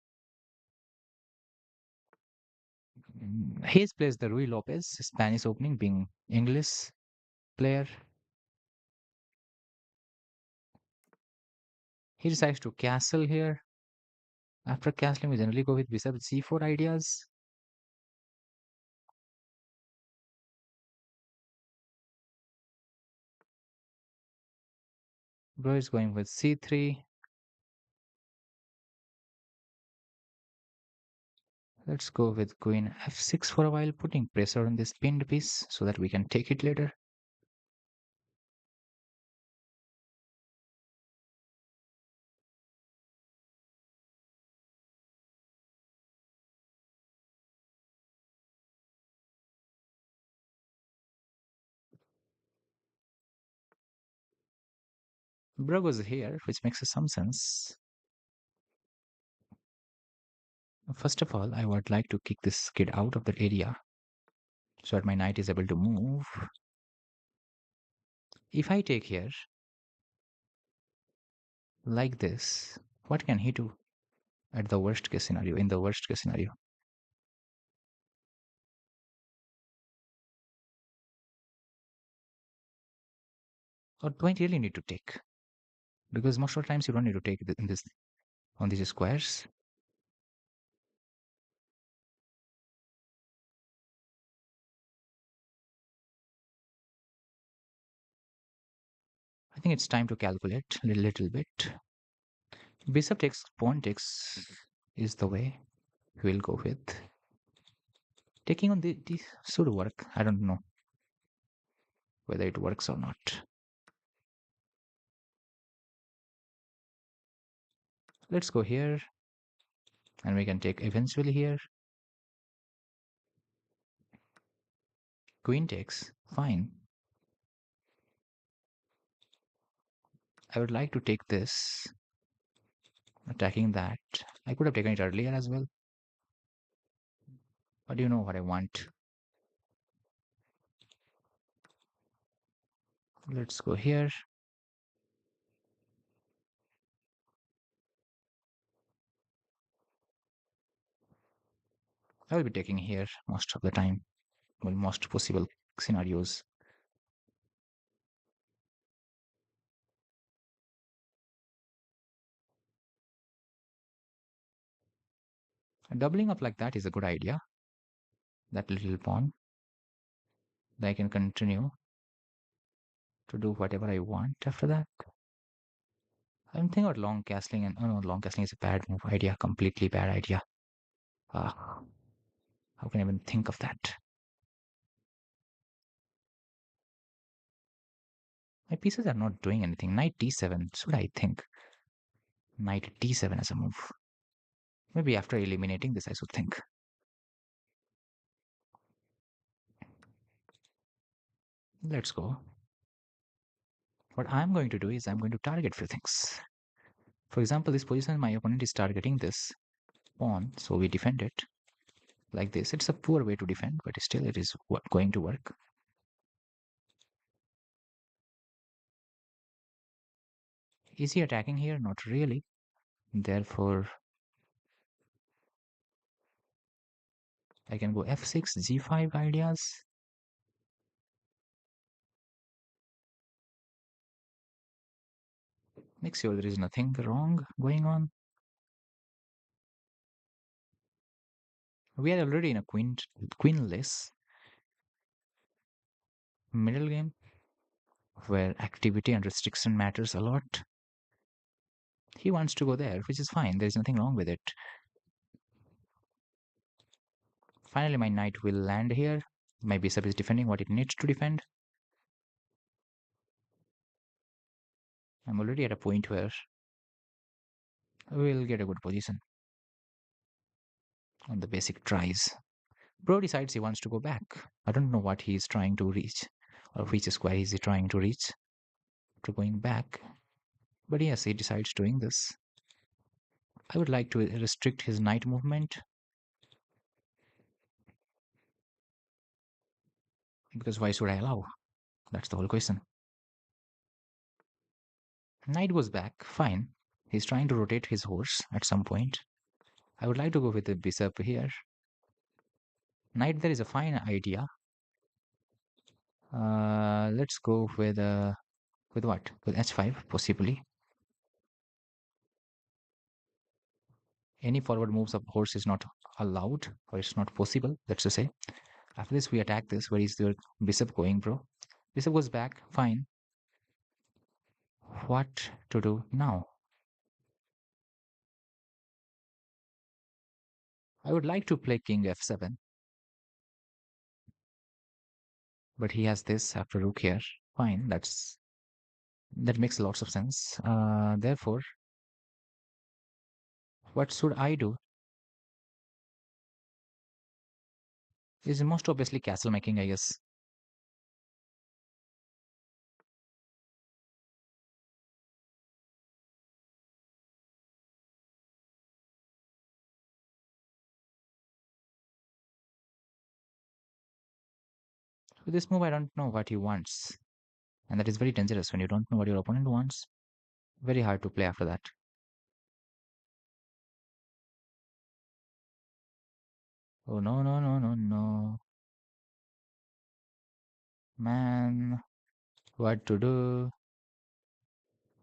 Hayes plays the Rui Lopez, Spanish opening, being English player. He decides to castle here. After castling, we generally go with bishop c4 ideas. Bro is going with c3. Let's go with queen f6 for a while, putting pressure on this pinned piece so that we can take it later. Bro goes here, which makes some sense. First of all, I would like to kick this kid out of the area so that my knight is able to move. If I take here, like this, what can he do at the worst case scenario, in the worst case scenario? Or do I really need to take? Because most of the times you don't need to take in this on these squares. I think it's time to calculate a little bit. Bishop takes, pawn takes is the way we'll go with. Taking on the should work. I don't know whether it works or not. Let's go here, and we can take eventually here. Queen takes, fine. I would like to take this, attacking that. I could have taken it earlier as well, but you know what I want. Let's go here. I will be taking here most of the time, well, most possible scenarios. Doubling up like that is a good idea. That little pawn, then I can continue to do whatever I want after that. I'm thinking about long castling, and oh no, long castling is a bad move idea, completely bad idea. Ah, how can I even think of that? My pieces are not doing anything. Knight d7, should I think? Knight d7 as a move. Maybe after eliminating this, I should think. Let's go. What I'm going to do is I'm going to target few things. For example, this position, my opponent is targeting this pawn, so we defend it like this. It's a poor way to defend, but still it is going to work. Is he attacking here? Not really. Therefore, I can go f6, g5 ideas. Make sure there is nothing wrong going on. We are already in a queenless middle game where activity and restriction matters a lot. He wants to go there, which is fine. There is nothing wrong with it. Finally, my knight will land here. My bishop is defending what it needs to defend. I'm already at a point where we'll get a good position on the basic tries. Bro decides he wants to go back. I don't know what he is trying to reach or which square is he trying to reach to going back. But yes, he decides doing this. I would like to restrict his knight movement because why should I allow? That's the whole question. Knight goes back, fine. He's trying to rotate his horse at some point. I would like to go with the bishop here. Knight there is a fine idea. Let's go with what? With h5 possibly. Any forward moves of horse is not allowed or it's not possible. Let's just say. After this we attack this. Where is the bishop going, bro? Bishop goes back. Fine. What to do now? I would like to play king f7. But he has this after rook here. Fine. That makes lots of sense. Therefore, what should I do? Is most obviously castle making, I guess. With this move, I don't know what he wants. And that is very dangerous when you don't know what your opponent wants. Very hard to play after that. Oh, no, no, no, no, no. Man, what to do?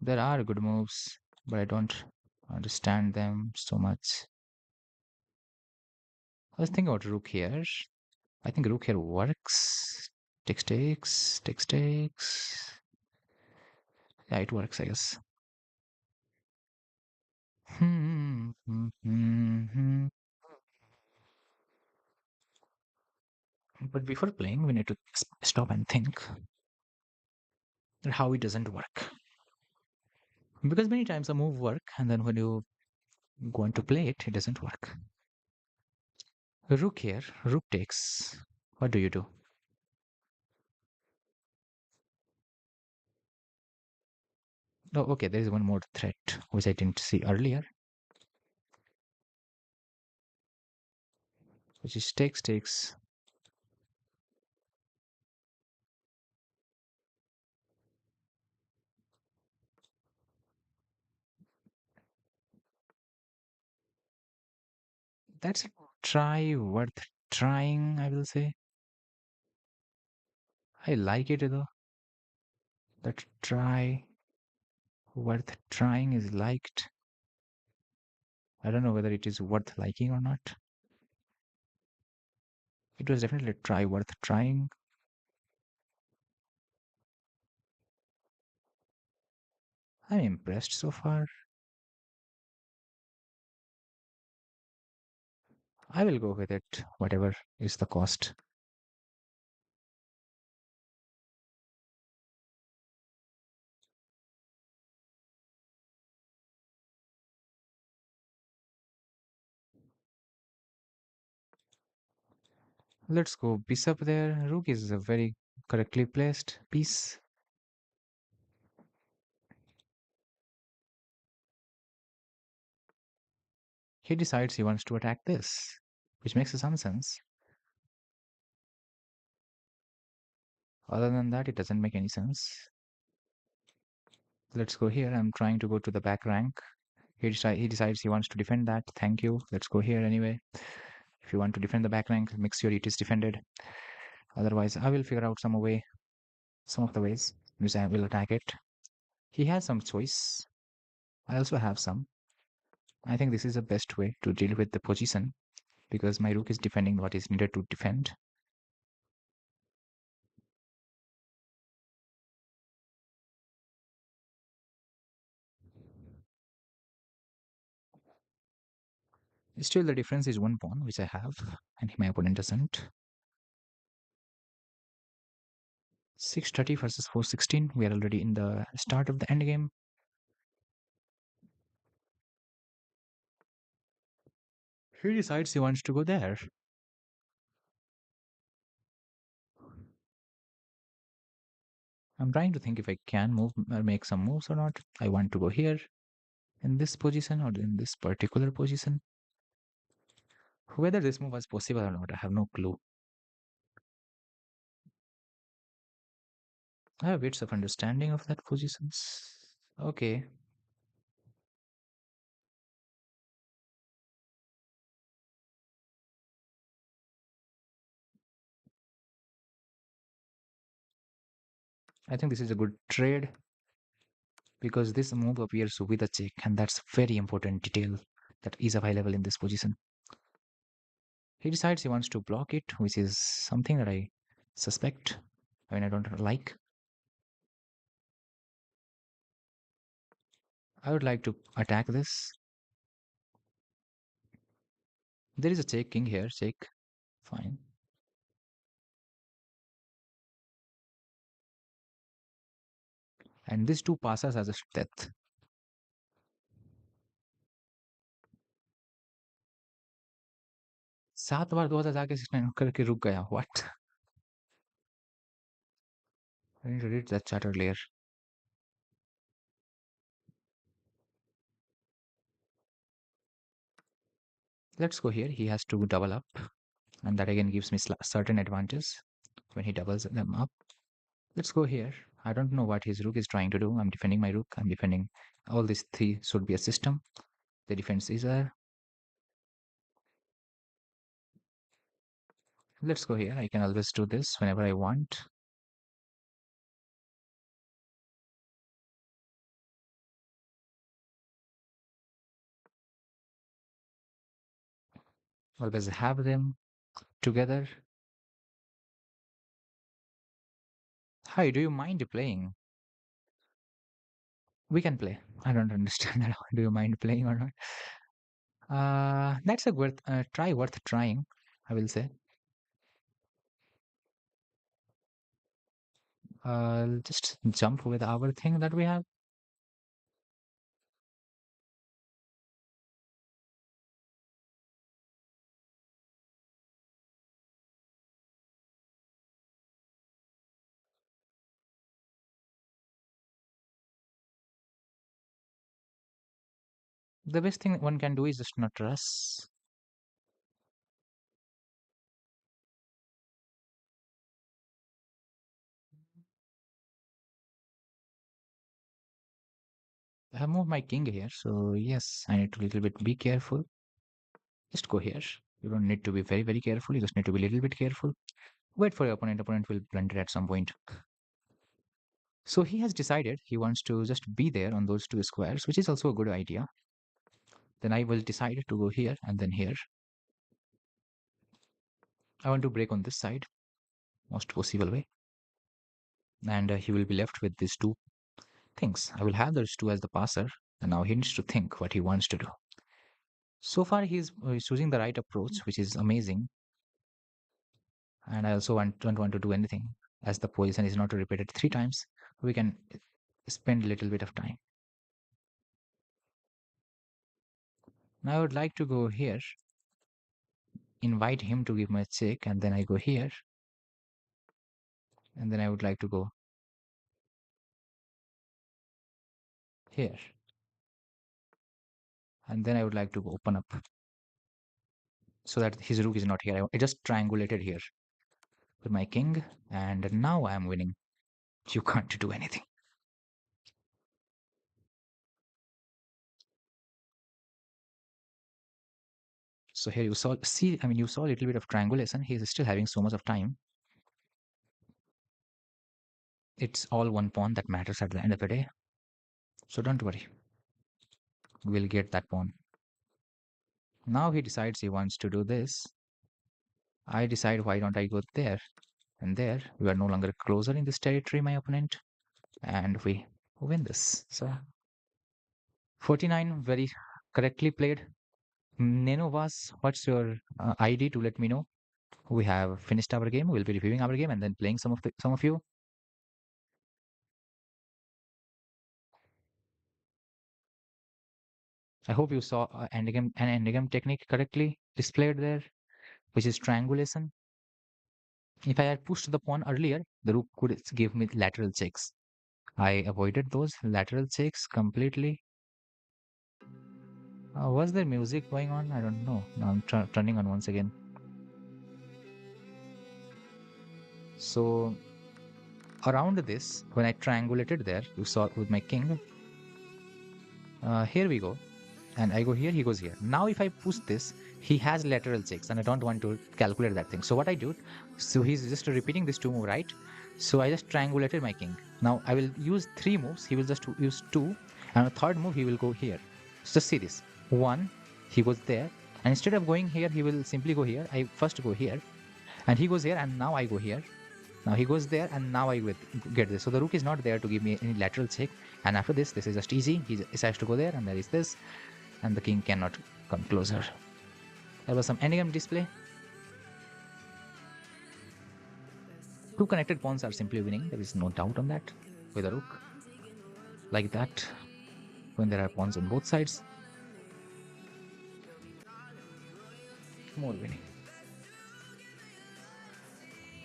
There are good moves, but I don't understand them so much. I was thinking about rook here. I think rook here works. Takes, takes, takes, takes. Yeah, it works, I guess. But before playing, we need to stop and think how it doesn't work. Because many times a move work, and then when you go on to play it, it doesn't work. Rook here, rook takes. What do you do? Oh, okay, there is one more threat, which I didn't see earlier. Which is takes, takes. That's a try worth trying, I will say. I like it though. That try worth trying is liked. I don't know whether it is worth liking or not. It was definitely a try worth trying. I'm impressed so far. I will go with it, whatever is the cost. Let's go bishop there. Rook is a very correctly placed piece. He decides he wants to attack this, which makes some sense. Other than that, it doesn't make any sense. Let's go here. I'm trying to go to the back rank. He decides he wants to defend that. Thank you. Let's go here anyway. If you want to defend the back rank, make sure it is defended. Otherwise, I will figure out some of the ways which I will attack it. He has some choice. I also have some. I think this is the best way to deal with the position because my rook is defending what is needed to defend. Still, the difference is one pawn, which I have, and my opponent doesn't. 630 versus 416. We are already in the start of the endgame. He decides he wants to go there. I'm trying to think if I can move or make some moves or not. I want to go here in this position or in this particular position. Whether this move was possible or not, I have no clue. I have bits of understanding of that positions. Okay. I think this is a good trade because this move appears with a check, and that's very important detail that is available in this position. He decides he wants to block it, which is something that I suspect. I mean, I don't like. I would like to attack this. There is a check king here, check. Fine. And this two passes as a death. 7 बार 2000 जाके 69 करके रुक गया. What? I need to read that chat earlier. Let's go here. He has to double up, and that again gives me certain advantage when he doubles them up. Let's go here. I don't know what his rook is trying to do. I'm defending my rook. I'm defending all these three should be a system. The defense is there. Let's go here. I can always do this whenever I want. Always have them together. Hi, do you mind playing? We can play. I don't understand that. Do you mind playing or not? That's a worth try worth trying, I will say. Just jump with our thing that we have. The best thing one can do is just not rush. I have moved my king here, so yes, I need to little bit be careful. Just go here. You don't need to be very, very careful. You just need to be a little bit careful. Wait for your opponent. Opponent will blunder at some point. So he has decided he wants to just be there on those two squares, which is also a good idea. Then I will decide to go here and then here. I want to break on this side, most possible way. And he will be left with these two things. I will have those two as the passer, and now he needs to think what he wants to do. So far, he's choosing the right approach, which is amazing. And I also don't want to do anything as the position is not repeated 3 times. We can spend a little bit of time. Now I would like to go here, invite him to give me a check, and then I go here. And then I would like to go here. And then I would like to open up so that his rook is not here. I just triangulated here with my king, and now I am winning. You can't do anything. So here you saw, see, I mean, you saw a little bit of triangulation. He's still having so much of time. It's all one pawn that matters at the end of the day. So don't worry. We'll get that pawn. Now he decides he wants to do this. I decide why don't I go there and there. We are no longer closer in this territory, my opponent. And we win this. So 49, very correctly played. Nenovas, what's your ID to let me know? We have finished our game. We'll be reviewing our game and then playing some of you. I hope you saw an endgame technique correctly displayed there, which is triangulation. If I had pushed the pawn earlier, the rook could give me lateral checks. I avoided those lateral checks completely. Was there music going on? I don't know. Now I'm turning on once again. So around this, when I triangulated there, you saw with my king. Here we go. And I go here, he goes here. Now if I push this, he has lateral checks and I don't want to calculate that thing. So what I do, so he's just repeating this 2 move, right? So I just triangulated my king. Now I will use 3 moves. He will just use 2. And a third move, he will go here. So just see this. 1, he goes there. And instead of going here, he will simply go here. I first go here. And he goes here and now I go here. Now he goes there and now I get this. So the rook is not there to give me any lateral check. And after this is just easy. He decides to go there and there is this. And the king cannot come closer. There was some endgame display. 2 connected pawns are simply winning. There is no doubt on that. With a rook. Like that. When there are pawns on both sides. More winning.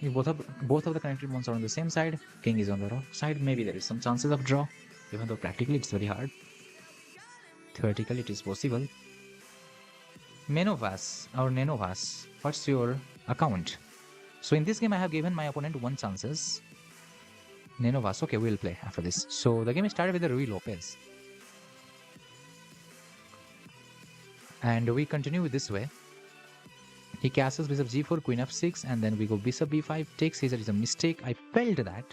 If both of the connected pawns are on the same side, king is on the wrong side, maybe there is some chances of draw. Even though practically it's very hard. Theoretically it is possible. Menovas or Nenovas, what's your account? So in this game I have given my opponent 1 chances. Nenovas, okay, we'll play after this. So the game started with the Ruy Lopez. And we continue with this way. He castles bishop g4, queen f6, and then we go bishop b5, takes Caesar is a mistake. I felt that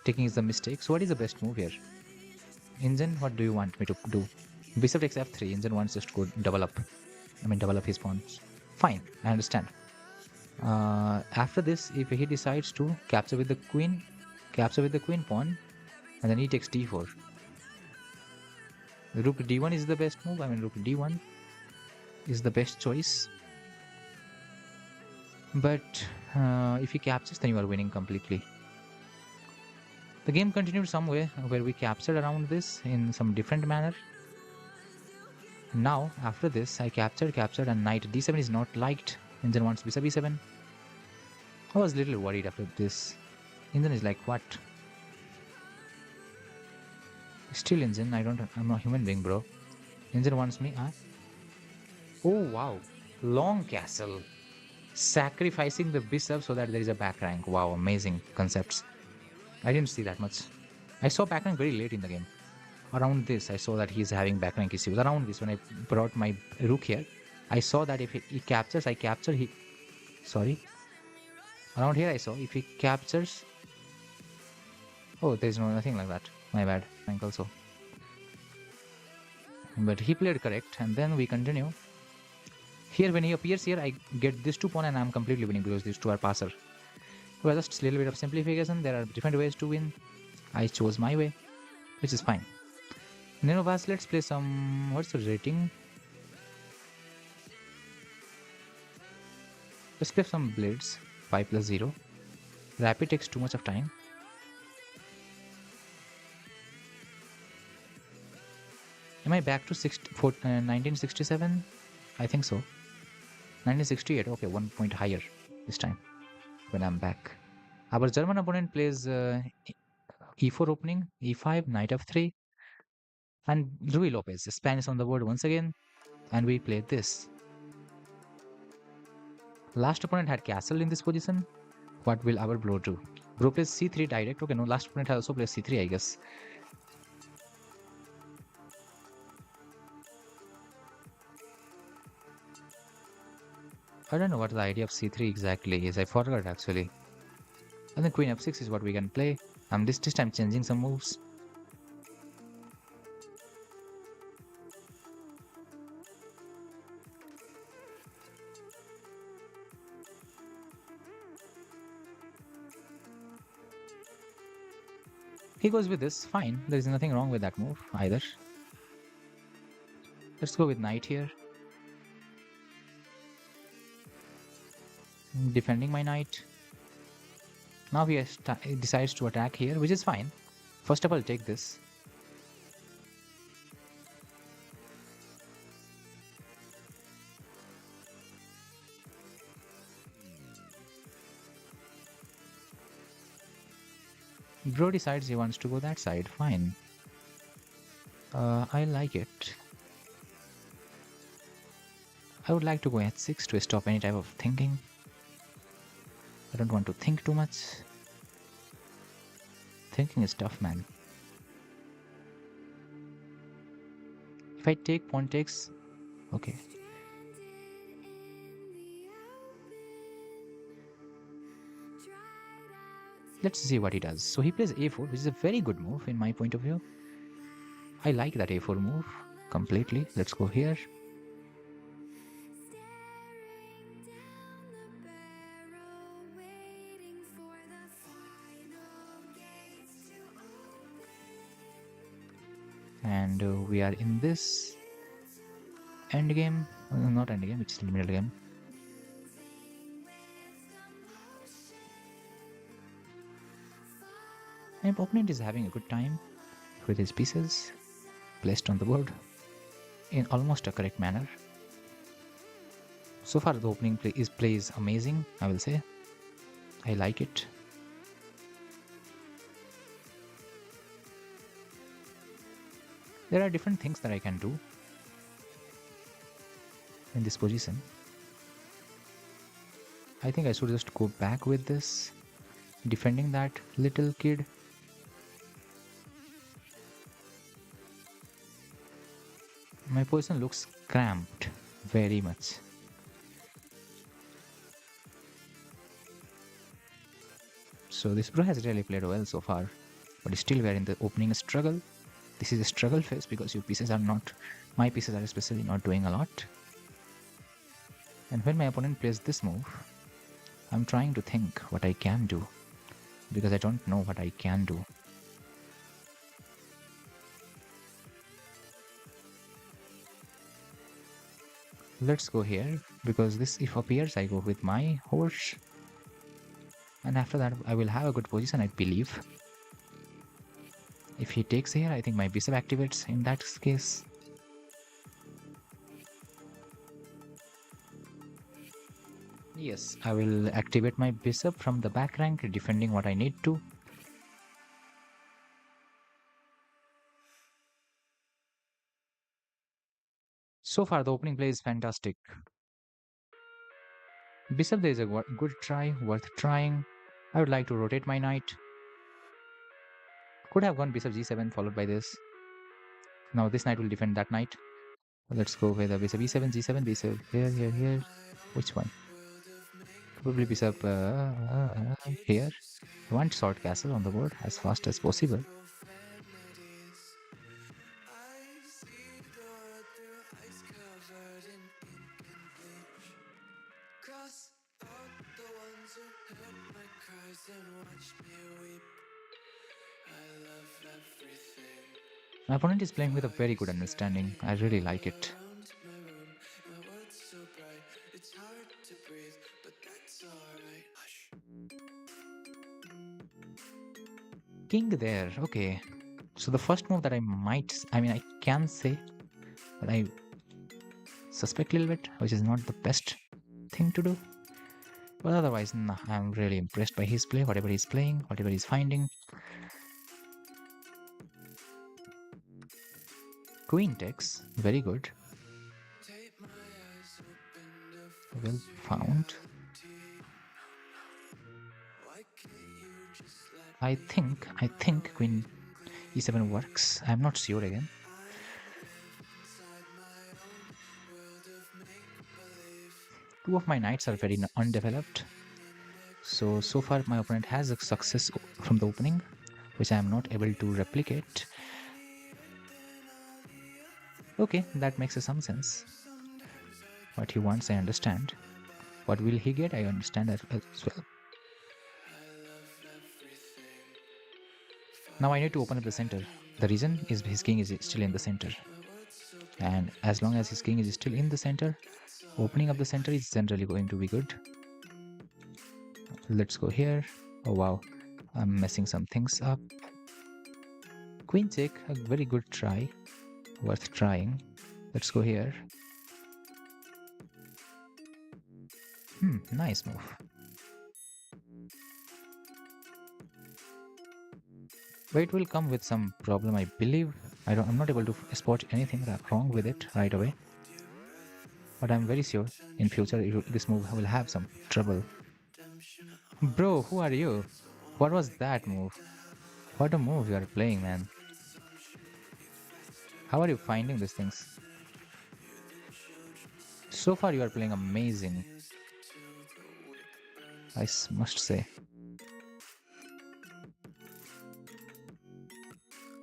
taking is a mistake. So what is the best move here? Injin, what do you want me to do? Bishop takes f3. Injin wants just to go double up his pawns. Fine, I understand. After this, if he decides to capture with the queen pawn, and then he takes d4. Rook d1 is the best move. Rook d1 is the best choice. But if he captures, then you are winning completely. The game continued some way where we captured around this in some different manner. Now, after this, I captured, and knight d7 is not liked. Injin wants bishop e7. I was a little worried after this. Injin is like, what? Still Injin, I'm not a human being, bro. Injin wants me, huh? Oh, wow. Long castle. Sacrificing the bishop so that there is a back rank. Wow, amazing concepts. I didn't see that much. I saw back rank very late in the game. Around this, I saw that he's having back rank issues. Around this, when I brought my rook here, I saw that if he captures, I capture, Sorry. Around here I saw, if he captures... Oh, there's nothing like that. My bad. Rank also. But he played correct, and then we continue. Here, when he appears here, I get this 2 pawn and I'm completely winning because these 2 are passer. Well, just a little bit of simplification. There are different ways to win. I chose my way, which is fine. Nenovas, let's play some... What's the rating? Let's play some blades. 5 plus 0. Rapid takes too much of time. Am I back to 1967? I think so. 1968. Okay, 1 point higher this time when I'm back. Our German opponent plays e4 opening, e5, knight f3, and Ruy Lopez. Spanish on the board once again, and we play this. Last opponent had castle in this position. What will our bro do? Bro plays c3 direct. Okay, no, last opponent has also played c3, I guess. I don't know what the idea of c3 exactly is. I forgot actually. And then queen f6 is what we can play. I'm this time changing some moves. He goes with this, fine. There is nothing wrong with that move either. Let's go with knight here. Defending my knight. Now he decides to attack here, which is fine. First of all, take this. Bro decides he wants to go that side, fine. I like it. I would like to go h6 to stop any type of thinking. I don't want to think too much. Thinking is tough, man. If I take pawn takes, okay. Let's see what he does. So he plays a4, which is a very good move in my point of view. I like that a4 move completely. Let's go here. And we are in this endgame. Not endgame, it's the middle game. My opponent is having a good time with his pieces placed on the board in almost a correct manner. So far the opening play is amazing, I will say. I like it. There are different things that I can do in this position. I think I should just go back with this, defending that little kid. My position looks cramped very much. So this bro has really played well so far, but still we are in the opening struggle. This is a struggle phase because your pieces are not, my pieces are especially not doing a lot. And when my opponent plays this move, I'm trying to think what I can do, because I don't know what I can do. Let's go here, because this if appears I go with my horse. And after that I will have a good position, I believe. If he takes here, I think my bishop activates in that case. Yes, I will activate my bishop from the back rank, defending what I need to. So far the opening play is fantastic. Bishop there is a good try, worth trying. I would like to rotate my knight. Could have gone bishop g7 followed by this. Now this knight will defend that knight. Let's go with a bishop e7, g7, bishop here. Which one? Probably bishop here. I want short castle on the board as fast as possible. My opponent is playing with a very good understanding. I really like it. King there, okay. So the first move that I can say that I suspect a little bit, which is not the best thing to do. But otherwise, nah, I'm really impressed by his play, whatever he's playing, whatever he's finding. Queen takes, very good. Well found. I think queen e7 works. I'm not sure again. Two of my knights are very undeveloped. So far my opponent has a success from the opening, which I am not able to replicate. Okay, that makes some sense. What he wants, I understand. What will he get? I understand as well. Now I need to open up the center. The reason is his king is still in the center. And as long as his king is still in the center, opening up the center is generally going to be good. Let's go here. Oh wow, I'm messing some things up. Queen check, a very good try. Worth trying. Let's go here. Nice move. But it will come with some problem, I believe. I'm not able to spot anything wrong with it right away. But I'm very sure in future this move will have some trouble. Bro, who are you? What was that move? What a move you are playing, man. How are you finding these things? So far you are playing amazing, I must say.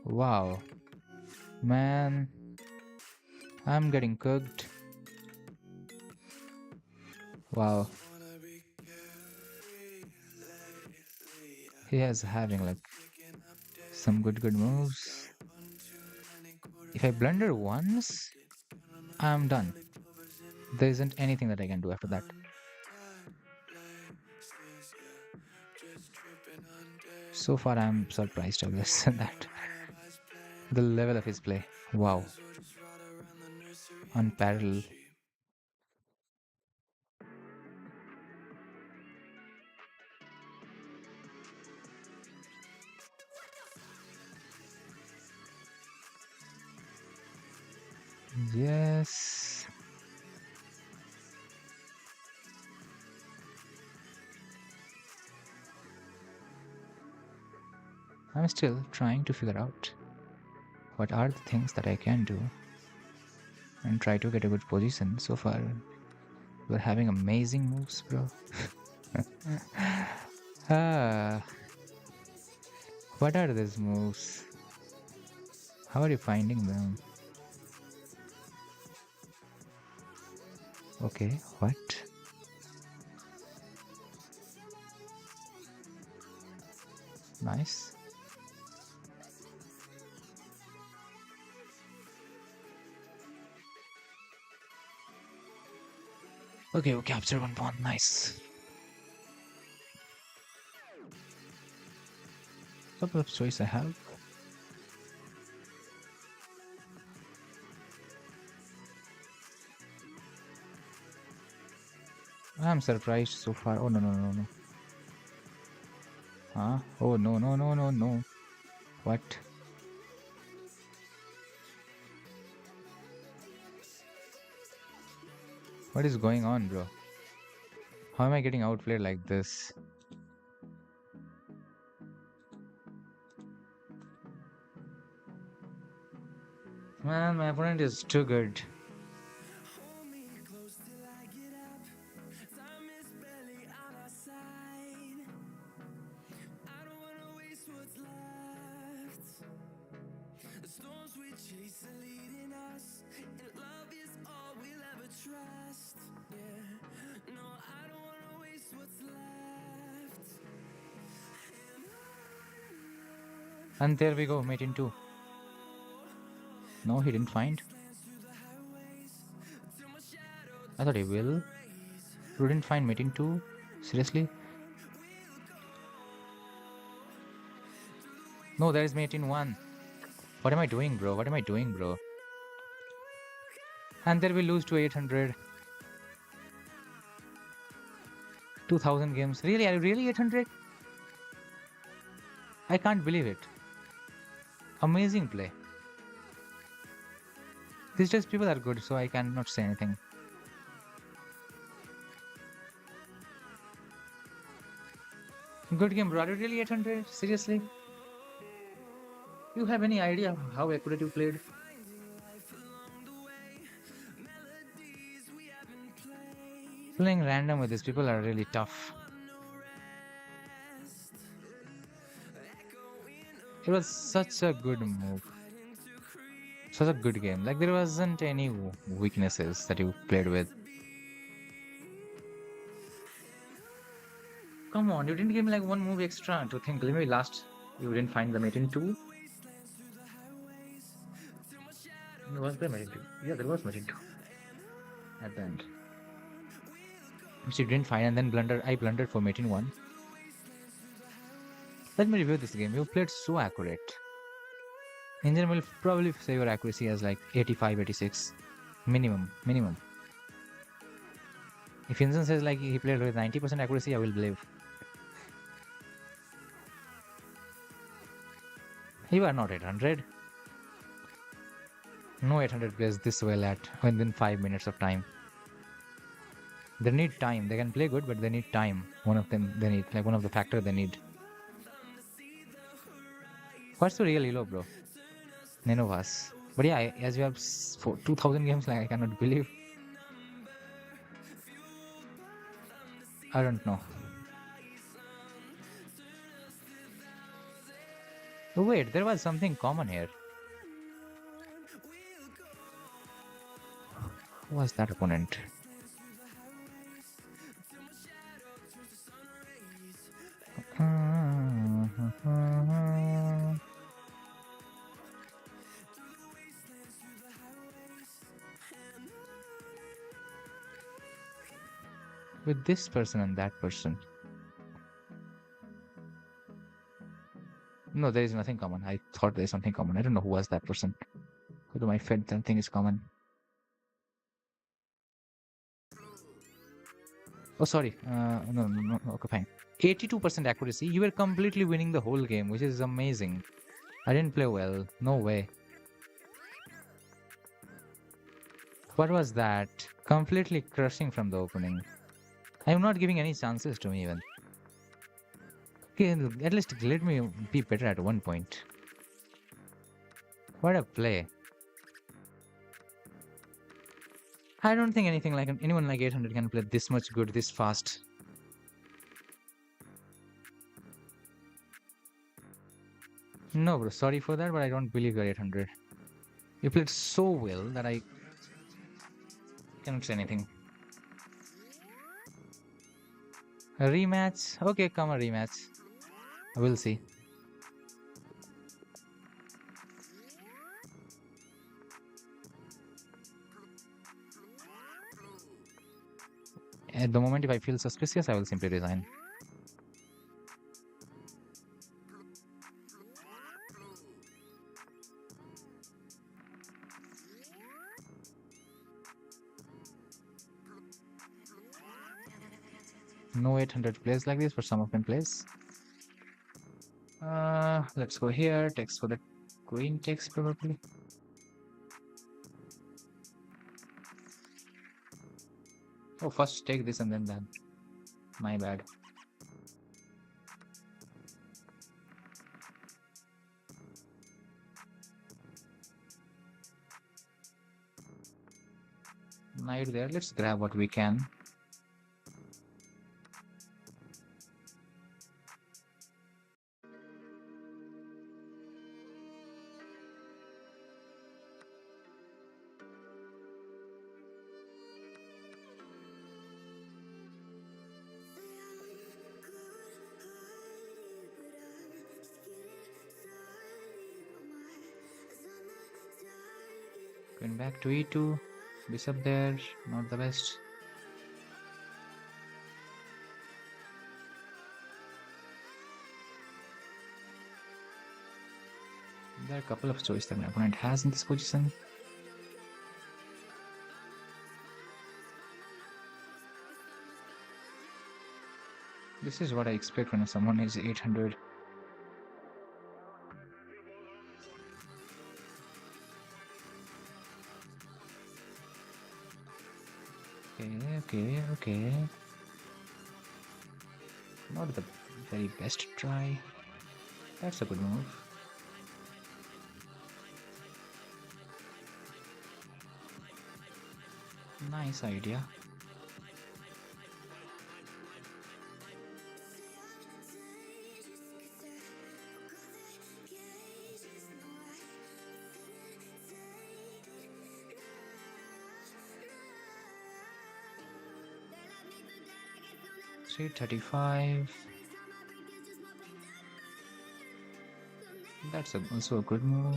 Wow. Man, I'm getting cooked. Wow. He is having like some good moves. If I blunder once, I'm done. There isn't anything that I can do after that. So far, I'm surprised of this that the level of his play. Wow. Unparalleled. Yes. I'm still trying to figure out what are the things that I can do and try to get a good position. So far, we're having amazing moves, bro. ah, what are these moves? How are you finding them? Okay, what? Nice. Okay, we capture one pawn. Nice. Couple of choice I have. I'm surprised so far. Oh no. Huh? Oh no. What? What is going on, bro? How am I getting outplayed like this? Man, my opponent is too good. And there we go, mate in two. No, he didn't find. I thought he will. You didn't find mate in two? Seriously? No, there is mate in one. What am I doing, bro? What am I doing, bro? And there we lose to 800. 2000 games. Really? Are you really 800? I can't believe it. Amazing play. These days people are good, so I cannot say anything. Good game, bro. Are you really 800? Seriously? You have any idea how accurate you played? Playing random with these people are really tough. It was such a good move. Such a good game. Like there wasn't any weaknesses that you played with. Come on, you didn't give me like one move extra to think. Maybe last you didn't find the mate in two. Was there mate in two? Yeah, there was mate in two at the end. Which you didn't find, and then I blundered for mate in one. Let me review this game. You played so accurate. Engine will probably say your accuracy as like 85, 86. Minimum. If Engine says like he played with 90% accuracy, I will believe. You are not 800. No 800 plays this well at within 5 minutes of time. They need time. They can play good, but they need time. One of them they need, like one of the factors they need. What's the real elo, bro? Nenovas. But yeah, as you have 2000 games, like I cannot believe. I don't know. Oh, wait, there was something common here. Who was that opponent? With this person and that person. No, there is nothing common. I thought there is something common. I don't know who was that person. Who do I felt something is common? Oh, sorry. No. Okay, fine. 82% accuracy. You were completely winning the whole game, which is amazing. I didn't play well. No way. What was that? Completely crushing from the opening. I am not giving any chances to me even. Okay, at least let me be better at one point. What a play. I don't think anyone like 800 can play this much good this fast. No, bro, sorry for that, but I don't believe you're 800. You played so well that I cannot say anything. A rematch? Okay, come a rematch. We'll see. At the moment, if I feel suspicious, I will simply resign. No 800 plays like this, but some of them plays. Let's go here. Text for the queen text probably. Oh, first take this and then that. My bad. Knight there. Let's grab what we can. Going back to e2. Bishop there. Not the best. There are a couple of choices that my opponent has in this position. This is what I expect when someone is 800. Okay. Not the very best try. That's a good move. Nice idea. $335. That's also a good move.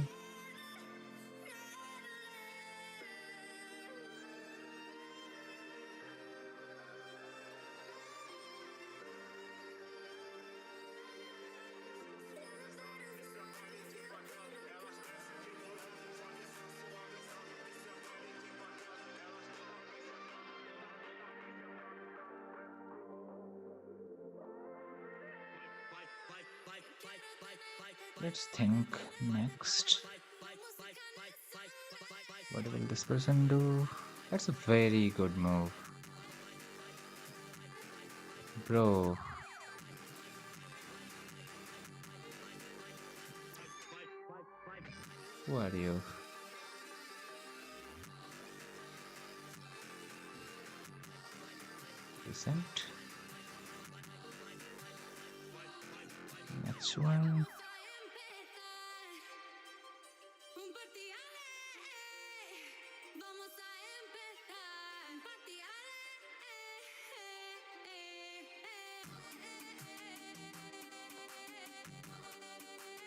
Let's think next. What will this person do? That's a very good move. Bro. Who are you? Decent. Next one.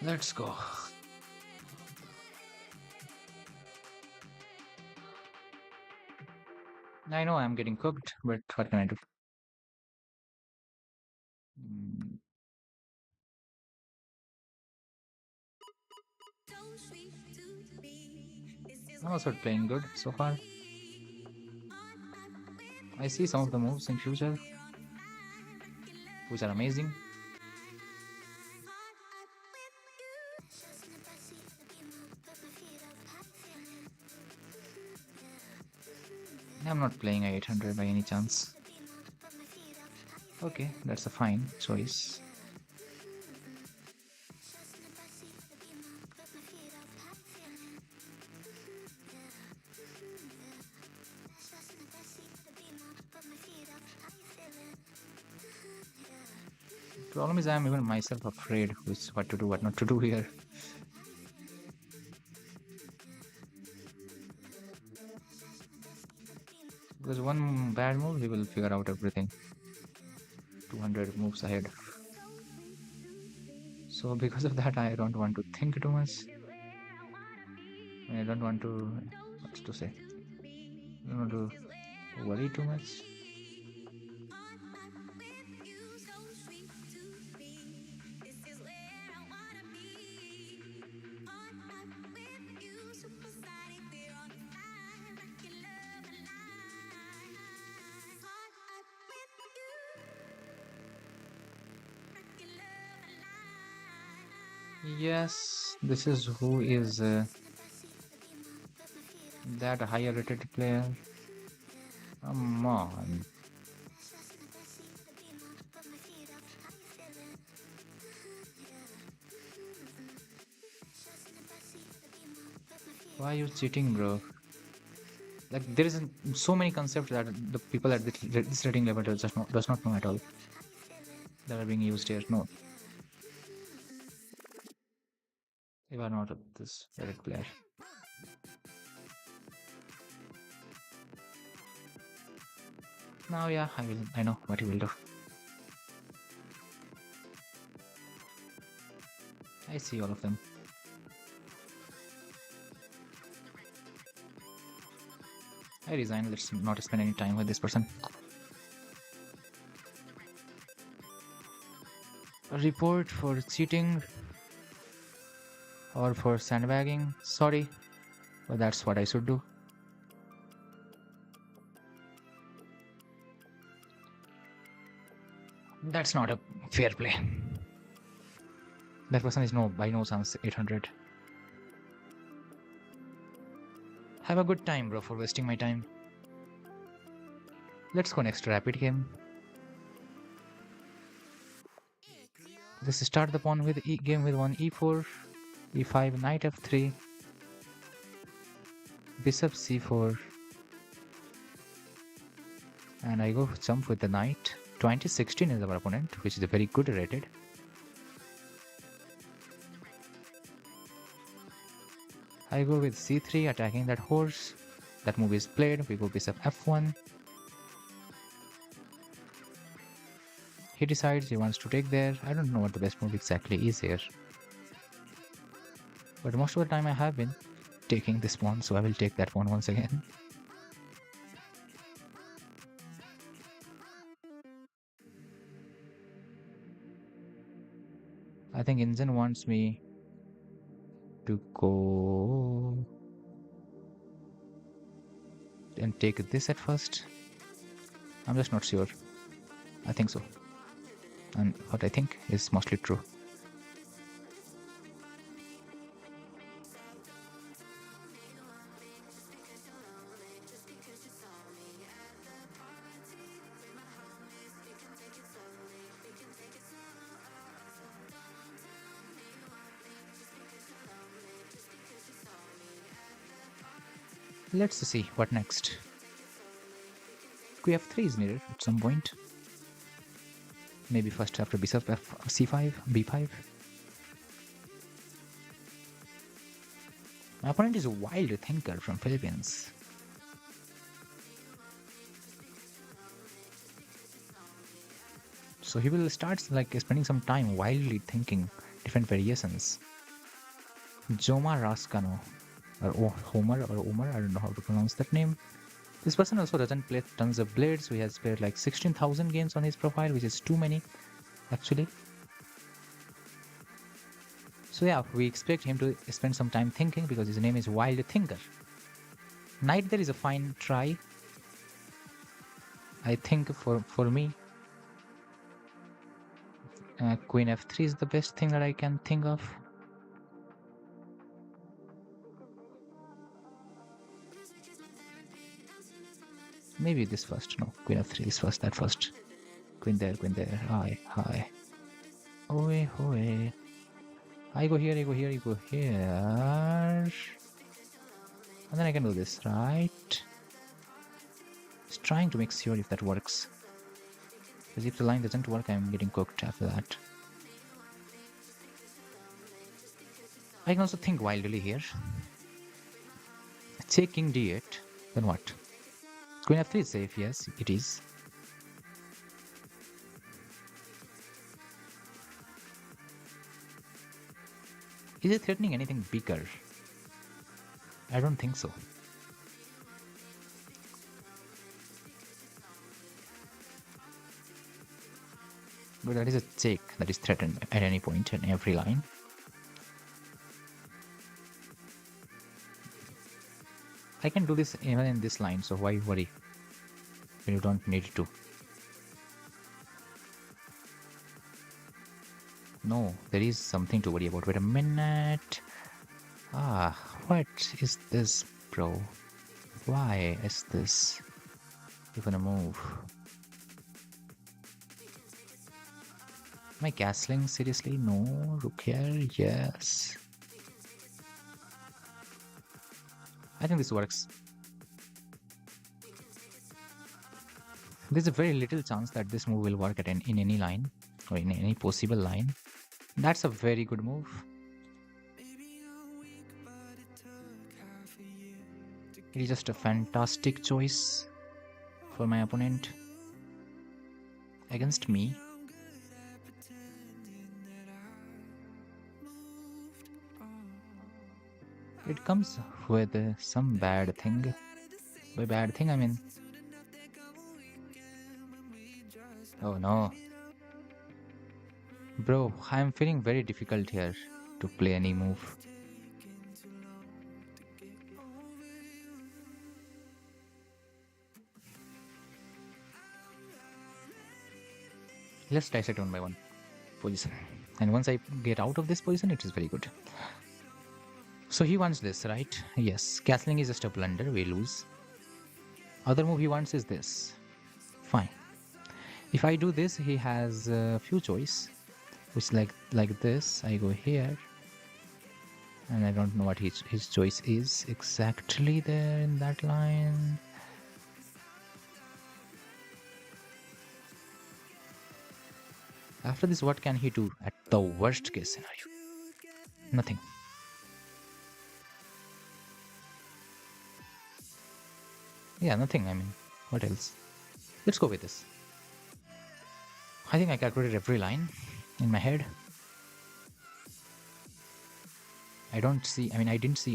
Let's go. I know I'm getting cooked, but what can I do? I'm also playing good so far. I see some of the moves in future, which are amazing. I'm not playing a 800 by any chance. Okay, that's a fine choice. Problem is, I am even myself afraid with what to do, what not to do here. Because one bad move, we will figure out everything. 200 moves ahead. So because of that, I don't want to think too much. I don't want to, what to say? I don't want to worry too much. Yes, this is who is that higher rated player. Come on. Why are you cheating, bro? Like there is so many concepts that the people at this rating level does not know at all that are being used here. No, you are not this rated player. Now, yeah, I know what you will do. I see all of them. I resign. Let's not spend any time with this person. A report for cheating or for sandbagging. Sorry, but that's what I should do. That's not a fair play. That person is by no chance 800. Have a good time, bro, for wasting my time. Let's go next rapid game. Just start the pawn with game with one e4, e5, knight f3, bishop c4, and I go jump with the knight. 2016 is our opponent, which is a very good rated. I go with c3, attacking that horse. That move is played. We go bishop f1. He decides he wants to take there. I don't know what the best move exactly is here. But most of the time I have been taking this pawn, so I will take that pawn once again. I think Injun wants me to go and take this at first. I'm just not sure. I think so. And what I think is mostly true. Let's see what next. Queen f3 is needed at some point. Maybe first after bishop c5, b5. My opponent is a wild thinker from Philippines. So he will start like spending some time wildly thinking different variations. Joma Raskano, or Homer or Omar, I don't know how to pronounce that name. This person also doesn't play tons of blades, so he has played like 16,000 games on his profile, which is too many actually. So yeah, we expect him to spend some time thinking because his name is Wild Thinker. Knight there is a fine try. I think for me, Queen f3 is the best thing that I can think of. Maybe this first. No, Queen f3 is first, that first. Queen there, hi, hi. Oe, oe. I go here, you go here, you go here. And then I can do this, right? Just trying to make sure if that works. Because if the line doesn't work, I'm getting cooked after that. I can also think wildly here. Take king d8, then what? Queen f3 is safe, yes, it is. Is it threatening anything bigger? I don't think so. But that is a check that is threatened at any point in every line. I can do this even in this line, so why worry when you don't need to? No, there is something to worry about. Wait a minute. What is this, bro? Why is this even a move? Am I castling? Seriously? No. Rook here? Yes. I think this works. There's a very little chance that this move will work in any line or in any possible line. That's a very good move. It is just a fantastic choice for my opponent against me. It comes with some bad thing. By bad thing, I mean... Oh no. Bro, I'm feeling very difficult here to play any move. Let's dissect one by one position. And once I get out of this position, it is very good. So he wants this, right? Yes. Castling is just a blunder. We lose. Other move he wants is this. Fine. If I do this, he has a few choice. which like this. I go here, and I don't know what his choice is exactly there in that line. After this, what can he do at the worst case scenario? Nothing. Yeah, nothing. I mean, what else? Let's go with this. I think I calculated every line in my head. I didn't see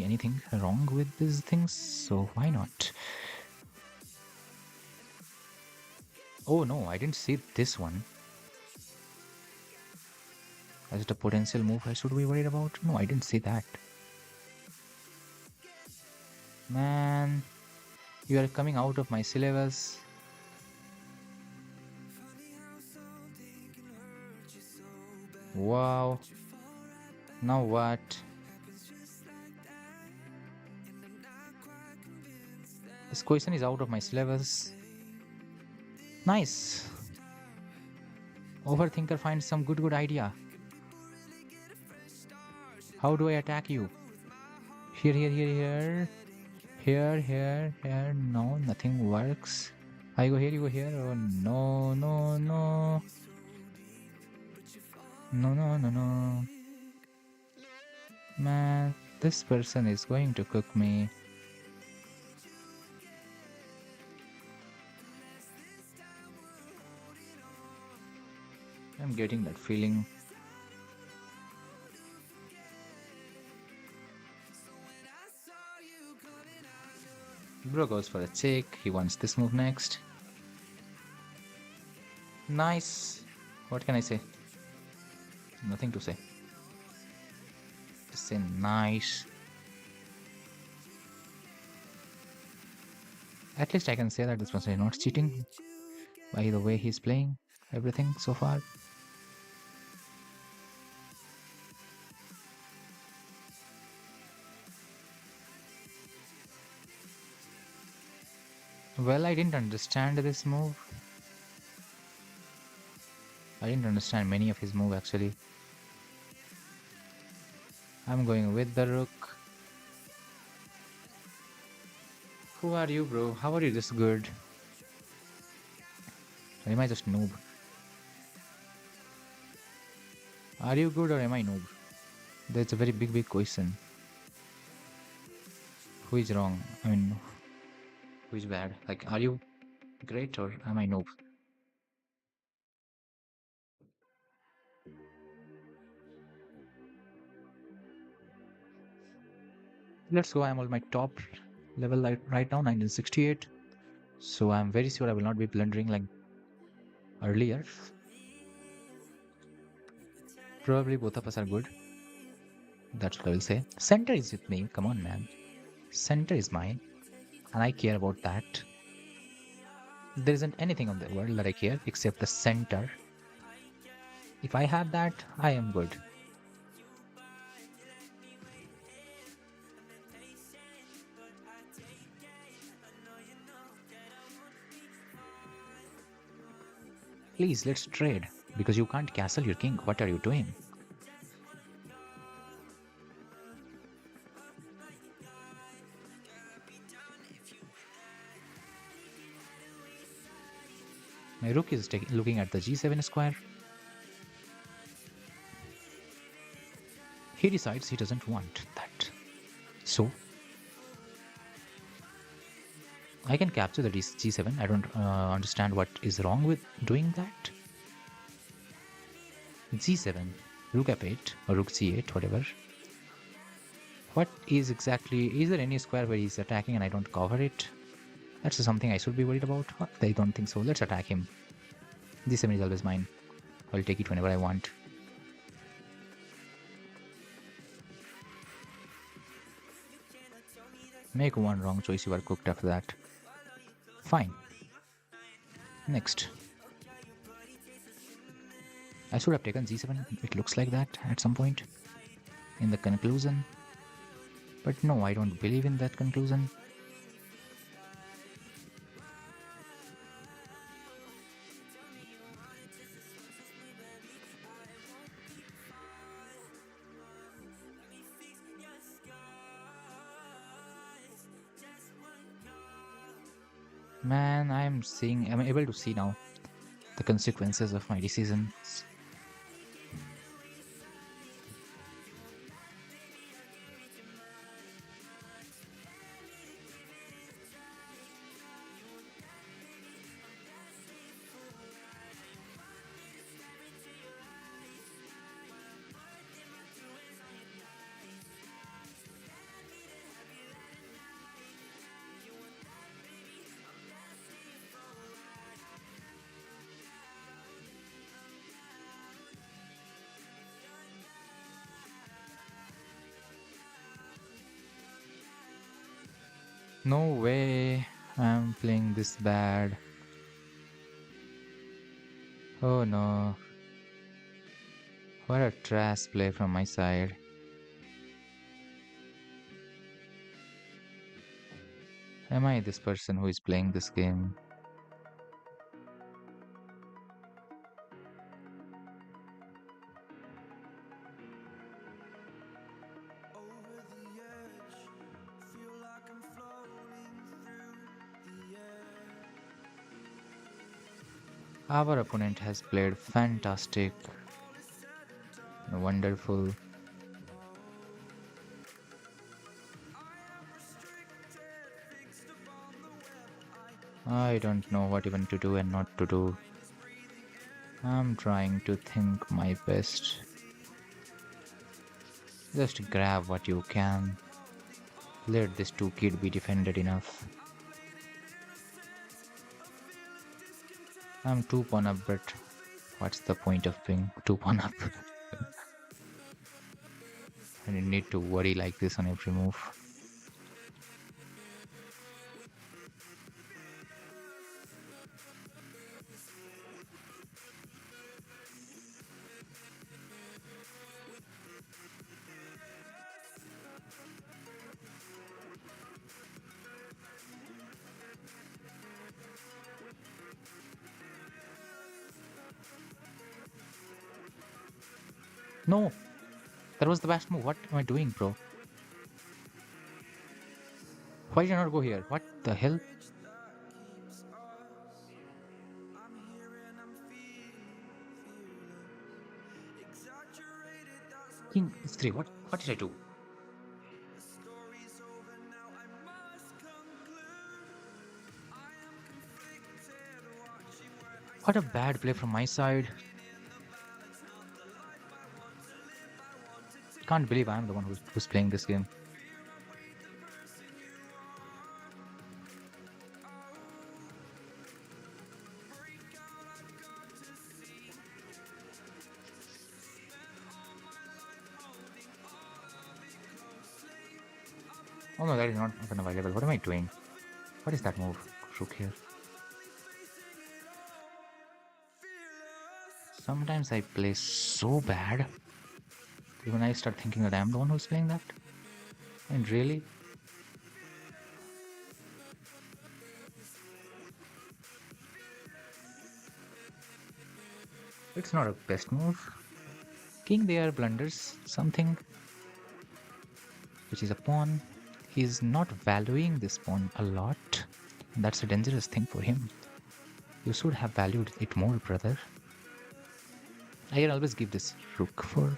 anything wrong with these things, so why not? Oh no, I didn't see this one. Is it a potential move I should be worried about? No, I didn't see that. Man, you are coming out of my syllabus. Wow. Now what? This question is out of my syllabus. Nice. Overthinker finds some good idea. How do I attack you? Here, here, here, here. Here, here, here. No, nothing works. I go here, you go here. Oh, no, no, no. No, no, no, no. Man, this person is going to cook me. I'm getting that feeling. Bro goes for a check. He wants this move next. Nice. What can I say? Nothing to say. Just say nice. At least I can say that this person is not cheating by the way he's playing everything so far. Well, I didn't understand this move. I didn't understand many of his moves actually. I'm going with the rook. Who are you, bro? How are you this good? Or am I just noob? Are you good or am I noob? That's a very big question. Who is wrong? I mean, who is bad? Like, are you great or am I noob? Let's go. I'm on my top level right now, 1968. So I'm very sure I will not be blundering like earlier. Probably both of us are good. That's what I will say. Center is with me. Come on, man. Center is mine. And I care about that. There isn't anything on the world that I care except the center. If I have that, I am good. Please, let's trade. Because you can't castle your king. What are you doing? My rook is looking at the g7 square. He decides he doesn't want that. So, I can capture the g7. I don't understand what is wrong with doing that. g7, rook f8 or rook c8, whatever. What is exactly, is there any square where he's attacking and I don't cover it? That's something I should be worried about. I don't think so. Let's attack him. g7 is always mine. I'll take it whenever I want. Make one wrong choice, you are cooked after that. Fine. Next. I should have taken g7. It looks like that at some point in the conclusion. But no, I don't believe in that conclusion. Man, I'm able to see now the consequences of my decisions. No way I'm playing this bad. Oh no, what a trash play from my side. Am I this person who is playing this game? Our opponent has played fantastic, wonderful. I don't know what even to do and not to do. I'm trying to think my best. Just grab what you can. Let this two kid be defended enough. I'm two pawn up, but what's the point of being two pawn up? I didn't need to worry like this on every move. No, that was the best move. What am I doing, bro? Why did I not go here? What the hell? King three. What did I do? What a bad play from my side. Can't believe I'm the one who's playing this game. Oh no, that is not even available. What am I doing? What is that move? Rook here. Sometimes I play so bad. Even I start thinking that I'm the one who's playing that. And really? It's not a best move. King there blunders something, which is a pawn. He's not valuing this pawn a lot. That's a dangerous thing for him. You should have valued it more, brother. I can always give this rook for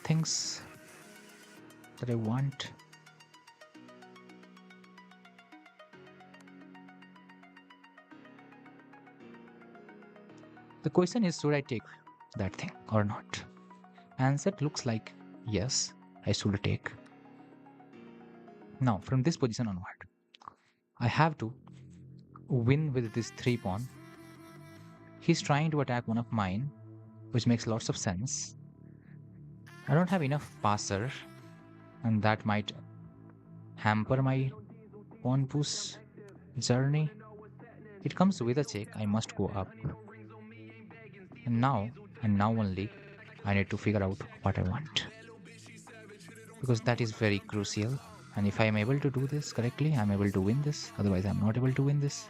things that I want. The question is, should I take that thing or not? Answer looks like yes, I should take. Now, from this position onward, I have to win with this 3 pawn. He's trying to attack one of mine, which makes lots of sense. I don't have enough passer, and that might hamper my pawn push journey. It comes with a check, I must go up. And now only, I need to figure out what I want. Because that is very crucial. And if I am able to do this correctly, I'm able to win this. Otherwise, I'm not able to win this.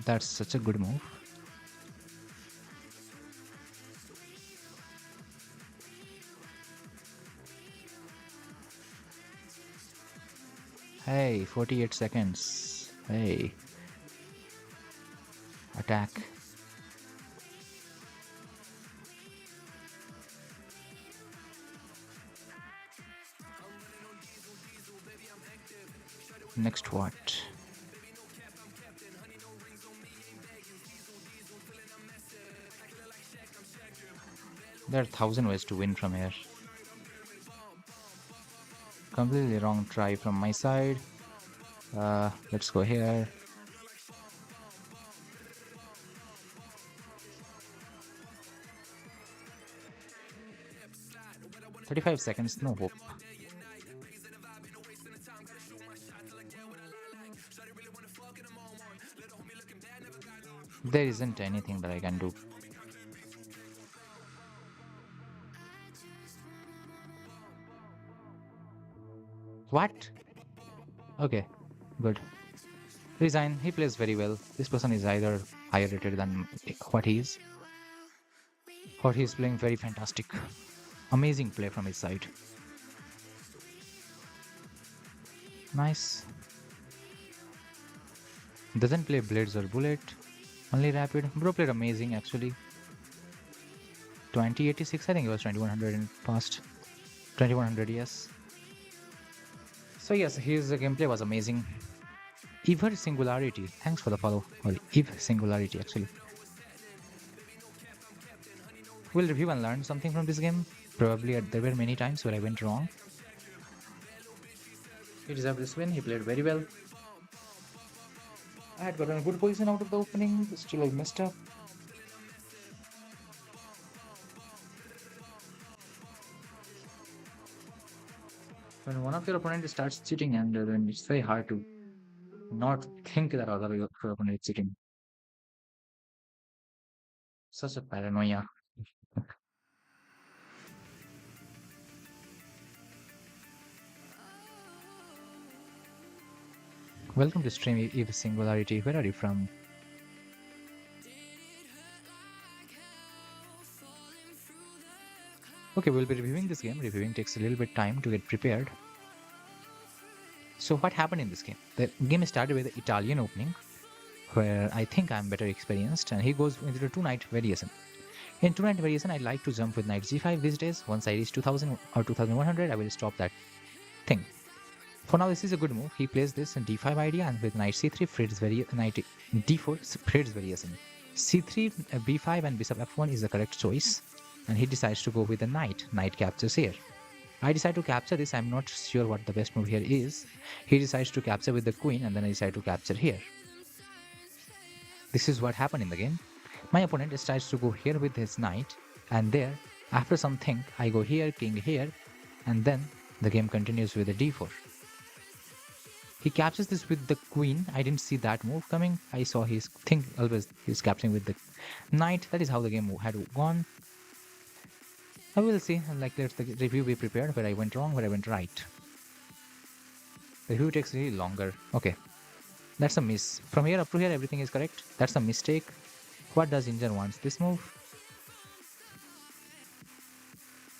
That's such a good move. Hey, 48 seconds. Hey. Attack. Next what? There are 1,000 ways to win from here. Completely wrong try from my side. Let's go here. "35 seconds, no hope." There isn't anything that I can do. What? Okay, good. Resign. He plays very well. This person is either higher rated than what he is, or he is playing very fantastic. Amazing play from his side. Nice. Doesn't play blades or bullet, only rapid. Bro played amazing actually. 2086, I think it was 2100 in past. 2100, yes. So yes, his gameplay was amazing. Ever Singularity, thanks for the follow. Or Eve Singularity actually. We'll review and learn something from this game. Probably there were many times where I went wrong. He deserved this win, he played very well. I had gotten a good position out of the opening, but still I messed up. When one of your opponent starts cheating, and then it's very hard to not think that your opponent is cheating. Such a paranoia. Welcome to stream Eve Singularity. Where are you from? Okay, we'll be reviewing this game. Reviewing takes a little bit time to get prepared. So what happened in this game? The game started with the Italian opening, where I think I'm better experienced, and he goes into the two-knight variation. In two-knight variation, I like to jump with knight g5 these days. Once I reach 2000 or 2100, I will stop that thing. For now, this is a good move. He plays this in d5 idea, and with knight c3, knight d4, Fred's variation. c3, b5, and bishop f1 is the correct choice, and he decides to go with the knight. Knight captures here. I decide to capture this. I'm not sure what the best move here is. He decides to capture with the queen, and then I decide to capture here. This is what happened in the game. My opponent decides to go here with his knight, and there, after some think, I go here, king here, and then the game continues with the d4. He captures this with the queen. I didn't see that move coming. I saw his thing always he's capturing with the knight. That is how the game had gone. I will see, like, let the review be prepared, where I went wrong, where I went right. The review takes really longer. Okay, that's a miss. From here up to here, everything is correct. That's a mistake. What does Injan wants? This move?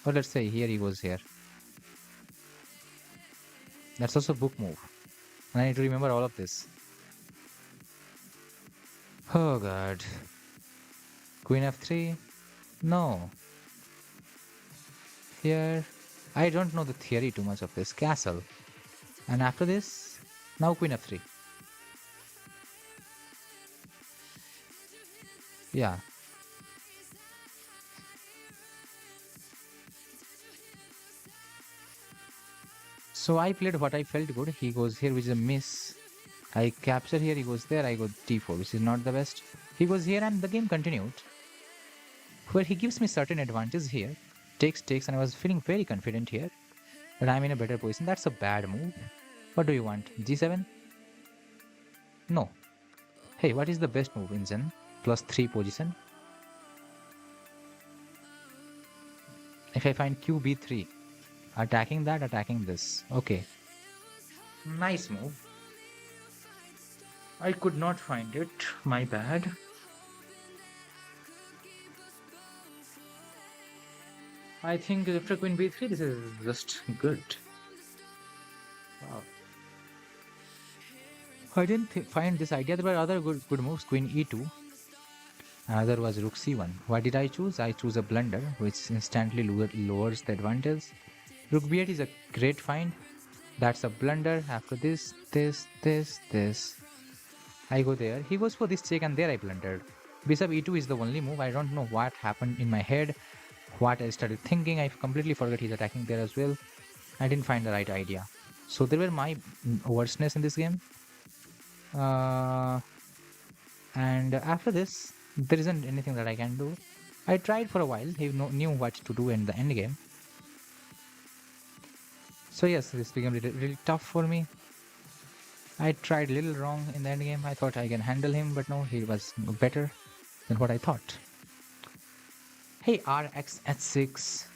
Or let's say here he goes here. That's also book move. And I need to remember all of this. Oh god. Queen f3? No. Here, I don't know the theory too much of this. Castle. And after this, now queen f3. Yeah. So I played what I felt good. He goes here, which is a miss. I capture here, he goes there, I go d4, which is not the best. He goes here and the game continued. Where he gives me certain advantage here. Takes, and I was feeling very confident here. That I'm in a better position. That's a bad move. What do you want? g7? No. Hey, what is the best move in Zen? +3 position. If I find qb3, attacking that, attacking this. Okay. Nice move. I could not find it. My bad. I think after queen b3, this is just good. Wow. I didn't find this idea. There were other good moves. Queen e2. Another was rook c1. What did I choose? I choose a blunder, which instantly lowers the advantage. Rook b8 is a great find. That's a blunder. After this, I go there. He goes for this check, and there I blundered. Bishop e2 is the only move. I don't know what happened in my head, what I started thinking. I completely forgot he's attacking there as well. I didn't find the right idea. So there were my worstness in this game. And after this, there isn't anything that I can do. I tried for a while. He knew what to do in the end game. So yes, this became really tough for me. I tried a little wrong in the end game. I thought I can handle him, but no, he was better than what I thought. Hey, Rx at 6.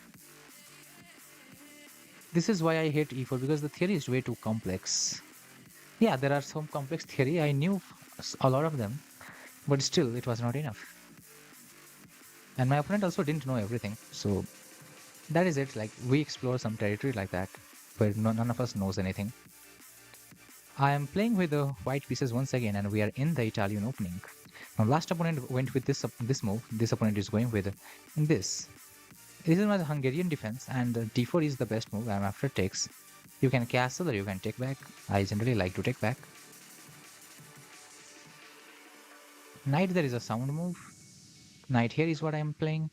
This is why I hate e4, because the theory is way too complex. Yeah, there are some complex theory. I knew a lot of them, but still it was not enough. And my opponent also didn't know everything. So that is it. Like, we explore some territory like that, where none of us knows anything. I am playing with the white pieces once again, and we are in the Italian opening. Now, last opponent went with this move. This opponent is going with this. This is my Hungarian defense, and d4 is the best move. I'm after takes. You can castle or you can take back. I generally like to take back. Knight there is a sound move. Knight here is what I am playing.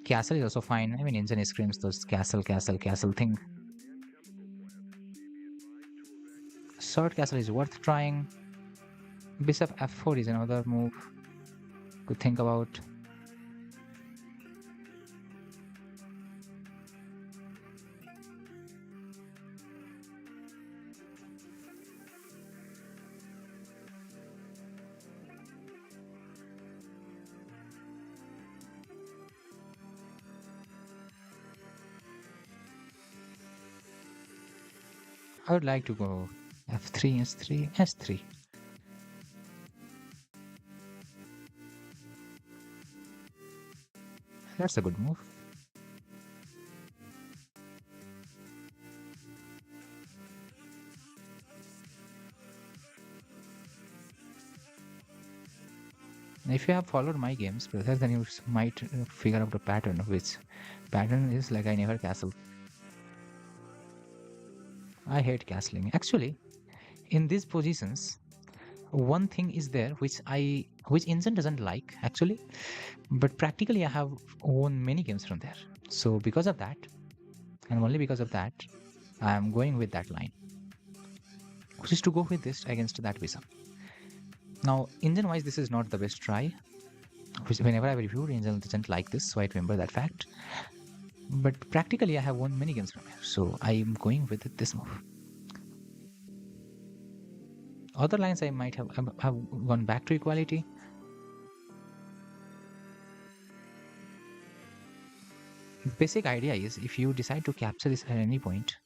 Castle is also fine. I mean, Indian screams those castle thing. Short castle is worth trying. Bishop f4 is another move to think about. I would like to go f3, s3, s3. That's a good move. If you have followed my games, brother, then you might figure out a pattern, which pattern is like I never castle. I hate castling. Actually, in these positions, one thing is there which Inzen doesn't like actually, but practically I have won many games from there. So because of that, and only because of that, I am going with that line, which is to go with this against that bishop. Now, Inzen wise, this is not the best try. Which whenever I reviewed, Inzen doesn't like this, so I remember that fact. But practically, I have won many games from here, so I am going with this move. Other lines I might have gone back to equality. The basic idea is if you decide to capture this at any point,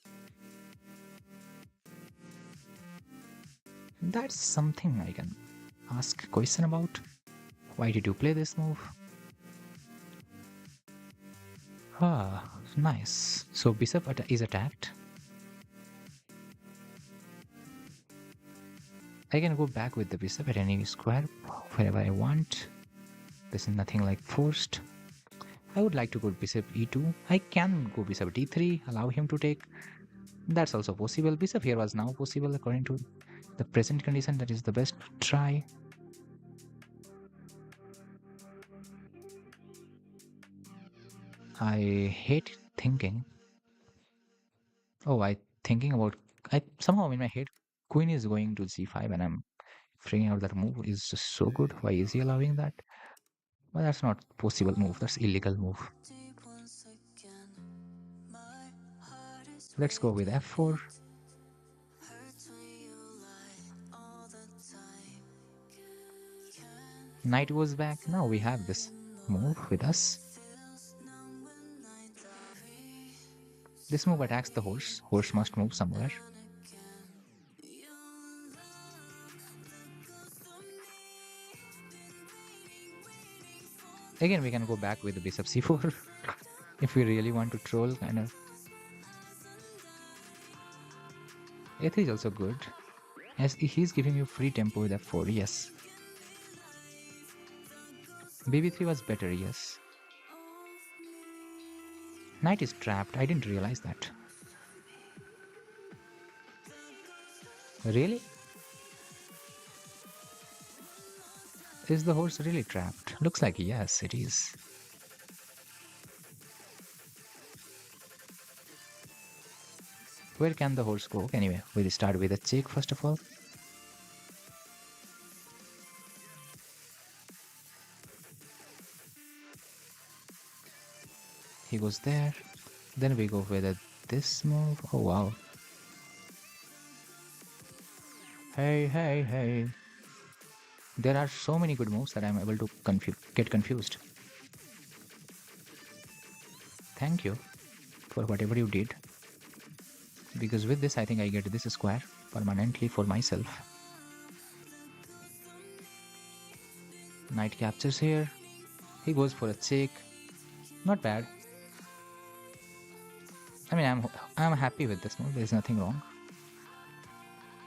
that's something I can ask a question about. Why did you play this move? Ah, nice. So bishop is attacked. I can go back with the bishop at any square wherever I want. This is nothing like forced. I would like to go bishop e2. I can go bishop d3, allow him to take. That's also possible. Bishop here was now possible according to the present condition. That is the best try. I hate thinking. Oh, somehow in my head, queen is going to c5 and I'm freaking out. That move is just so good. Why is he allowing that? But that's not possible move. That's illegal move. Let's go with f4. Knight goes back. Now we have this move with us. This move attacks the horse. Horse must move somewhere. Again, we can go back with the bishop c4 if we really want to troll, kind of. A3 is also good. As he's giving you free tempo with f4, yes. BB3 was better, yes. Knight is trapped, I didn't realize that. Really? Is the horse really trapped? Looks like yes, it is. Where can the horse go? Anyway, we'll start with a check first of all. He goes there. Then we go with this move. Oh wow. Hey, hey, hey. There are so many good moves that I'm able to get confused. Thank you for whatever you did. Because with this, I think I get this square permanently for myself. Knight captures here. He goes for a check. Not bad. I mean, I'm happy with this move. There's nothing wrong.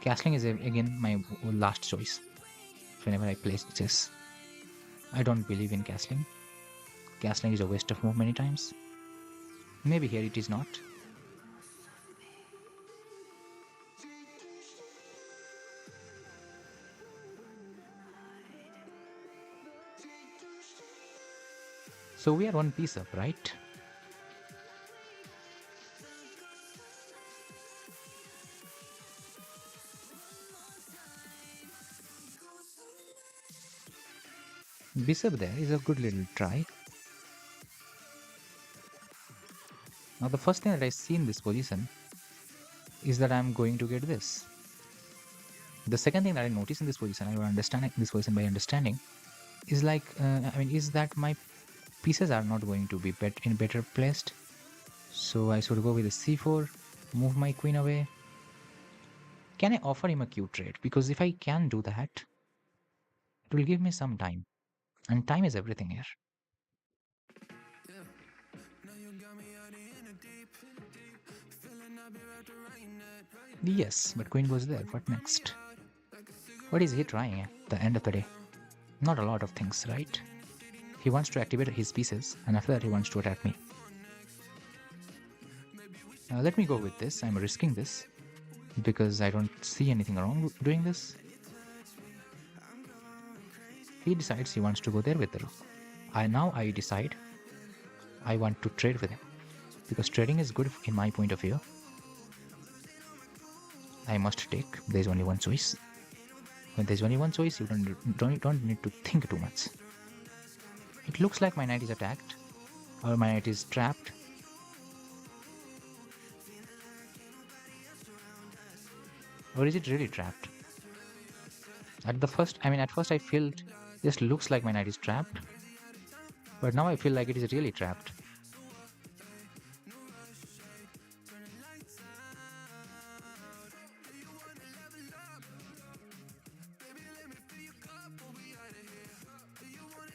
Castling is again my last choice whenever I play chess. I don't believe in castling. Castling is a waste of move many times. Maybe here it is not. So we are one piece up, right? Bishop there is a good little try. Now the first thing that I see in this position is that I'm going to get this. The second thing that I notice in this position, I will understand this position by understanding, is like, is that my pieces are not going to be better placed. So I should go with a c4, move my queen away. Can I offer him a cute trade? Because if I can do that, it will give me some time. And time is everything here. Yes, but queen goes there. What next? What is he trying at the end of the day? Not a lot of things, right? He wants to activate his pieces, and after that he wants to attack me. Let me go with this. I'm risking this because I don't see anything wrong doing this. He decides he wants to go there with the rook. Now I decide I want to trade with him because trading is good in my point of view. I must take. There's only one choice. When there's only one choice, you don't need to think too much. It looks like my knight is attacked, or my knight is trapped. Or is it really trapped? At first I felt just looks like my knight is trapped, but now I feel like it is really trapped.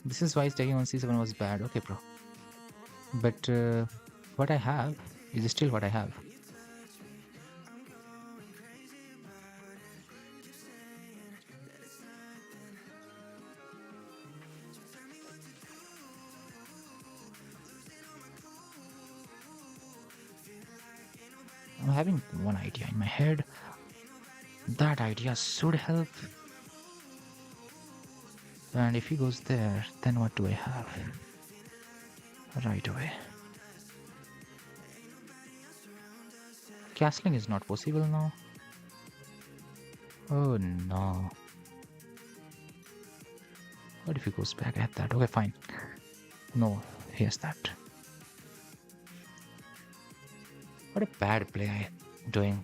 This is why taking on c7 was bad. Okay, bro. But what I have is still what I have. I'm having one idea in my head. That idea should help. And if he goes there, then what do I have? Right away. Castling is not possible now. Oh no. What if he goes back at that? Okay, fine. No, here's that. What a bad play I'm doing.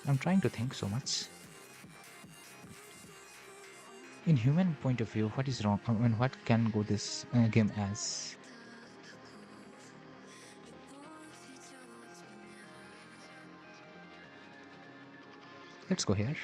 I'm trying to think so much. In human point of view, what is wrong? I mean, what can go this game as? Let's go here.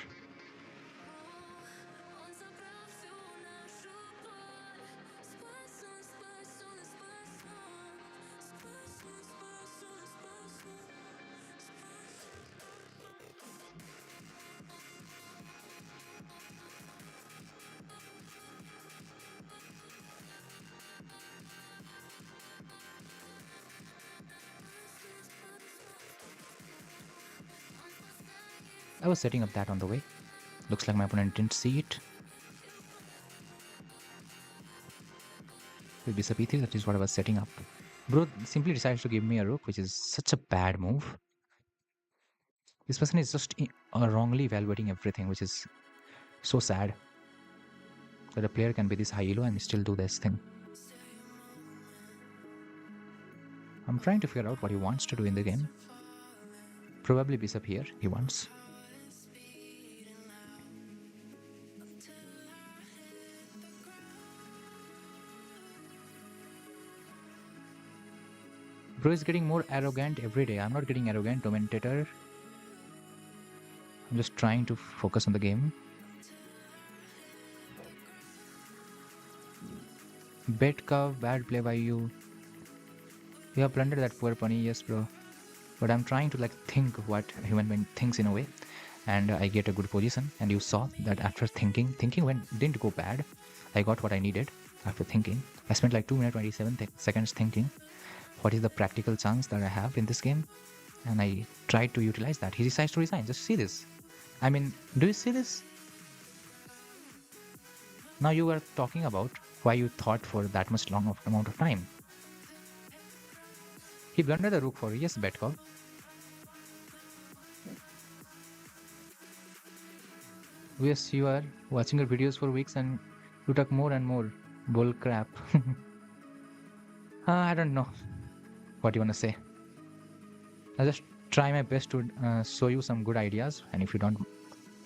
I was setting up that on the way. Looks like my opponent didn't see it. With bishop e3, that is what I was setting up. Bro simply decides to give me a rook, which is such a bad move. This person is just wrongly evaluating everything, which is so sad. That a player can be this high elo and still do this thing. I'm trying to figure out what he wants to do in the game. Probably bishop here, he wants. Bro is getting more arrogant every day. I'm not getting arrogant, commentator. I'm just trying to focus on the game. Bet curve, bad play by you. You have plundered that poor pony, yes bro. But I'm trying to like think what human being thinks in a way. And I get a good position. And you saw that after thinking didn't go bad. I got what I needed after thinking. I spent like 2 minutes 27 seconds thinking what is the practical chance that I have in this game. And I tried to utilize that. He decides to resign. Just see this. I mean, do you see this? Now you are talking about why you thought for that much long amount of time. He blundered the rook for yes bet call. Yes, you are watching your videos for weeks and you talk more and more bull crap. I don't know what you want to say. I'll just try my best to show you some good ideas, and if you don't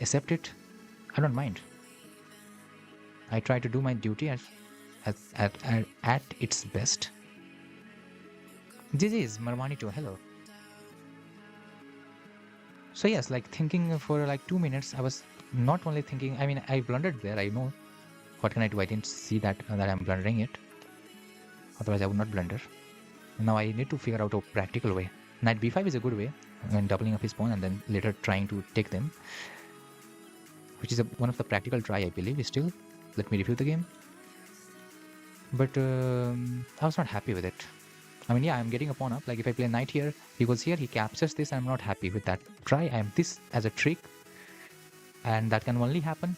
accept it, I don't mind. I try to do my duty at its best. GG's Marmanito, hello. So yes, like thinking for like 2 minutes, I was not only thinking, I mean, I blundered there, I know. What can I do? I didn't see that I'm blundering it. Otherwise, I would not blunder. Now I need to figure out a practical way. Knight b5 is a good way, when doubling up his pawn and then later trying to take them. Which is one of the practical try, I believe, still. Let me review the game. But I was not happy with it. I mean, yeah, I'm getting a pawn up. Like if I play knight here, he goes here, he captures this. I'm not happy with that try. I am this as a trick. And that can only happen.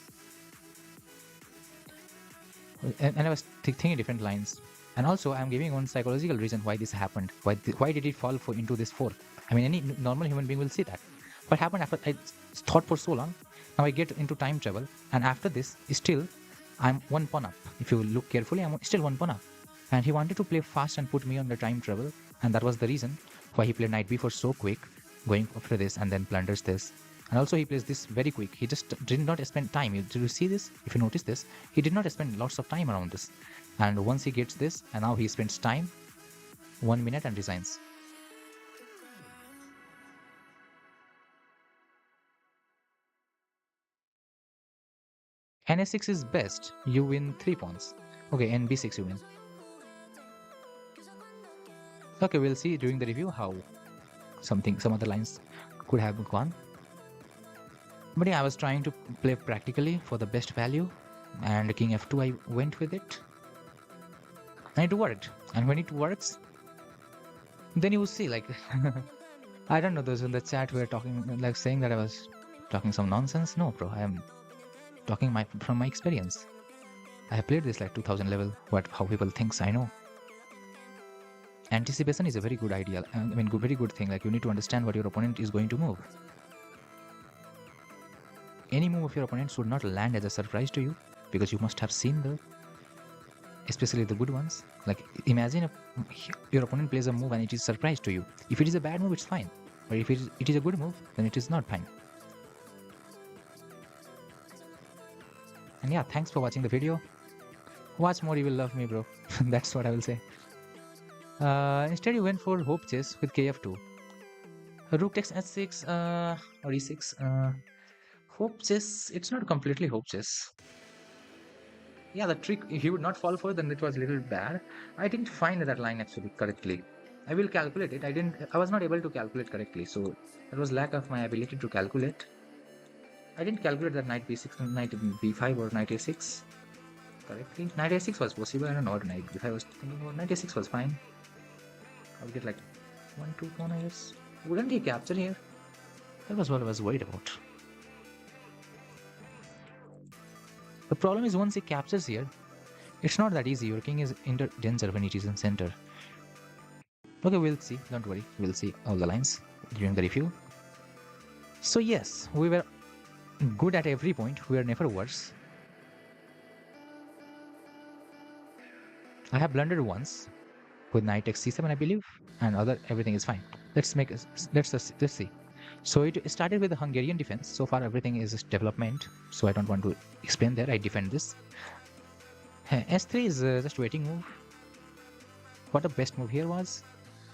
And I was thinking different lines. And also, I'm giving one psychological reason why this happened. Why did it fall into this fourth? I mean, any normal human being will see that. What happened after I thought for so long? Now I get into time travel. And after this, still, I'm one pawn up. If you look carefully, I'm still one pawn up. And he wanted to play fast and put me on the time travel. And that was the reason why he played knight b4 so quick, going after this and then plunders this. And also he plays this very quick. He just did not spend time. Did you see this? If you notice this, he did not spend lots of time around this. And once he gets this, and now he spends time, 1 minute and resigns. Na6 is best. You win 3 pawns. Okay, nb6 you win. Okay, we'll see during the review how some other lines could have gone. But yeah, I was trying to play practically for the best value, and king f2 I went with it. And it worked. And when it works, then you will see, like, I don't know, those in the chat were talking, like saying that I was talking some nonsense. No, bro, I am talking from my experience. I have played this like 2000 level, how people thinks I know. Anticipation is a very good idea. I mean, very good thing. Like, you need to understand what your opponent is going to move. Any move of your opponent should not land as a surprise to you, because you must have seen especially the good ones. Like, imagine your opponent plays a move and it is surprise to you. If it is a bad move, it's fine. But if it is a good move, then it is not fine. And yeah, thanks for watching the video. Watch more, you will love me, bro. That's what I will say. Instead, you went for hope chess with kf2. Rook takes h6 or e6. Hope chess, it's not completely hope chess. Yeah, the trick, if he would not fall for it, then it was a little bad. I didn't find that line actually correctly. I will calculate it. I was not able to calculate correctly. So that was lack of my ability to calculate. I didn't calculate that knight b6, knight b5 or knight a6 correctly. Knight a6 was possible. I don't know what knight b5 was thinking about. Knight a6 was fine. I'll get like 1-2 pawn, I guess. Wouldn't he capture here? That was what I was worried about. The problem is once he captures here, it's not that easy. Your king is danger when it is in center. Okay, we'll see. Don't worry. We'll see all the lines during the review. So yes, we were good at every point. We were never worse. I have blundered once with knight takes c7, I believe, and everything is fine. Let's see. So it started with the Hungarian defense. So far everything is development, so I don't want to explain there. I defend this. S3 is just waiting move. What the best move here was,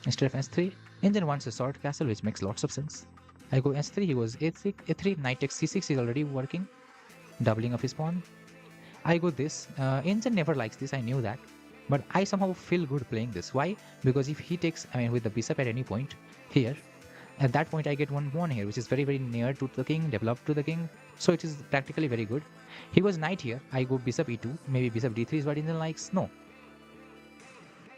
instead of S3, Indian wants a sword castle, which makes lots of sense. I go S3, he goes A3, knight takes C6 is already working, doubling of his pawn. I go this. Indian never likes this, I knew that. But I somehow feel good playing this. Why? Because if he takes, with the bishop at any point here, at that point I get one pawn here, which is very, very near to the king, developed to the king. So it is practically very good. He goes knight here. I go bishop e2. Maybe bishop d3 is what Indian likes. No.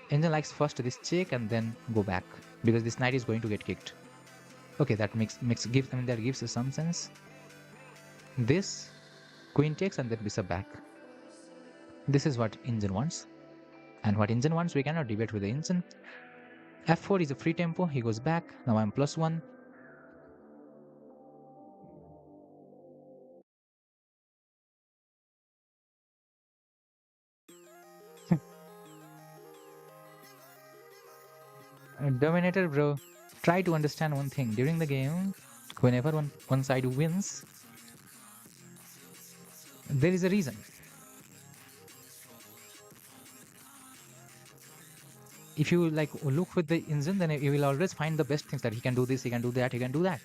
Indian likes first this check and then go back, because this knight is going to get kicked. Okay, that that gives us some sense. This queen takes and then bishop back. This is what Indian wants. And what Indian wants, we cannot debate with the Indian. F4 is a free tempo. He goes back. Now I'm +1. Dominator, bro. Try to understand one thing. During the game, whenever one side wins, there is a reason. If you look with the engine, then you will always find the best things, that he can do this, he can do that, he can do that.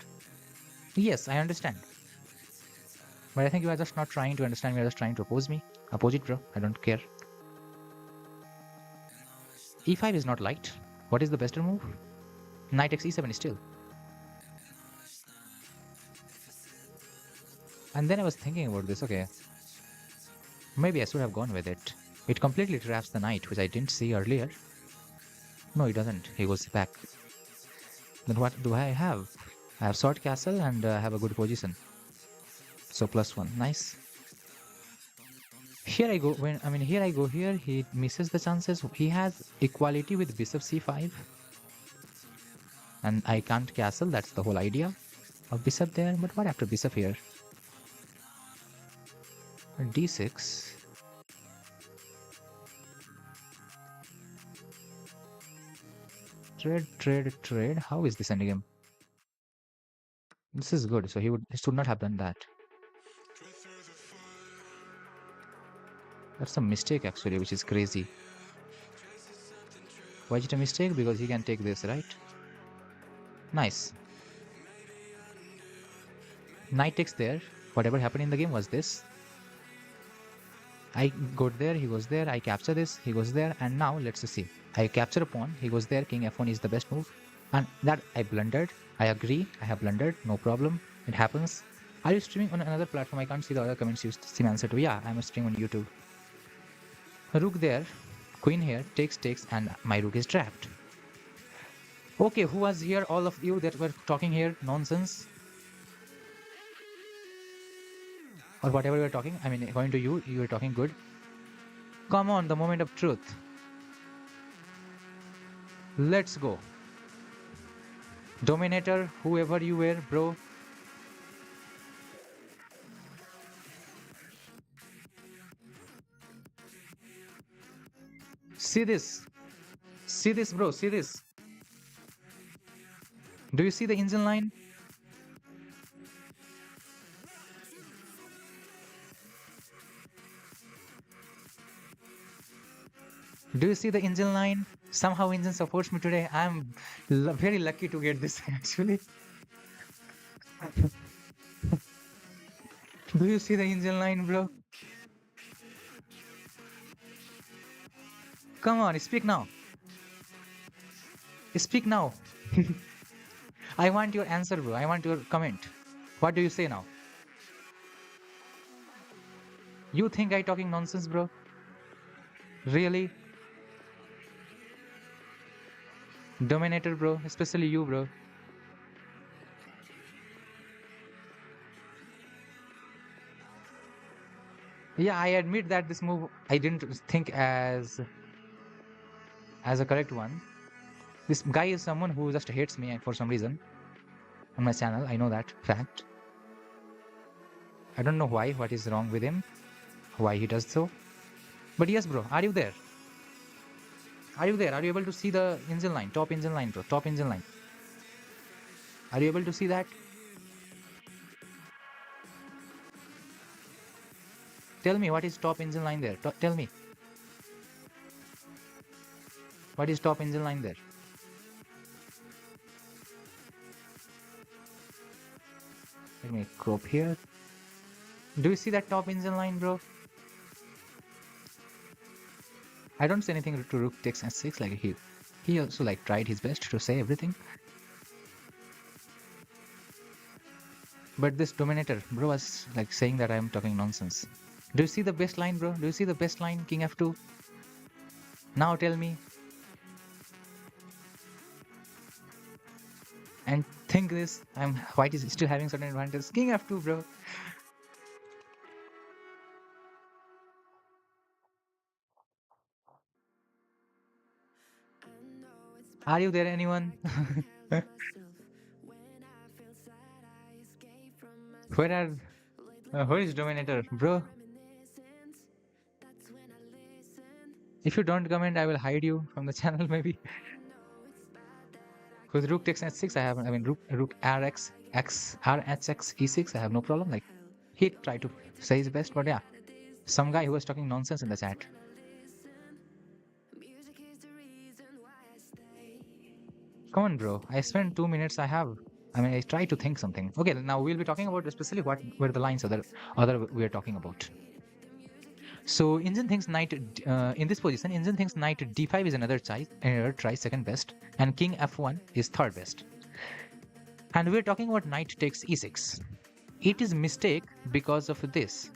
Yes, I understand. But I think you are just not trying to understand. You are just trying to oppose me. Oppose it, bro. I don't care. E5 is not liked. What is the best move? Knight takes e7 still. And then I was thinking about this. Okay, maybe I should have gone with it. It completely traps the knight, which I didn't see earlier. No, it doesn't. He goes back. Then what do I have? I have sword castle and I have a good position. So +1. Nice. Here I go. Here I go here. He misses the chances. He has equality with bishop c5. And I can't castle. That's the whole idea of bishop there. But what after bishop here? d6. Trade. How is this endgame? This is good. So he should not have done that. That's a mistake actually, which is crazy. Why is it a mistake? Because he can take this, right? Nice. Knight takes there. Whatever happened in the game was this. I go there, he goes there, I capture this, he goes there, and now let's see. I capture a pawn, he goes there, king f1 is the best move. And that I blundered. I agree, I have blundered, no problem. It happens. Are you streaming on another platform? I can't see the other comments you seem answer to. Yeah, I'm streaming on YouTube. Rook there, queen here, takes, and my rook is trapped. Okay, who was here? All of you that were talking here, nonsense. Or whatever you were talking. According to you, you were talking good. Come on, the moment of truth. Let's go. Dominator, whoever you were, bro. See this. See this, bro. See this. Do you see the engine line? Do you see the engine line? Somehow engine supports me today. I'm very lucky to get this actually. Do you see the engine line, bro? Come on, speak now. Speak now. I want your answer, bro. I want your comment. What do you say now? You think I talking nonsense, bro? Really? Dominator, bro. Especially you, bro. Yeah, I admit that this move I didn't think as a correct one. This guy is someone who just hates me for some reason on my channel. I know that fact. I don't know why, what is wrong with him, why he does so. But yes, bro, are you there? Are you there? Are you able to see the engine line? Top engine line, bro. Top engine line. Are you able to see that? Tell me what is top engine line there. Tell me. What is top engine line there? Let me crop here. Do you see that top engine line, bro? I don't say anything to rook takes s6. Like he also like tried his best to say everything. But this dominator, bro, was like saying that I am talking nonsense. Do you see the best line, bro? Do you see the best line, king f2? Now tell me. And think this, white is still having certain advantage. King f2, bro. Are you there, anyone? Where is dominator, bro? If you don't comment, I will hide you from the channel, maybe. With rook takes h6, rook rx x rhx e6. I have no problem. Like he tried to say his best, but yeah, some guy who was talking nonsense in the chat. Come on, bro. I spent 2 minutes. I try to think something. Okay, now we'll be talking about especially what were the lines other we are talking about. So engine thinks knight in this position. Engine thinks knight d5 is another try second best, and king f1 is third best. And we're talking about knight takes e6. It is mistake because of this.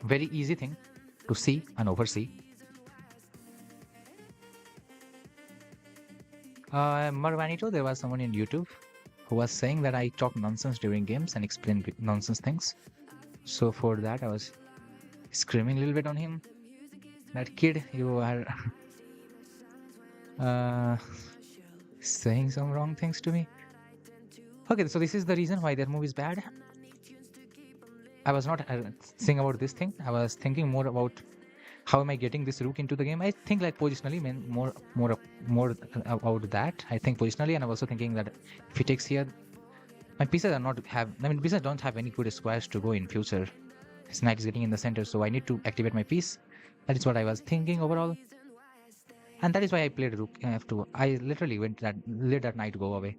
Very easy thing to see and oversee. Marvanito, there was someone in YouTube who was saying that I talk nonsense during games and explain nonsense things. So for that, I was screaming a little bit on him. That kid, you are saying some wrong things to me. Okay, so this is the reason why their move is bad. I was not thinking about this thing. I was thinking more about how am I getting this rook into the game. I think like positionally, more about that. I think positionally, and I'm also thinking that if he takes here, my pieces pieces don't have any good squares to go in future. His knight is getting in the center, so I need to activate my piece. That is what I was thinking overall. And that is why I played rook f2. I literally let that knight go away.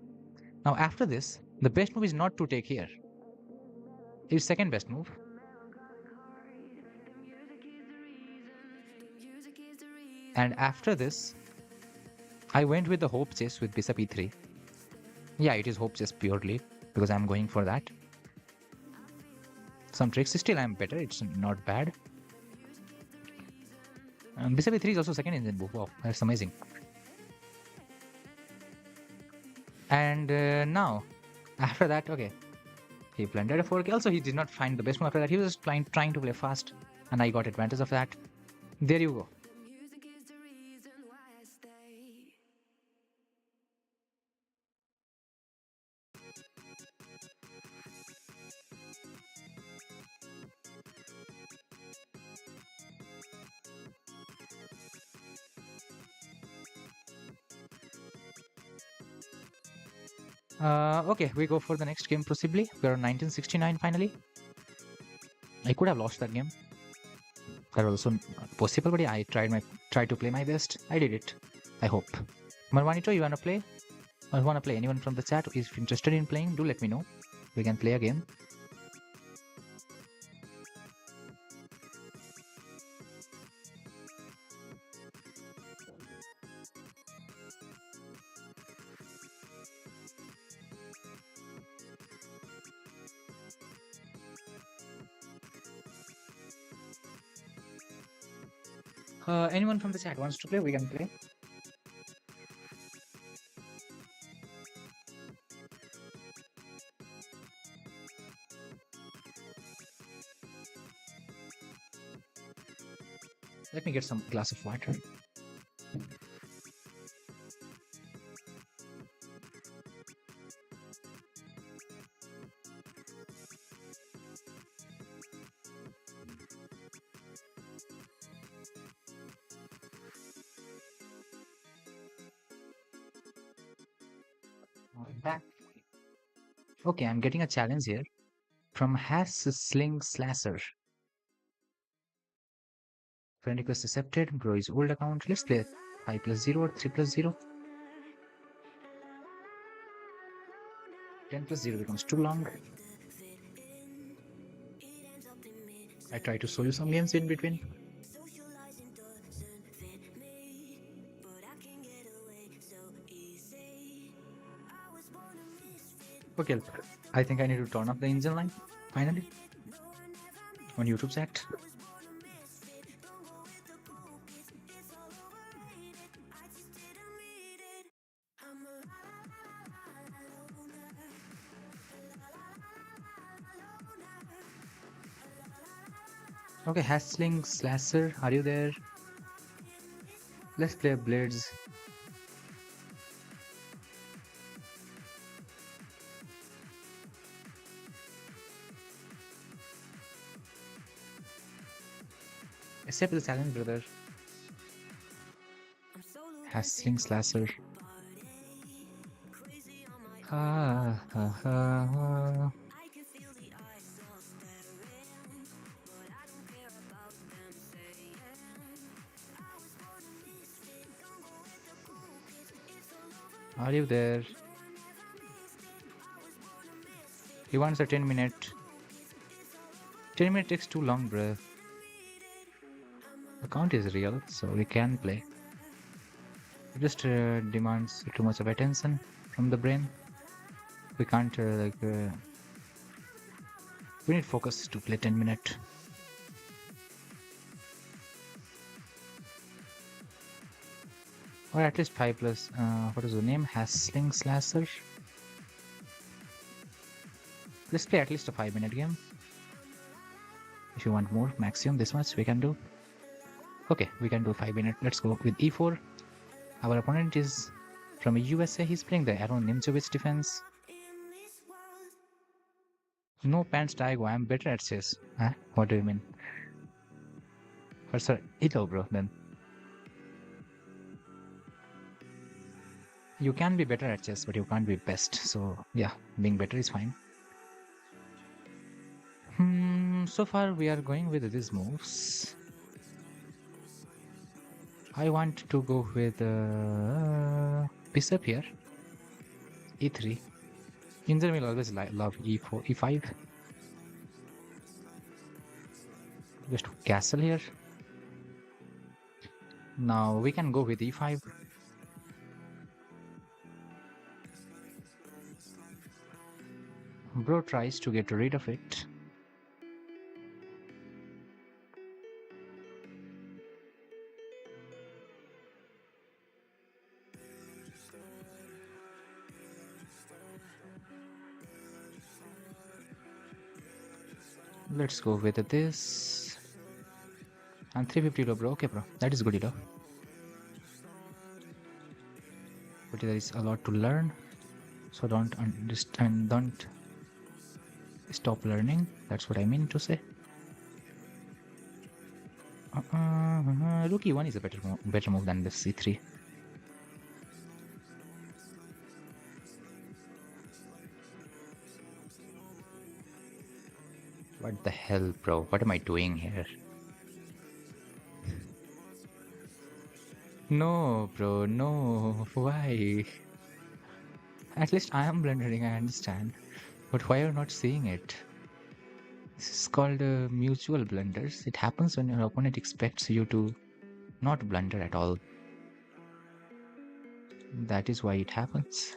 Now after this, the best move is not to take here. It's second best move. And after this, I went with the hope chess with bishop e3. Yeah, it is hope chess purely, because I'm going for that. Some tricks, still I'm better, it's not bad. Bishop e3 is also second engine move. Wow, that's amazing. And now, after that, okay, he planted a fork. Also, he did not find the best move after that. He was just trying to play fast, and I got advantage of that. There you go. Okay, we go for the next game possibly. We are on 1969 finally. I could have lost that game. That was also possible, but yeah, I tried to play my best. I did it. I hope. Marwanito, you wanna play? Or wanna play? Anyone from the chat is interested in playing? Do let me know. We can play a game. Anyone from the chat wants to play? We can play. Let me get some glass of water. Back. Okay, I'm getting a challenge here from Has Sling Slasher. Friend request accepted. Bro is old account. Let's play 5+0 or 3+0. 10+0 becomes too long. I try to show you some games in between. Okay, I think I need to turn off the engine line finally on YouTube chat. Okay, Hasling Slasher, are you there? Let's play Blades. Accept the challenge, brother. Hasling Slasher. Ha ha ha ha. Are you there? He wants a 10-minute. 10-minute takes too long, bruh. Account is real, so we can play. It just demands too much of attention from the brain. We can't we need focus to play 10-minute. Or at least 5 plus. What is the name? Hasling Slasher. Let's play at least a 5-minute game. If you want more, maximum this much we can do. Okay, we can do 5-minute. Let's go with E4. Our opponent is from USA. He's playing the Aaron Nimzowitsch defense. No pants Taigo. I'm better at chess. Huh? What do you mean? First, Elo, bro. Then you can be better at chess, but you can't be best. So yeah, being better is fine. So far we are going with these moves. I want to go with bishop here. E3. Inter will always love E4, E5. Just castle here. Now we can go with E5. Bro tries to get rid of it. Let's go with this. And 350 low, bro. Okay, bro. That is good, enough. But there is a lot to learn. So don't understand, don't stop learning. That's what I mean to say. Rook E1 is a better move than the C3. What the hell, bro? What am I doing here? No, bro, no. Why? At least I am blundering, I understand. But why are you not seeing it? This is called mutual blunders. It happens when your opponent expects you to not blunder at all. That is why it happens.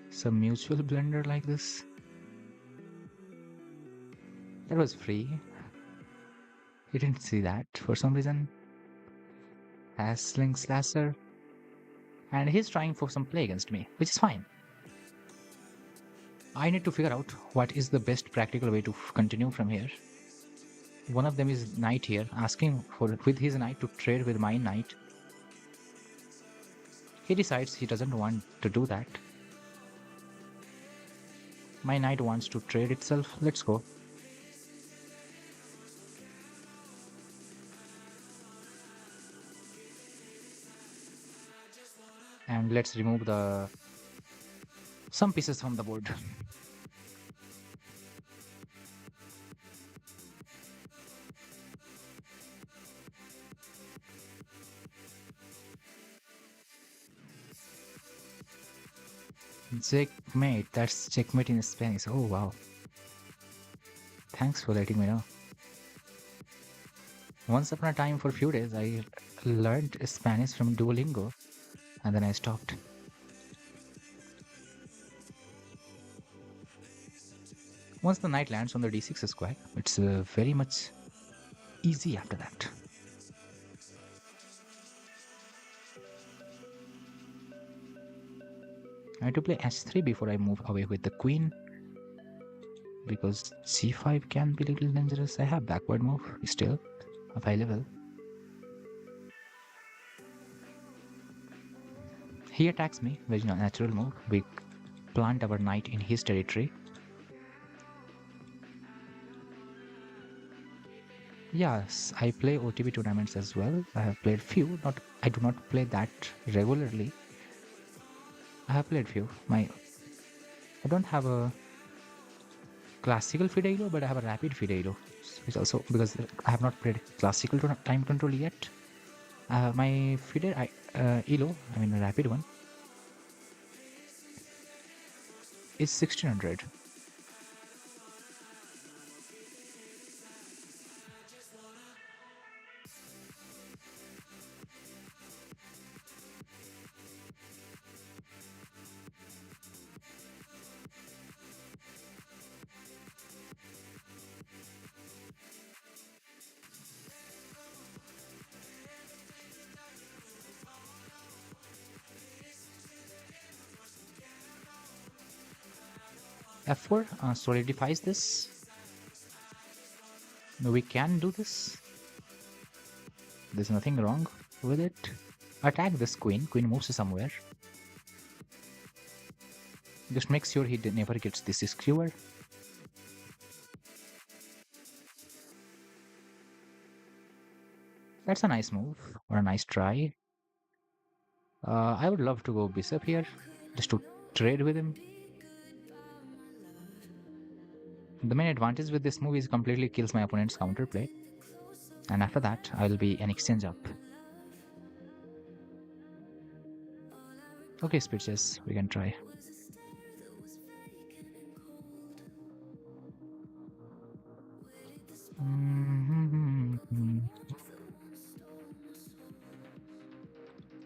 Some mutual blunder like this. That was free. He didn't see that for some reason. Has Sling Slasher. And he's trying for some play against me, which is fine. I need to figure out what is the best practical way to continue from here. One of them is knight here, asking for with his knight to trade with my knight. He decides he doesn't want to do that. My knight wants to trade itself. Let's go. And let's remove the some pieces from the board. Checkmate. That's checkmate in Spanish. Oh wow. Thanks for letting me know. Once upon a time, for a few days, I learned Spanish from Duolingo, and then I stopped. Once the knight lands on the d6 square, it's very much easy after that. I have to play h3 before I move away with the queen, because c5 can be a little dangerous. I have backward move still available. He attacks me, very natural move. We plant our knight in his territory. Yes, I play OTB tournaments as well. I have played few. I do not play that regularly. I have played few. I don't have a classical Fidelio, but I have a rapid Fidelio, which also because I have not played classical time control yet. My Fidel Elo, I mean the rapid one, is 1600. F4 solidifies this. We can do this. There's nothing wrong with it. Attack this queen. Queen moves somewhere. Just make sure he never gets this skewer. That's a nice move or a nice try. I would love to go bishop here just to trade with him. The main advantage with this move is completely kills my opponent's counterplay. And after that, I will be an exchange up. Okay, speed chess, we can try.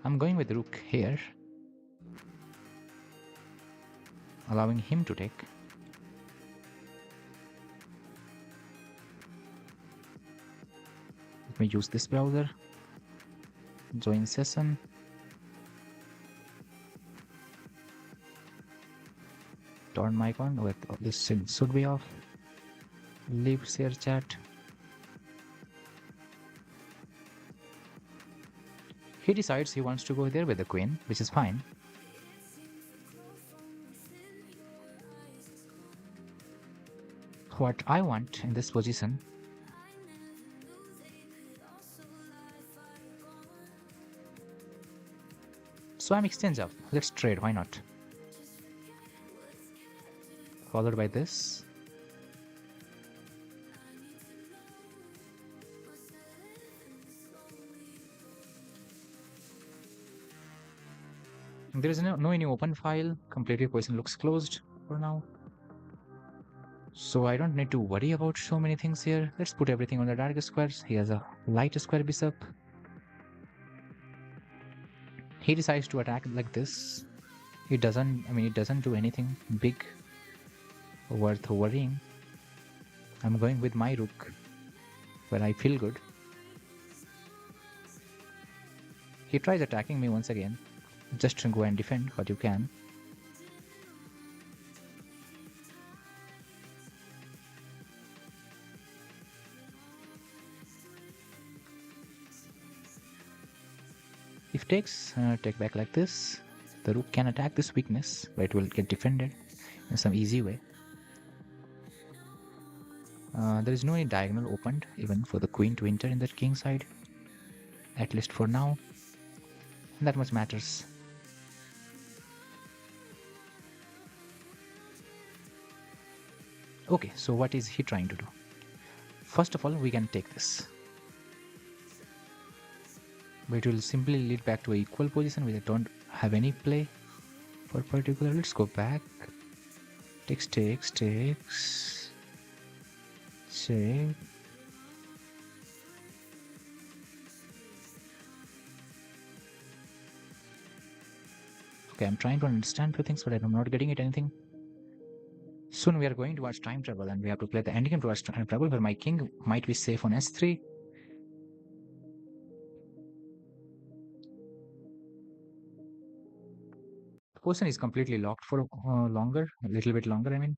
I'm going with rook here, allowing him to take. Let me use this browser. Join session. Turn mic on. With this should be off. Leave share chat. He decides he wants to go there with the queen, which is fine. What I want in this position so I'm exchange up. Let's trade, why not? Followed by this. There is no any open file. Completely position looks closed for now. So I don't need to worry about so many things here. Let's put everything on the dark squares. He has a light square bishop. He decides to attack like this. It doesn't do anything big worth worrying. I'm going with my rook where I feel good. He tries attacking me once again. Just go and defend what you can. If takes, take back like this. The rook can attack this weakness, but it will get defended in some easy way. There is no any diagonal opened even for the queen to enter in the king side, at least for now. That much matters. Okay, so what is he trying to do? First of all, we can take this. But it will simply lead back to an equal position where I don't have any play for particular. Let's go back. Takes. Check. Okay, I'm trying to understand few things, but I'm not getting it anything. Soon we are going towards time travel and we have to play the endgame towards time travel where my king might be safe on s3. The position is completely locked for a little bit longer, I mean.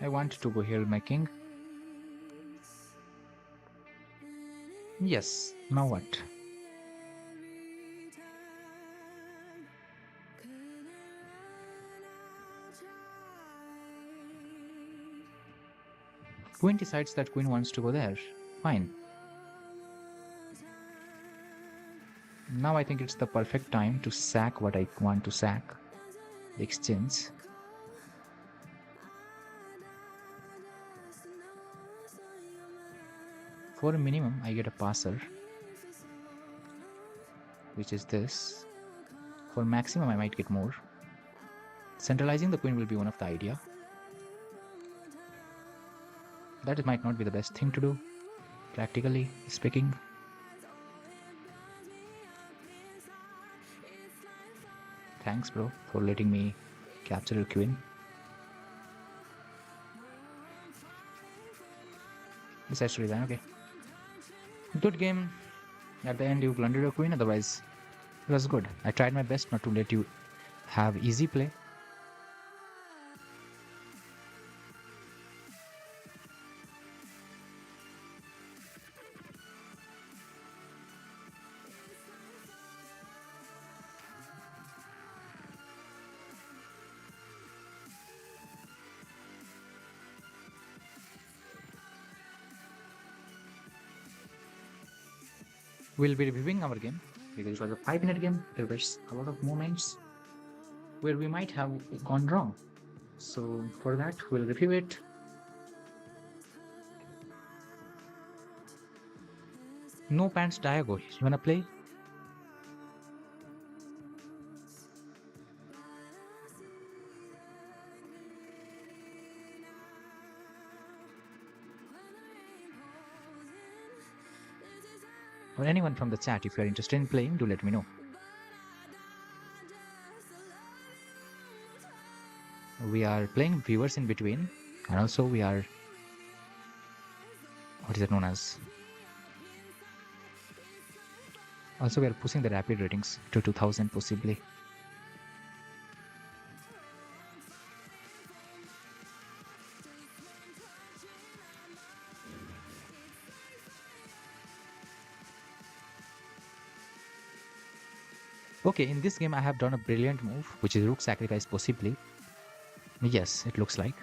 I want to go here with my king. Yes, now what? Queen decides that queen wants to go there. Fine. Now I think it's the perfect time to sack what I want to sack. The exchange. For a minimum, I get a passer, which is this. For maximum, I might get more. Centralizing the queen will be one of the idea. That might not be the best thing to do, practically speaking. Thanks, bro, for letting me capture your queen. Decides to resign, okay. Good game. At the end, you blundered your queen, otherwise, it was good. I tried my best not to let you have easy play. We'll be reviewing our game because it was a 5-minute game. There were a lot of moments where we might have gone wrong. So for that, we'll review it. No pants Diago. You wanna play? Or anyone from the chat, if you are interested in playing, do let me know. We are playing viewers in between, and also we are, what is it known as? Also, we are pushing the rapid ratings to 2000 possibly. Okay, in this game I have done a brilliant move, which is rook sacrifice possibly. Yes, it looks like.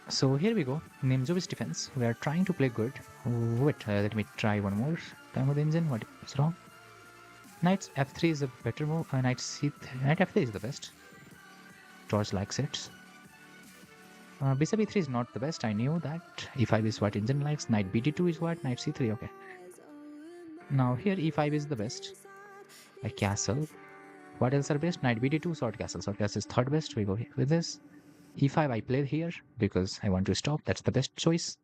So here we go, Nimzovich defense. We are trying to play good. Wait, let me try one more time with the engine. What is wrong? Knight f3 is a better move. Knight f3 is the best. George likes it. Bishop e3 is not the best. I knew that. E5 is what Indian likes. Knight bd2 is what? Knight c3. Okay. Now here e5 is the best. A castle. What else are best? Knight bd2, sword castle. Sword castle is third best. We go with this. E5 I played here because I want to stop. That's the best choice.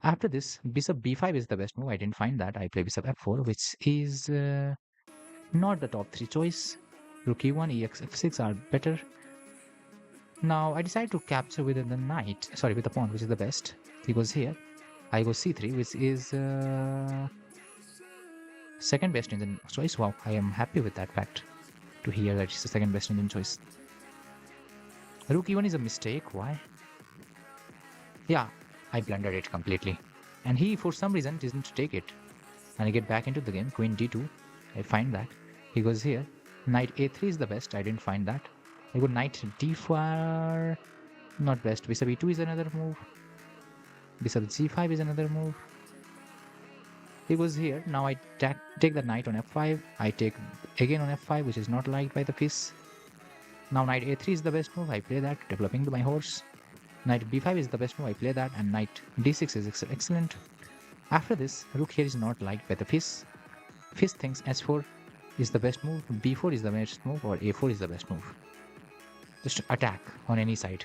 After this, bishop b5 is the best move. I didn't find that. I play bishop f4, which is not the top 3 choice. Rook e1, ex f6 are better. Now I decide to capture with the knight, sorry, with the pawn, which is the best. He goes here. I go c3, which is second best Indian choice. Wow, I am happy with that fact to hear that it's the second best Indian choice. Rook e1 is a mistake. Why? Yeah, I blundered it completely. And he, for some reason, didn't take it. And I get back into the game. Queen d2. I find that. He goes here. Knight a3 is the best. I didn't find that. I go knight d4. Not best. Bishop e2 is another move. Bishop g5 is another move. He goes here. Now I take the knight on f5. I take again on f5, which is not liked by the piece. Now knight a3 is the best move. I play that, developing my horse. Knight b5 is the best move. I play that, and knight d6 is excellent. After this, rook here is not liked by the piece. Piece thinks h4 is the best move, b4 is the best move, or a4 is the best move. Just attack on any side,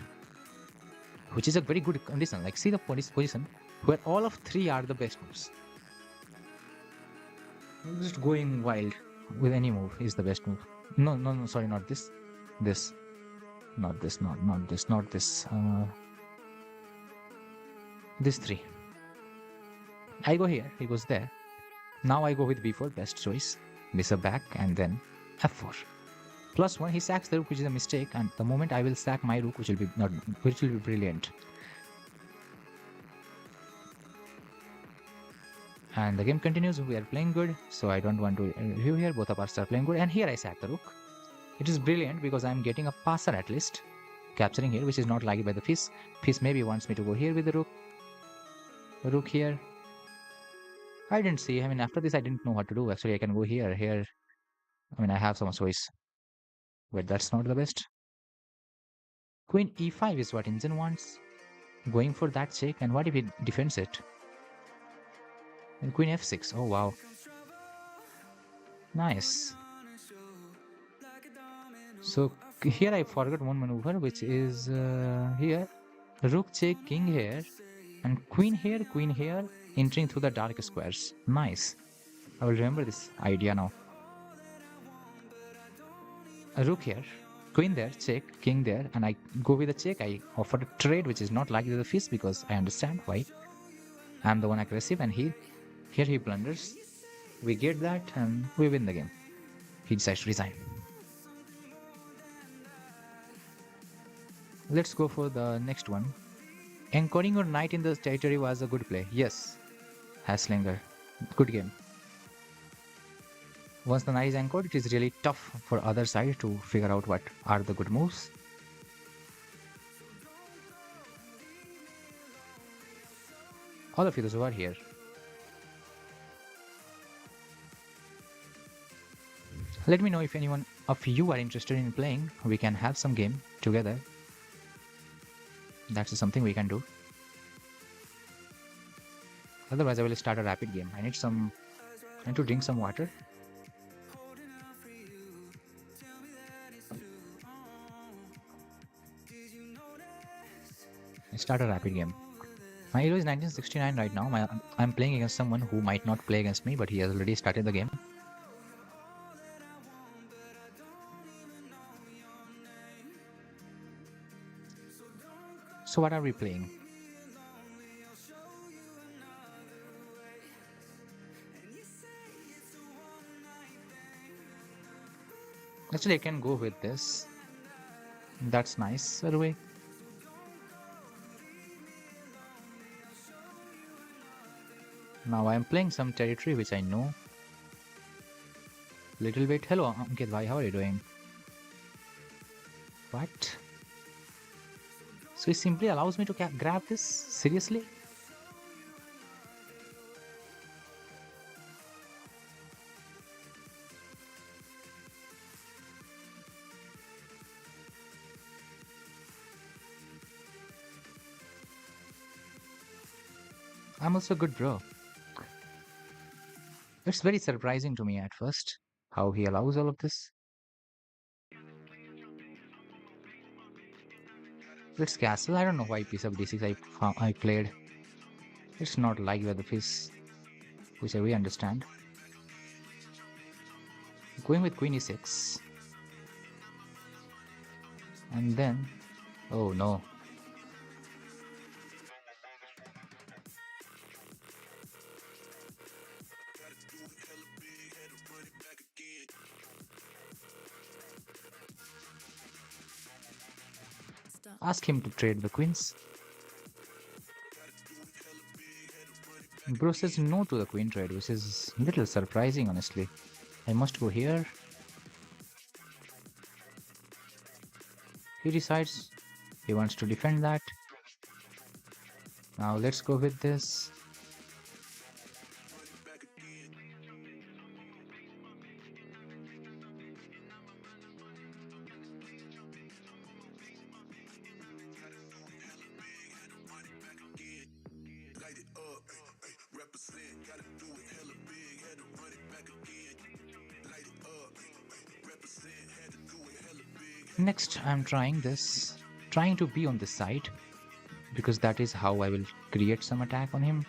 which is a very good condition. Like, see the position where all of 3 are the best moves. Just going wild with any move is the best move. No, sorry, not this. This. Not this, not this, not this. This 3. I go here, he goes there. Now I go with b4, best choice. Bishop back, and then f4. +1, he sacks the rook, which is a mistake, and the moment I will sack my rook, which will be brilliant. And the game continues. We are playing good, so I don't want to review here. Both of us are playing good, and here I sack the rook. It is brilliant because I am getting a passer at least, capturing here, which is not liked by the piece. Piece maybe wants me to go here with the rook. Rook here. I didn't see. I mean, after this, I didn't know what to do. Actually, I can go here. Here. I mean, I have some choice, but that's not the best. Queen e5 is what Indian wants. Going for that check, and what if he defends it? And queen f6. Oh wow. Nice. So here I forgot one maneuver, which is here. Rook check, king here, and queen here, entering through the dark squares. Nice. I will remember this idea now. A rook here, queen there, check, king there, and I go with the check. I offer a trade, which is not likely to the piece because I understand why. I'm the one aggressive, and here he blunders. We get that, and we win the game. He decides to resign. Let's go for the next one. Anchoring your knight in the territory was a good play. Yes, Haslinger. Good game. Once the knight is anchored, it is really tough for other side to figure out what are the good moves. All of you those who are here. Let me know if anyone of you are interested in playing. We can have some game together. That's something we can do. Otherwise, I will start a rapid game. I need to drink some water. I start a rapid game. My hero is 1969 right now. I'm playing against someone who might not play against me, but he has already started the game. So what are we playing? Actually, I can go with this. That's nice, by the way. Now I am playing some territory which I know. Little bit. Hello, Ankit bhai, how are you doing? What? So he simply allows me to grab this? Seriously? I'm also good, bro. It's very surprising to me at first how he allows all of this. It's castle. I don't know why piece of d6 I played. It's not like where the piece, which we understand. Going with queen e6. And then, oh no. Ask him to trade the queens. Bro says no to the queen trade, which is a little surprising, honestly. I must go here. He decides he wants to defend that. Now let's go with this. Next, I'm trying this, trying to be on this side, because that is how I will create some attack on him.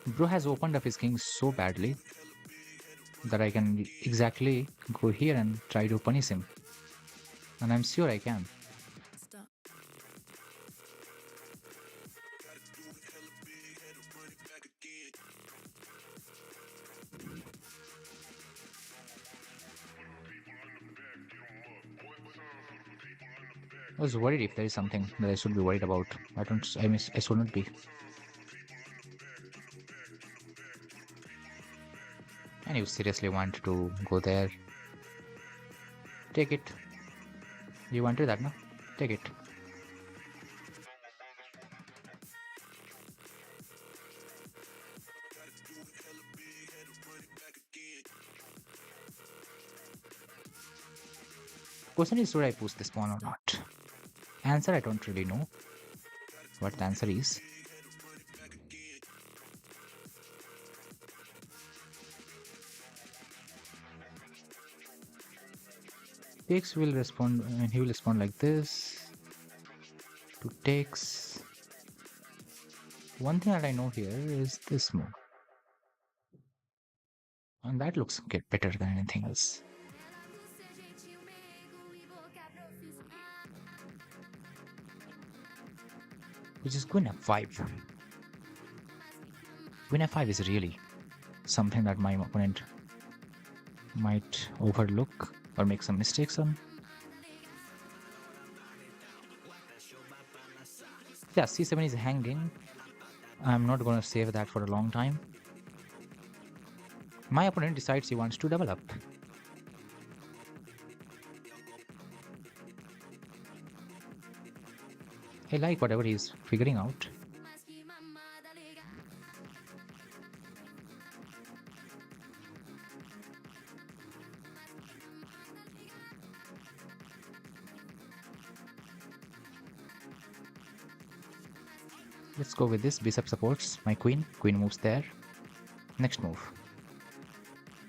Bro has opened up his king so badly that I can exactly go here and try to punish him. And I'm sure I can. I was worried if there is something that I should be worried about. I should not be. And you seriously want to go there? Take it. You wanted that, no? Take it. Question is, should I push this pawn or not? Answer, I don't really know what the answer is. Takes will respond, and he will respond like this. To takes. One thing that I know here is this move. And that looks better than anything else. Which is queen f5. Queen f5 is really something that my opponent might overlook or make some mistakes on. Yeah, c7 is hanging. I'm not gonna save that for a long time. My opponent decides he wants to double up. I like whatever he's figuring out. Let's go with this. Bishop supports my queen. Queen moves there. Next move.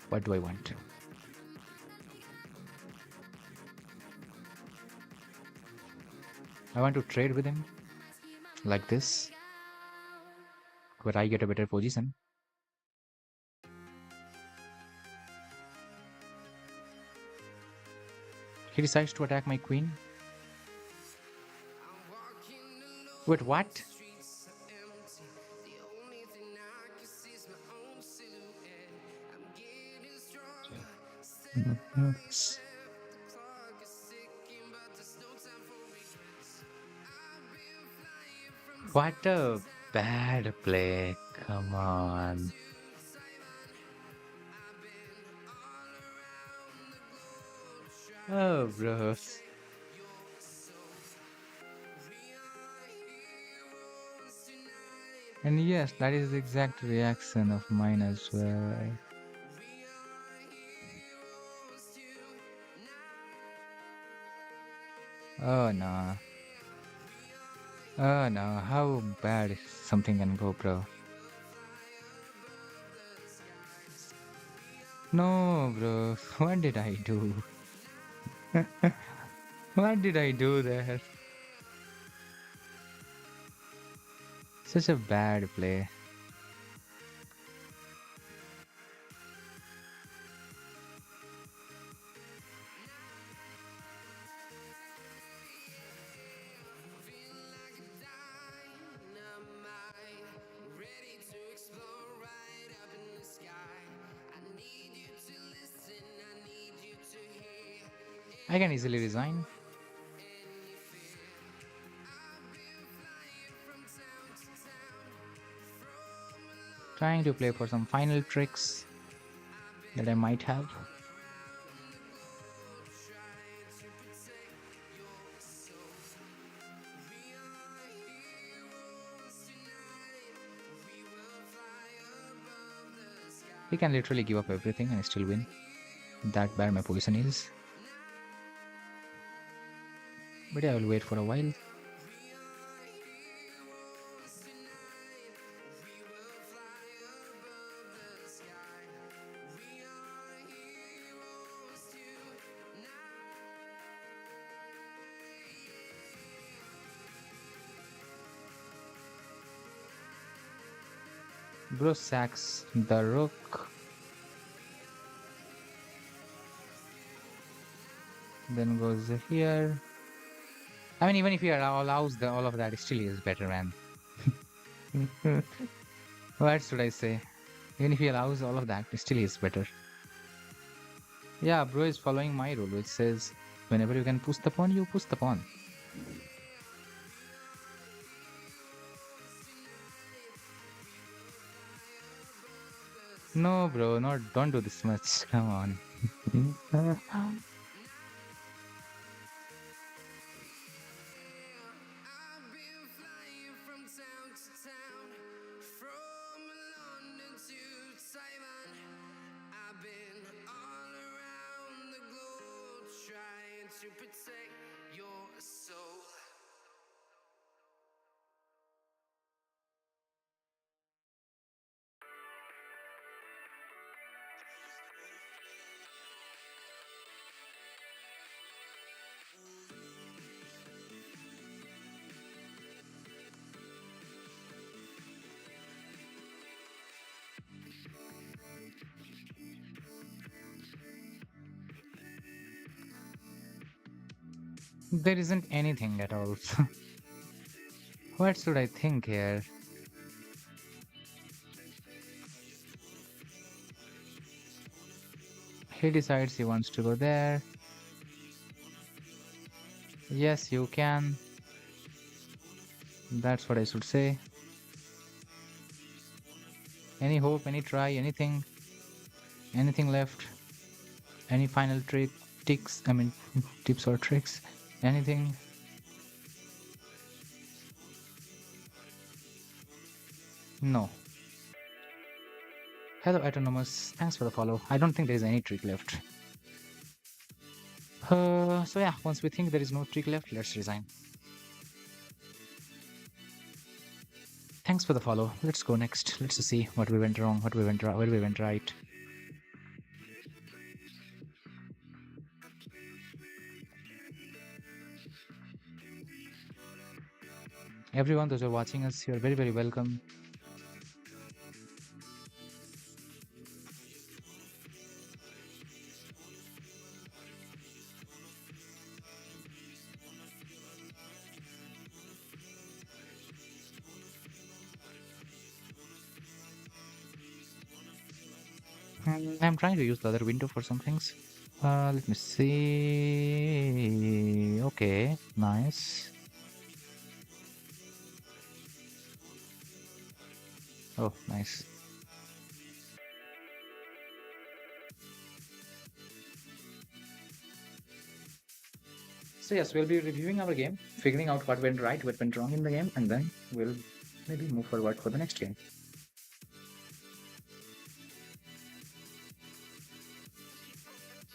What do I want? I want to trade with him. Like this. Where I get a better position. He decides to attack my queen. Wait, what? What a bad play. Come on. Oh, bro. And yes, that is the exact reaction of mine as well. Oh no. Oh no. How bad something can go, bro? No, bro. What did I do? What did I do there? Such a bad play. I can easily resign. Trying to play for some final tricks that I might have. He can literally give up everything and still win. That bad my position is. But yeah, I will wait for a while. Bro sacks the rook. Then goes here. I mean, even if he allows all of that, still he is better, man. What should I say? Even if he allows all of that, still he is better. Yeah, bro is following my rule, which says whenever you can push the pawn, you push the pawn. No, bro, no, don't do this much. Come on. There isn't anything at all. What should I think here? He decides he wants to go there. Yes, you can. That's what I should say. Any hope, any try, anything? Anything left? Any final ticks? I mean, tips or tricks? Anything? No. Hello, Autonomous. Thanks for the follow. I don't think there is any trick left. So yeah, once we think there is no trick left, let's resign. Thanks for the follow. Let's go next. Let's see what we went wrong, what we went right, where we went right. Everyone, those who are watching us, you're very, very welcome. I'm trying to use the other window for some things. Let me see. Okay, nice. Oh, nice. So yes, we'll be reviewing our game, figuring out what went right, what went wrong in the game, and then we'll maybe move forward for the next game.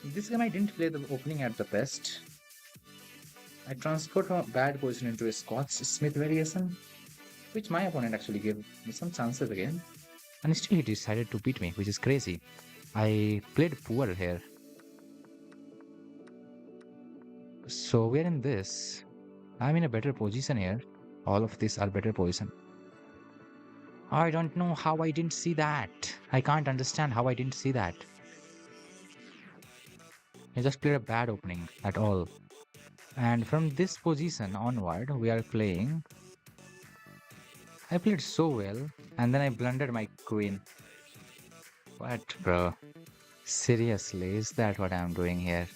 This game I didn't play the opening at the best. I transferred a bad position into a Scotch Smith variation, which my opponent actually gave me some chances again. And still he decided to beat me, which is crazy. I played poor here. So we're in this. I'm in a better position here. All of these are better position. I don't know how I didn't see that. I can't understand how I didn't see that. I just played a bad opening at all. And from this position onward, we are playing. I played so well, and then I blundered my queen. What, bro? Seriously, is that what I'm doing here?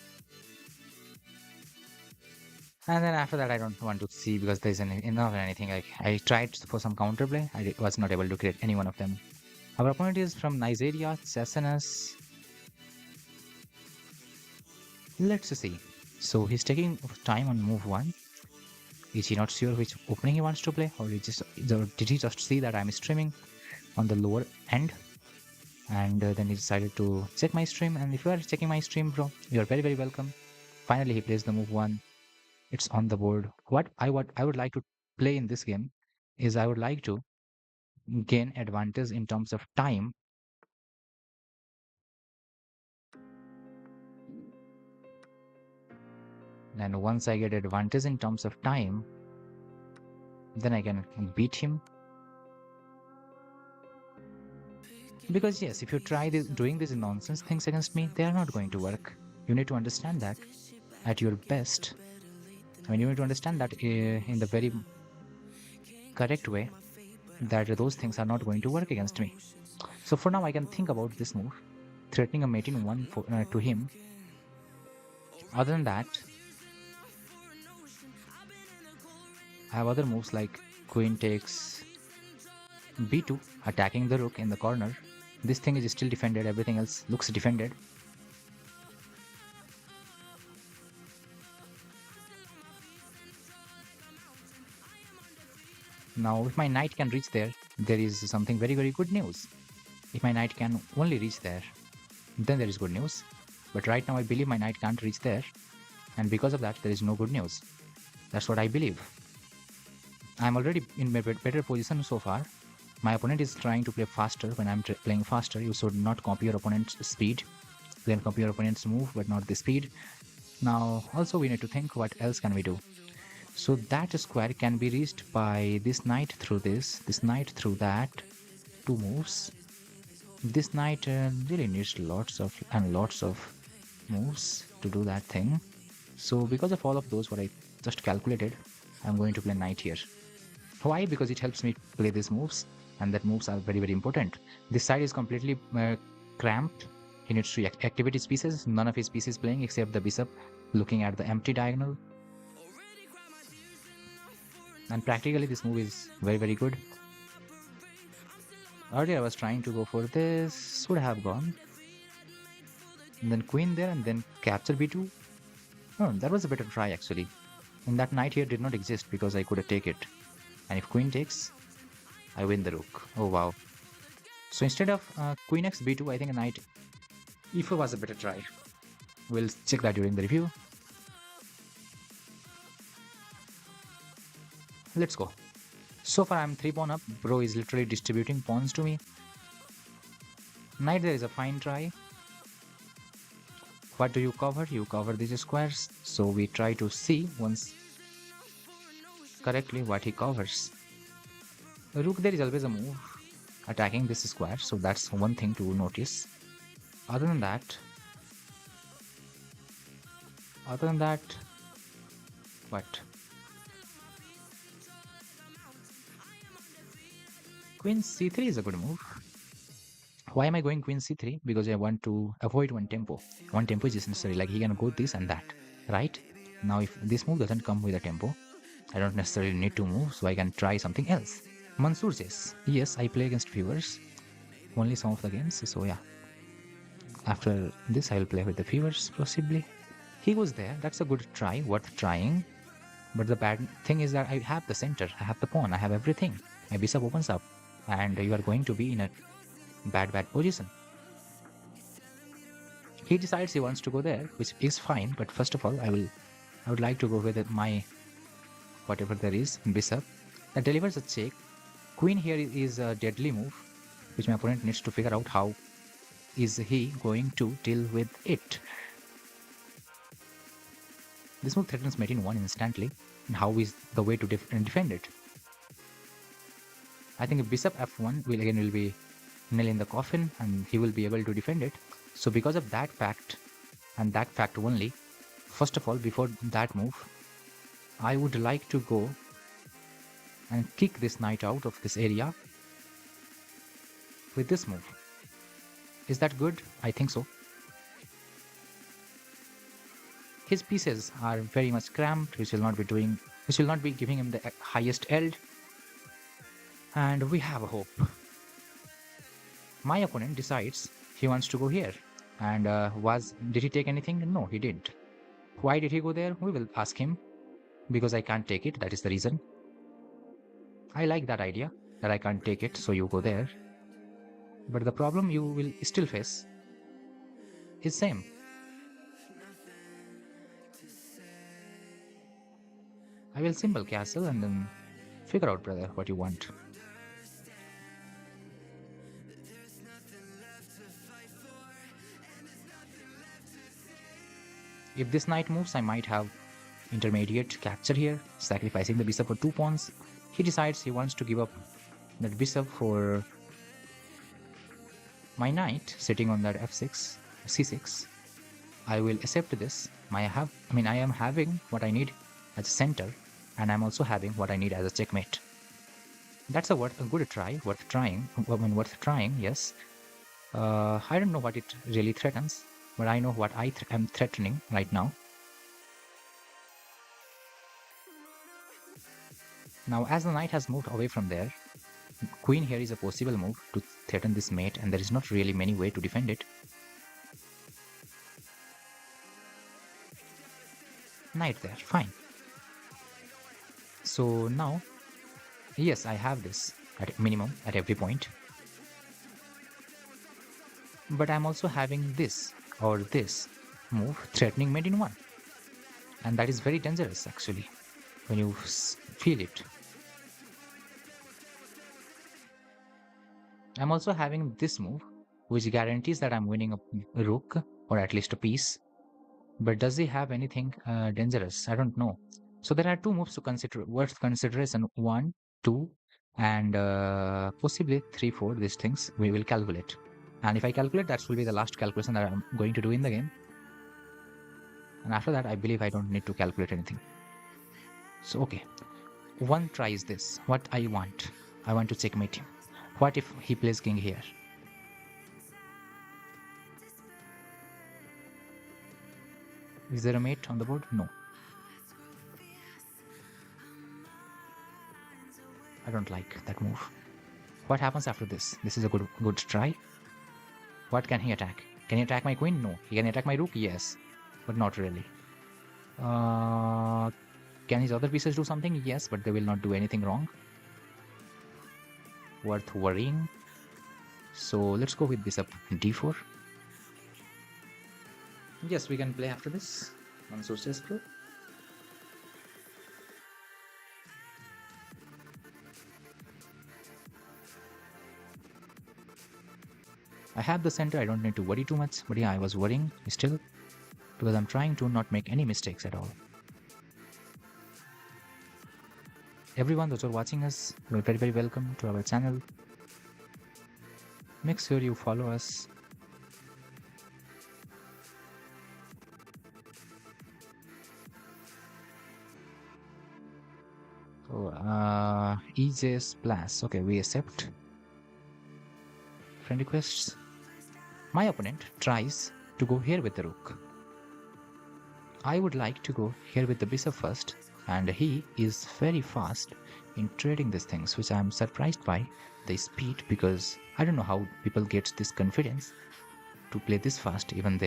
And then after that, I don't want to see because there's enough anything. Like I tried for some counterplay, was not able to create any one of them. Our opponent is from Nigeria, Cesanas. Let's see. So he's taking time on move one. Is he not sure which opening he wants to play, or did he just see that I'm streaming on the lower end? And then he decided to check my stream. And if you are checking my stream, bro, you are very welcome. Finally, he plays the move one. It's on the board. What I would like to play in this game is I would like to gain advantage in terms of time. And once I get advantage in terms of time, then I can beat him. Because yes, if you try doing these nonsense things against me, they are not going to work. You need to understand that at your best. I mean, you need to understand that in the very correct way, that those things are not going to work against me. So for now, I can think about this move, threatening a mating one to him. Other than that, I have other moves like queen takes b2, attacking the rook in the corner. This thing is still defended, everything else looks defended. Now, if my knight can reach there, there is something very good news. If my knight can only reach there, then there is good news. But right now, I believe my knight can't reach there. And because of that, there is no good news. That's what I believe. I'm already in a better position so far. My opponent is trying to play faster. When I'm playing faster, you should not copy your opponent's speed. You can copy your opponent's move, but not the speed. Now, also we need to think what else can we do. So that square can be reached by this knight through this knight through that. Two moves. This knight really needs lots of moves to do that thing. So because of all of those, what I just calculated, I'm going to play knight here. Why? Because it helps me play these moves, and that moves are very important. This side is completely cramped. He needs to activate his pieces. None of his pieces playing except the bishop looking at the empty diagonal. And practically this move is very good. Earlier I was trying to go for this, should have gone. And then queen there and then capture b2. Oh, that was a better try actually. And that knight here did not exist because I could take it. And if queen takes, I win the rook. Oh wow. So instead of queen x b2, I think a knight e4 was a better try. We'll check that during the review. Let's go. So far I'm 3 pawn up. Bro is literally distributing pawns to me. Knight there is a fine try. What do you cover? You cover these squares. So we try to see once correctly what he covers. Rook there is always a move attacking this square. So that's one thing to notice. Other than that, what? Queen c3 is a good move. Why am I going queen c3? Because I want to avoid one tempo. One tempo is necessary, like he can go this and that, right? Now if this move doesn't come with a tempo, I don't necessarily need to move, so I can try something else. Mansoor says, yes, I play against viewers, only some of the games, so yeah. After this, I will play with the viewers, possibly. He goes there, that's a good try, worth trying. But the bad thing is that I have the center, I have the pawn, I have everything. My bishop opens up, and you are going to be in a bad position. He decides he wants to go there, which is fine, but first of all, I will I would like to go with my whatever there is bishop that delivers a check. Queen here is a deadly move, which my opponent needs to figure out how is he going to deal with it. This move threatens mate in 1 instantly, and how is the way to defend it? I think bishop f1 will be nail in the coffin, and he will be able to defend it. So because of that fact, and that fact only, first of all, before that move, I would like to go and kick this knight out of this area with this move. Is that good? I think so. His pieces are very much cramped, which will not be giving him the highest eld. And we have a hope. My opponent decides he wants to go here. And did he take anything? No, he didn't. Why did he go there? We will ask him. Because I can't take it, that is the reason. I like that idea, that I can't take it, so you go there. But the problem you will still face is same. I will symbol castle and then figure out, brother, what you want. If this knight moves, I might have intermediate capture here, sacrificing the bishop for 2 pawns. He decides he wants to give up that bishop for my knight sitting on that f6, c6. I will accept this. I am having what I need as a center, and I'm also having what I need as a checkmate. That's a good try, worth trying, yes. I don't know what it really threatens, but I know what I am threatening right now. Now, as the knight has moved away from there, queen here is a possible move to threaten this mate, and there is not really many way to defend it. Knight there, fine. So now, yes, I have this at minimum at every point. But I'm also having this or this move threatening mate in 1. And that is very dangerous actually, when you feel it. I'm also having this move, which guarantees that I'm winning a rook, or at least a piece. But does he have anything dangerous? I don't know. So there are 2 moves to consider, worth consideration. 1, 2, and possibly 3, 4. These things we will calculate. And if I calculate, that will be the last calculation that I'm going to do in the game. And after that, I believe I don't need to calculate anything. So okay, 1 try is this. What I want to checkmate him. What if he plays king here? Is there a mate on the board? No. I don't like that move. What happens after this? This is a good try. What can he attack? Can he attack my queen? No. He can attack my rook? Yes. But not really. Can his other pieces do something? Yes, but they will not do anything wrong. Worth worrying. So let's go with bishop d4. Yes, we can play after this. Mansoor chess pro. I have the center, I don't need to worry too much, but yeah, I was worrying still, because I'm trying to not make any mistakes at all. Everyone, those who are watching us, you're very, very welcome to our channel. Make sure you follow us. So, EJ Splash. Okay, we accept friend requests. My opponent tries to go here with the rook. I would like to go here with the bishop first, and he is very fast in trading these things, which I am surprised by the speed, because I don't know how people get this confidence to play this fast even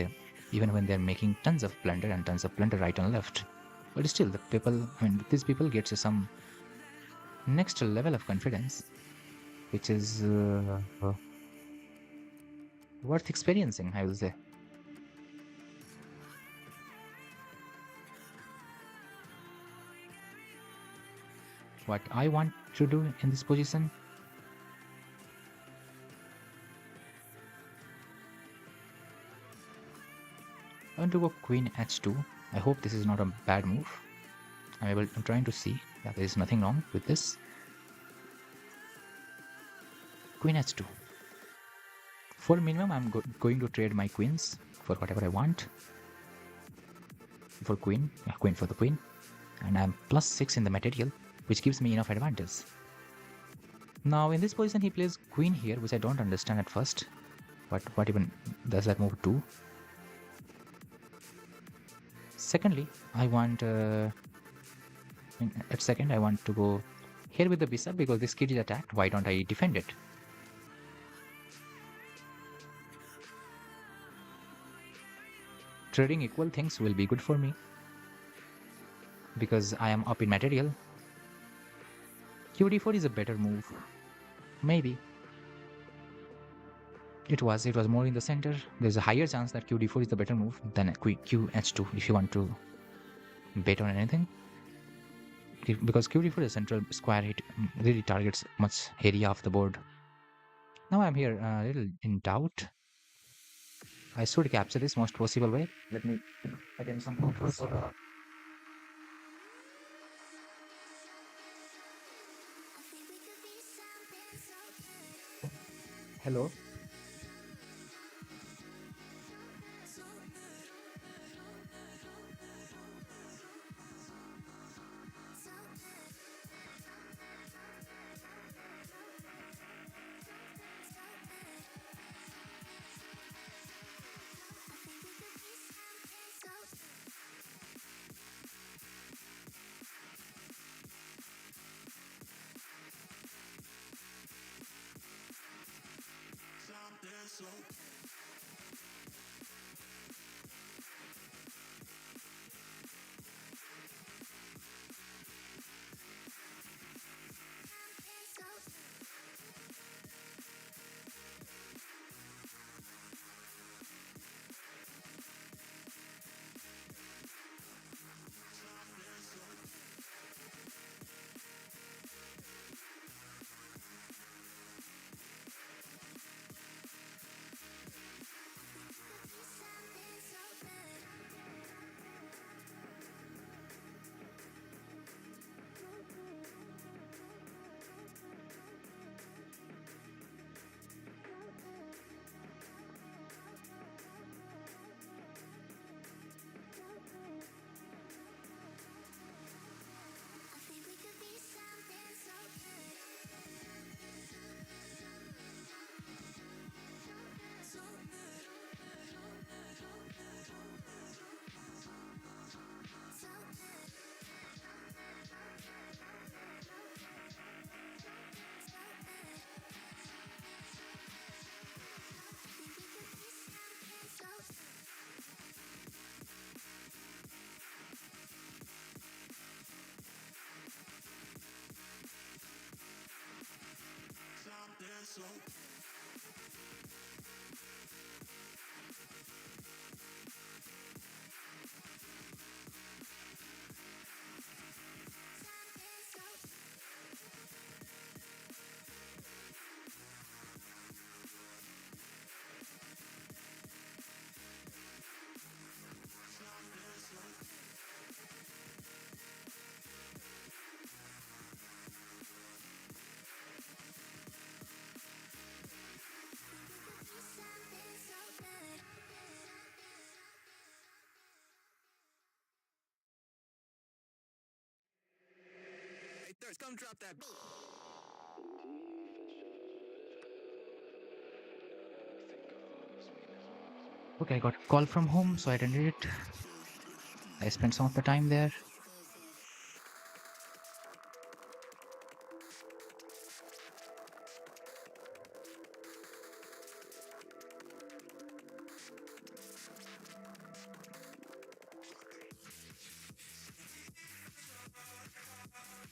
when they're making tons of blunder right and left. But still, these people get some next level of confidence, which is worth experiencing, I will say. what I want to do in this position. I want to go queen h2. I hope this is not a bad move. I'm trying to see that there is nothing wrong with this. Queen h2. For minimum, I'm going to trade my queens for whatever I want. For queen, queen for the queen. And I'm +6 in the material, which gives me enough advantage. Now in this position he plays queen here, which I don't understand at first. But what even does that move do? Secondly, I want at second I want to go here with the bishop because this kid is attacked. Why don't I defend it? Trading equal things will be good for me because I am up in material. QD4 is a better move. Maybe. It was more in the center. There's a higher chance that QD4 is the better move than QH2 if you want to bet on anything. Because QD4 is central square hit really targets much area of the board. Now I'm here a little in doubt. I should capture this most possible way. Let me attempt some photos. Hello. Come drop that. Okay, I got a call from home, so I attended it. I spent some of the time there.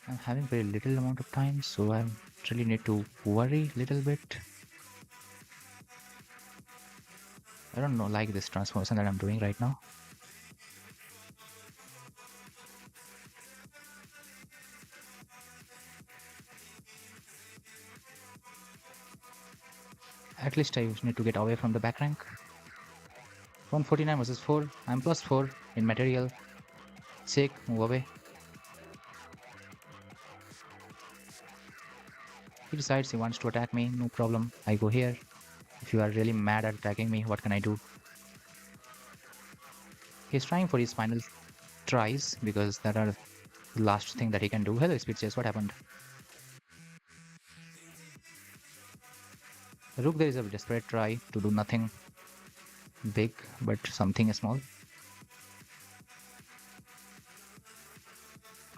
I'm having very little amount of time, so I really need to worry a little bit. I don't know, like this transformation that I'm doing right now. At least I need to get away from the back rank. 149 versus 4. I'm plus 4 in material. Check, move away. He decides he wants to attack me. No problem. I go here. If you are really mad at attacking me, what can I do? He's trying for his final tries because that are the last thing that he can do. Hello, Speed Chase. What happened? Rook there is a desperate try to do nothing big, but something small.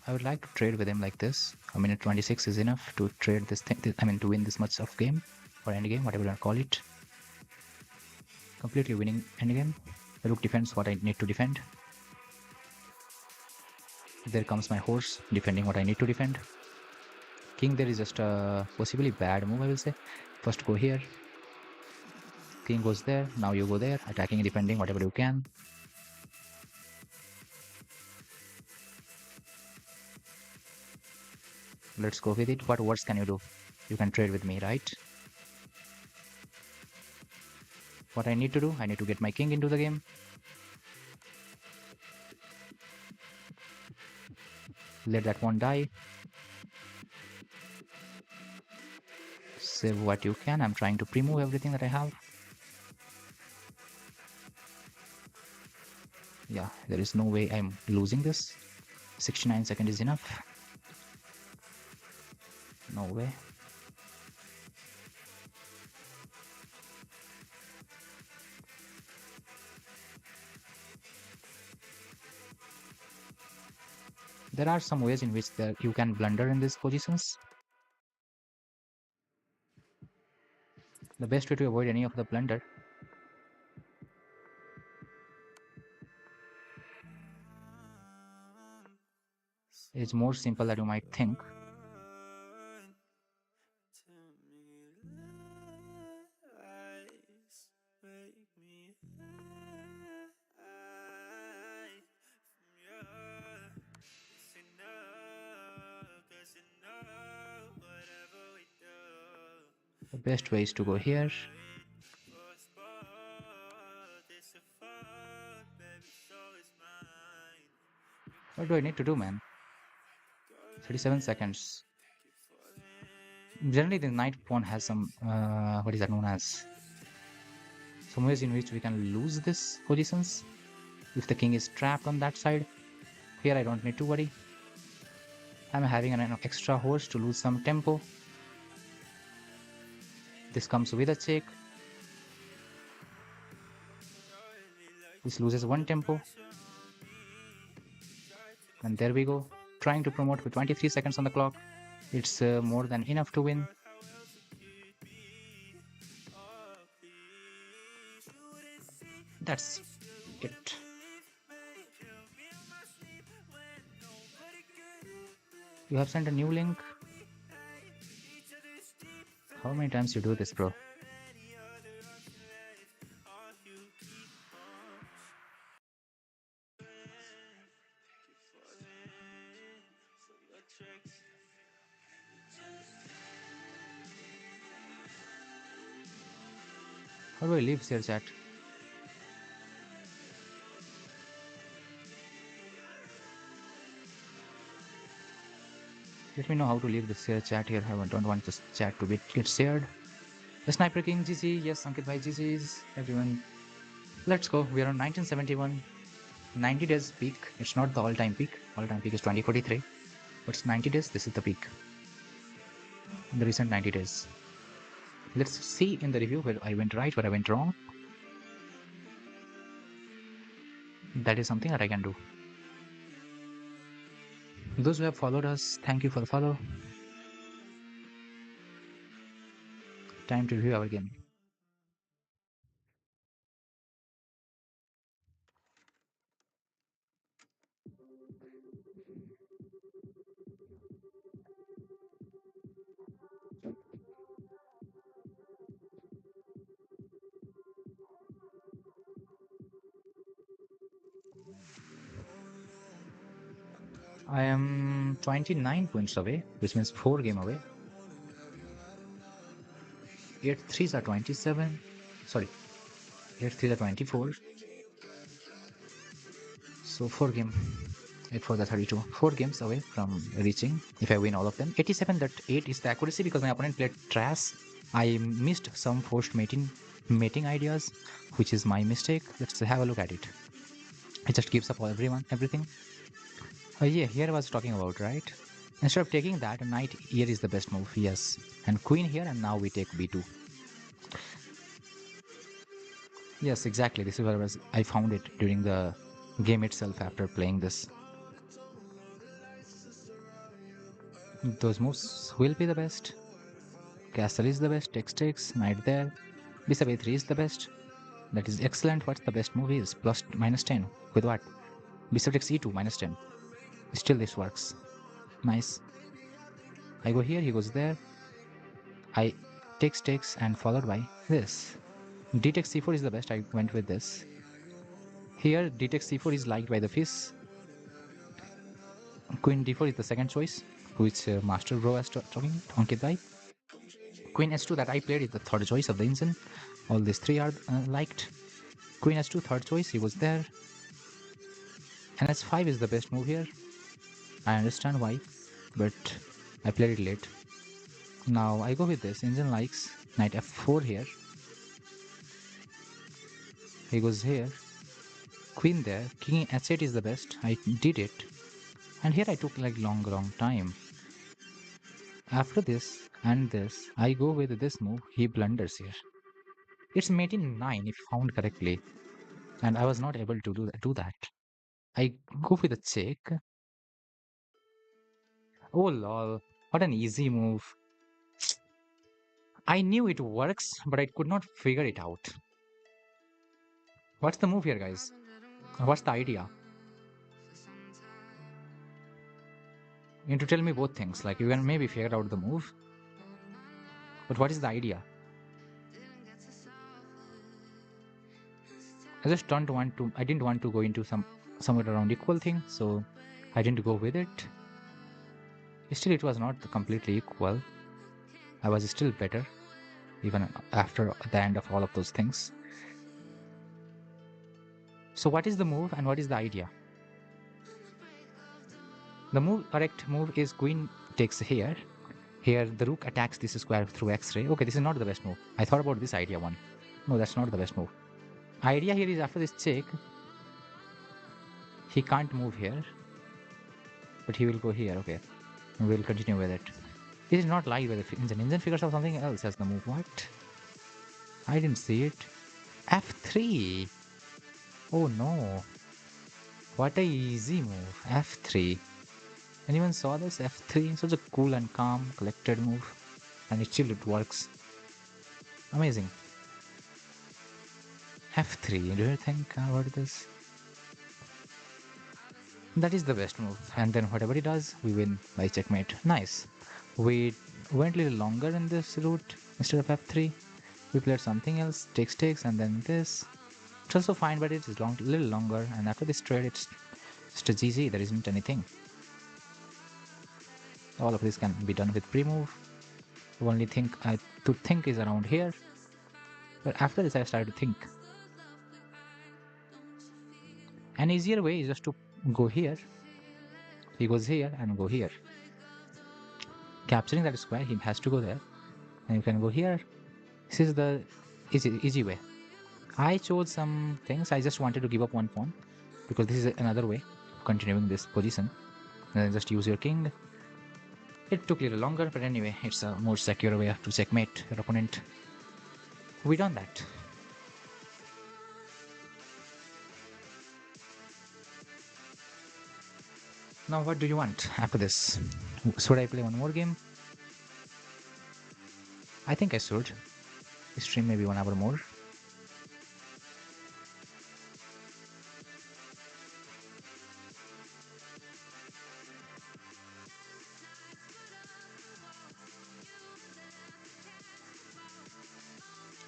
I would like to trade with him like this. A minute 26 is enough to trade this thing. I mean, to win this much of game or end game, whatever you call it. Completely winning end game. Rook defends what I need to defend. There comes my horse defending what I need to defend. King there is just a possibly bad move, I will say. First go here. King goes there. Now you go there. Attacking and defending whatever you can. Let's go with it. What worse can you do? You can trade with me, right? What I need to do, I need to get my king into the game. Let that one die. Save what you can. I'm trying to pre-move everything that I have. Yeah, there is no way I'm losing this. 69 seconds is enough. No way. There are some ways in which you can blunder in these positions. The best way to avoid any of the blunder is more simple than you might think. The best way is to go here. What do I need to do, man? 37 seconds. Generally, the knight pawn has some, what is that known as? Some ways in which we can lose these positions. If the king is trapped on that side, here I don't need to worry. I'm having an extra horse to lose some tempo. This comes with a check. This loses one tempo. And there we go. Trying to promote with 23 seconds on the clock. It's more than enough to win. That's it. You have sent a new link. How many times you do this, bro? How do I leave share chat? Let me know how to leave the share chat here. I don't want this chat to get shared. The Sniper King GC, yes, Ankit Bhai GCs, everyone. Let's go. We are on 1971. 90 days peak. It's not the all-time peak. All-time peak is 2043. But it's 90 days. This is the peak. In the recent 90 days. Let's see in the review where I went right, where I went wrong. That is something that I can do. Those who have followed us, thank you for the follow. Time to review our game. I am 29 points away, which means 4 games away. 8 threes are 27. Sorry, 8 threes are 24. So 4 game. 8 for the 32. 4 games away from reaching if I win all of them. 87 that 8 is the accuracy because my opponent played trash. I missed some forced mating ideas, which is my mistake. Let's have a look at it. It just gives up everything. Yeah, here I was talking about, right? Instead of taking that, knight here is the best move, yes. And queen here, and now we take b2. Yes, exactly. This is where I found it during the game itself after playing this. Those moves will be the best. Castle is the best, takes, knight there. Bishop a3 is the best. That is excellent. What's the best move is? Plus minus 10. With what? Bishop takes e2, minus 10. Still this works. Nice. I go here, he goes there. I takes, and followed by this. D takes c4 is the best. I went with this. Here, d takes c4 is liked by the fish. Queen d4 is the second choice, which Master Bro was talking, Ankit Bhai. Queen h2 that I played is the third choice of the engine. All these three are liked. Queen h2, third choice, he was there. And h5 is the best move here. I understand why, but I played it late. Now I go with this. Engine likes knight f4 here. He goes here. Queen there. King h8 is the best. I did it. And here I took like long time. After this and this, I go with this move. He blunders here. It's mate in 9 if found correctly. And I was not able to do that. I go with a check. Oh lol. What an easy move. I knew it works, but I could not figure it out. What's the move here, guys? What's the idea? You need to tell me both things. Like, you can maybe figure out the move, but what is the idea? I just don't want to. I didn't want to go into somewhere around equal thing, so I didn't go with it. Still, it was not completely equal. I was still better, even after the end of all of those things. So, what is the move and what is the idea? The correct move is queen takes here. Here, the rook attacks this square through X-ray. Okay, this is not the best move. I thought about this idea one. No, that's not the best move. Idea here is after this check, he can't move here, but he will go here. Okay, and we'll continue with it. This is not live by the engine. Engine figures out something else as the move. What? I didn't see it. F3. Oh no. What a easy move. F3. Anyone saw this? F3. Such a cool and calm, collected move. And it works. Amazing. F3. Do you think about this? That is the best move. And then whatever he does, we win by checkmate. Nice. We went a little longer in this route instead of F3. We played something else, takes, and then this. It's also fine, but it is a little longer. And after this trade, it's just a GG. There isn't anything. All of this can be done with pre-move. The only thing I to think is around here. But after this, I started to think. An easier way is just to go here. He goes here and go here. Capturing that square, he has to go there. And you can go here. This is the easy way. I chose some things. I just wanted to give up one pawn because this is another way of continuing this position. And then just use your king. It took a little longer, but anyway, it's a more secure way to checkmate your opponent. We done that. Now what do you want after this? Should I play one more game? I think I should. Stream maybe 1 hour more.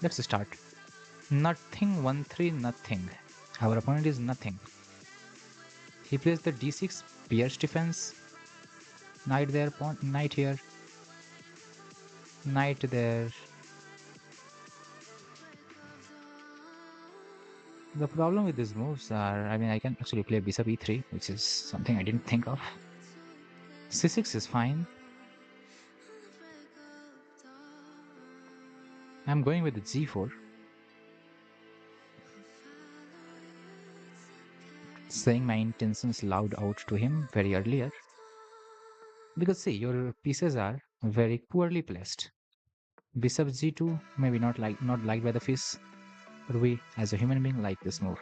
Let's start. Nothing, 1-3, nothing. Our opponent is nothing. He plays the d6 pierce defense. Knight there, pawn, knight here. Knight there. The problem with these moves are, I mean, I can actually play bishop e3, which is something I didn't think of. c6 is fine. I'm going with the g4, saying my intentions loud out to him very earlier. Because see, your pieces are very poorly placed. Bishop g2, maybe not liked by the fish, but we as a human being like this move.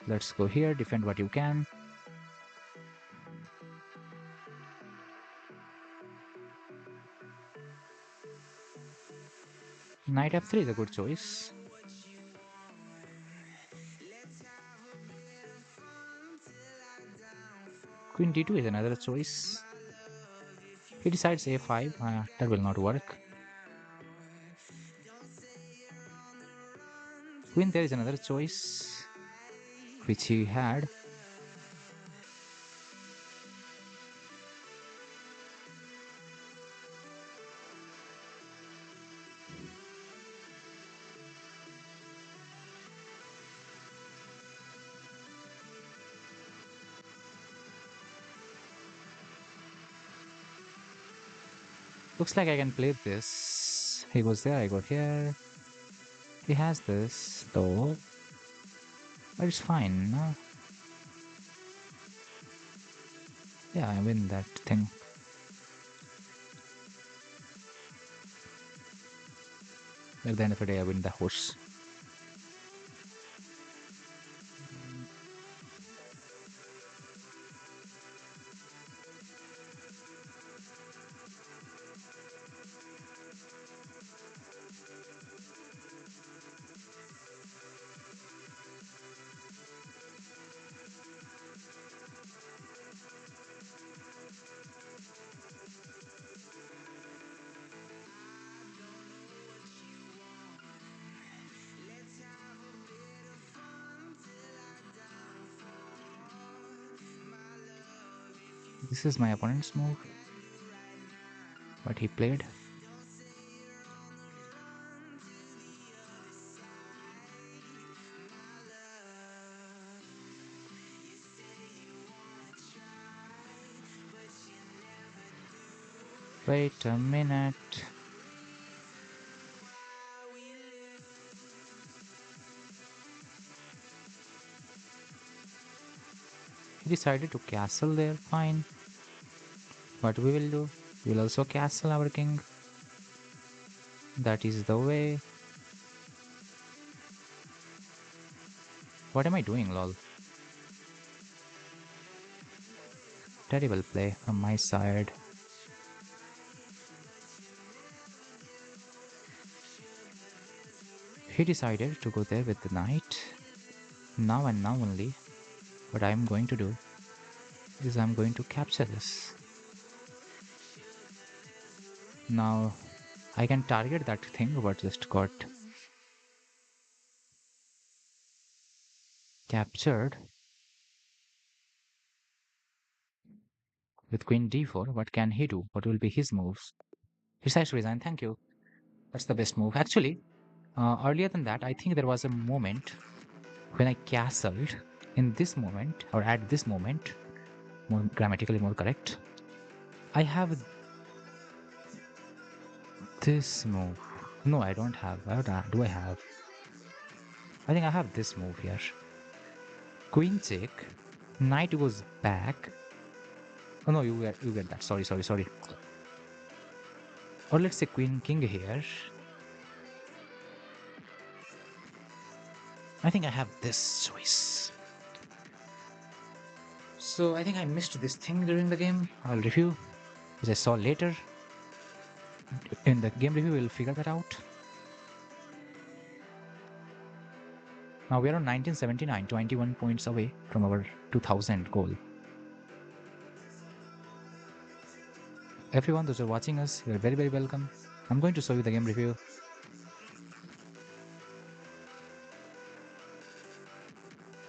Let's go here, defend what you can. Knight f3 is a good choice. Queen d2 is another choice. He decides a5, that will not work. Queen there is another choice, which he had. Looks like I can play this. He goes there, I go here. He has this, though. But it's fine, no? Yeah, I win that thing. At the end of the day, I win the horse. This is my opponent's move. But he played. Wait a minute. He decided to castle there, fine. What we will do? We will also castle our king. That is the way. What am I doing, lol? Terrible play from my side. He decided to go there with the knight. Now and now only, what I'm going to do is I'm going to capture this. Now, I can target that thing but just got captured with queen d4. What can he do? What will be his moves? He decides to resign. Thank you. That's the best move. Actually, earlier than that, I think there was a moment when I castled. In this moment, or at this moment, more grammatically more correct, I have this move. No, I don't have. Do I have? I think I have this move here. Queen check. Knight goes back. Oh no, you get that. Sorry. Or let's say queen king here. I think I have this choice. So I think I missed this thing during the game. I'll review, as I saw later. In the game review, we'll figure that out. Now we are on 1979, 21 points away from our 2000 goal. Everyone, those who are watching us, you're very welcome. I'm going to show you the game review.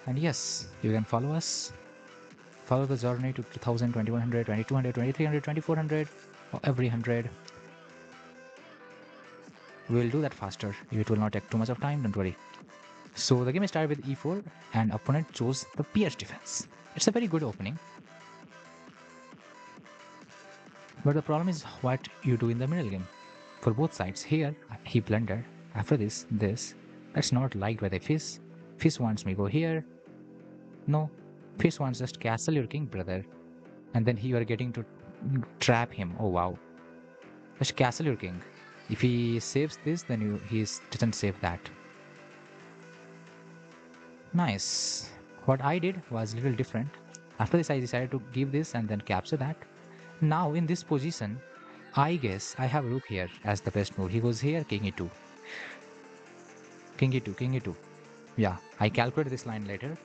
And yes, you can follow us. Follow the journey to 2000, 2100, 2200, 2300, 2400, or every 100. We'll do that faster. It will not take too much of time, don't worry. So the game started with e4 and opponent chose the pierce defense. It's a very good opening. But the problem is what you do in the middle game. For both sides, here he blundered. After this. That's not liked by the fish. Fish wants me go here. No. Fish wants just castle your king, brother. And then you are getting to trap him. Oh wow. Just castle your king. If he saves this, then he doesn't save that. Nice. What I did was a little different. After this, I decided to give this and then capture that. Now in this position, I guess I have rook here as the best move. He goes here, king e2. King e2, king e2. Yeah, I calculate this line later.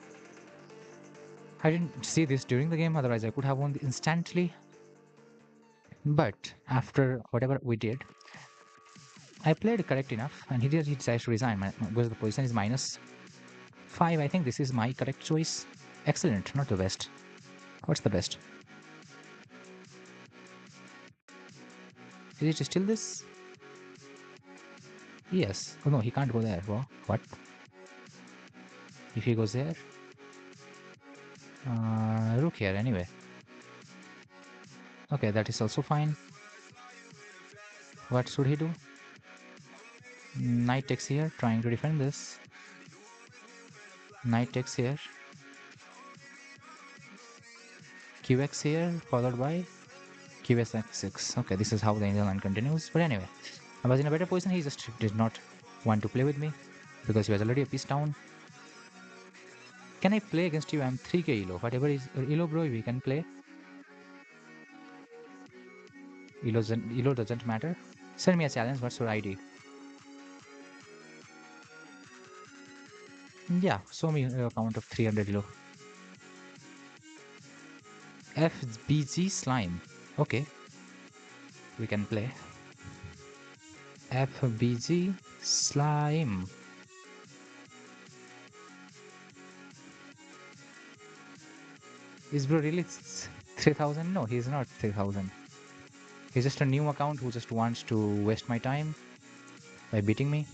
I didn't see this during the game, otherwise I could have won instantly. But after whatever we did, I played correct enough, and he decides to resign because the position is -5. I think this is my correct choice. Excellent, not the best. What's the best? Is it still this? Yes. Oh no, he can't go there. Well, what? If he goes there? Rook here anyway. Okay, that is also fine. What should he do? Knight takes here, trying to defend this. Knight takes here. QX here, followed by QS6. Okay, this is how the Indian line continues. But anyway, I was in a better position. He just did not want to play with me because he was already a piece down. Can I play against you? I'm 3k elo. Whatever is elo, bro, we can play. Elo doesn't matter. Send me a challenge. What's your ID? Yeah, show me a count of 300 elo. FBG slime. Okay, we can play. FBG slime. Is bro really 3000? No, he's not 3000. He's just a new account who just wants to waste my time by beating me.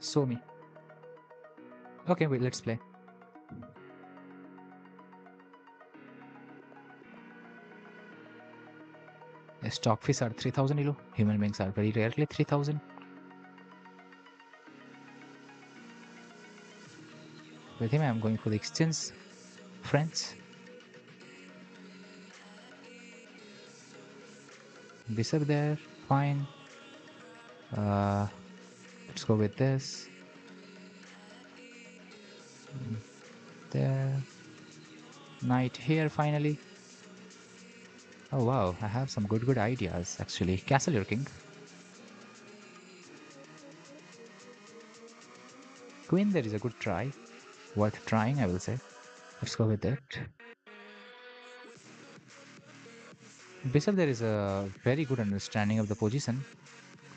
Show me. Okay, wait, let's play. Stockfish are 3000 elo. Human beings are very rarely 3000. With him, I'm going for the exchange. Friends. Bishop there. Fine. Let's go with this. There. Knight here finally. Oh wow, I have some good ideas actually. Castle your king. Queen there is a good try. Worth trying, I will say. Let's go with that. Bishop there is a very good understanding of the position,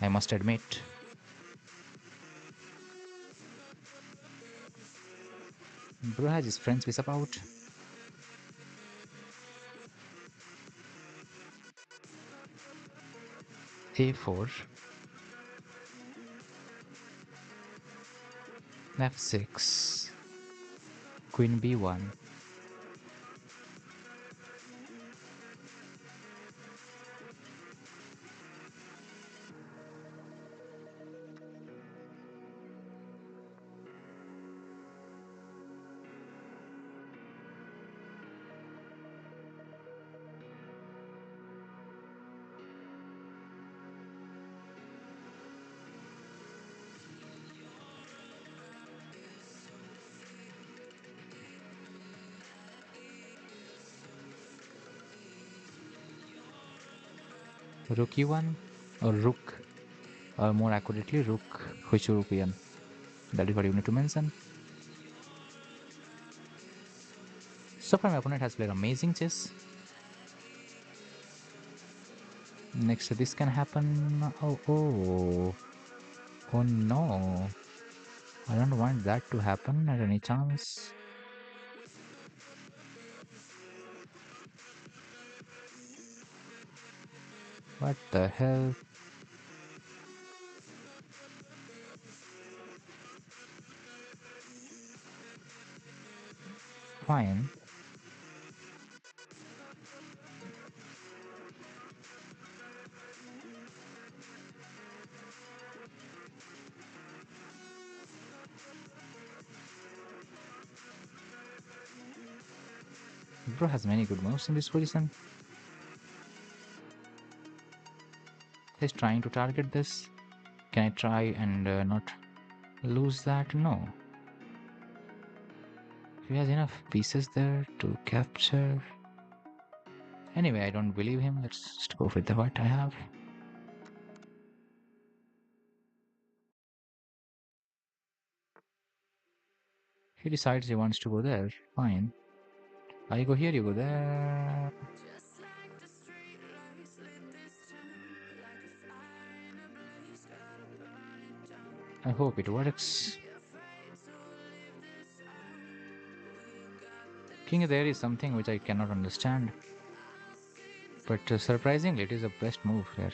I must admit. Bro has his friends bishop out. A4. F6. Queen B1. Rook E1 or Rook, or more accurately Rook, which European? That is what you need to mention. So far my opponent has played amazing chess. Next this can happen. Oh no. I don't want that to happen at any chance. What the hell? Fine. Bro has many good moves in this position. He's trying to target this. Can I try and not lose that? No. He has enough pieces there to capture. Anyway, I don't believe him. Let's just go with the what I have. He decides he wants to go there. Fine. I go here, you go there. I hope it works. King there is something which I cannot understand. But surprisingly, it is the best move here.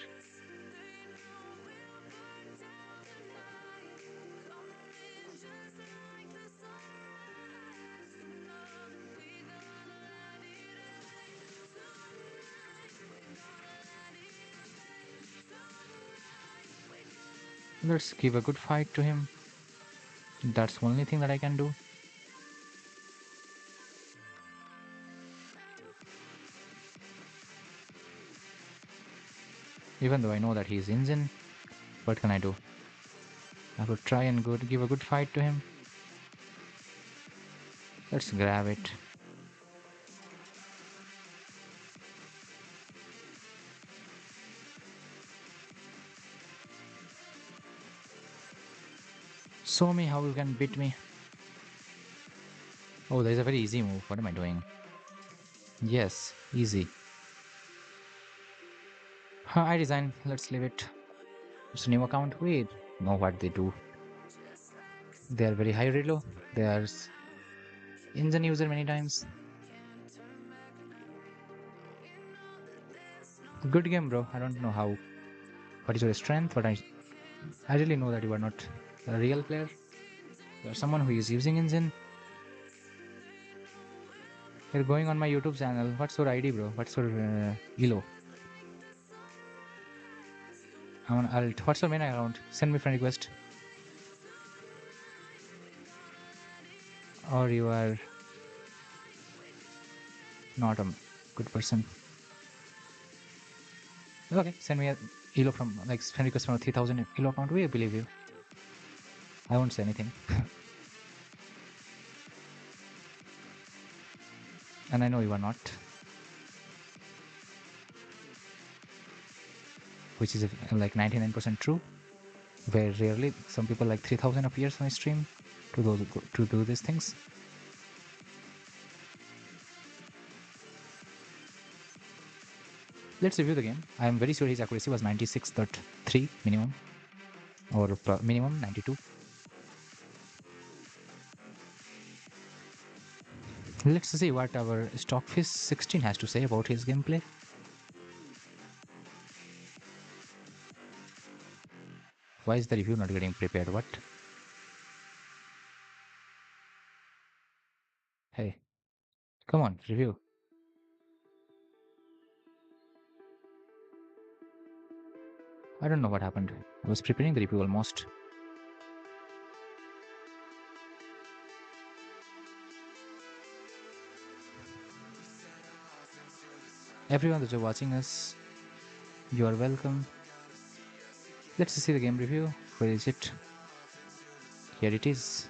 Let's give a good fight to him. That's the only thing that I can do. Even though I know that he's Injin, what can I do? I could try and give a good fight to him. Let's grab it. Show me how you can beat me. Oh, there's a very easy move. What am I doing? Yes, easy. I resign. Let's leave it. It's a new account. Wait, know what they do. They are very high relo. They are Injin user many times. Good game, bro. I don't know how. What is your strength? But I really know that you are not a real player. You are someone who is using Injin. You're going on my YouTube channel. What's your ID, bro? What's your elo? I'm on alt. What's your main account? Send me friend request. Or you are not a good person. Okay, send me a elo from like friend request from a 3000 elo account. We believe you. I won't say anything. And I know you are not, which is like 99% true. Very rarely, some people like 3000 appears on stream to do these things. Let's review the game. I am very sure his accuracy was 96.3 minimum, or minimum 92. Let's see what our Stockfish 16 has to say about his gameplay. Why is the review not getting prepared? What? Hey, come on, review. I don't know what happened. I was preparing the review almost. Everyone that are watching us, you are welcome. Let's see the game review. Where is it? Here it is.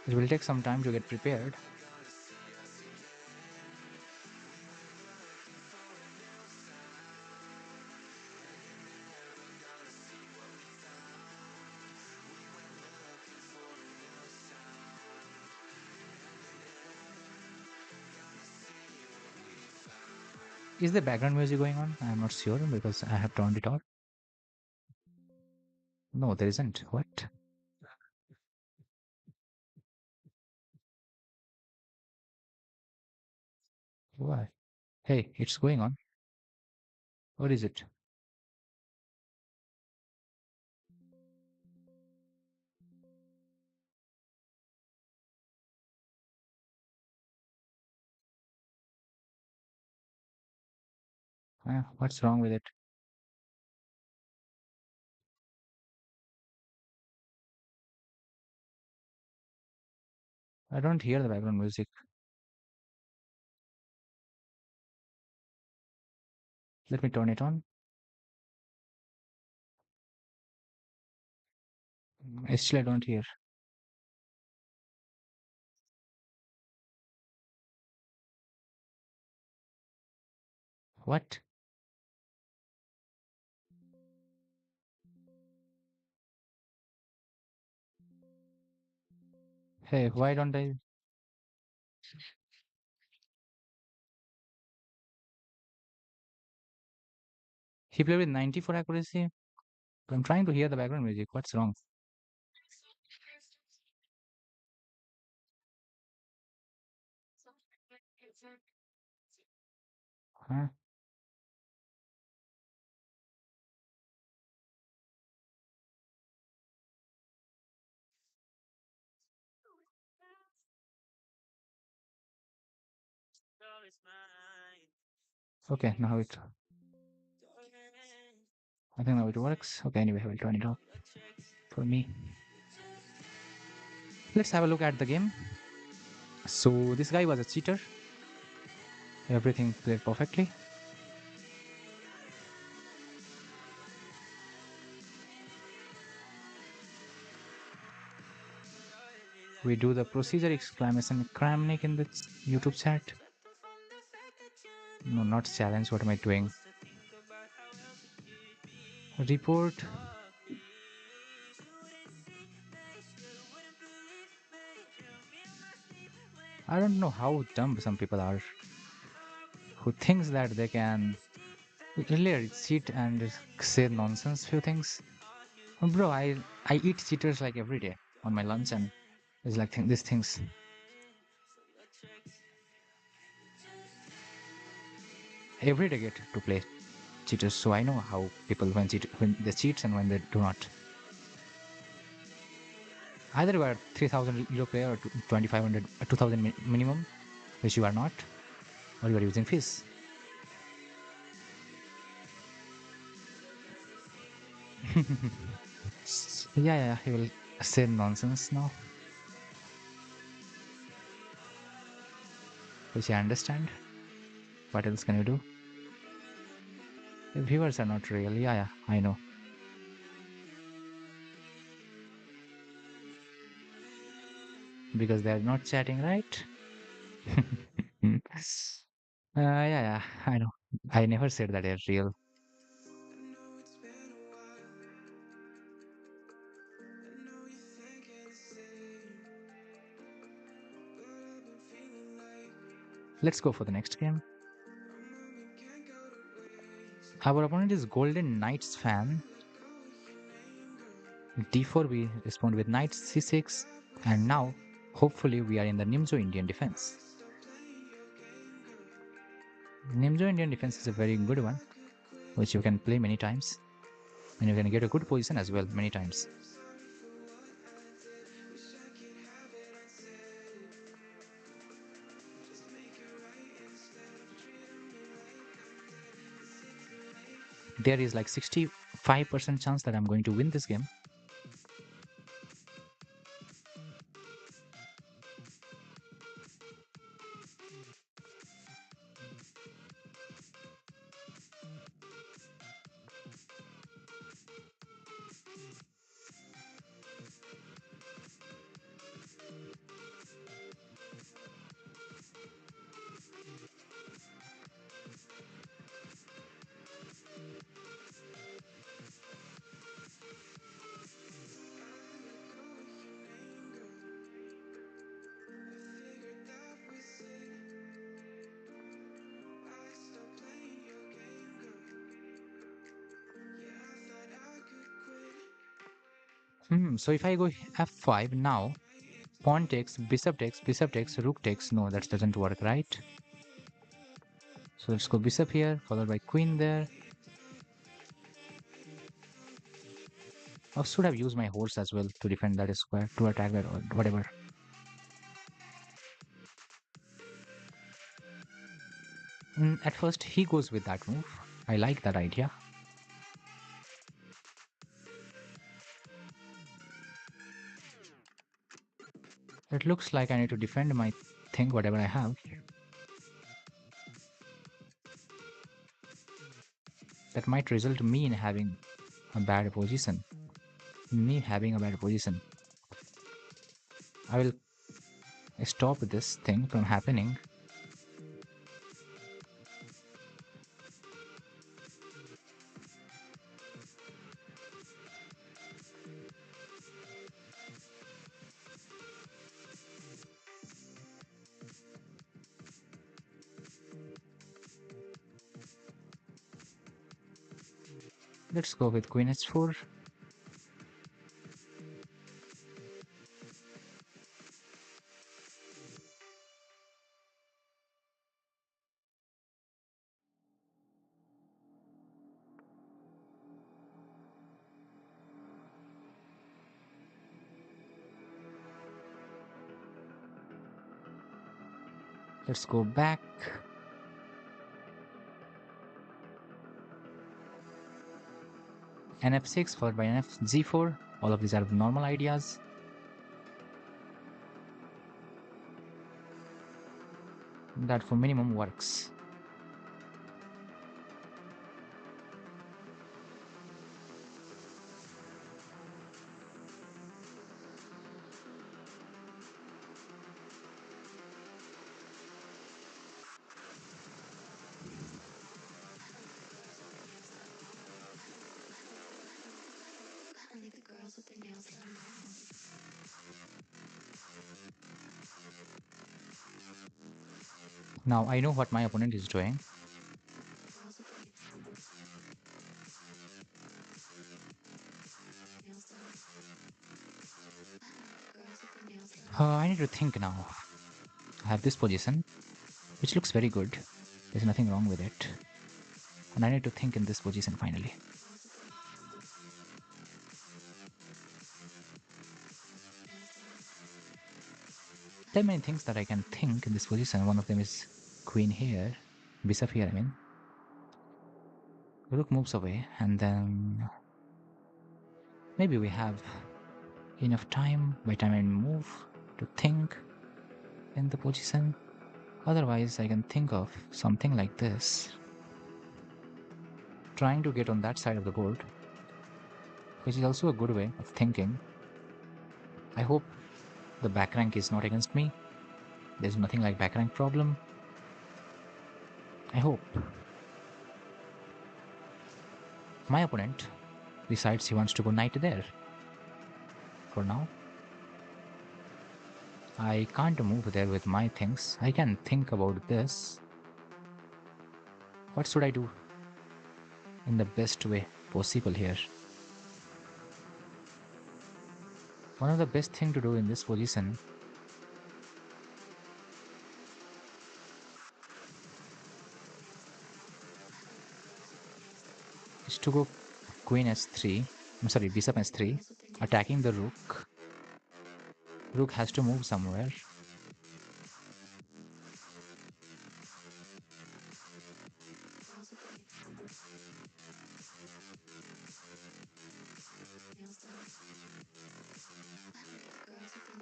It will take some time to get prepared. Is the background music going on? I'm not sure because I have turned it off. No, there isn't. What? Why? Hey, it's going on. What is it? What's wrong with it? I don't hear the background music. Let me turn it on. Still, I don't hear. What? Hey, why don't I? He played with 94 accuracy. I'm trying to hear the background music. What's wrong? Huh? Okay, now it. I think now it works. Okay, anyway, I will turn it off for me. Let's have a look at the game. So this guy was a cheater. Everything played perfectly. We do the procedure exclamation Kramnik in the YouTube chat. No, not challenge. What am I doing? Report. I don't know how dumb some people are who thinks that they can really cheat and say nonsense few things. Bro, I eat cheaters like every day on my lunch and it's like these things. Every day get to play cheaters, so I know how people when they cheat and when they do not. Either you are 3,000 euro player or 2,500, 2,000 minimum, which you are not, or you are using fish. Yeah, he will say nonsense now, which I understand. What else can you do? The viewers are not real. Yeah, I know. Because they are not chatting, right? Yeah, I know. I never said that they're real. Let's go for the next game. Our opponent is Golden Knights fan. D4 we respond with knight c6, and now hopefully we are in the Nimzo Indian defense. Nimzo Indian defense is a very good one, which you can play many times, and you can get a good position as well many times. There is like 65% chance that I'm going to win this game. So if I go f5 now, pawn takes, bishop takes, rook takes. No, that doesn't work, right? So let's go bishop here, followed by queen there. I should have used my horse as well to defend that square, to attack that or whatever. At first, he goes with that move. I like that idea. It looks like I need to defend my thing, whatever I have. That might result me in having a bad position. Me having a bad position. I will stop this thing from happening. Let's go with queen h4. Let's go back. nf6 followed by nfg4. All of these are normal ideas. That for minimum works. Now I know what my opponent is doing. I need to think now. I have this position, which looks very good. There's nothing wrong with it. And I need to think in this position finally. There are many things that I can think in this position. One of them is queen here, bishop here, I mean. Rook moves away, and then maybe we have enough time by time I move to think in the position. Otherwise, I can think of something like this. Trying to get on that side of the board, which is also a good way of thinking. I hope the back rank is not against me. There's nothing like back rank problem. I hope. My opponent decides he wants to go knight there. For now, I can't move there with my things. I can think about this. What should I do in the best way possible here? One of the best thing to do in this position is to go queen s3. I'm sorry, bishop s3, attacking the rook. Rook has to move somewhere.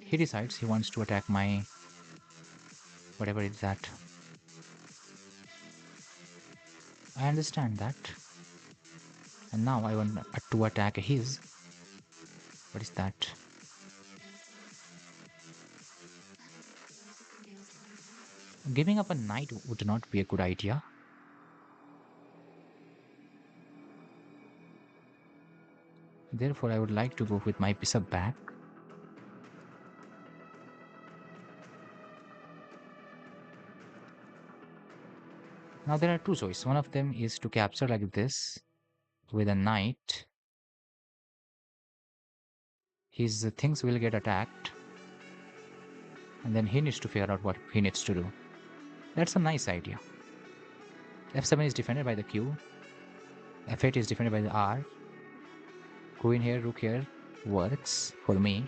He decides he wants to attack my whatever is that. I understand that. And now I want to attack his. What is that? Giving up a knight would not be a good idea. Therefore, I would like to go with my bishop back. Now there are two choices. One of them is to capture like this with a knight. His things will get attacked. And then he needs to figure out what he needs to do. That's a nice idea. f7 is defended by the q. f8 is defended by the r. Queen here, rook here works for me.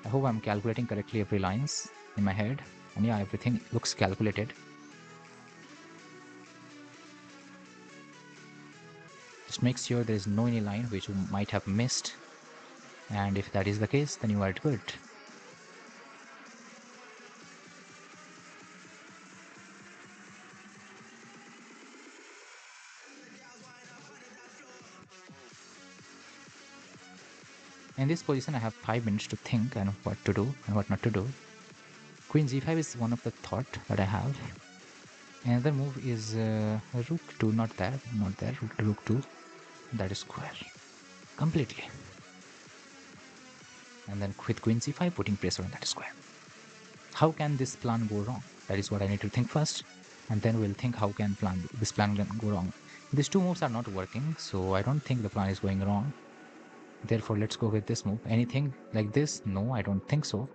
I hope I'm calculating correctly every lines in my head. And yeah, everything looks calculated. Just make sure there is no any line which you might have missed. And if that is the case, then you are good. In this position, I have 5 minutes to think and what to do and what not to do. Queen g5 is one of the thought that I have. Another move is rook 2, not there, rook 2. That is square. Completely. And then with queen c5, putting pressure on that square. How can this plan go wrong? That is what I need to think first. And then we'll think how can this plan go wrong. These two moves are not working, so I don't think the plan is going wrong. Therefore, let's go with this move. Anything like this? No, I don't think so.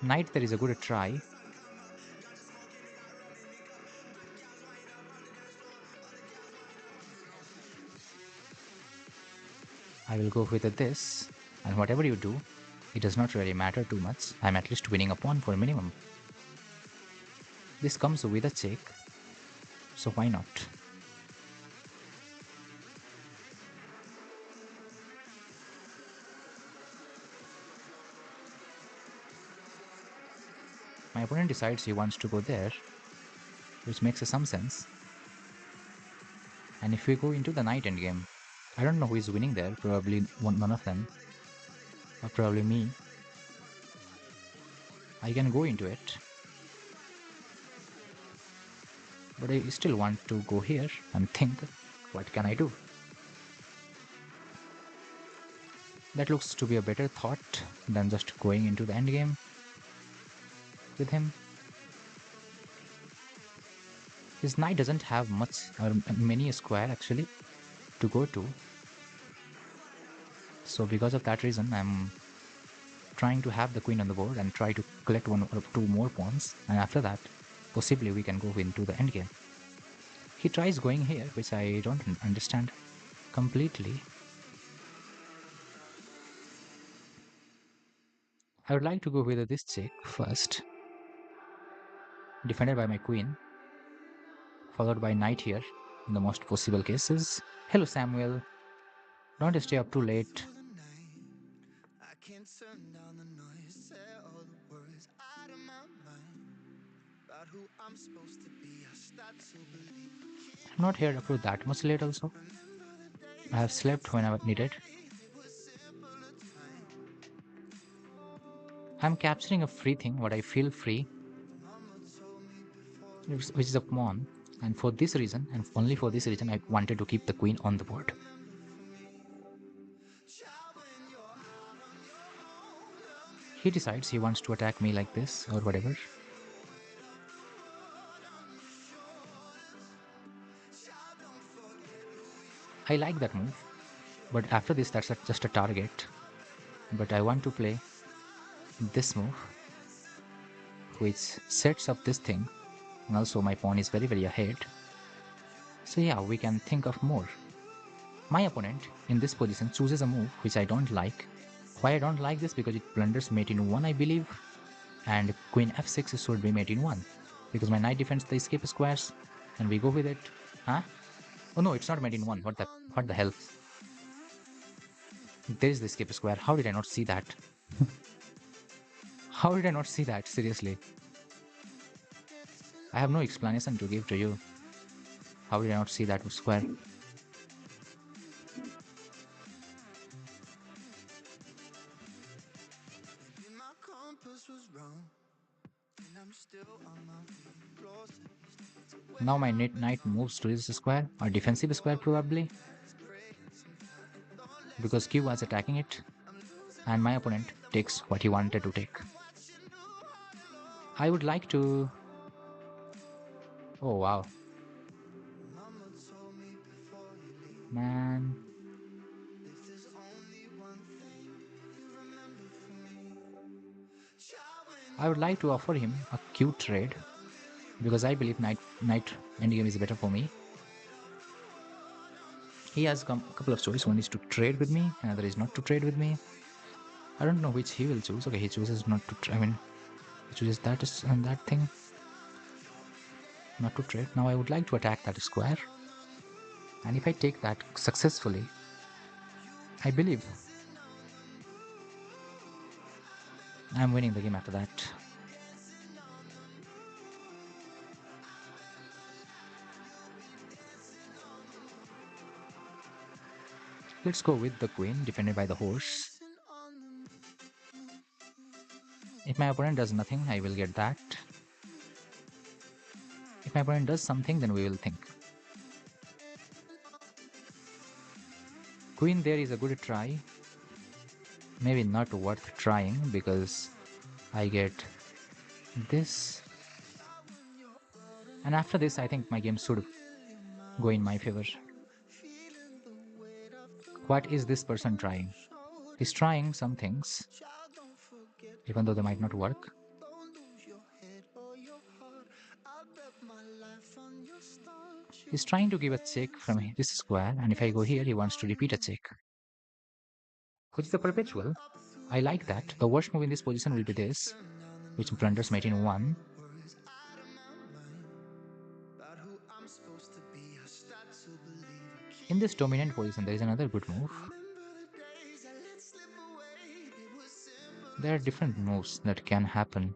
Knight, there is a good try. I will go with this, and whatever you do, it does not really matter too much. I'm at least winning a pawn for a minimum. This comes with a check, so why not? My opponent decides he wants to go there, which makes some sense. And if we go into the knight endgame, I don't know who is winning there, probably none of them, or probably me. I can go into it, but I still want to go here and think, what can I do? That looks to be a better thought than just going into the endgame with him. His knight doesn't have much or many square actually to go to. So because of that reason, I'm trying to have the queen on the board and try to collect one or two more pawns, and after that, possibly we can go into the endgame. He tries going here, which I don't understand completely. I would like to go with this check first, defended by my queen, followed by knight here in the most possible cases. Hello Samuel, don't stay up too late. I'm not here up to that much late also. I have slept when I needed. I'm capturing a free thing, what I feel free, which is a pawn. And for this reason, and only for this reason, I wanted to keep the queen on the board. He decides he wants to attack me like this or whatever. I like that move, but after this, that's just a target. But I want to play this move, which sets up this thing, and also my pawn is very, very ahead. So yeah, we can think of more. My opponent in this position chooses a move which I don't like. Why I don't like this? Because it blunders mate in 1, I believe, and queen f6 should be mate in 1, because my knight defends the escape squares, and we go with it. Huh? Oh no, it's not mate in 1. What the hell? There is the escape square. How did I not see that? How did I not see that? Seriously. I have no explanation to give to you. How did I not see that square? Now my knight moves to this square, or defensive square probably, because Q was attacking it, and my opponent takes what he wanted to take. I would like to... Oh wow. Man. I would like to offer him a cute trade, because I believe knight endgame is better for me. He has a couple of choices. One is to trade with me, another is not to trade with me. I don't know which he will choose. Okay, he chooses not to. Which is that thing. Not to trade. Now I would like to attack that square. And if I take that successfully, I believe I'm winning the game after that. Let's go with the queen, defended by the horse. If my opponent does nothing, I will get that. If my opponent does something, then we will think. Queen there is a good try. Maybe not worth trying because I get this. And after this, I think my game should go in my favor. What is this person trying? He's trying some things, even though they might not work. He's trying to give a check from this square, and if I go here, he wants to repeat a check, which is a perpetual. I like that. The worst move in this position will be this, which blunders mate in 1. In this dominant position, there is another good move. There are different moves that can happen.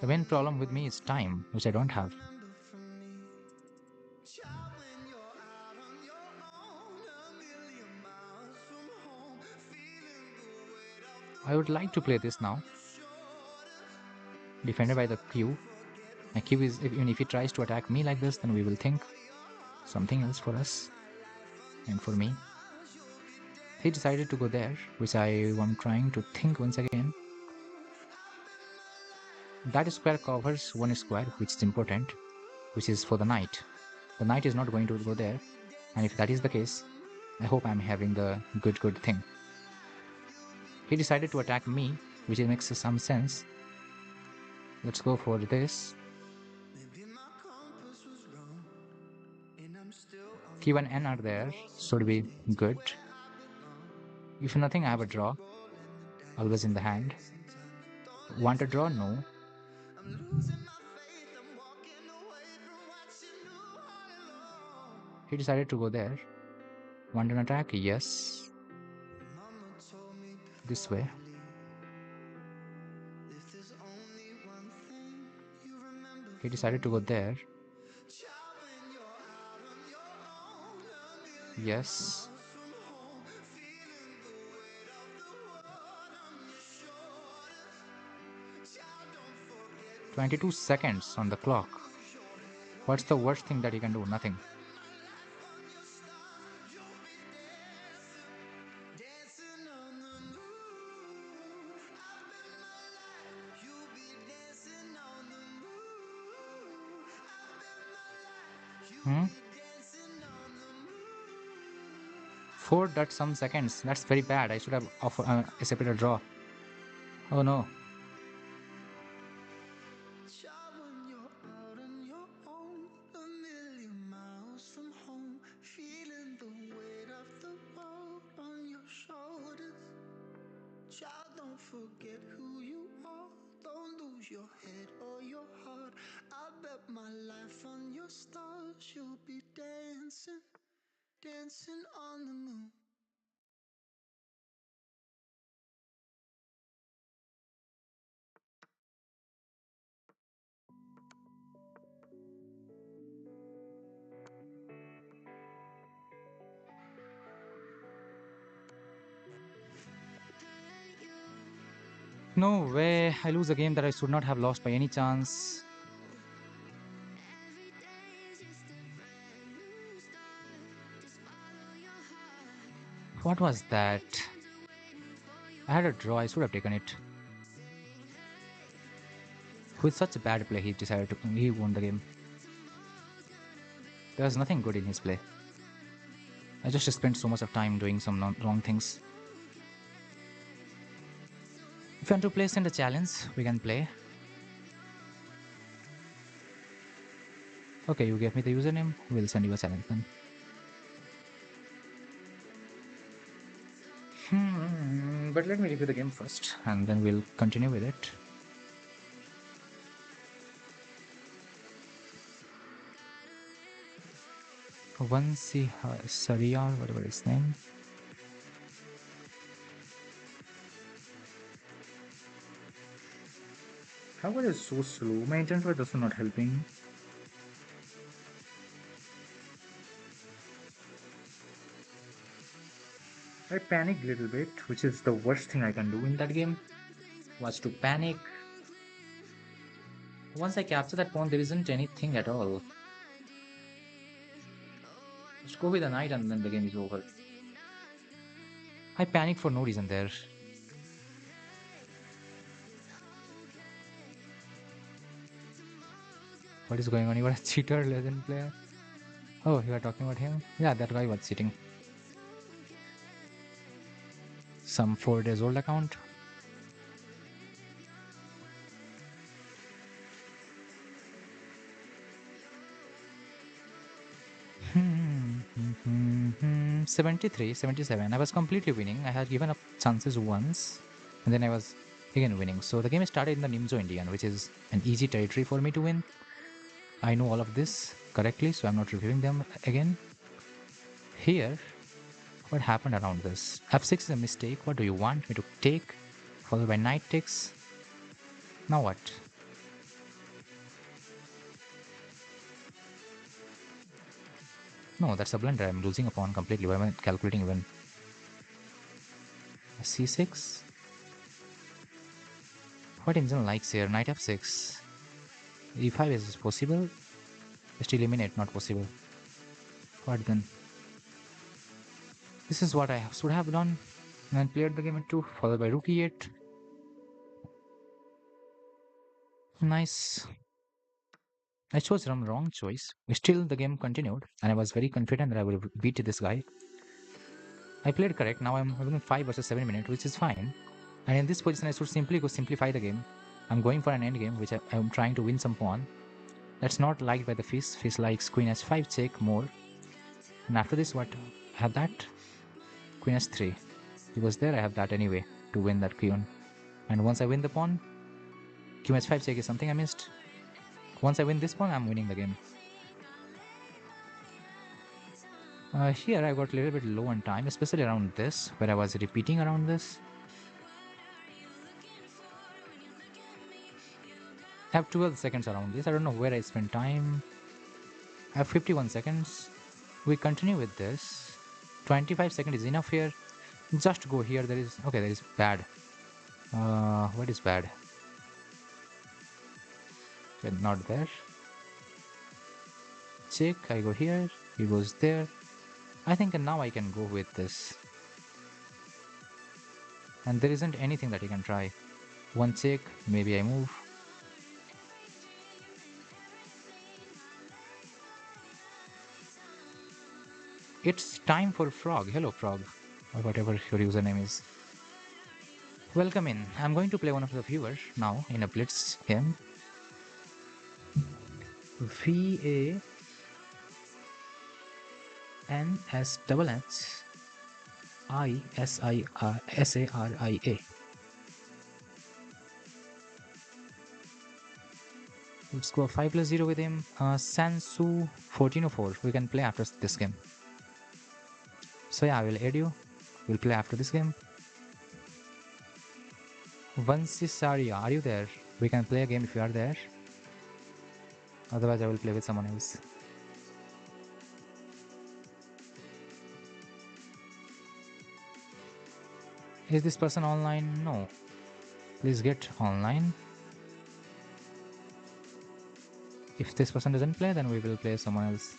The main problem with me is time, which I don't have. I would like to play this now. Defended by the Q. My Q is, even if he tries to attack me like this, then we will think something else for us and for me. He decided to go there, which I am trying to think once again. That square covers one square, which is important, which is for the knight. The knight is not going to go there, and if that is the case, I hope I'm having the good thing. He decided to attack me, which makes some sense. Let's go for this. Q and N are there, should be good. If nothing, I have a draw, always in the hand. Want a draw? No. He decided to go there. Want an attack? Yes. This way. He decided to go there. Yes. "22 seconds on the clock. What's the worst thing that he can do? Nothing. Hmm? 4 some seconds. That's very bad. I should have accepted a draw. Oh no. Child, don't forget who you are. Don't lose your head or your heart. I bet my life on your stars. You'll be dancing, dancing on the moon. No way. I lose a game that I should not have lost by any chance. What was that? I had a draw. I should have taken it. With such a bad play, he won the game. There was nothing good in his play. I just spent so much of time doing some wrong things. If you want to play send a challenge, we can play. Okay, you gave me the username. We'll send you a challenge then. But let me review the game first, and then we'll continue with it. Vansi Sariyar, whatever his name. How are you so slow? My internet was also not helping. I panicked a little bit, which is the worst thing I can do in that game, was to panic. Once I capture that pawn, there isn't anything at all. Just go with the knight and then the game is over. I panicked for no reason there. What is going on? You are a cheater, legend player. Oh, you are talking about him? Yeah, that guy was cheating. Some 4 days old account. Hmm, 73, 77. I was completely winning. I had given up chances once, and then I was again winning. So the game started in the Nimzo Indian, which is an easy territory for me to win. I know all of this correctly, so I'm not reviewing them again. Here, what happened around this? F6 is a mistake. What do you want me to take? Followed by knight takes. Now what? No, that's a blunder. I'm losing a pawn completely. Why am I calculating even? C6? What engine likes here? Knight f6. E5 is possible. Just eliminate, not possible. What then? This is what I should have done. And then played the game at 2, followed by rook e8. Nice. I chose some wrong choice. Still, the game continued, and I was very confident that I would beat this guy. I played correct. Now I'm having 5 versus 7 minutes, which is fine. And in this position, I should simply go simplify the game. I'm going for an endgame, which I'm trying to win some pawn. That's not liked by the fish. Fish likes queen s5 check more. And after this, what? I have that. Queen s3. He was there. I have that anyway to win that queen. And once I win the pawn, queen h5 check is something I missed. Once I win this pawn, I'm winning the game. Here I got a little bit low on time, especially around this, where I was repeating around this. I have 12 seconds around this. I don't know where I spent time. I have 51 seconds. We continue with this. 25 seconds is enough here. Just go here. There is okay. There is bad. What is bad? Okay, not there. Check. I go here. He goes there. I think now I can go with this. And there isn't anything that he can try. One check. Maybe I move. It's time for Frog. Hello, Frog, or whatever your username is. Welcome in. I'm going to play one of the viewers now in a blitz game. VANSHSHISARIA. Let's go 5+0 with him. Sansu 1404. We can play after this game. So yeah, I will add you. We'll play after this game. Vansisaria, are you there? We can play a game if you are there. Otherwise, I will play with someone else. Is this person online? No. Please get online. If this person doesn't play, then we will play someone else.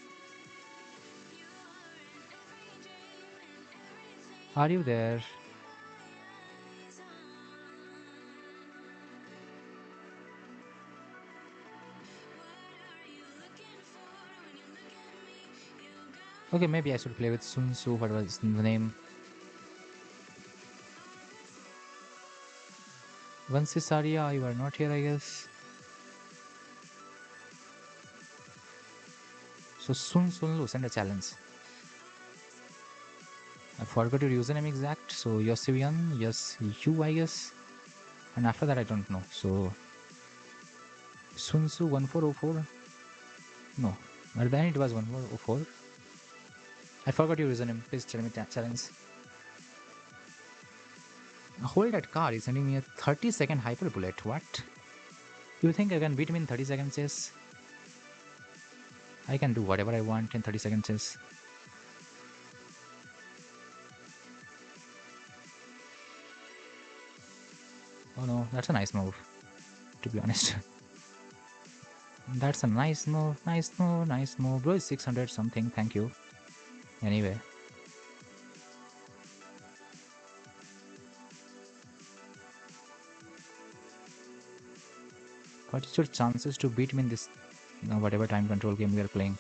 Are you there? Okay, maybe I should play with Sun Tzu. What was the name? Vansisaria, you are not here, I guess. So Sun Lu send a challenge. I forgot your username exact. So Yosivian, yes, you, I guess. And after that, I don't know. So Sunsu 1404. No, at the end it was 1404. I forgot your username. Please tell me challenge. Hold that car is sending me a 30-second hyper bullet. What? You think I can beat him in 30 seconds? Yes. I can do whatever I want in 30 seconds. Yes. Oh no, that's a nice move, to be honest. That's a nice move, nice move, nice move. Bro is 600 something, thank you. Anyway. What is your chances to beat me in this whatever time control game we are playing?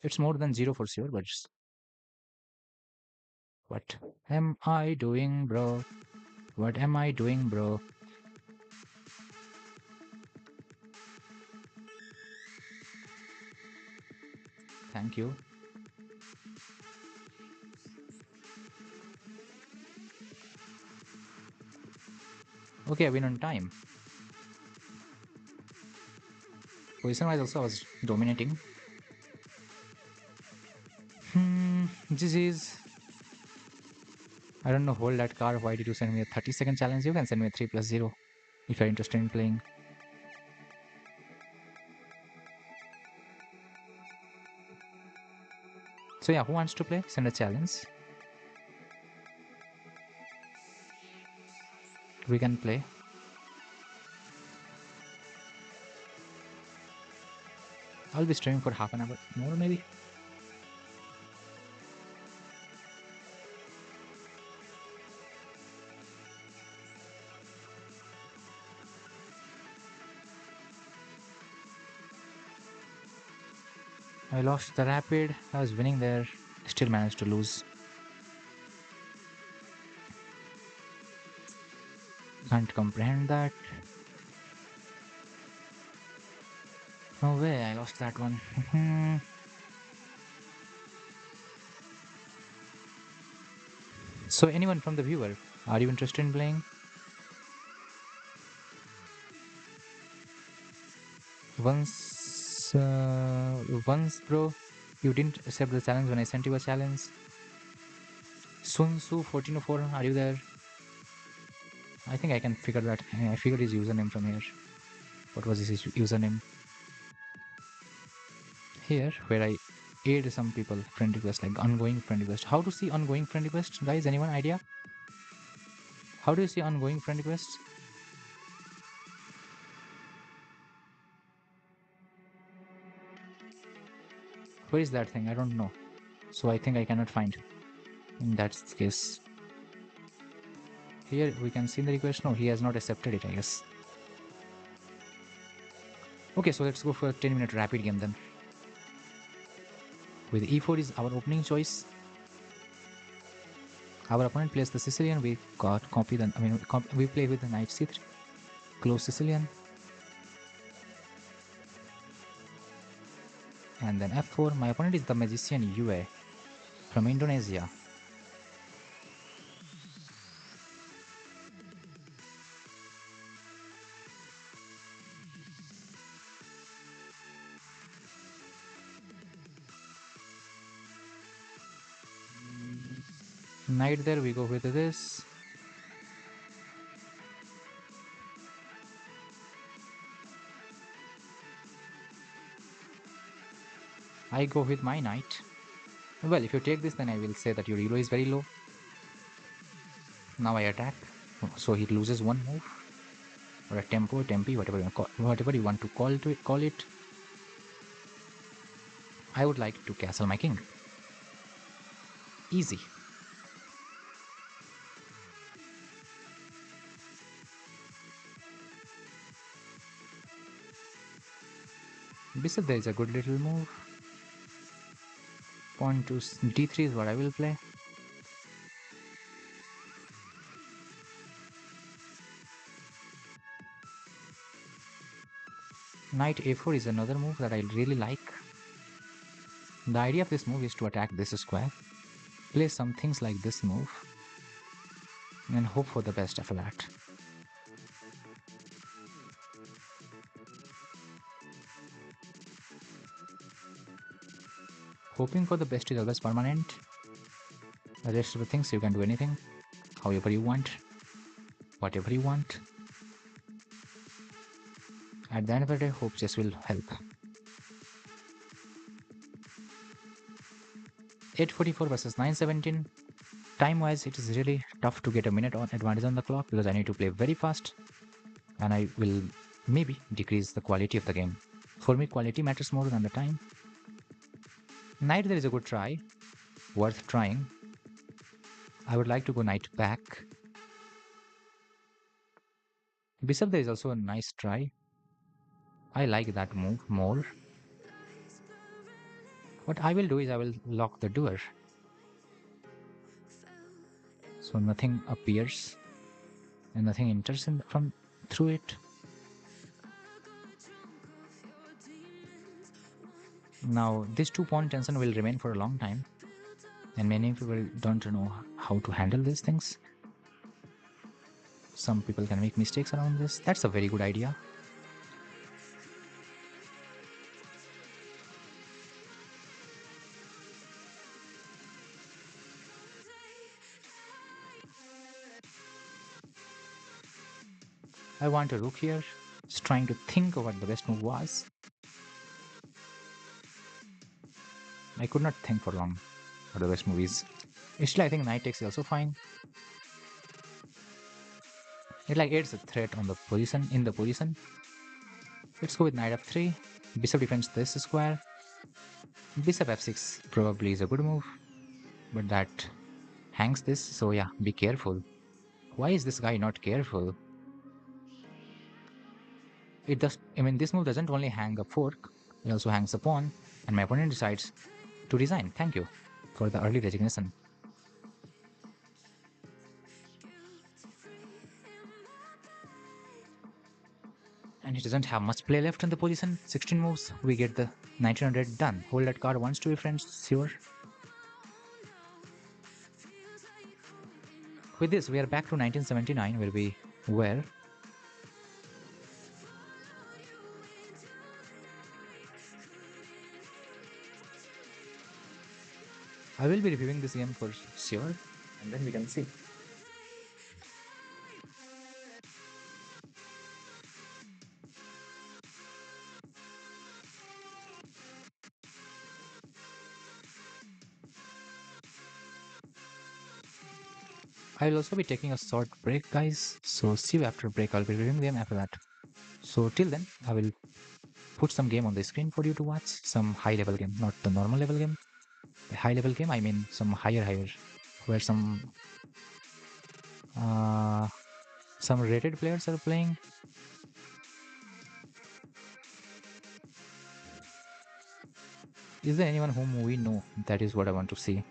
It's more than 0 for sure, but what am I doing, bro? What am I doing, bro? Thank you. Okay, I win on time. Position-wise also I was dominating. This is... I don't know, hold that car. Why did you send me a 30-second challenge? You can send me a 3+0 if you're interested in playing. So yeah, who wants to play? Send a challenge. We can play. I'll be streaming for half an hour more maybe. I lost the rapid. I was winning there. Still managed to lose. Can't comprehend that. No way, I lost that one. So anyone from the viewer, are you interested in playing? Once, bro, you didn't accept the challenge when I sent you a challenge. Sun Tzu 1404, are you there? I think I can figure that. I figured his username from here. What was his username? Here, where I aid some people friend request, like ongoing friend request. How to see ongoing friend request, guys? Anyone idea? How do you see ongoing friend requests? Where is that thing? I don't know. So I think I cannot find. In that case, here we can see in the request. No, he has not accepted it, I guess. Okay, so let's go for a 10-minute rapid game then. With e4 is our opening choice. Our opponent plays the Sicilian. We got copy then. We play with the knight c3. Close Sicilian. And then f4. My opponent is the magician Yue from Indonesia. Knight there, we go with this. I go with my knight. Well, if you take this, then I will say that your elo is very low. Now I attack. So he loses one move. Or a tempo, tempi, whatever you want to call it. I would like to castle my king. Easy. Bishop there is a good little move. Pawn to d3 is what I will play. Knight a4 is another move that I really like. The idea of this move is to attack this square, play some things like this move, and hope for the best after that. Hoping for the best is always permanent. The rest of the things you can do anything, however you want, whatever you want. At the end of the day, hope just will help. 8:44 versus 9:17. Time-wise, it is really tough to get a minute on advantage on the clock because I need to play very fast, and I will maybe decrease the quality of the game. For me, quality matters more than the time. Knight there is a good try, worth trying. I would like to go knight back. Bishop there is also a nice try. I like that move more. What I will do is I will lock the door, so nothing appears and nothing enters in from through it. Now this 2 pawn tension will remain for a long time, and many people don't know how to handle these things. Some people can make mistakes around this. That's a very good idea. I want a rook here. Just trying to think of what the best move was. I could not think for long what the best move is. Still, I think knight takes is also fine. It like adds a threat on the position in the position. Let's go with knight f3. Bishop defends this square. Bishop f6 probably is a good move, but that hangs this. So yeah, be careful. Why is this guy not careful? It does. I mean, this move doesn't only hang a fork; it also hangs a pawn. And my opponent decides to resign. Thank you for the early resignation. And he doesn't have much play left in the position. 16 moves, we get the 1900 done. Hold that card once to be friends, sure. With this, we are back to 1979 where we were. I will be reviewing this game for sure, and then we can see. I will also be taking a short break, guys. So see you after break. I'll be reviewing them after that. So till then, I will put some game on the screen for you to watch. Some high level game, not the normal level game. The high level game, I mean some higher, where uh, some rated players are playing. Is there anyone whom we know? That is what I want to see.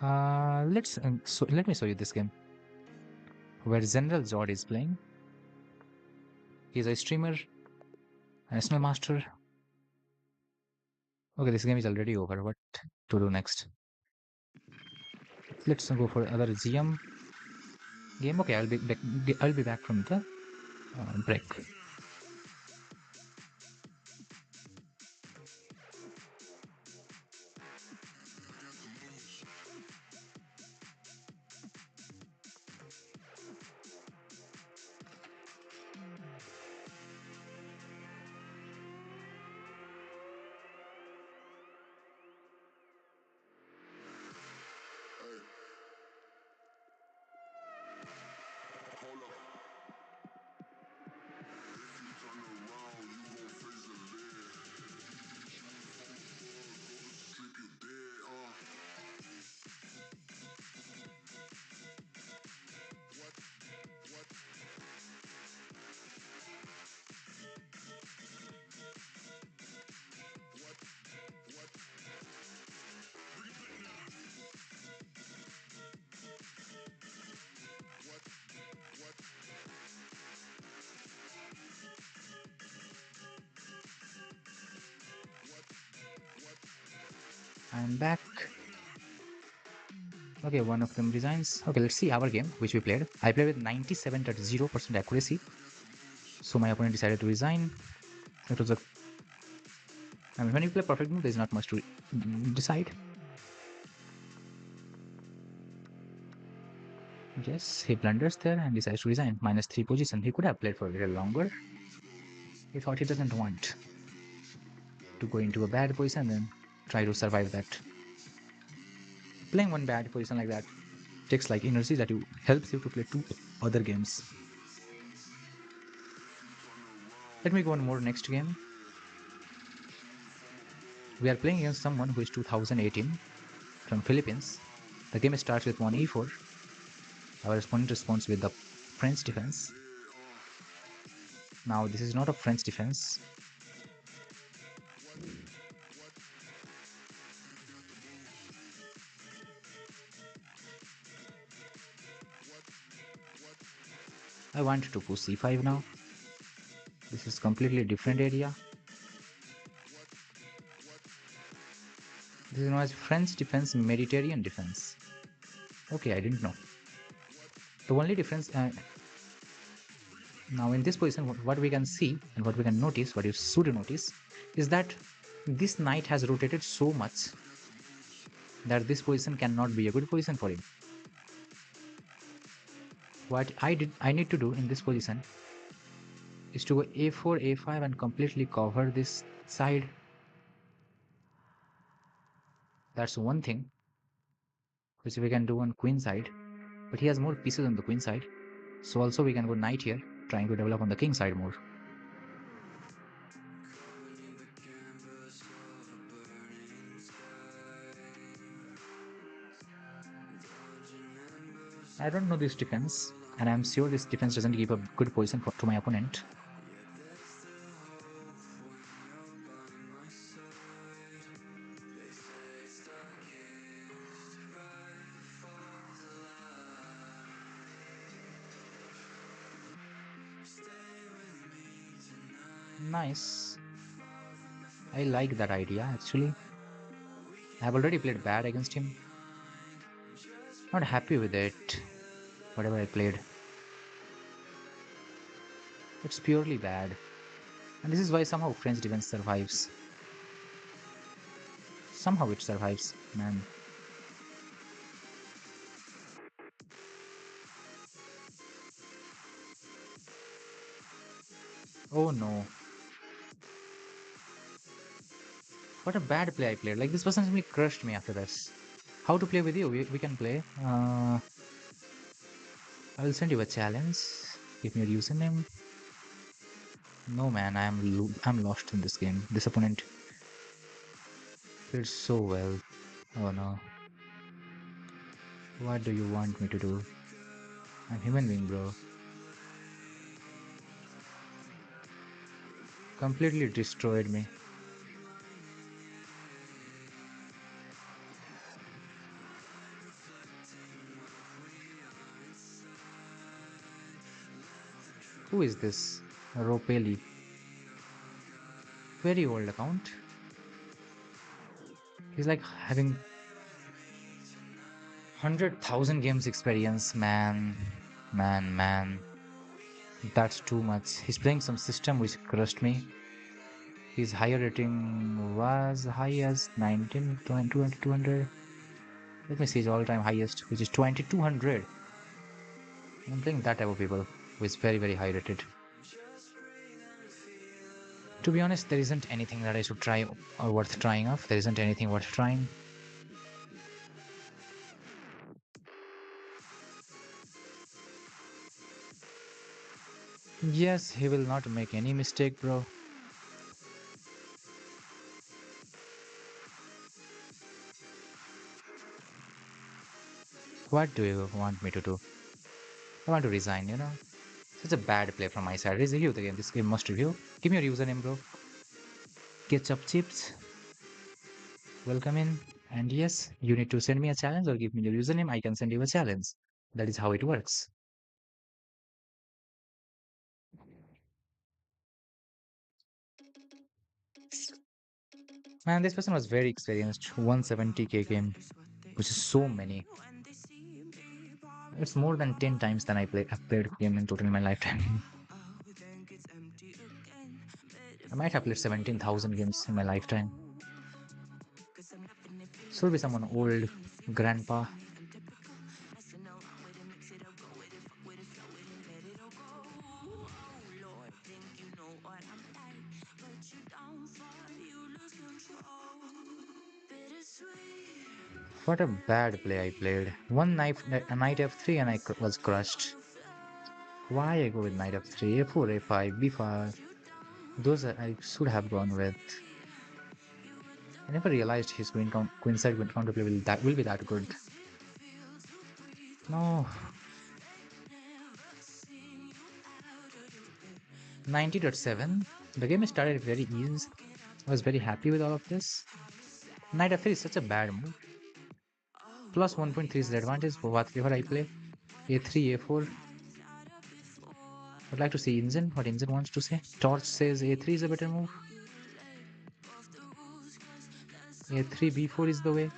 Let me show you this game where General Zod is playing. He's a streamer, national master. Okay, this game is already over. What to do next? Let's go for another GM game. Okay, I'll be back from the break. I'm back. Okay, one of them resigns. Okay, let's see our game, which we played. I played with 97.0% accuracy. So my opponent decided to resign. It was a... I mean, when you play perfect move, there's not much to decide. Yes, he blunders there and decides to resign. -3 position. He could have played for a little longer. He thought he doesn't want to go into a bad position and try to survive that. Playing one bad position like that takes like energy that you helps you to play two other games. Let me go on more next game. We are playing against someone who is 2018 from Philippines. The game starts with 1e4. Our opponent responds with the French defense. Now this is not a French defense. I want to push c5 now. This is completely different area. This is known as French defense, Mediterranean defense. Okay, I didn't know. The only difference now in this position, what we can see and what we can notice, what you should notice, is that this knight has rotated so much that this position cannot be a good position for him. What I need to do in this position is to go a4, a5 and completely cover this side. That's one thing which we can do on queen side, but he has more pieces on the queen side. So also we can go knight here, trying to develop on the king side more. I don't know this defense, and I'm sure this defense doesn't give a good position to my opponent. Nice. I like that idea actually. I've already played bad against him. Not happy with it. Whatever I played. It's purely bad. And this is why somehow French defense survives. Somehow it survives, man. Oh no. What a bad play I played. Like this person simply crushed me after this. How to play with you? We can play. I will send you a challenge. Give me your username. No man, I'm lost in this game. This opponent plays so well. Oh no. What do you want me to do? I'm human being, bro. Completely destroyed me. Who is this? Ropeli. Very old account. He's like having 100,000 games experience, man. Man. That's too much. He's playing some system which crushed me. His higher rating was high as 19, 20, 2200. Let me see his all-time highest, which is 2200. I'm playing that type of people who is very, very high rated. To be honest, there isn't anything that I should try or worth trying of. There isn't anything worth trying. Yes, he will not make any mistake, bro. What do you want me to do? I want to resign, you know? Such a bad play from my side. Review the game. This game must review. Give me your username, bro. Ketchup chips. Welcome in. And yes, you need to send me a challenge or give me your username. I can send you a challenge. That is how it works. Man, this person was very experienced. 170k game, which is so many. It's more than 10 times than I've played game in total in my lifetime. I might have played 17,000 games in my lifetime. Should be someone old, grandpa. What a bad play I played. A knight f3 and was crushed. Why I go with knight f3, a4, a5, b5? Those I should have gone with. I never realized his queenside counterplay will be that good. No, 90.7. The game started very easy. I was very happy with all of this. Knight f3 is such a bad move. Plus 1.3 is the advantage for whatever I play. a3, a4. I'd like to see Inzen, what Inzen wants to say. Torch says a3 is a better move. a3, b4 is the way.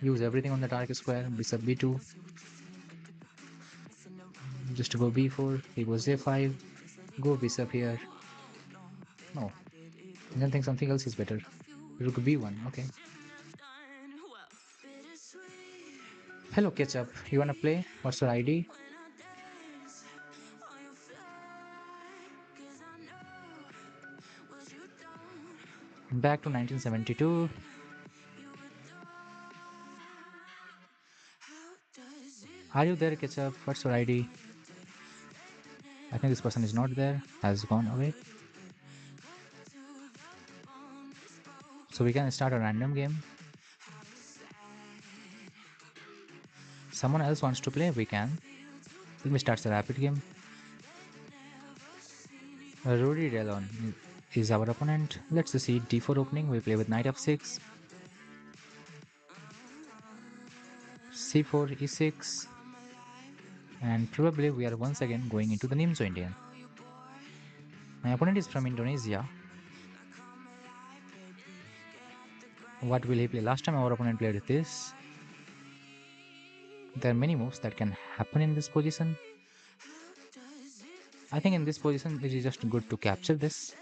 Use everything on the dark square. Bishop b2. Just to go b4. He goes a5. Go bishop here. No. Inzen thinks something else is better. Rook b1. Okay. Hello, Ketchup. You wanna play? What's your ID? Back to 1972. Are you there, Ketchup? What's your ID? I think this person is not there. Has gone away. So we can start a random game. Someone else wants to play? We can. Let me start the rapid game. Rudy Delon is our opponent. Let's see d4 opening. We play with knight f6. c4, e6. And probably we are once again going into the Nimzo Indian. My opponent is from Indonesia. What will he play? Last time our opponent played this. There are many moves that can happen in this position. I think in this position it is just good to capture this.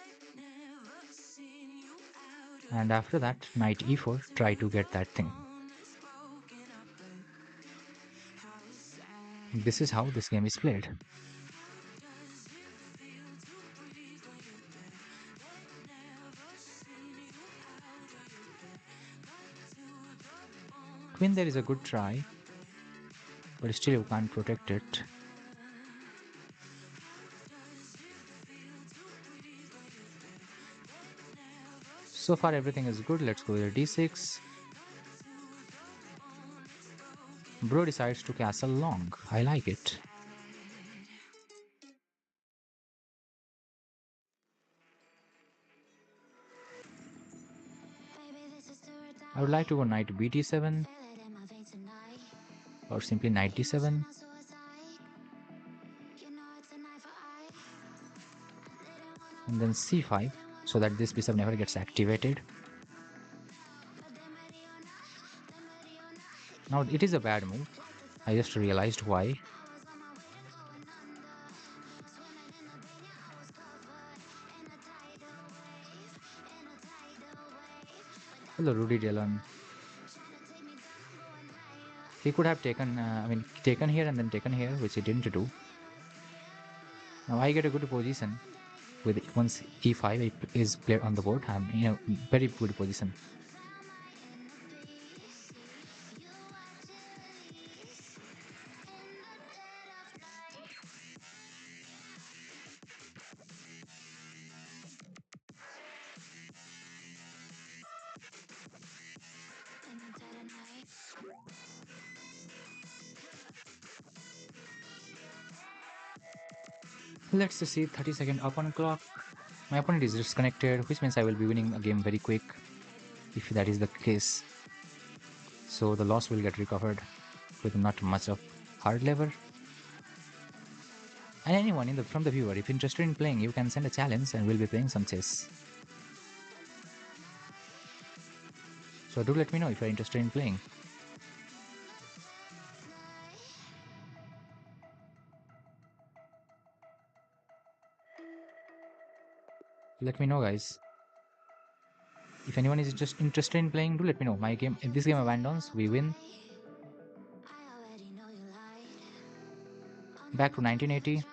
And after that, knight e4, try to get that thing. This is how this game is played. Queen there is a good try, but still you can't protect it. So far everything is good. Let's go with d6. Bro decides to castle long. I like it. I would like to go knight bd7 or simply knight d7. And then c5 so that this bishop never gets activated. Now it is a bad move. I just realized why. Hello, Rudy Dillon. He could have taken here and then taken here, which he didn't do. Now I get a good position with once e5 is played on the board. I'm in a very good position. Let's see 30-second up on clock. My opponent is disconnected, which means I will be winning a game very quick if that is the case. So the loss will get recovered with not much of hard lever. And anyone from the viewer, if interested in playing, you can send a challenge and we'll be playing some chess. So do let me know if you're interested in playing. Let me know, guys. If anyone is just interested in playing, do let me know. My game, in this game abandons, we win. Back to 1980.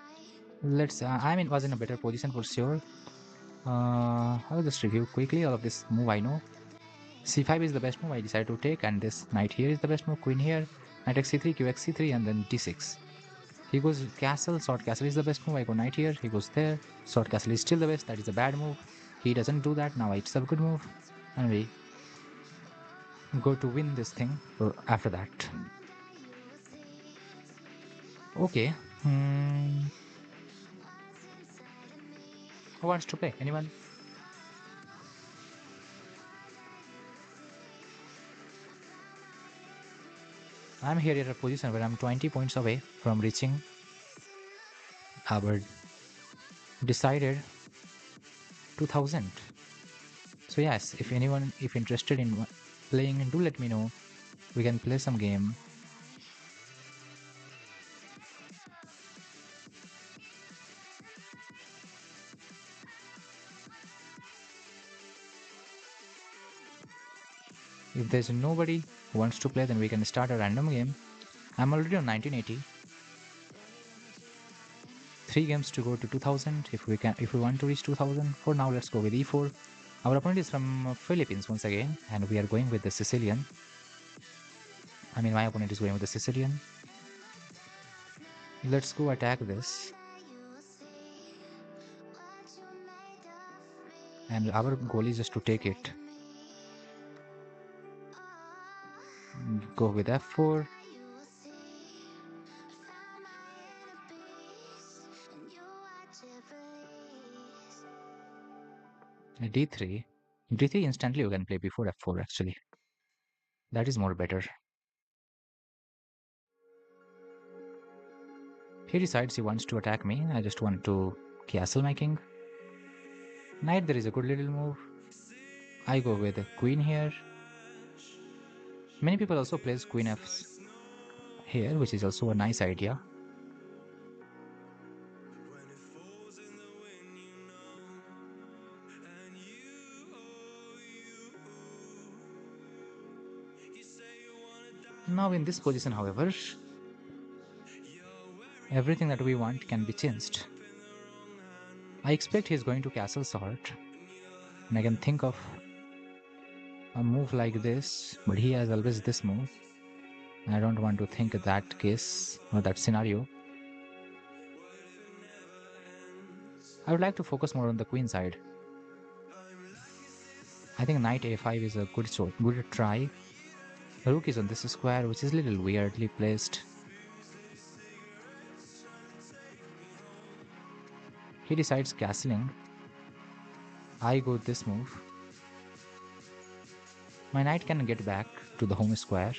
Let's. Was in a better position for sure. I will just review quickly all of this move I know. C5 is the best move I decided to take, and this knight here is the best move. Queen here, knight x c3, q x c3, and then d6. He goes castle. Short castle is the best move. I go knight here. He goes there. Short castle is still the best. That is a bad move. He doesn't do that. Now it's a good move, and we go to win this thing after that. Okay. Who wants to play? Anyone? I'm here at a position where I'm 20 points away from reaching our decided 2000. So yes, if anyone if interested in playing, do let me know. We can play some game. If there's nobody who wants to play, then we can start a random game. I'm already on 1980. 3 games to go to 2000. If we want to reach 2000. For now, let's go with e4. Our opponent is from Philippines once again, and we are going with the Sicilian. I mean, my opponent is going with the Sicilian. Let's go attack this. And our goal is just to take it. Go with f4. d3. d3 instantly you can play before f4 actually. That is more better. He decides he wants to attack me. I just want to castle my king. Knight, there is a good little move. I go with queen here. Many people also plays queen f here, which is also a nice idea. Now in this position, however, everything that we want can be changed. I expect he's going to castle sort, and I can think of a move like this, but he has always this move. I don't want to think that case or that scenario. I would like to focus more on the queen side. I think knight a5 is a good try. Rook is on this square, which is a little weirdly placed. He decides castling. I go this move. My knight can get back to the home square.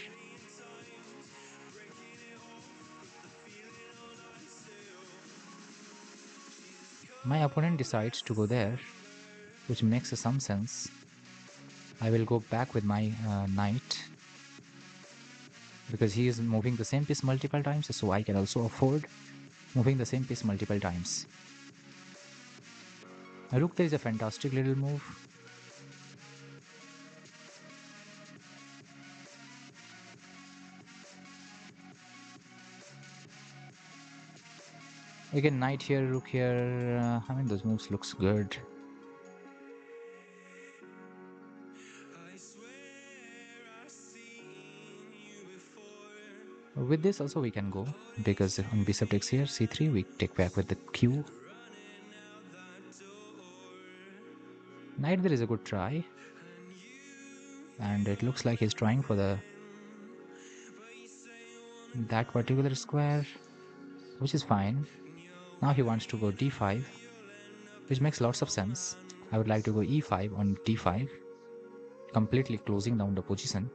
My opponent decides to go there, which makes some sense. I will go back with my knight because he is moving the same piece multiple times, so I can also afford moving the same piece multiple times. Rook there is a fantastic little move. Again, knight here, rook here. I mean, those moves looks good. With this also we can go, because on bishop takes here, c3, we take back with the q. Knight there is a good try. And it looks like he's trying for that particular square, which is fine. Now he wants to go d5, which makes lots of sense. I would like to go e5 on d5, completely closing down the position.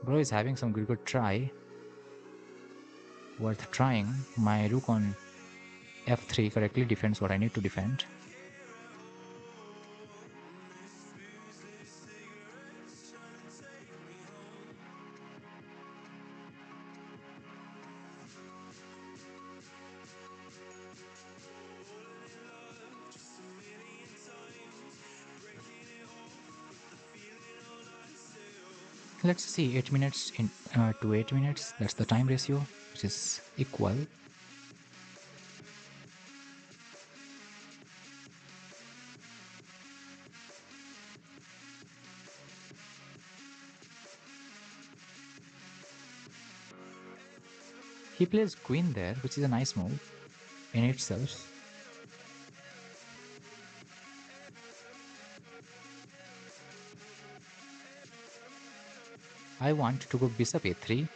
Bro is having some good try. Worth trying. My rook on f3 correctly defends what I need to defend. Let's see, 8 minutes to 8 minutes. That's the time ratio, which is equal. He plays queen there, which is a nice move in itself. I want to go bishop a3,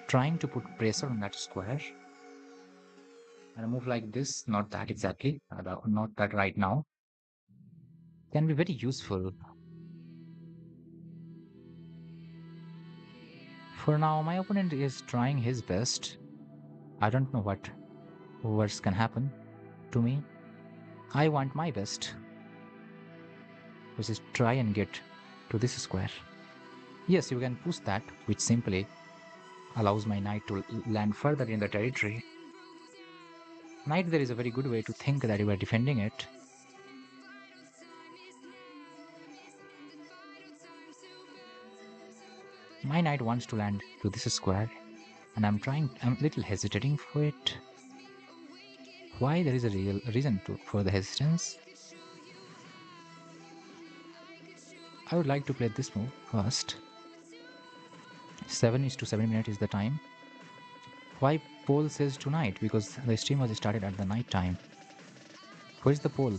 trying to put pressure on that square. And a move like this, not that exactly, not that right now, can be very useful. For now, my opponent is trying his best. I don't know what worse can happen to me. I want my best, which is try and get to this square. Yes, you can push that, which simply allows my knight to land further in the territory. Knight, there is a very good way to think that you are defending it. My knight wants to land to this square, and I'm a little hesitating for it. Why? There is a real reason for the hesitance. I would like to play this move first. 7 is to 7 minutes is the time. Why poll says tonight? Because the stream was started at the night time. Where's the poll?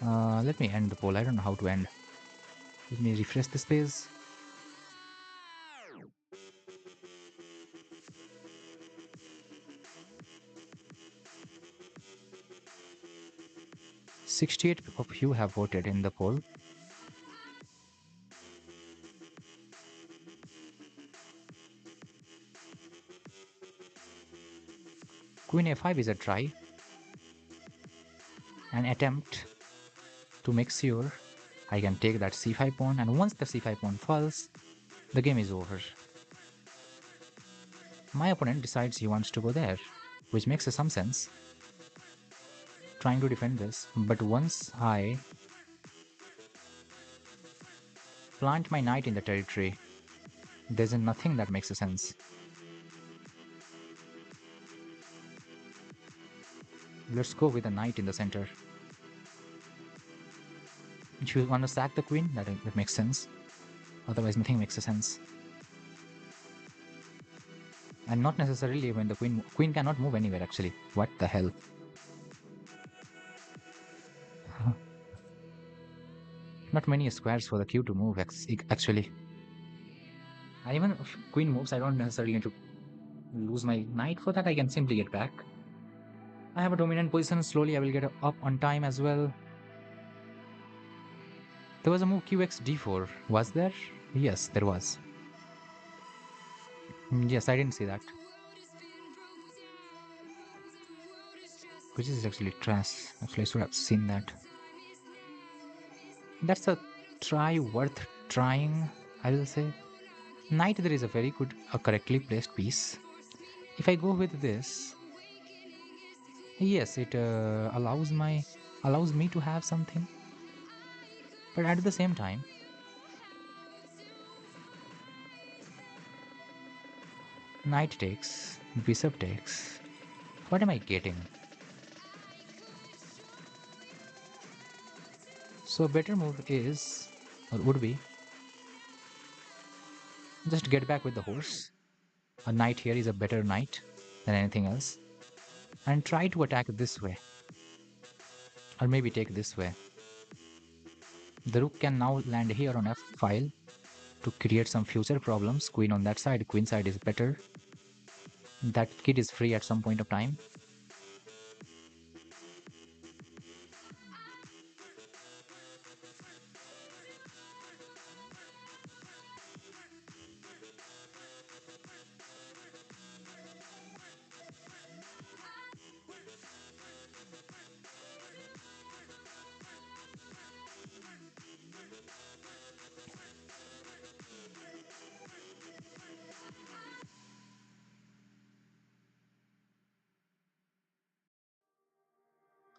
Let me end the poll. I don't know how to end. Let me refresh this page. 68 of you have voted in the poll. Queen a5 is a try, an attempt to make sure I can take that c5 pawn, and once the c5 pawn falls, the game is over. My opponent decides he wants to go there, which makes some sense, trying to defend this, but once I plant my knight in the territory, there's nothing that makes sense. Let's go with a knight in the center. If you want to sack the queen, that makes sense. Otherwise, nothing makes sense. And not necessarily when the queen cannot move anywhere actually. What the hell? Not many squares for the q to move actually. Even if queen moves, I don't necessarily need to lose my knight for that. I can simply get back. I have a dominant position. Slowly I will get up on time as well. There was a move qx d4. Was there? Yes, there was. Yes, I didn't see that. Which is actually trash. Actually, I should have seen that. That's a try worth trying, I will say. Knight, there is a very good, correctly placed piece. If I go with this, yes, it allows me to have something. But at the same time, knight takes, bishop takes. What am I getting? So a better move is, or would be, just get back with the horse. A knight here is a better knight than anything else. And try to attack this way. Or maybe take this way. The rook can now land here on f-file to create some future problems. Queen on that side, queen side is better. That kid is free at some point of time.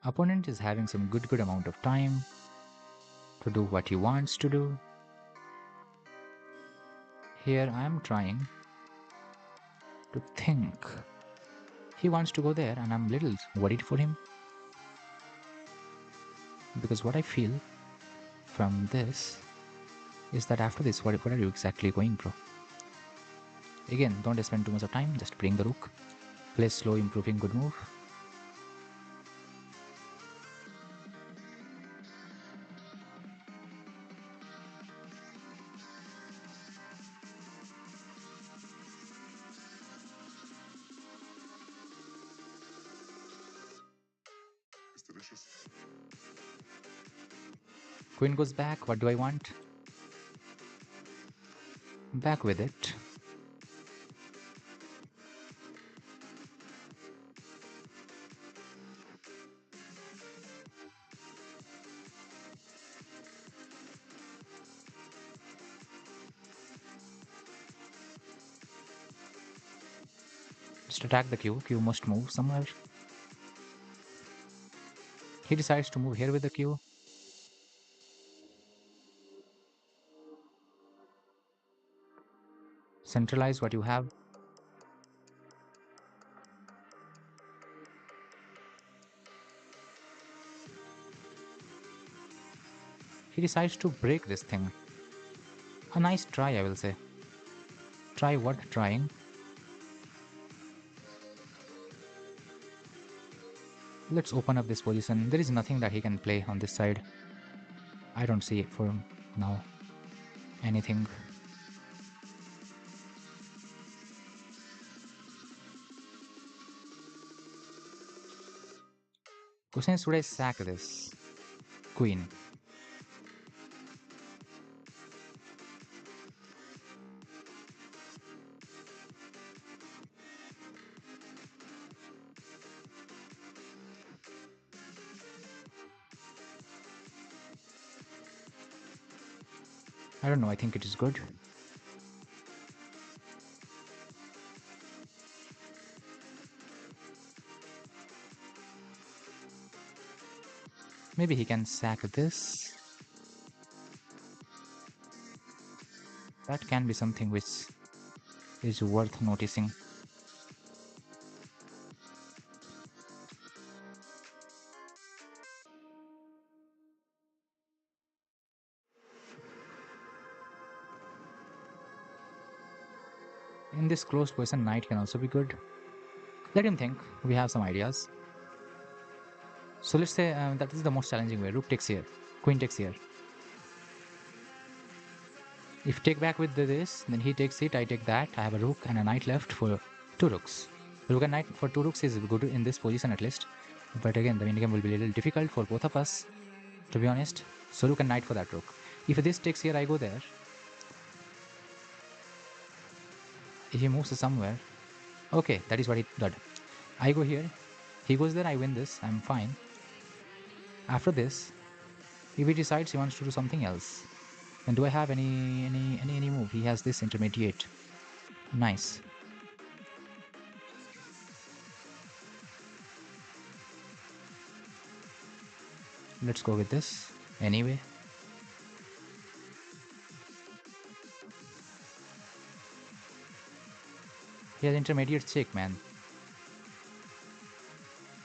Opponent is having some good amount of time to do what he wants to do. Here I am trying to think. He wants to go there and I'm little worried for him. Because what I feel from this is that after this, what are you exactly going, bro? Again, don't spend too much of time, just bring the rook. Play slow, improving, good move. Queen goes back, what do I want? Back with it. Just attack the Q. Q must move somewhere. He decides to move here with the Q. Centralize what you have. He decides to break this thing. A nice try, I will say. Try what? Trying. Let's open up this position. There is nothing that he can play on this side. I don't see it for now. Anything. Question is, should I sack this? Queen. I don't know, I think it is good. Maybe he can sack this. That can be something which is worth noticing. In this closed position, knight can also be good. Let him think. We have some ideas. So let's say that is the most challenging way. Rook takes here. Queen takes here. If take back with this, then he takes it, I take that. I have a rook and a knight left for 2 rooks. Rook and knight for 2 rooks is good in this position at least. But again, the minigame will be a little difficult for both of us, to be honest. So rook and knight for that rook. If this takes here, I go there. If he moves somewhere. Okay, that is what he did. I go here. He goes there, I win this. I'm fine. After this, if he decides he wants to do something else, then do I have any move? He has this intermediate. Nice. Let's go with this anyway. He has intermediate check, man.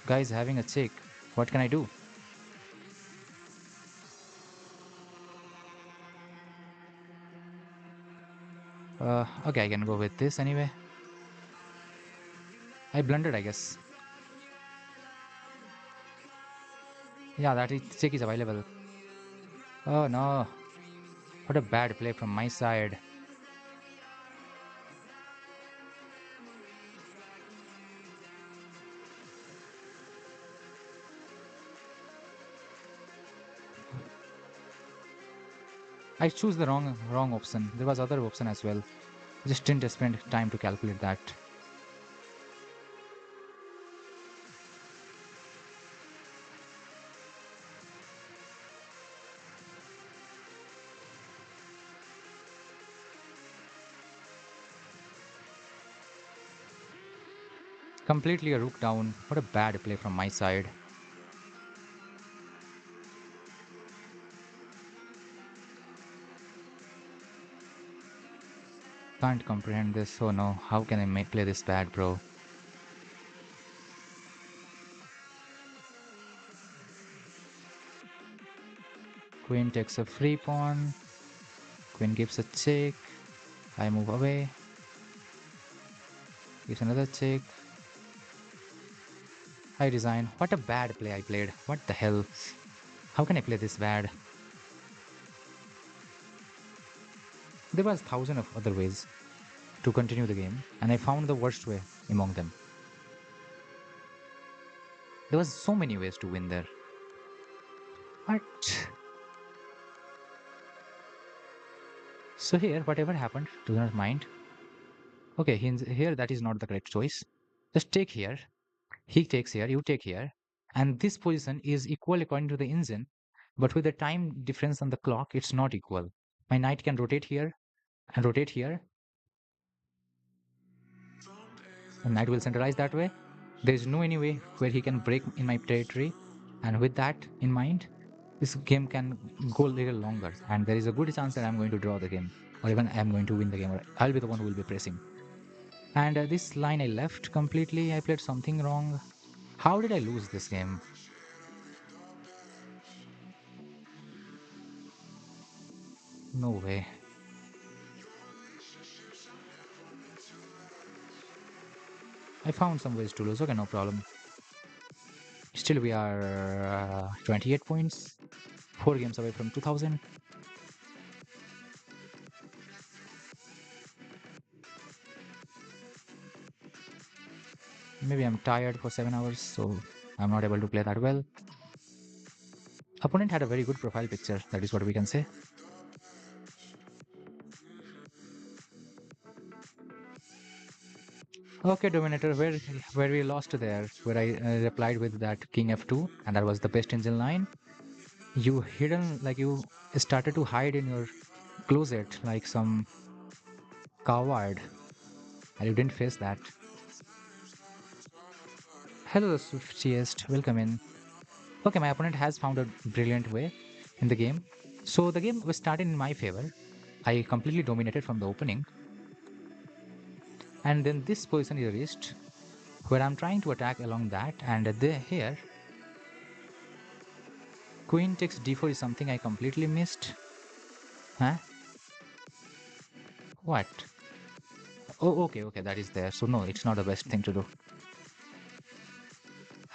Guy's having a check. What can I do? Okay, I can go with this anyway. I blundered, I guess. Yeah, that check is available. Oh no. What a bad play from my side. I choose the wrong option. There was other option as well. Just didn't spend time to calculate that. Completely a rook down. What a bad play from my side. can't comprehend this. Oh no, how can I play this bad, bro? Queen takes a free pawn. Queen gives a check. I move away. Gives another check. I resign. What a bad play I played. What the hell? How can I play this bad? There was thousands of other ways to continue the game, and I found the worst way among them. There was so many ways to win there. What? So here, whatever happened, do not mind. Okay, here that is not the correct choice. Just take here. He takes here, you take here. And this position is equal according to the engine, but with the time difference on the clock, it's not equal. My knight can rotate here and rotate here. And knight will centralize that way. There is no any way where he can break in my territory. And with that in mind, this game can go a little longer. And there is a good chance that I'm going to draw the game. Or even I'm going to win the game. Or I'll be the one who will be pressing. And this line I left completely. I played something wrong. How did I lose this game? No way. I found some ways to lose. Okay, no problem. Still, we are 28 points. 4 games away from 2000. Maybe I'm tired for 7 hours, so I'm not able to play that well. Opponent had a very good profile picture. That is what we can say. Okay, Dominator, where we lost there, where I replied with that King F2, and that was the best engine line. You hidden, like you started to hide in your closet like some coward, and you didn't face that. Hello, Swiftiest, welcome in. Okay, my opponent has found a brilliant way in the game. So the game was started in my favor. I completely dominated from the opening. And then this position is reached where I'm trying to attack along that, and here queen takes d4 is something I completely missed. Huh? What? Oh, okay, that is there. So no, it's not the best thing to do.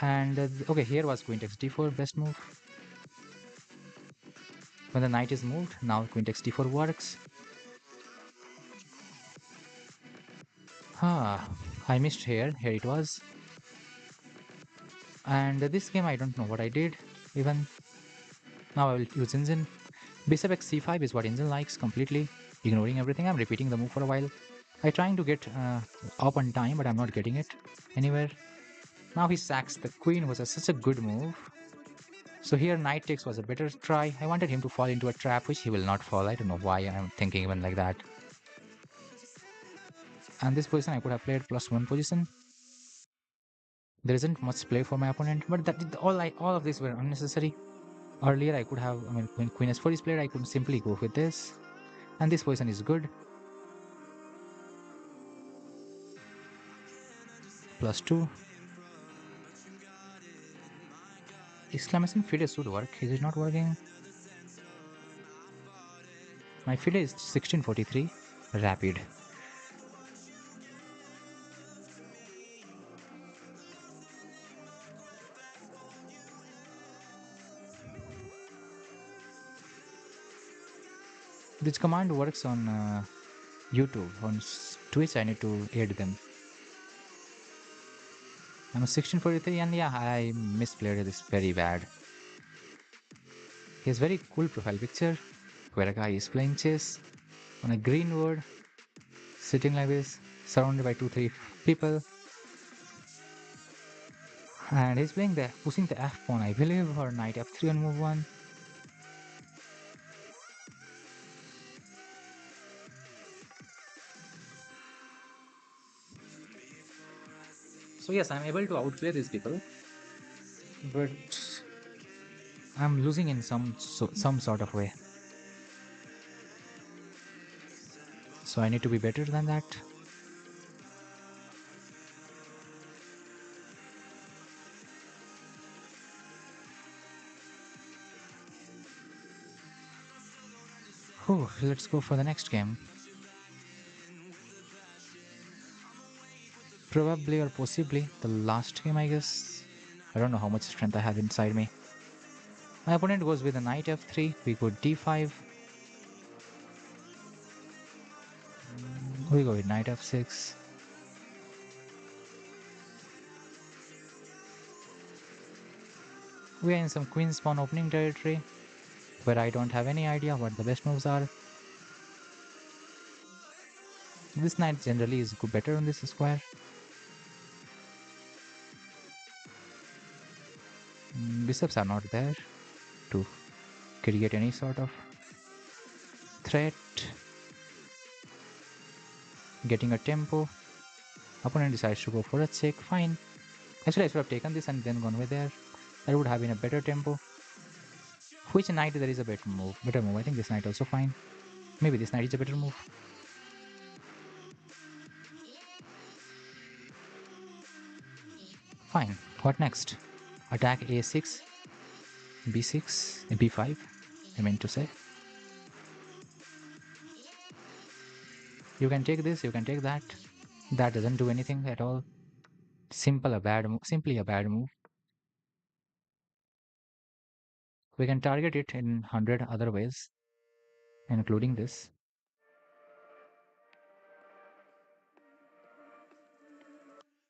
And okay, here was queen takes d4, best move. When the knight is moved, now queen takes d4 works. Ah, I missed here. Here it was. And this game, I don't know what I did. Even now, I will use engine. Bishop x c5 is what engine likes completely, ignoring everything. I'm repeating the move for a while. I'm trying to get up on time, but I'm not getting it anywhere. Now he sacks the queen, was such a good move. So here knight takes was a better try. I wanted him to fall into a trap, which he will not fall. I don't know why I'm thinking even like that. And this position I could have played +1 position. There isn't much play for my opponent, but that all of these were unnecessary. Earlier I could have, I mean, when queen s4 is played, I could simply go with this. And this position is good. +2. Exclamation FIDE should work. Is it not working? My FIDE is 1643. Rapid. This command works on YouTube. On Twitch, I need to add them. I'm a 1643, and yeah, I misplayed this very bad. He has very cool profile picture where a guy is playing chess on a green board, sitting like this, surrounded by 2-3 people. And he's playing pushing the f pawn, I believe, or knight f3 on move 1. So yes, I'm able to outplay these people, but I'm losing in some sort of way. So I need to be better than that. Whew, let's go for the next game. Probably or possibly the last game, I guess. I don't know how much strength I have inside me. My opponent goes with a knight f3. We go d5. We go with knight f6. We are in some queen spawn opening territory where I don't have any idea what the best moves are. This knight generally is better on this square. Bishops are not there to create any sort of threat. Getting a tempo. Opponent decides to go for a check. Fine. Actually, I should have taken this and then gone over there. That would have been a better tempo. Which knight there is a better move? Better move. I think this knight also fine. Maybe this knight is a better move. Fine. What next? Attack a6, b6, b5. I meant to say. You can take this. You can take that. That doesn't do anything at all. Simply a bad move. We can target it in 100 other ways, including this.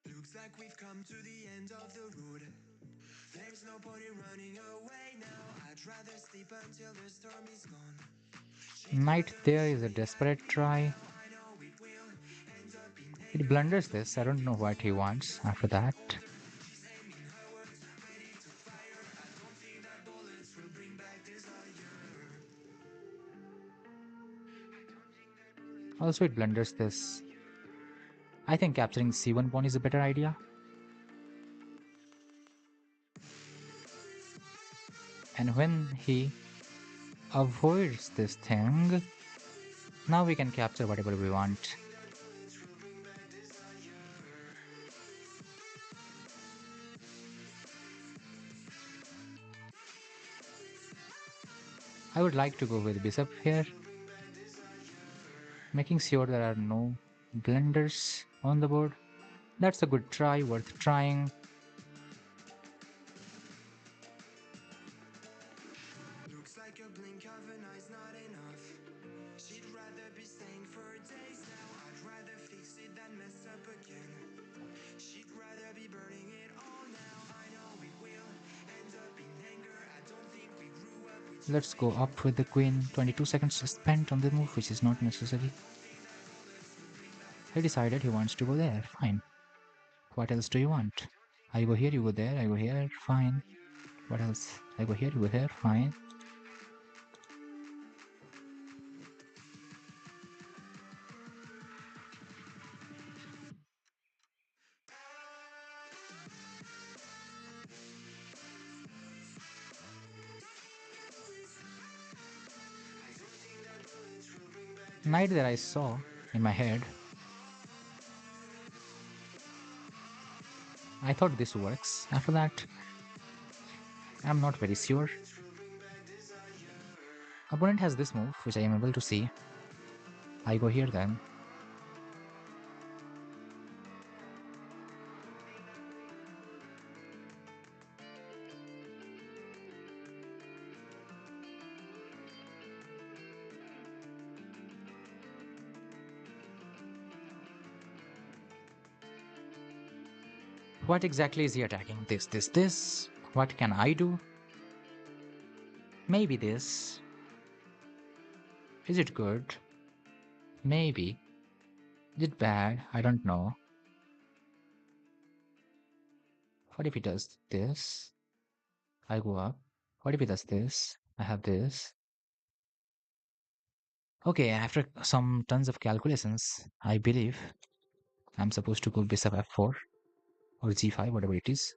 Looks like we've come to the end of the road. There's no point in running away now. I'd rather sleep until the storm is gone. Knight there is a desperate try. It blunders this. I don't know what he wants after that. Also, it blunders this. I think capturing c1 pawn is a better idea. And when he avoids this thing, now we can capture whatever we want. I would like to go with bishop here, making sure there are no blunders on the board. That's a good try, worth trying. Looks like a blink of an eye's not enough. She'd rather be staying for days now. I'd rather fix it than mess up again. She'd rather be burning it all now. I know we will end up in anger. I don't think we grew up with. Let's go up with the queen. 22 seconds spent on the move, which is not necessary. He decided he wants to go there. Fine. What else do you want? I go here, you go there, I go here. Fine. What else? I go here, you go here. Fine. Knight that I saw in my head. I thought this works. After that, I'm not very sure. Opponent has this move, which I am able to see. I go here then. What exactly is he attacking? This. What can I do? Maybe this. Is it good? Maybe. Is it bad? I don't know. What if he does this? I go up. What if he does this? I have this. Okay, after some tons of calculations, I believe I'm supposed to go bishop f4 or g5, whatever it is.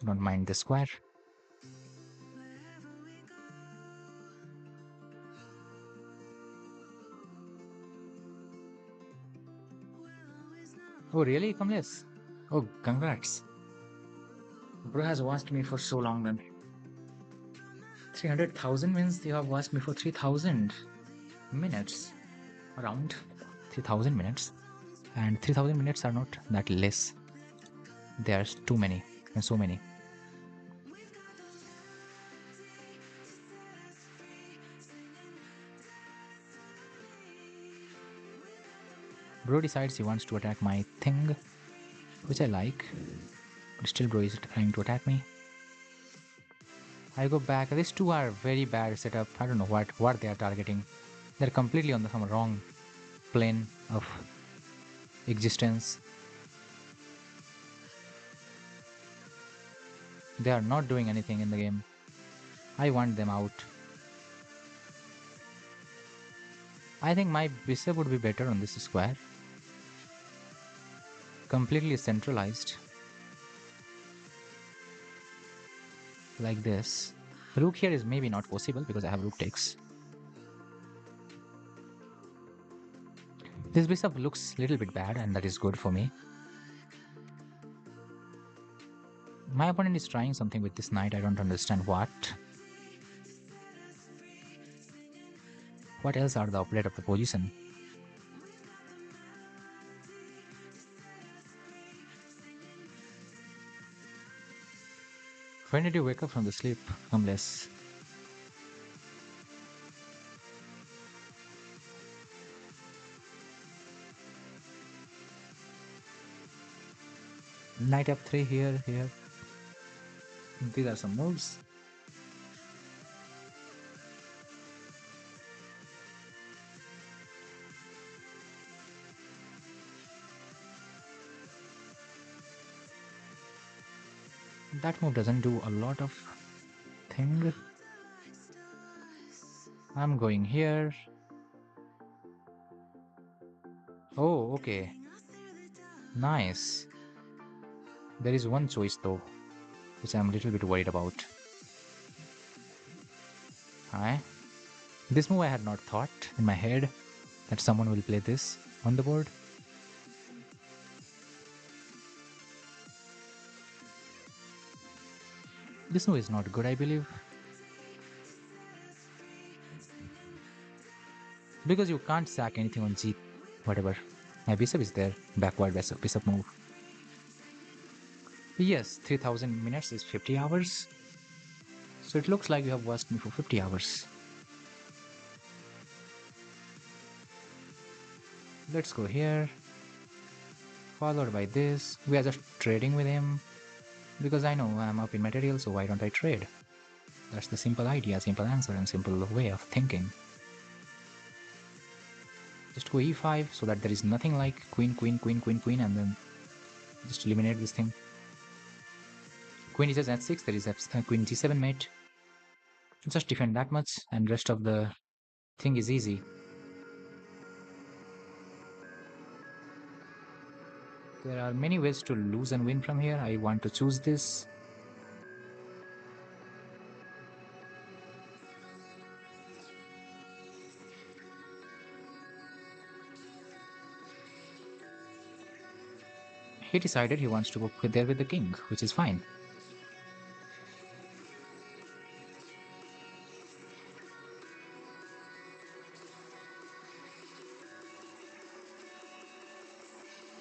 Don't mind the square. Oh, really, Kamlesh? Oh, congrats. Bro has watched me for so long then. 300,000 means you have watched me for 3,000 minutes. Around 3,000 minutes. And 3,000 minutes are not that less. There's too many and so many. Bro decides he wants to attack my thing, which I like. But still bro is trying to attack me. I go back. These two are very bad setup. I don't know what they are targeting. They're completely on the some wrong plane of existence. They are not doing anything in the game. I want them out. I think my bishop would be better on this square. Completely centralized. Like this. Rook here is maybe not possible because I have rook takes. This bishop looks a little bit bad and that is good for me. My opponent is trying something with this knight. I don't understand what. What else are the update of the position? When did you wake up from the sleep, Kamlesh? Knight f3 here. These are some moves. That move doesn't do a lot of thing. I'm going here. Oh, okay. Nice. There is one choice though, which I'm a little bit worried about. Hi. This move I had not thought in my head that someone will play this on the board. This move is not good, I believe. Because you can't sack anything on G, whatever. My bishop is there. Backward bishop move. Yes, 3000 minutes is 50 hours. So it looks like you have watched me for 50 hours. Let's go here. Followed by this. We are just trading with him. Because I know I'm up in material, so why don't I trade? That's the simple idea, simple answer, and simple way of thinking. Just go e5 so that there is nothing like queen, and then just eliminate this thing. Queen is h6, there is queen g7 mate. Just defend that much, and rest of the thing is easy. There are many ways to lose and win from here. I want to choose this. He decided he wants to go there with the king, which is fine.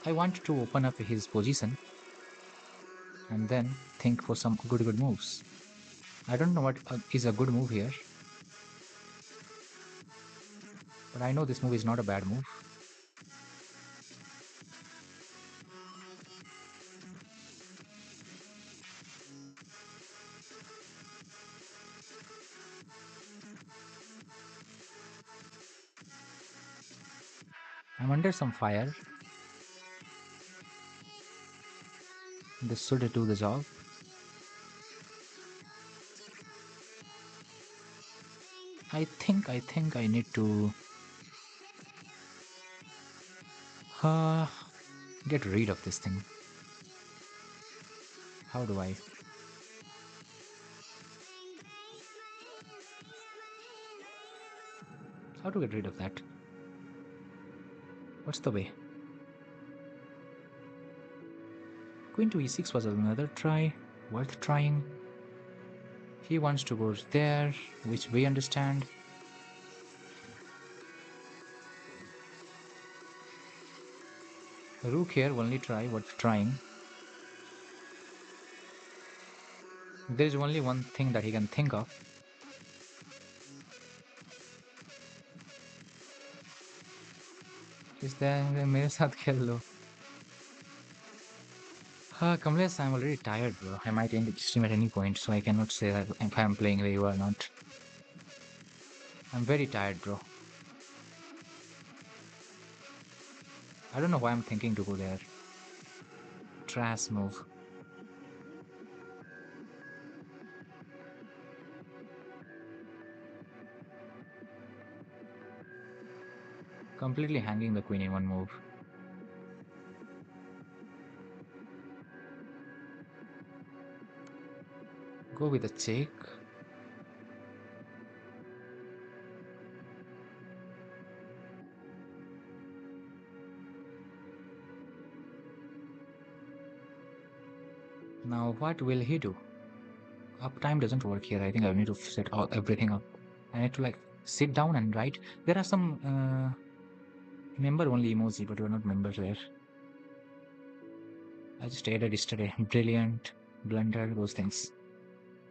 I want to open up his position and then think for some good moves. I don't know what is a good move here, but I know this move is not a bad move. I'm under some fire. This should do the job. I think I need to get rid of this thing. How do I? How to get rid of that? What's the way? Queen to e6 was another try, worth trying. He wants to go there, which we understand. Rook here, only try, worth trying. There is only one thing that he can think of. Is there मेरे साथ खेल लो. Kamlesh, I'm already tired, bro. I might end the stream at any point, so I cannot say that if I'm playing very well or not. I'm very tired, bro. I don't know why I'm thinking to go there. Trash move. Completely hanging the queen in one move. Go with a check. Now what will he do? Uptime doesn't work here. I think I need to set everything up. I need to like sit down and write. There are some member only emoji, but we're not members there. I just added yesterday. Brilliant, blunder, those things.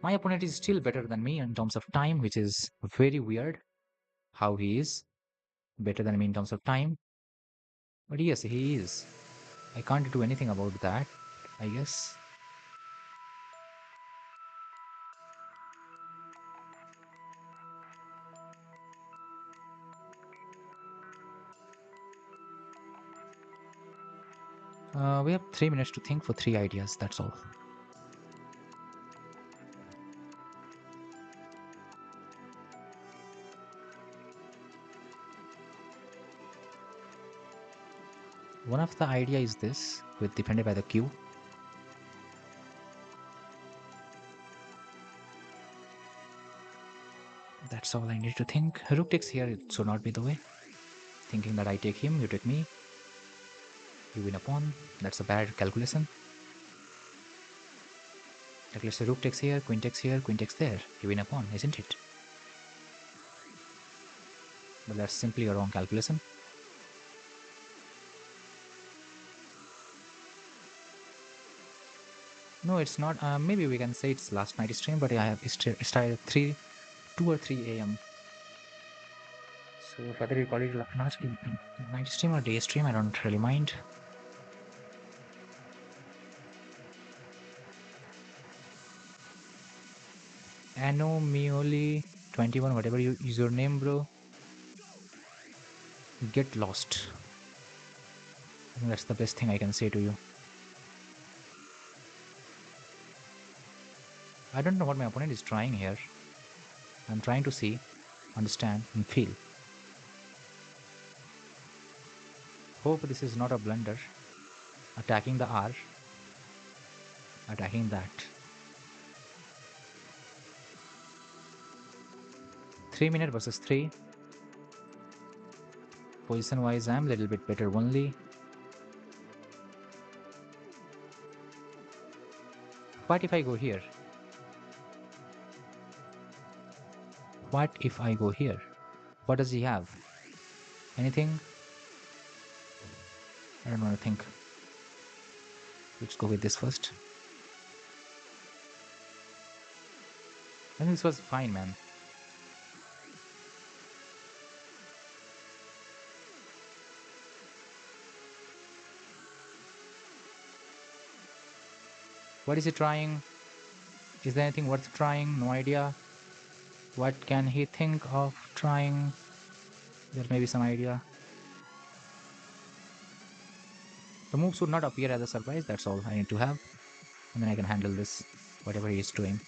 My opponent is still better than me in terms of time, which is very weird how he is better than me in terms of time. But yes, he is. I can't do anything about that, I guess. We have 3 minutes to think for 3 ideas, that's all. One of the idea is this, with defended by the Q. That's all I need to think. Rook takes here, it should not be the way. Thinking that I take him, you take me. You win a pawn. That's a bad calculation. Like let's say rook takes here, queen takes there. You win a pawn, isn't it? But that's simply a wrong calculation. No, it's not. Maybe we can say it's last night stream, but I have started 2 or 3 a.m. So whether you call it night stream or day stream, I don't really mind. Anomioli21, whatever you use your name, bro. Get lost. I think that's the best thing I can say to you. I don't know what my opponent is trying here. I'm trying to see, understand, and feel. Hope this is not a blunder. Attacking the R. Attacking that. 3 minute versus 3. Position wise, I'm a little bit better only. What if I go here? What if I go here? What does he have? Anything? I don't want to think. Let's go with this first. I think this was fine, man. What is he trying? Is there anything worth trying? No idea. What can he think of trying? There may be some idea. The move should not appear as a surprise. That's all I need to have. And then I can handle this, whatever he is doing.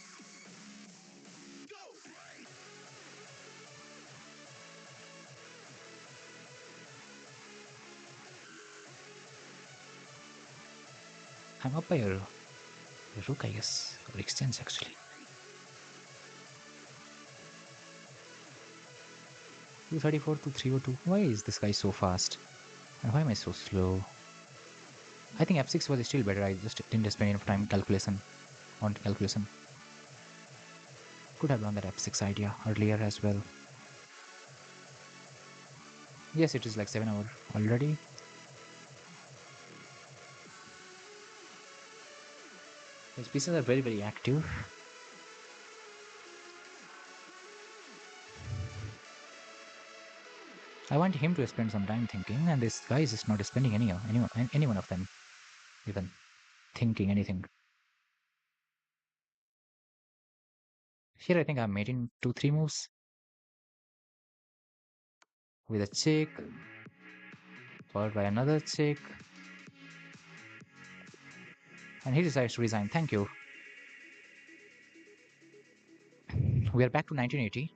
I'm up by a rook, I guess. Or exchange, actually. 234 to 302. Why is this guy so fast? And why am I so slow? I think f6 was still better. I just didn't spend enough time on calculation. Could have done that f6 idea earlier as well. Yes, it is like 7 hours already. His pieces are very, very active. I want him to spend some time thinking, and this guy is just not spending any one of them even thinking anything. Here I think I'm mating 2-3 moves with a check, followed by another check, and he decides to resign. Thank you. We are back to 1980,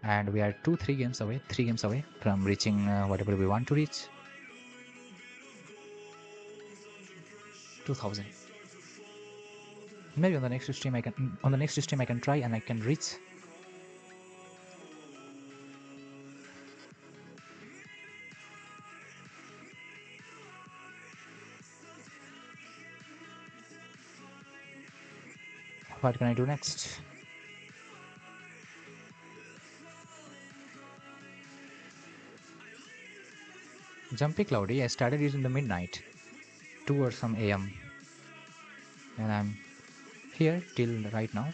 and we are 3 games away, 3 games away from reaching whatever we want to reach. 2000. Maybe on the next stream I can try and I can reach. What can I do next? Jumpy Cloudy, I started it in the midnight, 2 or some AM, and I'm here till right now.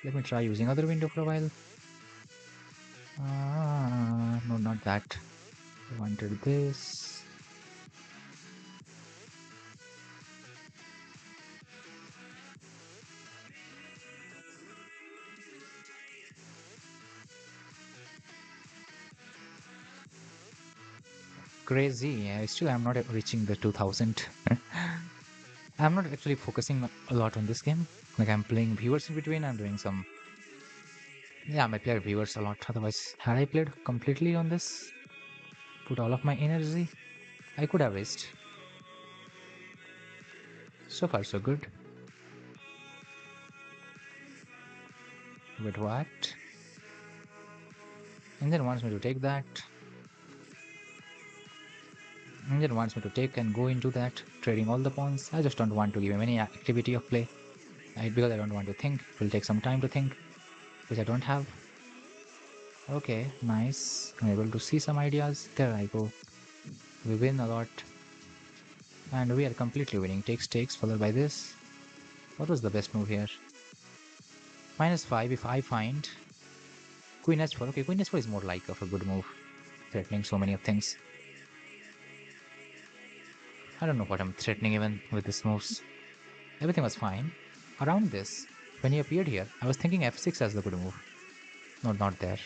Let me try using other window for a while. No, not that. I wanted this. Crazy. Still, I'm not reaching the 2000. I'm not actually focusing a lot on this game. Like, I'm playing viewers in between. I'm doing some. Yeah, I play viewers a lot. Otherwise, had I played completely on this, put all of my energy, I could have reached. So far, so good. But what? Engine wants me to take that. Engine wants me to take and go into that, trading all the pawns. I just don't want to give him any activity of play. Because I don't want to think. It will take some time to think, which I don't have. Okay, nice. I'm able to see some ideas. There I go. We win a lot. And we are completely winning. Takes, followed by this. What was the best move here? -5 if I find Queen h4. Okay, Queen h4 is more like of a good move. Threatening so many of things. I don't know what I'm threatening even with these moves. Everything was fine. Around this, when he appeared here, I was thinking f6 as the good move. No, not there.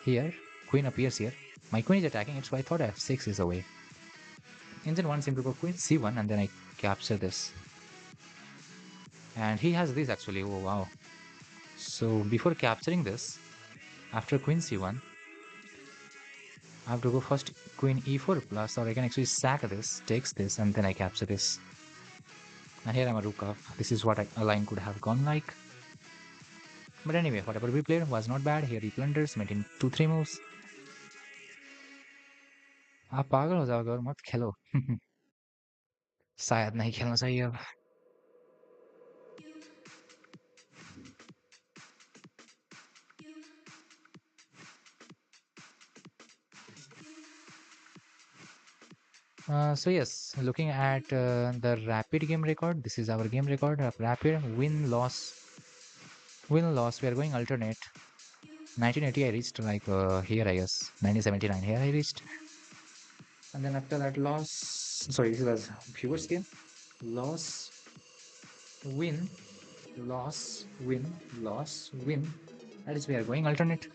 Here, Queen appears here. My Queen is attacking it, so I thought f6 is the way. Engine wants him to go Queen c1 and then I capture this. And he has this actually. Oh wow. So before capturing this, after Queen c1, I have to go first Queen e4 plus, or I can actually sack this, takes this, and then I capture this. And here I'm a rook up. This is what a line could have gone like. But anyway, whatever we played was not bad. Here he plunders, making 2-3 moves. आप पागल हो जाओगे और मत खेलो. शायद नहीं खेलना चाहिए अब. So yes, looking at the rapid game record, this is our game record of rapid win loss. Win loss. We are going alternate. 1980 I reached like here I guess 1979 here I reached, and then after that loss. Sorry, this was viewers game. Loss, win, loss, win, loss, win. That is we are going alternate.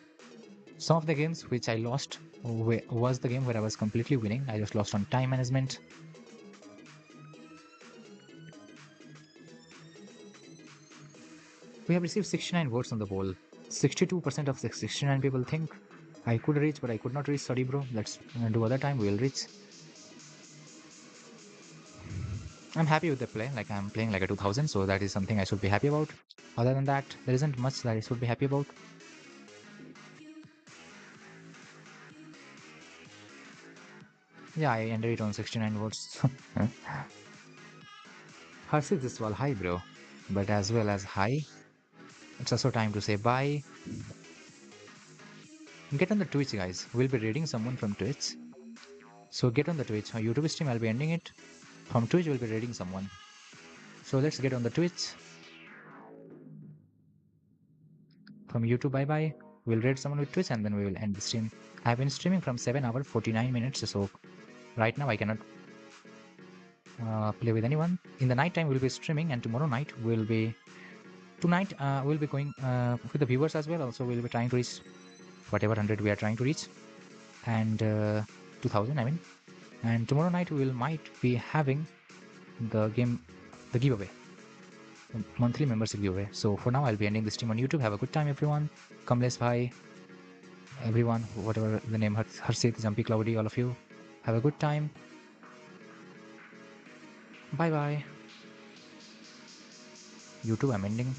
Some of the games which I lost was the game where I was completely winning. I just lost on time management. We have received 69 votes on the poll. 62% of the 69 people think I could reach, but I could not reach. Sorry, bro. Let's do other time. We will reach. I'm happy with the play. Like I'm playing like a 2000, so that is something I should be happy about. Other than that, there isn't much that I should be happy about. Yeah, I ended it on 69 votes. Harshit Iswal, hi bro. But as well as hi, it's also time to say bye. Get on the Twitch, guys. We'll be raiding someone from Twitch. So get on the Twitch. On YouTube stream, I'll be ending it. From Twitch, we'll be raiding someone. So let's get on the Twitch. From YouTube, bye bye. We'll raid someone with Twitch and then we will end the stream. I've been streaming from 7 hours 49 minutes, so right now I cannot play with anyone. In the night time, we'll be streaming, and tomorrow night we'll be we'll be going with the viewers as well. Also, we'll be trying to reach whatever 100 we are trying to reach, and 2000 I mean. And tomorrow night we might be having the giveaway, the monthly membership giveaway. So for now, I'll be ending the stream on YouTube. Have a good time, everyone. Kamlesh bhai, everyone, whatever the name, Harshit, Jumpy, Cloudy, all of you. Have a good time. Bye bye. YouTube, I'm ending.